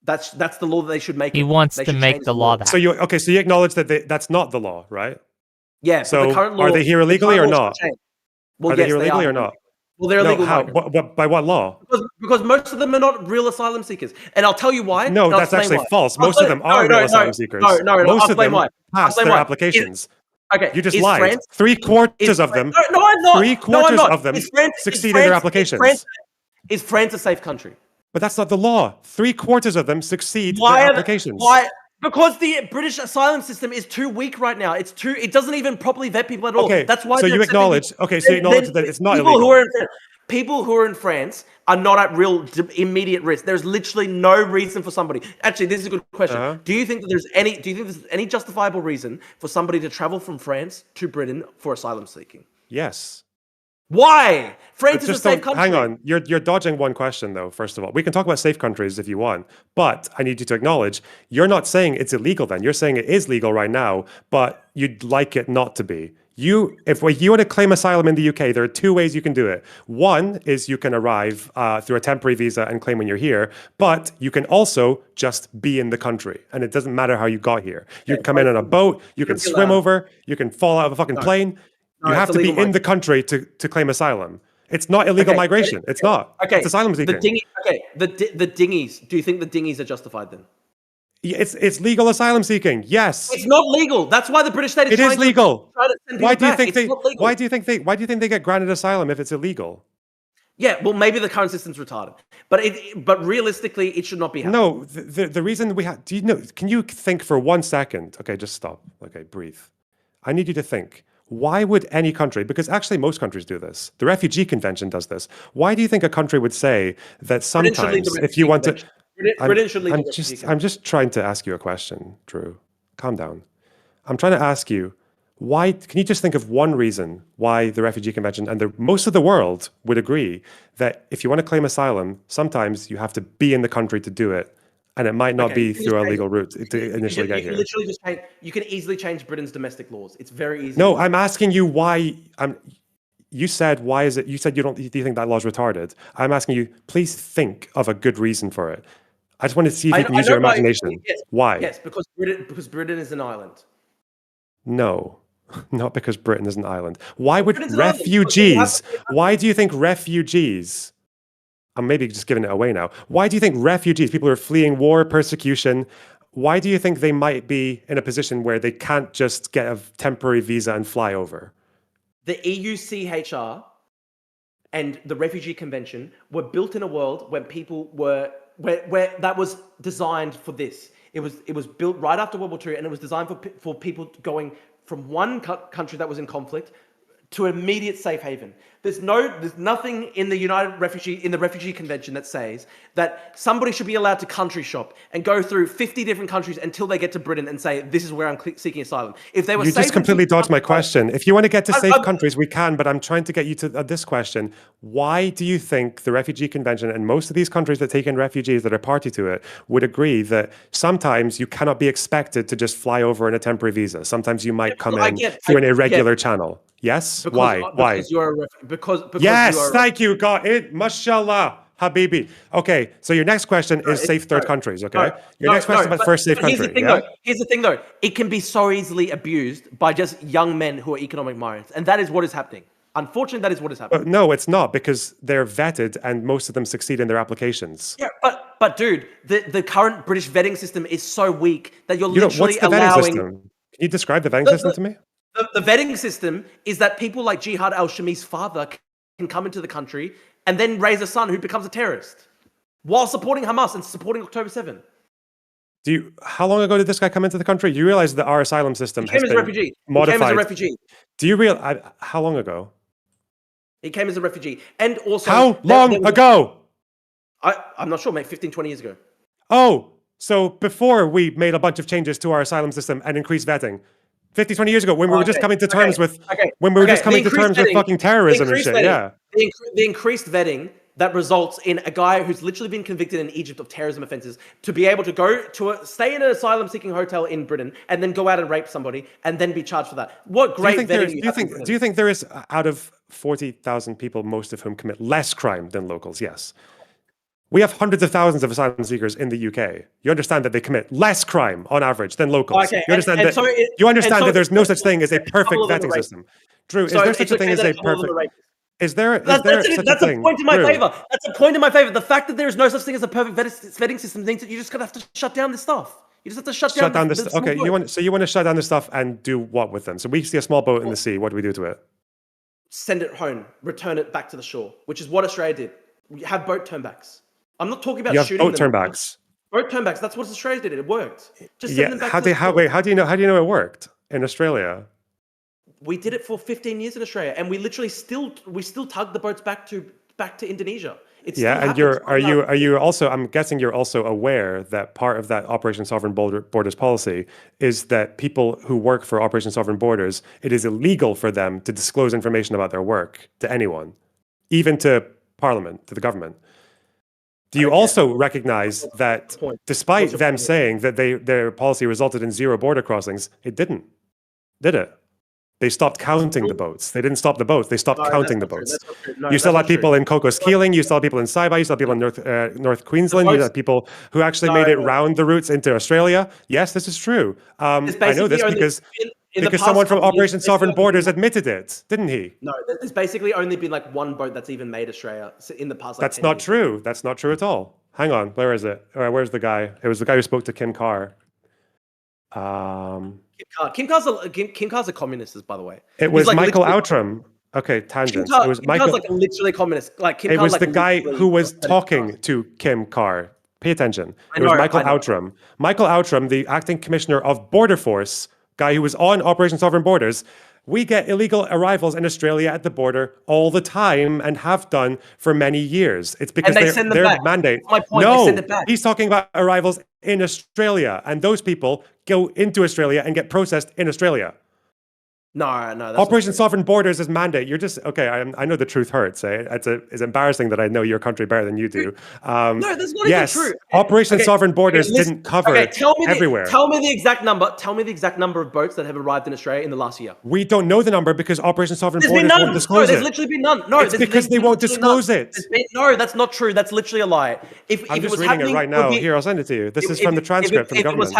That's the law that they should make. He wants to make the law that. So you acknowledge that that's not the law, right? Yeah. So the current law, are they here illegally or not? Well, are they here illegally or not? Well, they're illegal. How? By what law? Because most of them are not real asylum seekers, and I'll tell you why. No, that's actually false. Most of them are real asylum seekers. No, most of them pass their applications. Okay, you just lied. 3/4 of them. No, I'm not. 3/4 of them succeed in their applications. Is France a safe country? But that's not the law. 3/4 of them succeed in their applications. Why? Because the British asylum system is too weak right now. It doesn't even properly vet people at all. Okay, that's why. So you acknowledge. Okay, so you acknowledge that it's not illegal. People who are in France are not at real immediate risk. There's literally no reason for somebody. Actually, this is a good question. Do you think that there's any justifiable reason for somebody to travel from France to Britain for asylum seeking? Yes. Why? France is a safe country. Hang on. You're dodging one question, though, first of all. We can talk about safe countries if you want, but I need you to acknowledge you're not saying it's illegal then. You're saying it is legal right now, but you'd like it not to be. If you want to claim asylum in the UK, there are two ways you can do it. One is you can arrive through a temporary visa and claim when you're here, but you can also just be in the country, and it doesn't matter how you got here. You can come in on a boat, you can swim over, you can fall out of a fucking plane. You have to be in the country to claim asylum. It's not illegal migration. It's not. Okay. It's asylum seeking. The dinghies. Do you think the dinghies are justified then? It's legal asylum seeking. Yes. It's not legal. That's why the British state is It is legal. Why do you think they get granted asylum if it's illegal? Yeah, well, maybe the current system's retarded, but realistically, it should not be happening. No, the reason we have. Do you know? Can you think for 1 second? Okay, just stop. Okay, breathe. I need you to think. Why would any country, because actually most countries do this, the Refugee Convention does this, why do you think a country would say that sometimes if you want to... Britain should leave I'm just trying to ask you a question, Drew. Calm down. I'm trying to ask you, why, can you just think of one reason why the Refugee Convention and most of the world would agree that if you want to claim asylum, sometimes you have to be in the country to do it, and it might not be through a legal route to initially get here. You can easily change Britain's domestic laws. It's very easy. No, I'm asking you why. You said why is it? You said do you think that law's retarded? I'm asking you, please think of a good reason for it. I just want to see if you can use your imagination. Yes, why? Yes, because Britain is an island. No, not because Britain is an island. Why would refugees? Why do you think refugees? I'm maybe just giving it away now. Why do you think refugees, people who are fleeing war, persecution, why do you think they might be in a position where they can't just get a temporary visa and fly over? The EUCHR and the Refugee Convention were built in a world when people were where that was designed for this. It was built right after World War II, and it was designed for people going from one country that was in conflict to immediate safe haven. There's nothing in the Refugee Convention that says that somebody should be allowed to country shop and go through 50 different countries until they get to Britain and say, this is where I'm seeking asylum. If they were You just completely dodged my question. If you want to get to safe countries, we can, but I'm trying to get you to this question. Why do you think the Refugee Convention and most of these countries that take in refugees that are party to it would agree that sometimes you cannot be expected to just fly over in a temporary visa? Sometimes you might come in through an irregular channel. Yes? Why? Because you're because yes, you are thank you. Got it. Mashallah, Habibi. Okay, so your next question is safe third countries, okay? Your next question is about first safe country. Here's the thing though. It can be so easily abused by just young men who are economic migrants. And that is what is happening. Unfortunately, that is what is happening. But no, it's not, because they're vetted and most of them succeed in their applications. Yeah, but dude, the current British vetting system is so weak that you're literally what's the vetting system? Can you describe the vetting system to me? The vetting system is that people like Jihad al-Shami's father can come into the country and then raise a son who becomes a terrorist while supporting Hamas and supporting October 7. How long ago did this guy come into the country? You realize that our asylum system has been modified. He came as a refugee. Do you realize how long ago? He came as a refugee. And also... How long ago? I'm not sure, mate. 15, 20 years ago. Oh, so before we made a bunch of changes to our asylum system and increased vetting. 50, 20 years ago, when we were just coming to terms with fucking terrorism and shit, the increased vetting that results in a guy who's literally been convicted in Egypt of terrorism offenses to be able to go to stay in an asylum-seeking hotel in Britain and then go out and rape somebody and then be charged for that. What great vetting do you think there is, out of 40,000 people, most of whom commit less crime than locals? Yes. We have hundreds of thousands of asylum seekers in the UK. You understand that they commit less crime on average than locals. Okay, you understand that there's no such thing as a perfect vetting system. Drew, is there such a thing as a perfect... That's a point in my favor. That's a point in my favor. The fact that there is no such thing as a perfect vetting system means that you just have to shut down this stuff. You just have to shut down this. Okay, you want to shut down this stuff and do what with them? So we see a small boat in the sea. What do we do to it? Send it home. Return it back to the shore, which is what Australia did. We have boat turnbacks. I'm not talking about shooting them. Boat turnbacks. Boat turnbacks. That's what Australia did. It worked. Just send them back to the shore. How do you know it worked in Australia? We did it for 15 years in Australia, and we literally still tug the boats back to Indonesia. And are you also? I'm guessing you're also aware that part of that Operation Sovereign Borders policy is that people who work for Operation Sovereign Borders, it is illegal for them to disclose information about their work to anyone, even to Parliament, to the government. Do you also recognize that despite them saying that their policy resulted in zero border crossings, it didn't, did it? They stopped counting the boats. They didn't stop the boats. They stopped counting the boats. You still had people in Cocos Keeling. You still had people in Saibai. You still had people in North Queensland. You had people who actually made it round the routes into Australia. Yes, this is true. I know this because someone from Operation Sovereign Borders admitted it, didn't he? No, there's basically only been like one boat that's even made Australia in the past. That's not true. That's not true at all. Hang on. Where is it? Where's the guy? It was the guy who spoke to Kim Carr. Kim Carr's a communist, by the way. It was like Michael Outram. Okay, tangent. It was Michael. Like literally a communist. It was the guy who was talking to Kim Carr. Pay attention. It was Michael Outram. Michael Outram, the acting commissioner of Border Force, guy who was on Operation Sovereign Borders. We get illegal arrivals in Australia at the border all the time and have done for many years. It's because their mandate. My point, no, they send it back. He's talking about arrivals in Australia, and those people go into Australia and get processed in Australia. No, that's Operation Sovereign Borders is mandate. You're just okay. I know the truth hurts. It's embarrassing that I know your country better than you do. No, that's not even true. Operation Sovereign Borders didn't cover everywhere. Tell me the exact number. Tell me the exact number of boats that have arrived in Australia in the last year. We don't know the number because Operation Sovereign Borders won't disclose it. There's literally been none. No, it's because they won't disclose it. No, that's not true. That's literally a lie. I'm just reading it right now. Here, I'll send it to you. This is from the transcript from government.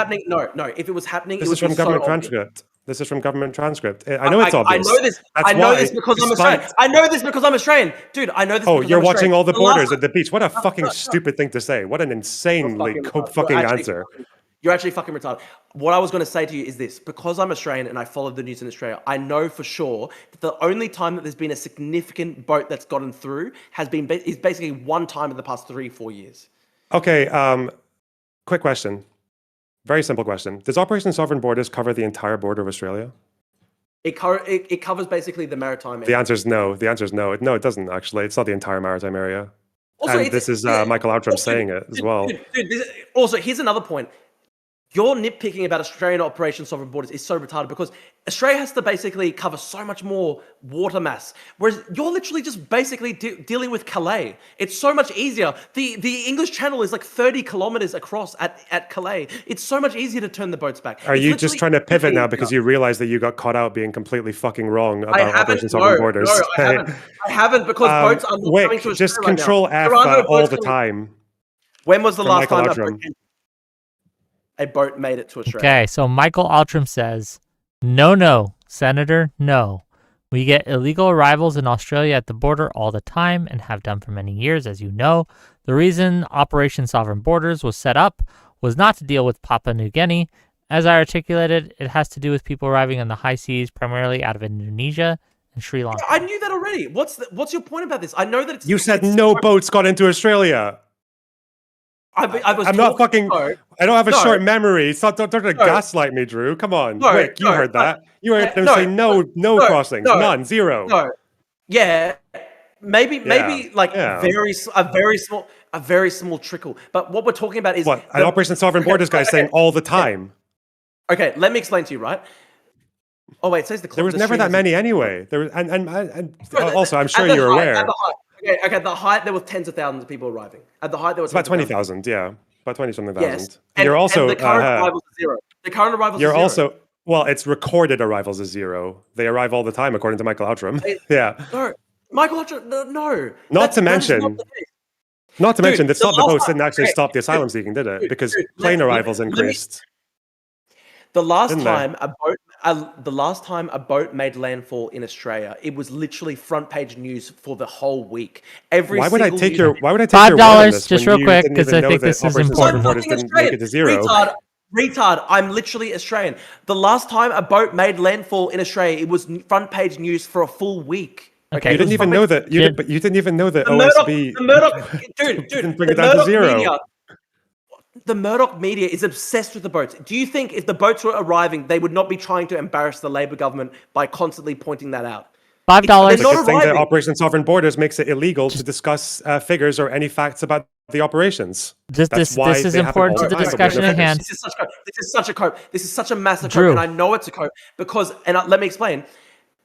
If it was happening, this is from government transcript. This is from government transcript. I know it's obvious. I know this because I'm Australian. I know this because I'm Australian. Dude, I know this because you're watching all the borders at the beach. What a fucking stupid thing to say. What an insanely fucking answer. You're actually fucking retarded. What I was going to say to you is this. Because I'm Australian and I follow the news in Australia, I know for sure that the only time that there's been a significant boat that's gotten through is basically one time in the past 3-4 years. Okay. Quick question. Very simple question. Does Operation Sovereign Borders cover the entire border of Australia? It covers basically the maritime area. The answer is no. The answer is no. No, it doesn't actually. It's not the entire maritime area. Also, and this is Michael Outram saying it as well. Also, here's another point. Your nitpicking about Australian Operation Sovereign Borders is so retarded because Australia has to basically cover so much more water mass, whereas you're literally just basically dealing with Calais. It's so much easier. The English Channel is like 30 kilometers across at Calais. It's so much easier to turn the boats back. Are you just trying to pivot now because you realize that you got caught out being completely fucking wrong about Operation Sovereign Borders? No, I haven't because boats are not coming to Australia just control F all the time. When was the last time a boat made it to Australia? Okay, so Michael Outram says, no, Senator, no. We get illegal arrivals in Australia at the border all the time and have done for many years, as you know. The reason Operation Sovereign Borders was set up was not to deal with Papua New Guinea. As I articulated, it has to do with people arriving on the high seas, primarily out of Indonesia and Sri Lanka. I knew that already. What's your point about this? I know that it's... You said no boats got into Australia. I'm not fucking... I don't have a short memory. Don't gaslight me, Drew. Come on. Rick, you heard that. You heard them say no crossings. None. Zero. No. Yeah. Maybe like a very small trickle. But what we're talking about is... What? An Operation Sovereign Borders guy saying all the time. Okay, let me explain to you, right? Oh, wait, it says there was never that many anyway. There was, and also, I'm sure you're aware. Okay, the height, there were tens of thousands of people arriving. At the height, there was about 20,000, yeah. About 20-something thousand. Yes. You're also... And the current arrivals are zero. The current arrivals are zero. Also... Well, it's recorded arrivals is zero. They arrive all the time, according to Michael Outram. Yeah. No, Michael Outram, no. Not to mention that the boats didn't actually stop the asylum seeking, did it? Because plane arrivals increased. The last time a boat made landfall in Australia, it was literally front page news for the whole week. Why would I take your $5 just real quick because I think this is important. Retard, I'm literally Australian. The last time a boat made landfall in Australia, it was front page news for a full week. Okay, you didn't even know that. But you didn't even know that OSB. The Murdoch, dude, didn't bring it down to zero. Media, the Murdoch media is obsessed with the boats. Do you think if the boats were arriving, they would not be trying to embarrass the Labor government by constantly pointing that out? $5. Because saying that Operation Sovereign Borders makes it illegal to discuss figures or any facts about the operations. This is important to the discussion at hand. This is such a cope. This is such a massive cope, and I know it's a cope because, let me explain.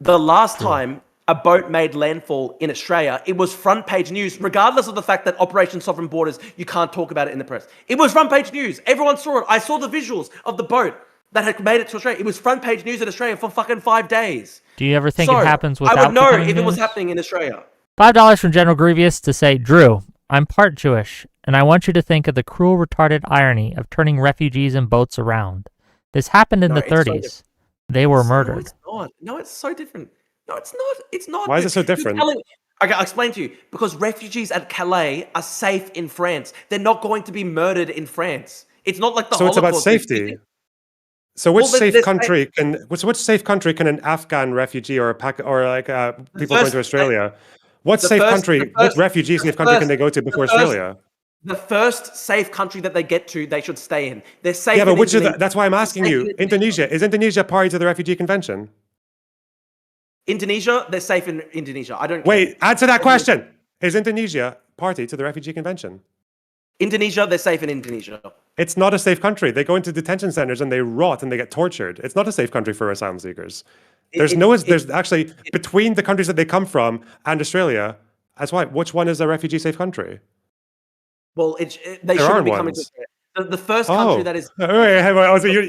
The last time a boat made landfall in Australia, it was front page news, regardless of the fact that Operation Sovereign Borders, you can't talk about it in the press. It was front page news. Everyone saw it. I saw the visuals of the boat that had made it to Australia. It was front page news in Australia for fucking 5 days. Do you ever think it happens without I would know if it was happening in Australia. $5 from General Grievous to say, Drew, I'm part Jewish, and I want you to think of the cruel, retarded irony of turning refugees and boats around. This happened in the 30s. They were murdered. No, it's not. No, it's so different. No, it's not. It's not. Why is it so different? Okay, I'll explain to you. Because refugees at Calais are safe in France. They're not going to be murdered in France. It's not like the Holocaust. So it's about safety. So which safe country can an Afghan refugee or people going to Australia? What refugee safe country can they go to before Australia? The first safe country that they get to, they should stay in. They're safe. Yeah, but that's why I'm asking you. Indonesia. Is Indonesia party to the Refugee Convention? Indonesia, they're safe in Indonesia. I don't care. Wait, answer that question. Is Indonesia party to the Refugee Convention? Indonesia, they're safe in Indonesia. It's not a safe country. They go into detention centers and they rot and they get tortured. It's not a safe country for asylum seekers. There's actually between the countries that they come from and Australia. That's why. Which one is a refugee safe country? Well, they shouldn't be coming to Australia. The first country that is. You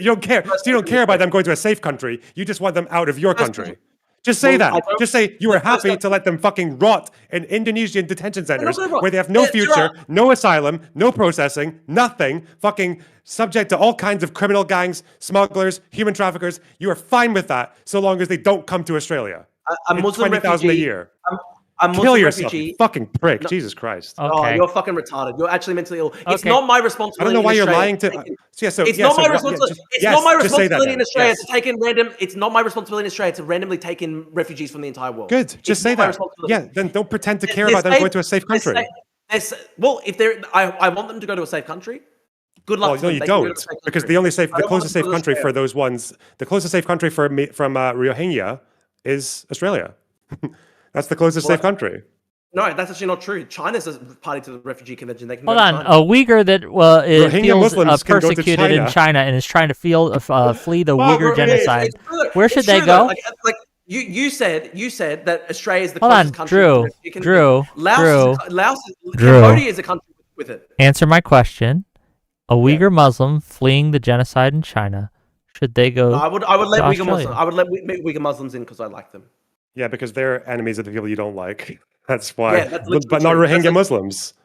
don't care. So you don't care about them going to a safe country. You just want them out of your country. Just say that. Just say you were happy to let them fucking rot in Indonesian detention centers where they have no future, no asylum, no processing, nothing, fucking subject to all kinds of criminal gangs, smugglers, human traffickers. You are fine with that so long as they don't come to Australia. A Muslim 20,000 a year. A Muslim Kill yourself, refugee. you fucking prick. No. Jesus Christ. Okay. Oh, you're fucking retarded. You're actually mentally ill. It's not my responsibility. I don't know why you're lying to... It's not my responsibility. It's not my responsibility in Australia to take in random... It's not my responsibility in Australia to randomly take in refugees from the entire world. Good. Just say that. Yeah, then don't pretend to care about them going to a safe country. Well, if they're, I want them to go to a safe country. Good luck. Well, no, you don't, because the closest safe country for those ones, the closest safe country from Rohingya is Australia. That's the closest safe country. No, that's actually not true. China's a party to the refugee convention. They can Hold go to on, China. a Uyghur that Rohingya feels Muslims can go to persecuted in China. China and is trying to flee the Well, Uyghur it's genocide. true. Where should It's they true, go? though. Like you said that Australia is the Hold closest on, country. Drew, to the refugee convention. Drew. Cambodia is a country with it. Answer my question. A Uyghur Muslim fleeing the genocide in China, should they go? No, I would let Uyghur Australia? Muslims. I would let Uyghur Muslims in because I like them. Yeah, because they're enemies of the people you don't like. That's why. Yeah, that's literally but not true. Rohingya Muslims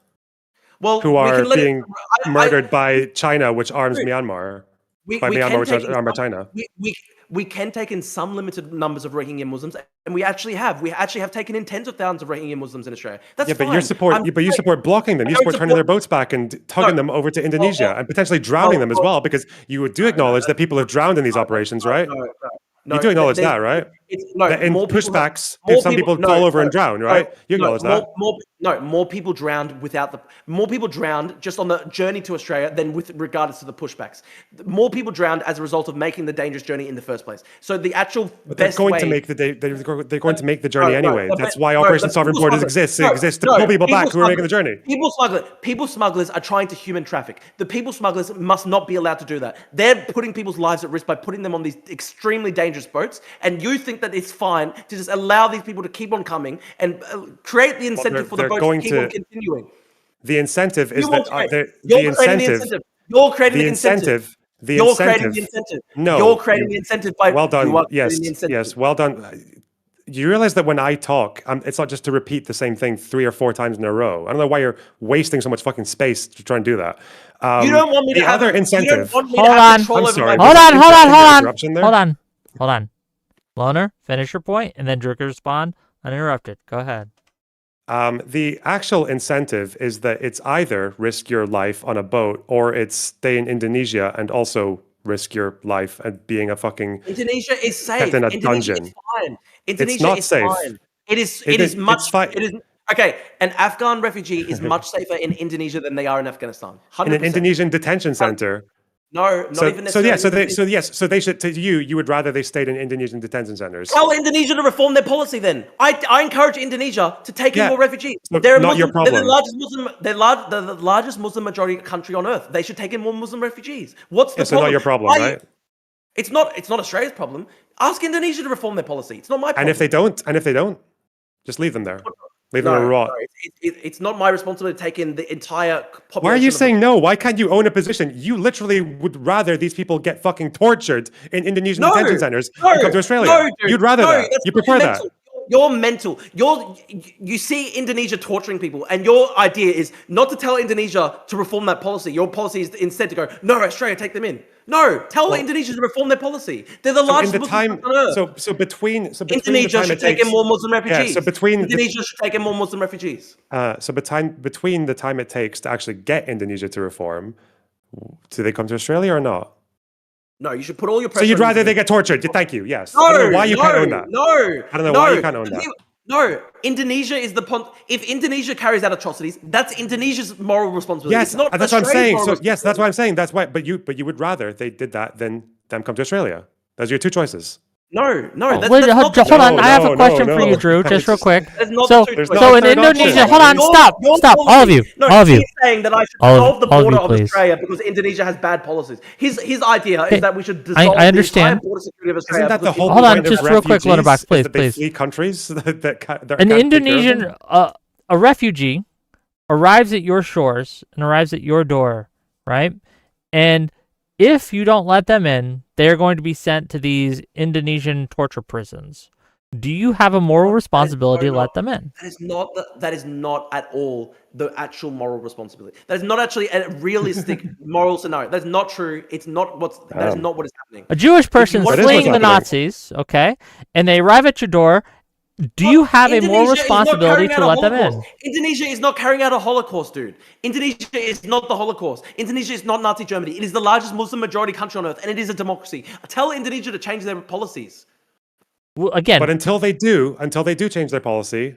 Well, who we are can let being murdered by China, which arms True. Myanmar. We By can Myanmar, which take arms China. we can take in some limited numbers of Rohingya Muslims, and we actually have taken in tens of thousands of Rohingya Muslims in Australia. That's But fine. you support blocking them. You support turning their boats back and tugging them over to Indonesia and potentially drowning them as well, because you do acknowledge that people have drowned in these operations, right? No, you do acknowledge that, right? That in pushbacks, some people fall over and drown, right? You acknowledge that. More people drowned more people drowned just on the journey to Australia than with regards to the pushbacks. More people drowned as a result of making the dangerous journey in the first place. So the actual they're going to make the journey anyway. That's why Operation Sovereign Borders exists. It exists to pull people back who are making the journey. People smugglers are trying to human traffic. The people smugglers must not be allowed to do that. They're putting people's lives at risk by putting them on these extremely dangerous boats. And you think that it's fine to just allow these people to keep on coming and create the incentive for the boats to keep on continuing. The incentive is that You're creating the incentive. You're creating the incentive. No, you're creating the incentive by. Well done. Yes. Well done. You realize that when I talk, it's not just to repeat the same thing 3 or 4 times in a row. I don't know why you're wasting so much fucking space to try and do that. You don't want me to have other incentive. Hold on. Loner, finish your point, and then Drew can respond uninterrupted. Go ahead. The actual incentive is that it's either risk your life on a boat or it's stay in Indonesia and also risk your life and being a fucking Indonesia is safe. kept in a Indonesia dungeon. is fine. Indonesia It's not is safe. fine. It is much. It is okay. An Afghan refugee is much safer in Indonesia than they are in Afghanistan. 100%. In an Indonesian detention center. No, not even necessarily. So they should. To you would rather they stayed in Indonesian detention centers. Tell Indonesia to reform their policy. Then I encourage Indonesia to take in more refugees. Look, They're not your problem. They're the largest Muslim majority country on earth. They should take in more Muslim refugees. What's the problem? So not your problem, right? It's not Australia's problem. Ask Indonesia to reform their policy. It's not my problem. And if they don't, just leave them there. Leave them to rot. It's not my responsibility to take in the entire population. Why are you saying no? Why can't you own a position? You literally would rather these people get fucking tortured in Indonesian detention centers than come to Australia. No, dude, you'd rather that. You prefer that. You're mental. You see Indonesia torturing people, and your idea is not to tell Indonesia to reform that policy. Your policy is instead to go, no, Australia, take them in. No, tell Indonesia to reform their policy. They're the largest Muslim on earth. So between Indonesia should take in more Muslim refugees. Indonesia should take in more Muslim refugees. So between the time it takes to actually get Indonesia to reform, do they come to Australia or not? No, you should put all your pressure. So you'd rather they get tortured? Thank you. Yes. No, I don't know why you can't own that. I don't know why you can't own that. No, Indonesia is if Indonesia carries out atrocities, that's Indonesia's moral responsibility. Yes, it's not that's what I'm saying. So yes, that's what I'm saying. That's why. But you would rather they did that than them come to Australia. Those are your 2 choices. No. Hold on. I have a question for you, Drew. Just real quick. So in Indonesia, hold on. Stop. All of you. He's saying that I should dissolve the border of Australia because Indonesia has bad policies. His idea is that we should dissolve the entire border security of Australia. Isn't that the whole hold on, point just of real quick, Lonerbox, please. They flee countries that an Indonesian, a refugee arrives at your shores and arrives at your door, right? And if you don't let them in, they're going to be sent to these Indonesian torture prisons. Do you have a moral responsibility to let them in? That is not at all the actual moral responsibility. That is not actually a realistic moral scenario. That's not true. That is not what is happening. A Jewish person fleeing the Nazis, okay, and they arrive at your door. Do you have a moral responsibility to let them in? Indonesia is not carrying out a Holocaust, dude. Indonesia is not the Holocaust. Indonesia is not Nazi Germany. It is the largest Muslim majority country on earth, and it is a democracy. Tell Indonesia to change their policies. Well, again, but until they do change their policy,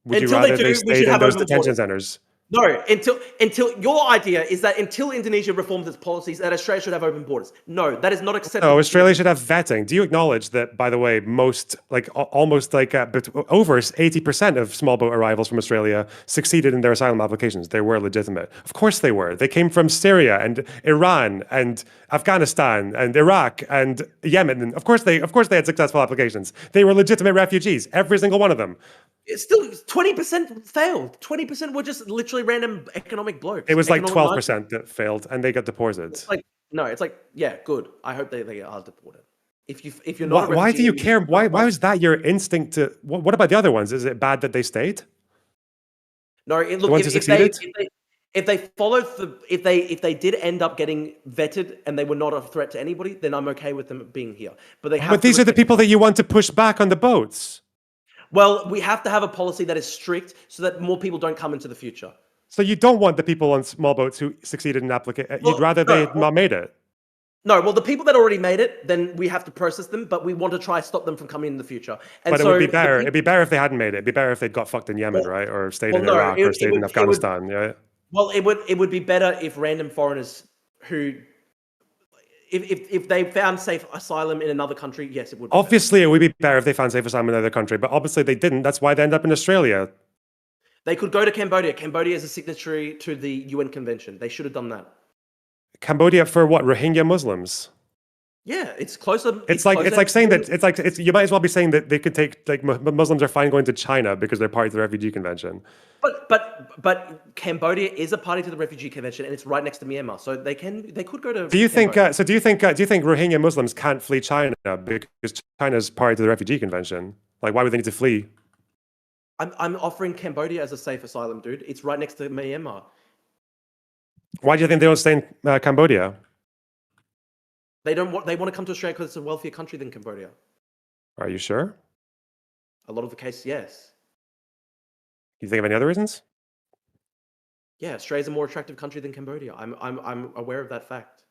would you rather they stayed in those detention centers? No, until your idea is that until Indonesia reforms its policies, that Australia should have open borders. No, that is not acceptable. No, Australia should have vetting. Do you acknowledge that, by the way, almost over 80% of small boat arrivals from Australia succeeded in their asylum applications? They were legitimate. Of course they were. They came from Syria and Iran and Afghanistan and Iraq and Yemen. And of course they had successful applications. They were legitimate refugees, every single one of them. It's still 20% failed. 20% were just literally random economic blokes. It was like Economic 12% that failed, and they got deported. It's like yeah, good. I hope they are deported. If you're not, Why do you care? Why was that your instinct to? What about the other ones? Is it bad that they stayed? No, look, The ones who succeeded? if they followed if they did end up getting vetted and they were not a threat to anybody, then I'm okay with them being here. But they have. But these are the people that you want to push back on the boats. Well, we have to have a policy that is strict so that more people don't come into the future. So you don't want the people on small boats who succeeded in application. You'd rather they had not made it. No, well, the people that already made it, then we have to process them, but we want to try to stop them from coming in the future. And But so it would be better. It'd be better if they hadn't made it. It'd be better if they'd got fucked in Yemen, right? Or stayed in Iraq, or stayed in Afghanistan. Yeah. Well, it would be better if random foreigners who, if they found safe asylum in another country, yes, it would be Obviously, it would be better if they found safe asylum in another country, but obviously they didn't. That's why they end up in Australia. They could go to Cambodia. Cambodia is a signatory to the UN Convention. They should have done that. Cambodia for what? Rohingya Muslims. Yeah, it's closer. It's like saying that you might as well be saying that they could take Muslims are fine going to China because they're party to the Refugee Convention. But Cambodia is a party to the Refugee Convention, and it's right next to Myanmar, so they could go to. Do you think Rohingya Muslims can't flee China because China's party to the Refugee Convention? Like, why would they need to flee? I'm offering Cambodia as a safe asylum, dude. It's right next to Myanmar. Why do you think they don't stay in Cambodia? They want to come to Australia because it's a wealthier country than Cambodia. Are you sure? A lot of the case, yes. You think of any other reasons? Yeah, Australia's a more attractive country than Cambodia. I'm aware of that fact.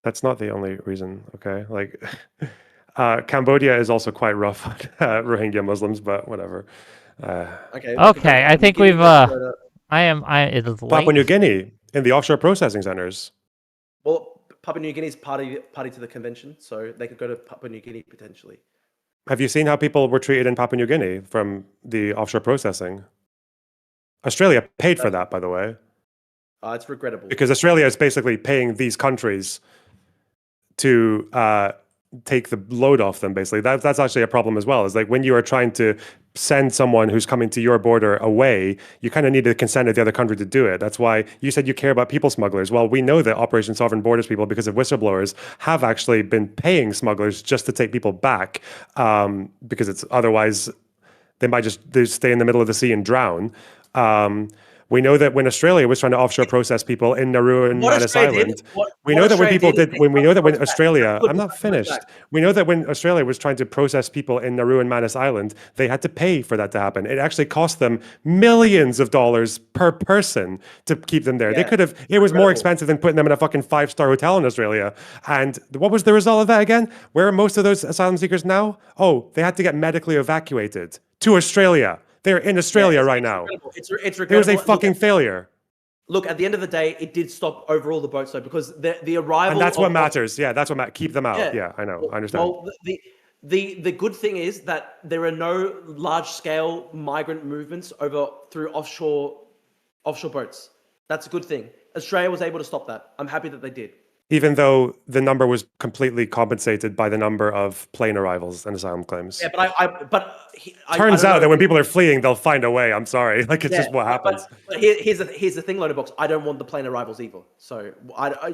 That's not the only reason, okay? Like, Cambodia is also quite rough on Rohingya Muslims, but whatever. Okay. I think we've. It is late. Papua New Guinea in the offshore processing centers. Well, Papua New Guinea is party to the convention, so they could go to Papua New Guinea potentially. Have you seen how people were treated in Papua New Guinea from the offshore processing? Australia paid for that, by the way. It's regrettable. Because Australia is basically paying these countries to take the load off them, basically. That's actually a problem as well. Is like when you are trying to send someone who's coming to your border away, you kind of need the consent of the other country to do it. That's why you said you care about people smugglers. Well, we know that Operation Sovereign Borders people, because of whistleblowers, have actually been paying smugglers just to take people back, because it's otherwise they might just stay in the middle of the sea and drown. We know that when Australia was trying to offshore process people in Nauru and Manus Island, we know that when Australia, I'm not finished. We know that when Australia was trying to process people in Nauru and Manus Island, they had to pay for that to happen. It actually cost them millions of dollars per person to keep them there. Yeah, it was more expensive than putting them in a fucking 5-star hotel in Australia. And what was the result of that again? Where are most of those asylum seekers now? Oh, they had to get medically evacuated to Australia. They're in Australia right now. It's regrettable. It was a fucking failure. Look, at the end of the day, it did stop overall the boats, though, because the arrival. And that's what matters. Yeah, that's what matters. Keep them out. Yeah, I know. I understand. Well, the good thing is that there are no large-scale migrant movements through offshore boats. That's a good thing. Australia was able to stop that. I'm happy that they did. Even though the number was completely compensated by the number of plane arrivals and asylum claims. Yeah, turns out that when people are fleeing, they'll find a way. I'm sorry, like it's just what happens. But here's the thing, Lonerbox. I don't want the plane arrivals either. So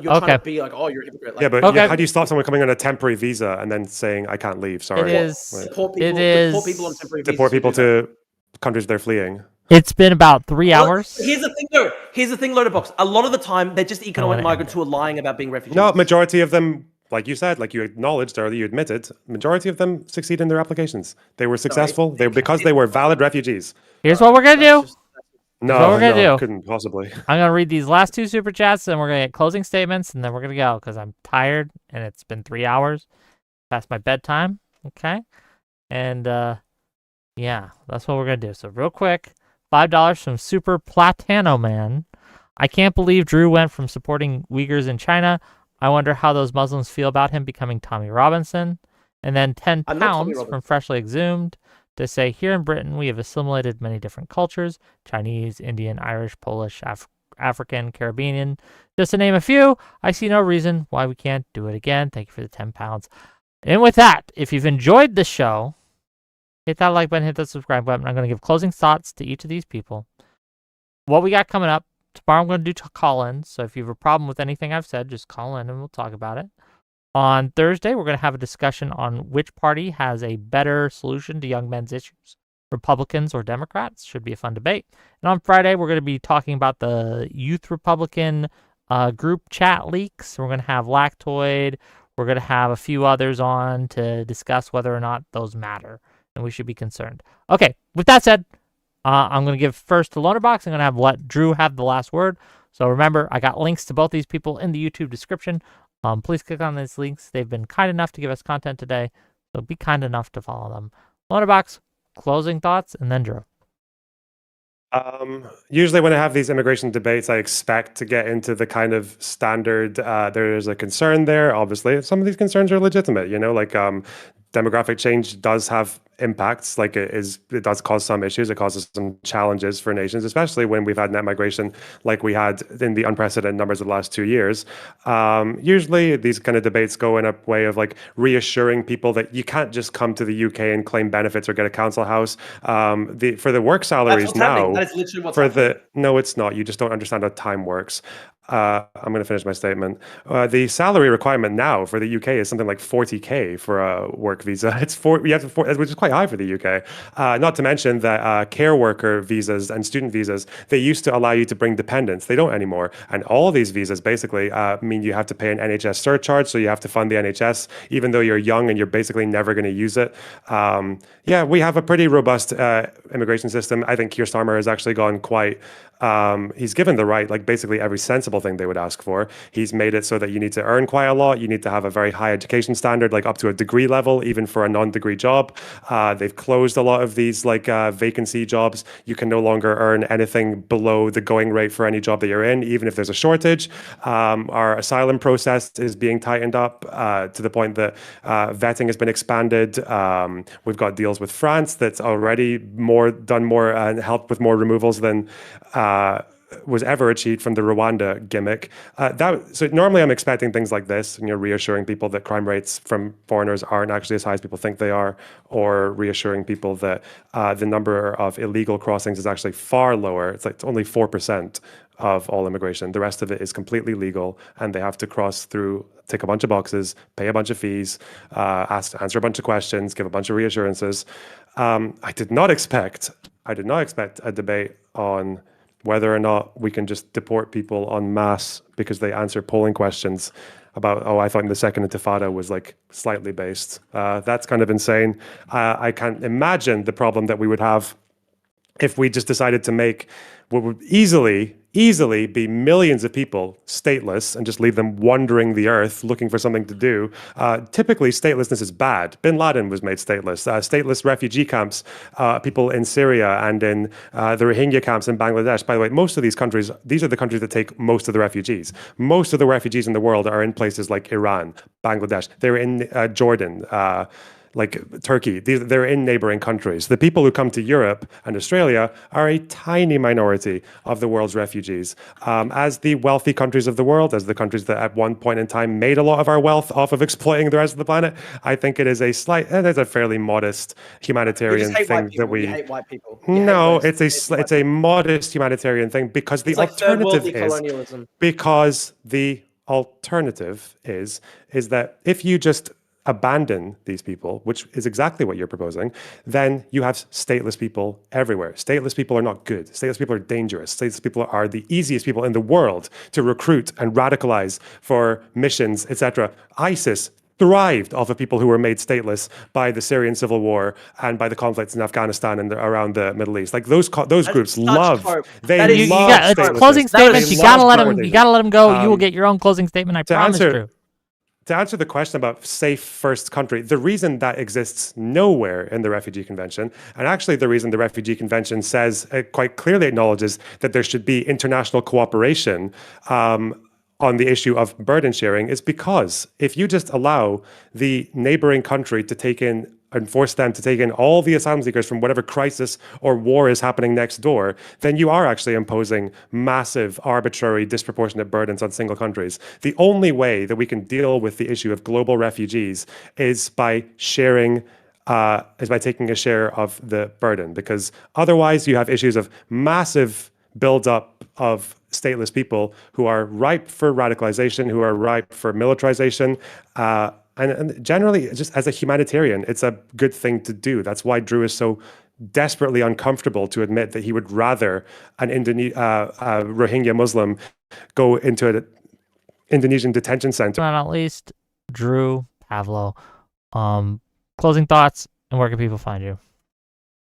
you're trying to be like, oh, you're a hypocrite. Like, yeah, but how do you stop someone coming on a temporary visa and then saying I can't leave? Sorry, deport people on temporary visas. Deport people to countries they're fleeing. It's been about 3 hours. Here's the thing, though. Here's the thing, Lonerbox. A lot of the time, they're just economic migrants who are lying about being refugees. No, majority of them, like you said, like you acknowledged or you admitted, majority of them succeed in their applications. They were successful. Because they were valid refugees. Here's what we're gonna do. No, couldn't possibly. I'm gonna read these last 2 super chats, and we're gonna get closing statements, and then we're gonna go because I'm tired and it's been 3 hours past my bedtime. Okay, and yeah, that's what we're gonna do. So real quick. $5 from Super Platano Man. I can't believe Drew went from supporting Uyghurs in China. I wonder how those Muslims feel about him becoming Tommy Robinson. And then 10 I'm not Tommy pounds Robinson. from Freshly Exhumed to say, here in Britain, we have assimilated many different cultures: Chinese, Indian, Irish, Polish, African, Caribbean, just to name a few. I see no reason why we can't do it again. Thank you for the 10 pounds. And with that, if you've enjoyed the show, hit that like button, hit that subscribe button. I'm going to give closing thoughts to each of these people. What we got coming up, tomorrow I'm going to do call-ins, so if you have a problem with anything I've said, just call in and we'll talk about it. On Thursday, we're going to have a discussion on which party has a better solution to young men's issues, Republicans or Democrats. Should be a fun debate. And on Friday, we're going to be talking about the Youth Republican group chat leaks. We're going to have Lactoid. We're going to have a few others on to discuss whether or not those matter, and we should be concerned. Okay, with that said, I'm going to give first to Lonerbox. I'm going to let Drew have the last word. So remember, I got links to both these people in the YouTube description. Please click on these links. They've been kind enough to give us content today, so be kind enough to follow them. Lonerbox, closing thoughts, and then Drew. Usually when I have these immigration debates, I expect to get into the kind of standard, there's a concern there. Obviously, some of these concerns are legitimate, like demographic change does have impacts, like it does cause some issues. It causes some challenges for nations, especially when we've had net migration like we had in the unprecedented numbers of the last 2 years. Usually these kind of debates go in a way of like reassuring people that you can't just come to the UK and claim benefits or get a council house. For the work salaries now, that is literally what's happening. No, it's not. You just don't understand how time works. I'm going to finish my statement. The salary requirement now for the UK is something like 40k for a work visa. Which is quite high for the UK. Not to mention that care worker visas and student visas, they used to allow you to bring dependents. They don't anymore. And all these visas basically mean you have to pay an NHS surcharge, so you have to fund the NHS, even though you're young and you're basically never going to use it. We have a pretty robust immigration system. I think Keir Starmer has actually gone quite. He's given the right, like basically every sensible thing they would ask for. He's made it so that you need to earn quite a lot. You need to have a very high education standard, like up to a degree level, even for a non-degree job. They've closed a lot of these vacancy jobs. You can no longer earn anything below the going rate for any job that you're in, even if there's a shortage. Our asylum process is being tightened up to the point that vetting has been expanded. We've got deals with France that's already done more and helped with more removals than was ever achieved from the Rwanda gimmick. So normally I'm expecting things like this, and you're reassuring people that crime rates from foreigners aren't actually as high as people think they are, or reassuring people that the number of illegal crossings is actually far lower. It's only 4% of all immigration. The rest of it is completely legal, and they have to cross through, tick a bunch of boxes, pay a bunch of fees, answer a bunch of questions, give a bunch of reassurances. I did not expect a debate on whether or not we can just deport people en masse because they answer polling questions about, I thought the second intifada was like slightly based. That's kind of insane. I can't imagine the problem that we would have if we just decided to make what would easily be millions of people stateless and just leave them wandering the earth looking for something to do. Typically, statelessness is bad. Bin Laden was made stateless. Stateless refugee camps, people in Syria and in the Rohingya camps in Bangladesh. By the way, most of these countries, these are the countries that take most of the refugees. Most of the refugees in the world are in places like Iran, Bangladesh. They're in Jordan, like Turkey. They're in neighboring countries. The people who come to Europe and Australia are a tiny minority of the world's refugees. As the wealthy countries of the world, as the countries that at one point in time made a lot of our wealth off of exploiting the rest of the planet, I think it is there's a fairly modest humanitarian thing that we. You hate white people. No, it's a modest humanitarian thing because the alternative is that if you just abandon these people, which is exactly what you're proposing, then you have stateless people everywhere. Stateless people are not good. Stateless people are dangerous. Stateless people are the easiest people in the world to recruit and radicalize for missions, etc. ISIS thrived off of people who were made stateless by the Syrian civil war and by the conflicts in Afghanistan and around the Middle East. Like those groups love. They love closing statements. You gotta let them go. You will get your own closing statement. I promise, Drew. To answer the question about safe first country, the reason that exists nowhere in the Refugee Convention, and actually the reason the Refugee Convention says, quite clearly acknowledges that there should be international cooperation on the issue of burden sharing, is because if you just allow the neighboring country to take in and force them to take in all the asylum seekers from whatever crisis or war is happening next door, then you are actually imposing massive, arbitrary, disproportionate burdens on single countries. The only way that we can deal with the issue of global refugees is by sharing is by taking a share of the burden, because otherwise you have issues of massive buildup of stateless people who are ripe for radicalization, who are ripe for militarization, and generally, just as a humanitarian, it's a good thing to do. That's why Drew is so desperately uncomfortable to admit that he would rather an Rohingya Muslim go into an Indonesian detention center. Not least, Drew Pavlou. Closing thoughts, and where can people find you?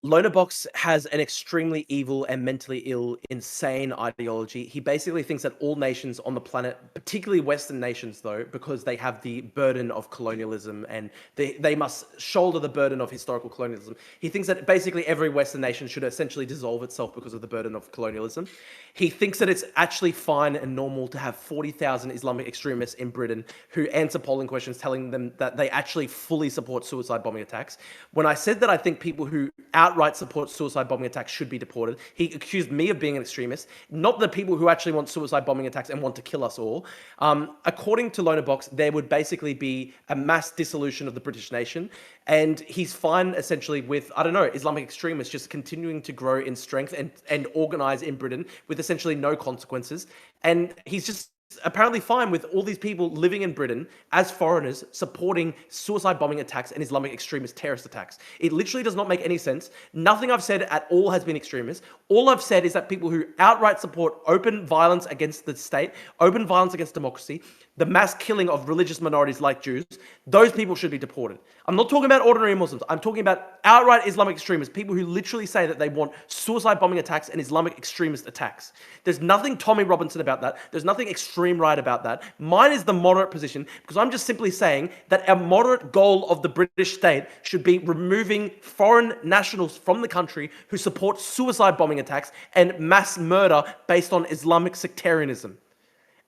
Lonerbox has an extremely evil and mentally ill, insane ideology. He basically thinks that all nations on the planet, particularly Western nations though, because they have the burden of colonialism and they must shoulder the burden of historical colonialism. He thinks that basically every Western nation should essentially dissolve itself because of the burden of colonialism. He thinks that it's actually fine and normal to have 40,000 Islamic extremists in Britain who answer polling questions telling them that they actually fully support suicide bombing attacks. When I said that I think people who outright support suicide bombing attacks should be deported, he accused me of being an extremist, not the people who actually want suicide bombing attacks and want to kill us all. According to Lonerbox, there would basically be a mass dissolution of the British nation, and he's fine essentially with, I don't know, Islamic extremists just continuing to grow in strength and organize in Britain with essentially no consequences. And he's just apparently fine with all these people living in Britain as foreigners supporting suicide bombing attacks and Islamic extremist terrorist attacks. It literally does not make any sense. Nothing I've said at all has been extremist. All I've said is that people who outright support open violence against the state, open violence against democracy, the mass killing of religious minorities like Jews, those people should be deported. I'm not talking about ordinary Muslims. I'm talking about outright Islamic extremists, people who literally say that they want suicide bombing attacks and Islamic extremist attacks. There's nothing Tommy Robinson about that. There's nothing extreme right about that. Mine is the moderate position, because I'm just simply saying that a moderate goal of the British state should be removing foreign nationals from the country who support suicide bombing attacks and mass murder based on Islamic sectarianism.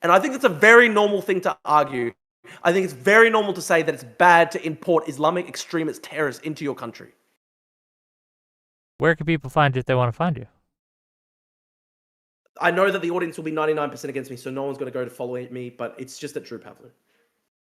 And I think it's a very normal thing to argue. I think it's very normal to say that it's bad to import Islamic extremist terrorists into your country. Where can people find you if they want to find you? I know that the audience will be 99% against me, so no one's going to go to follow me, but it's just at Drew Pavlou.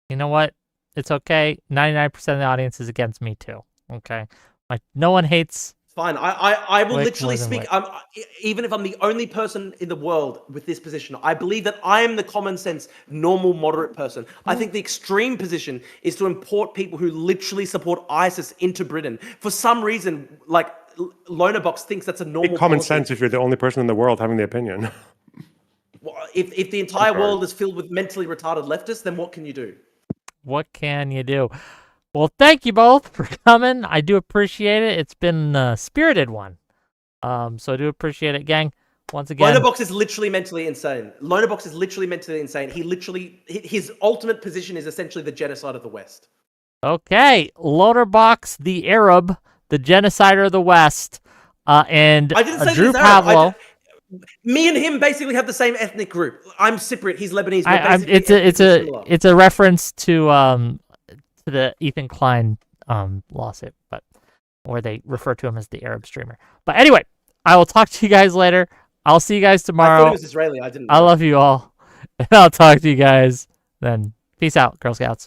You know what? It's okay. 99% of the audience is against me too. Okay? Like, no one hates... Fine. I will literally speak. Wait. Even if I'm the only person in the world with this position, I believe that I am the common sense, normal, moderate person. I think the extreme position is to import people who literally support ISIS into Britain. For some reason, like Lonerbox thinks that's a normal common policy. sense if you're the only person in the world having the opinion. Well, if the entire world is filled with mentally retarded leftists, then what can you do? What can you do? Well, thank you both for coming. I do appreciate it. It's been a spirited one. So I do appreciate it, gang. Once again, Lonerbox is literally mentally insane. Lonerbox is literally mentally insane. His ultimate position is essentially the genocide of the West. Okay, Lonerbox, the Arab, the genocider of the West, and I didn't say Drew he's Arab. Pavlou. Me and him basically have the same ethnic group. I'm Cypriot. He's Lebanese. It's a reference to the Ethan Klein lawsuit, but where they refer to him as the Arab streamer. But anyway, I will talk to you guys later. I'll see you guys tomorrow. I thought he was Israeli. I didn't know. I love you all. And I'll talk to you guys then. Peace out, Girl Scouts.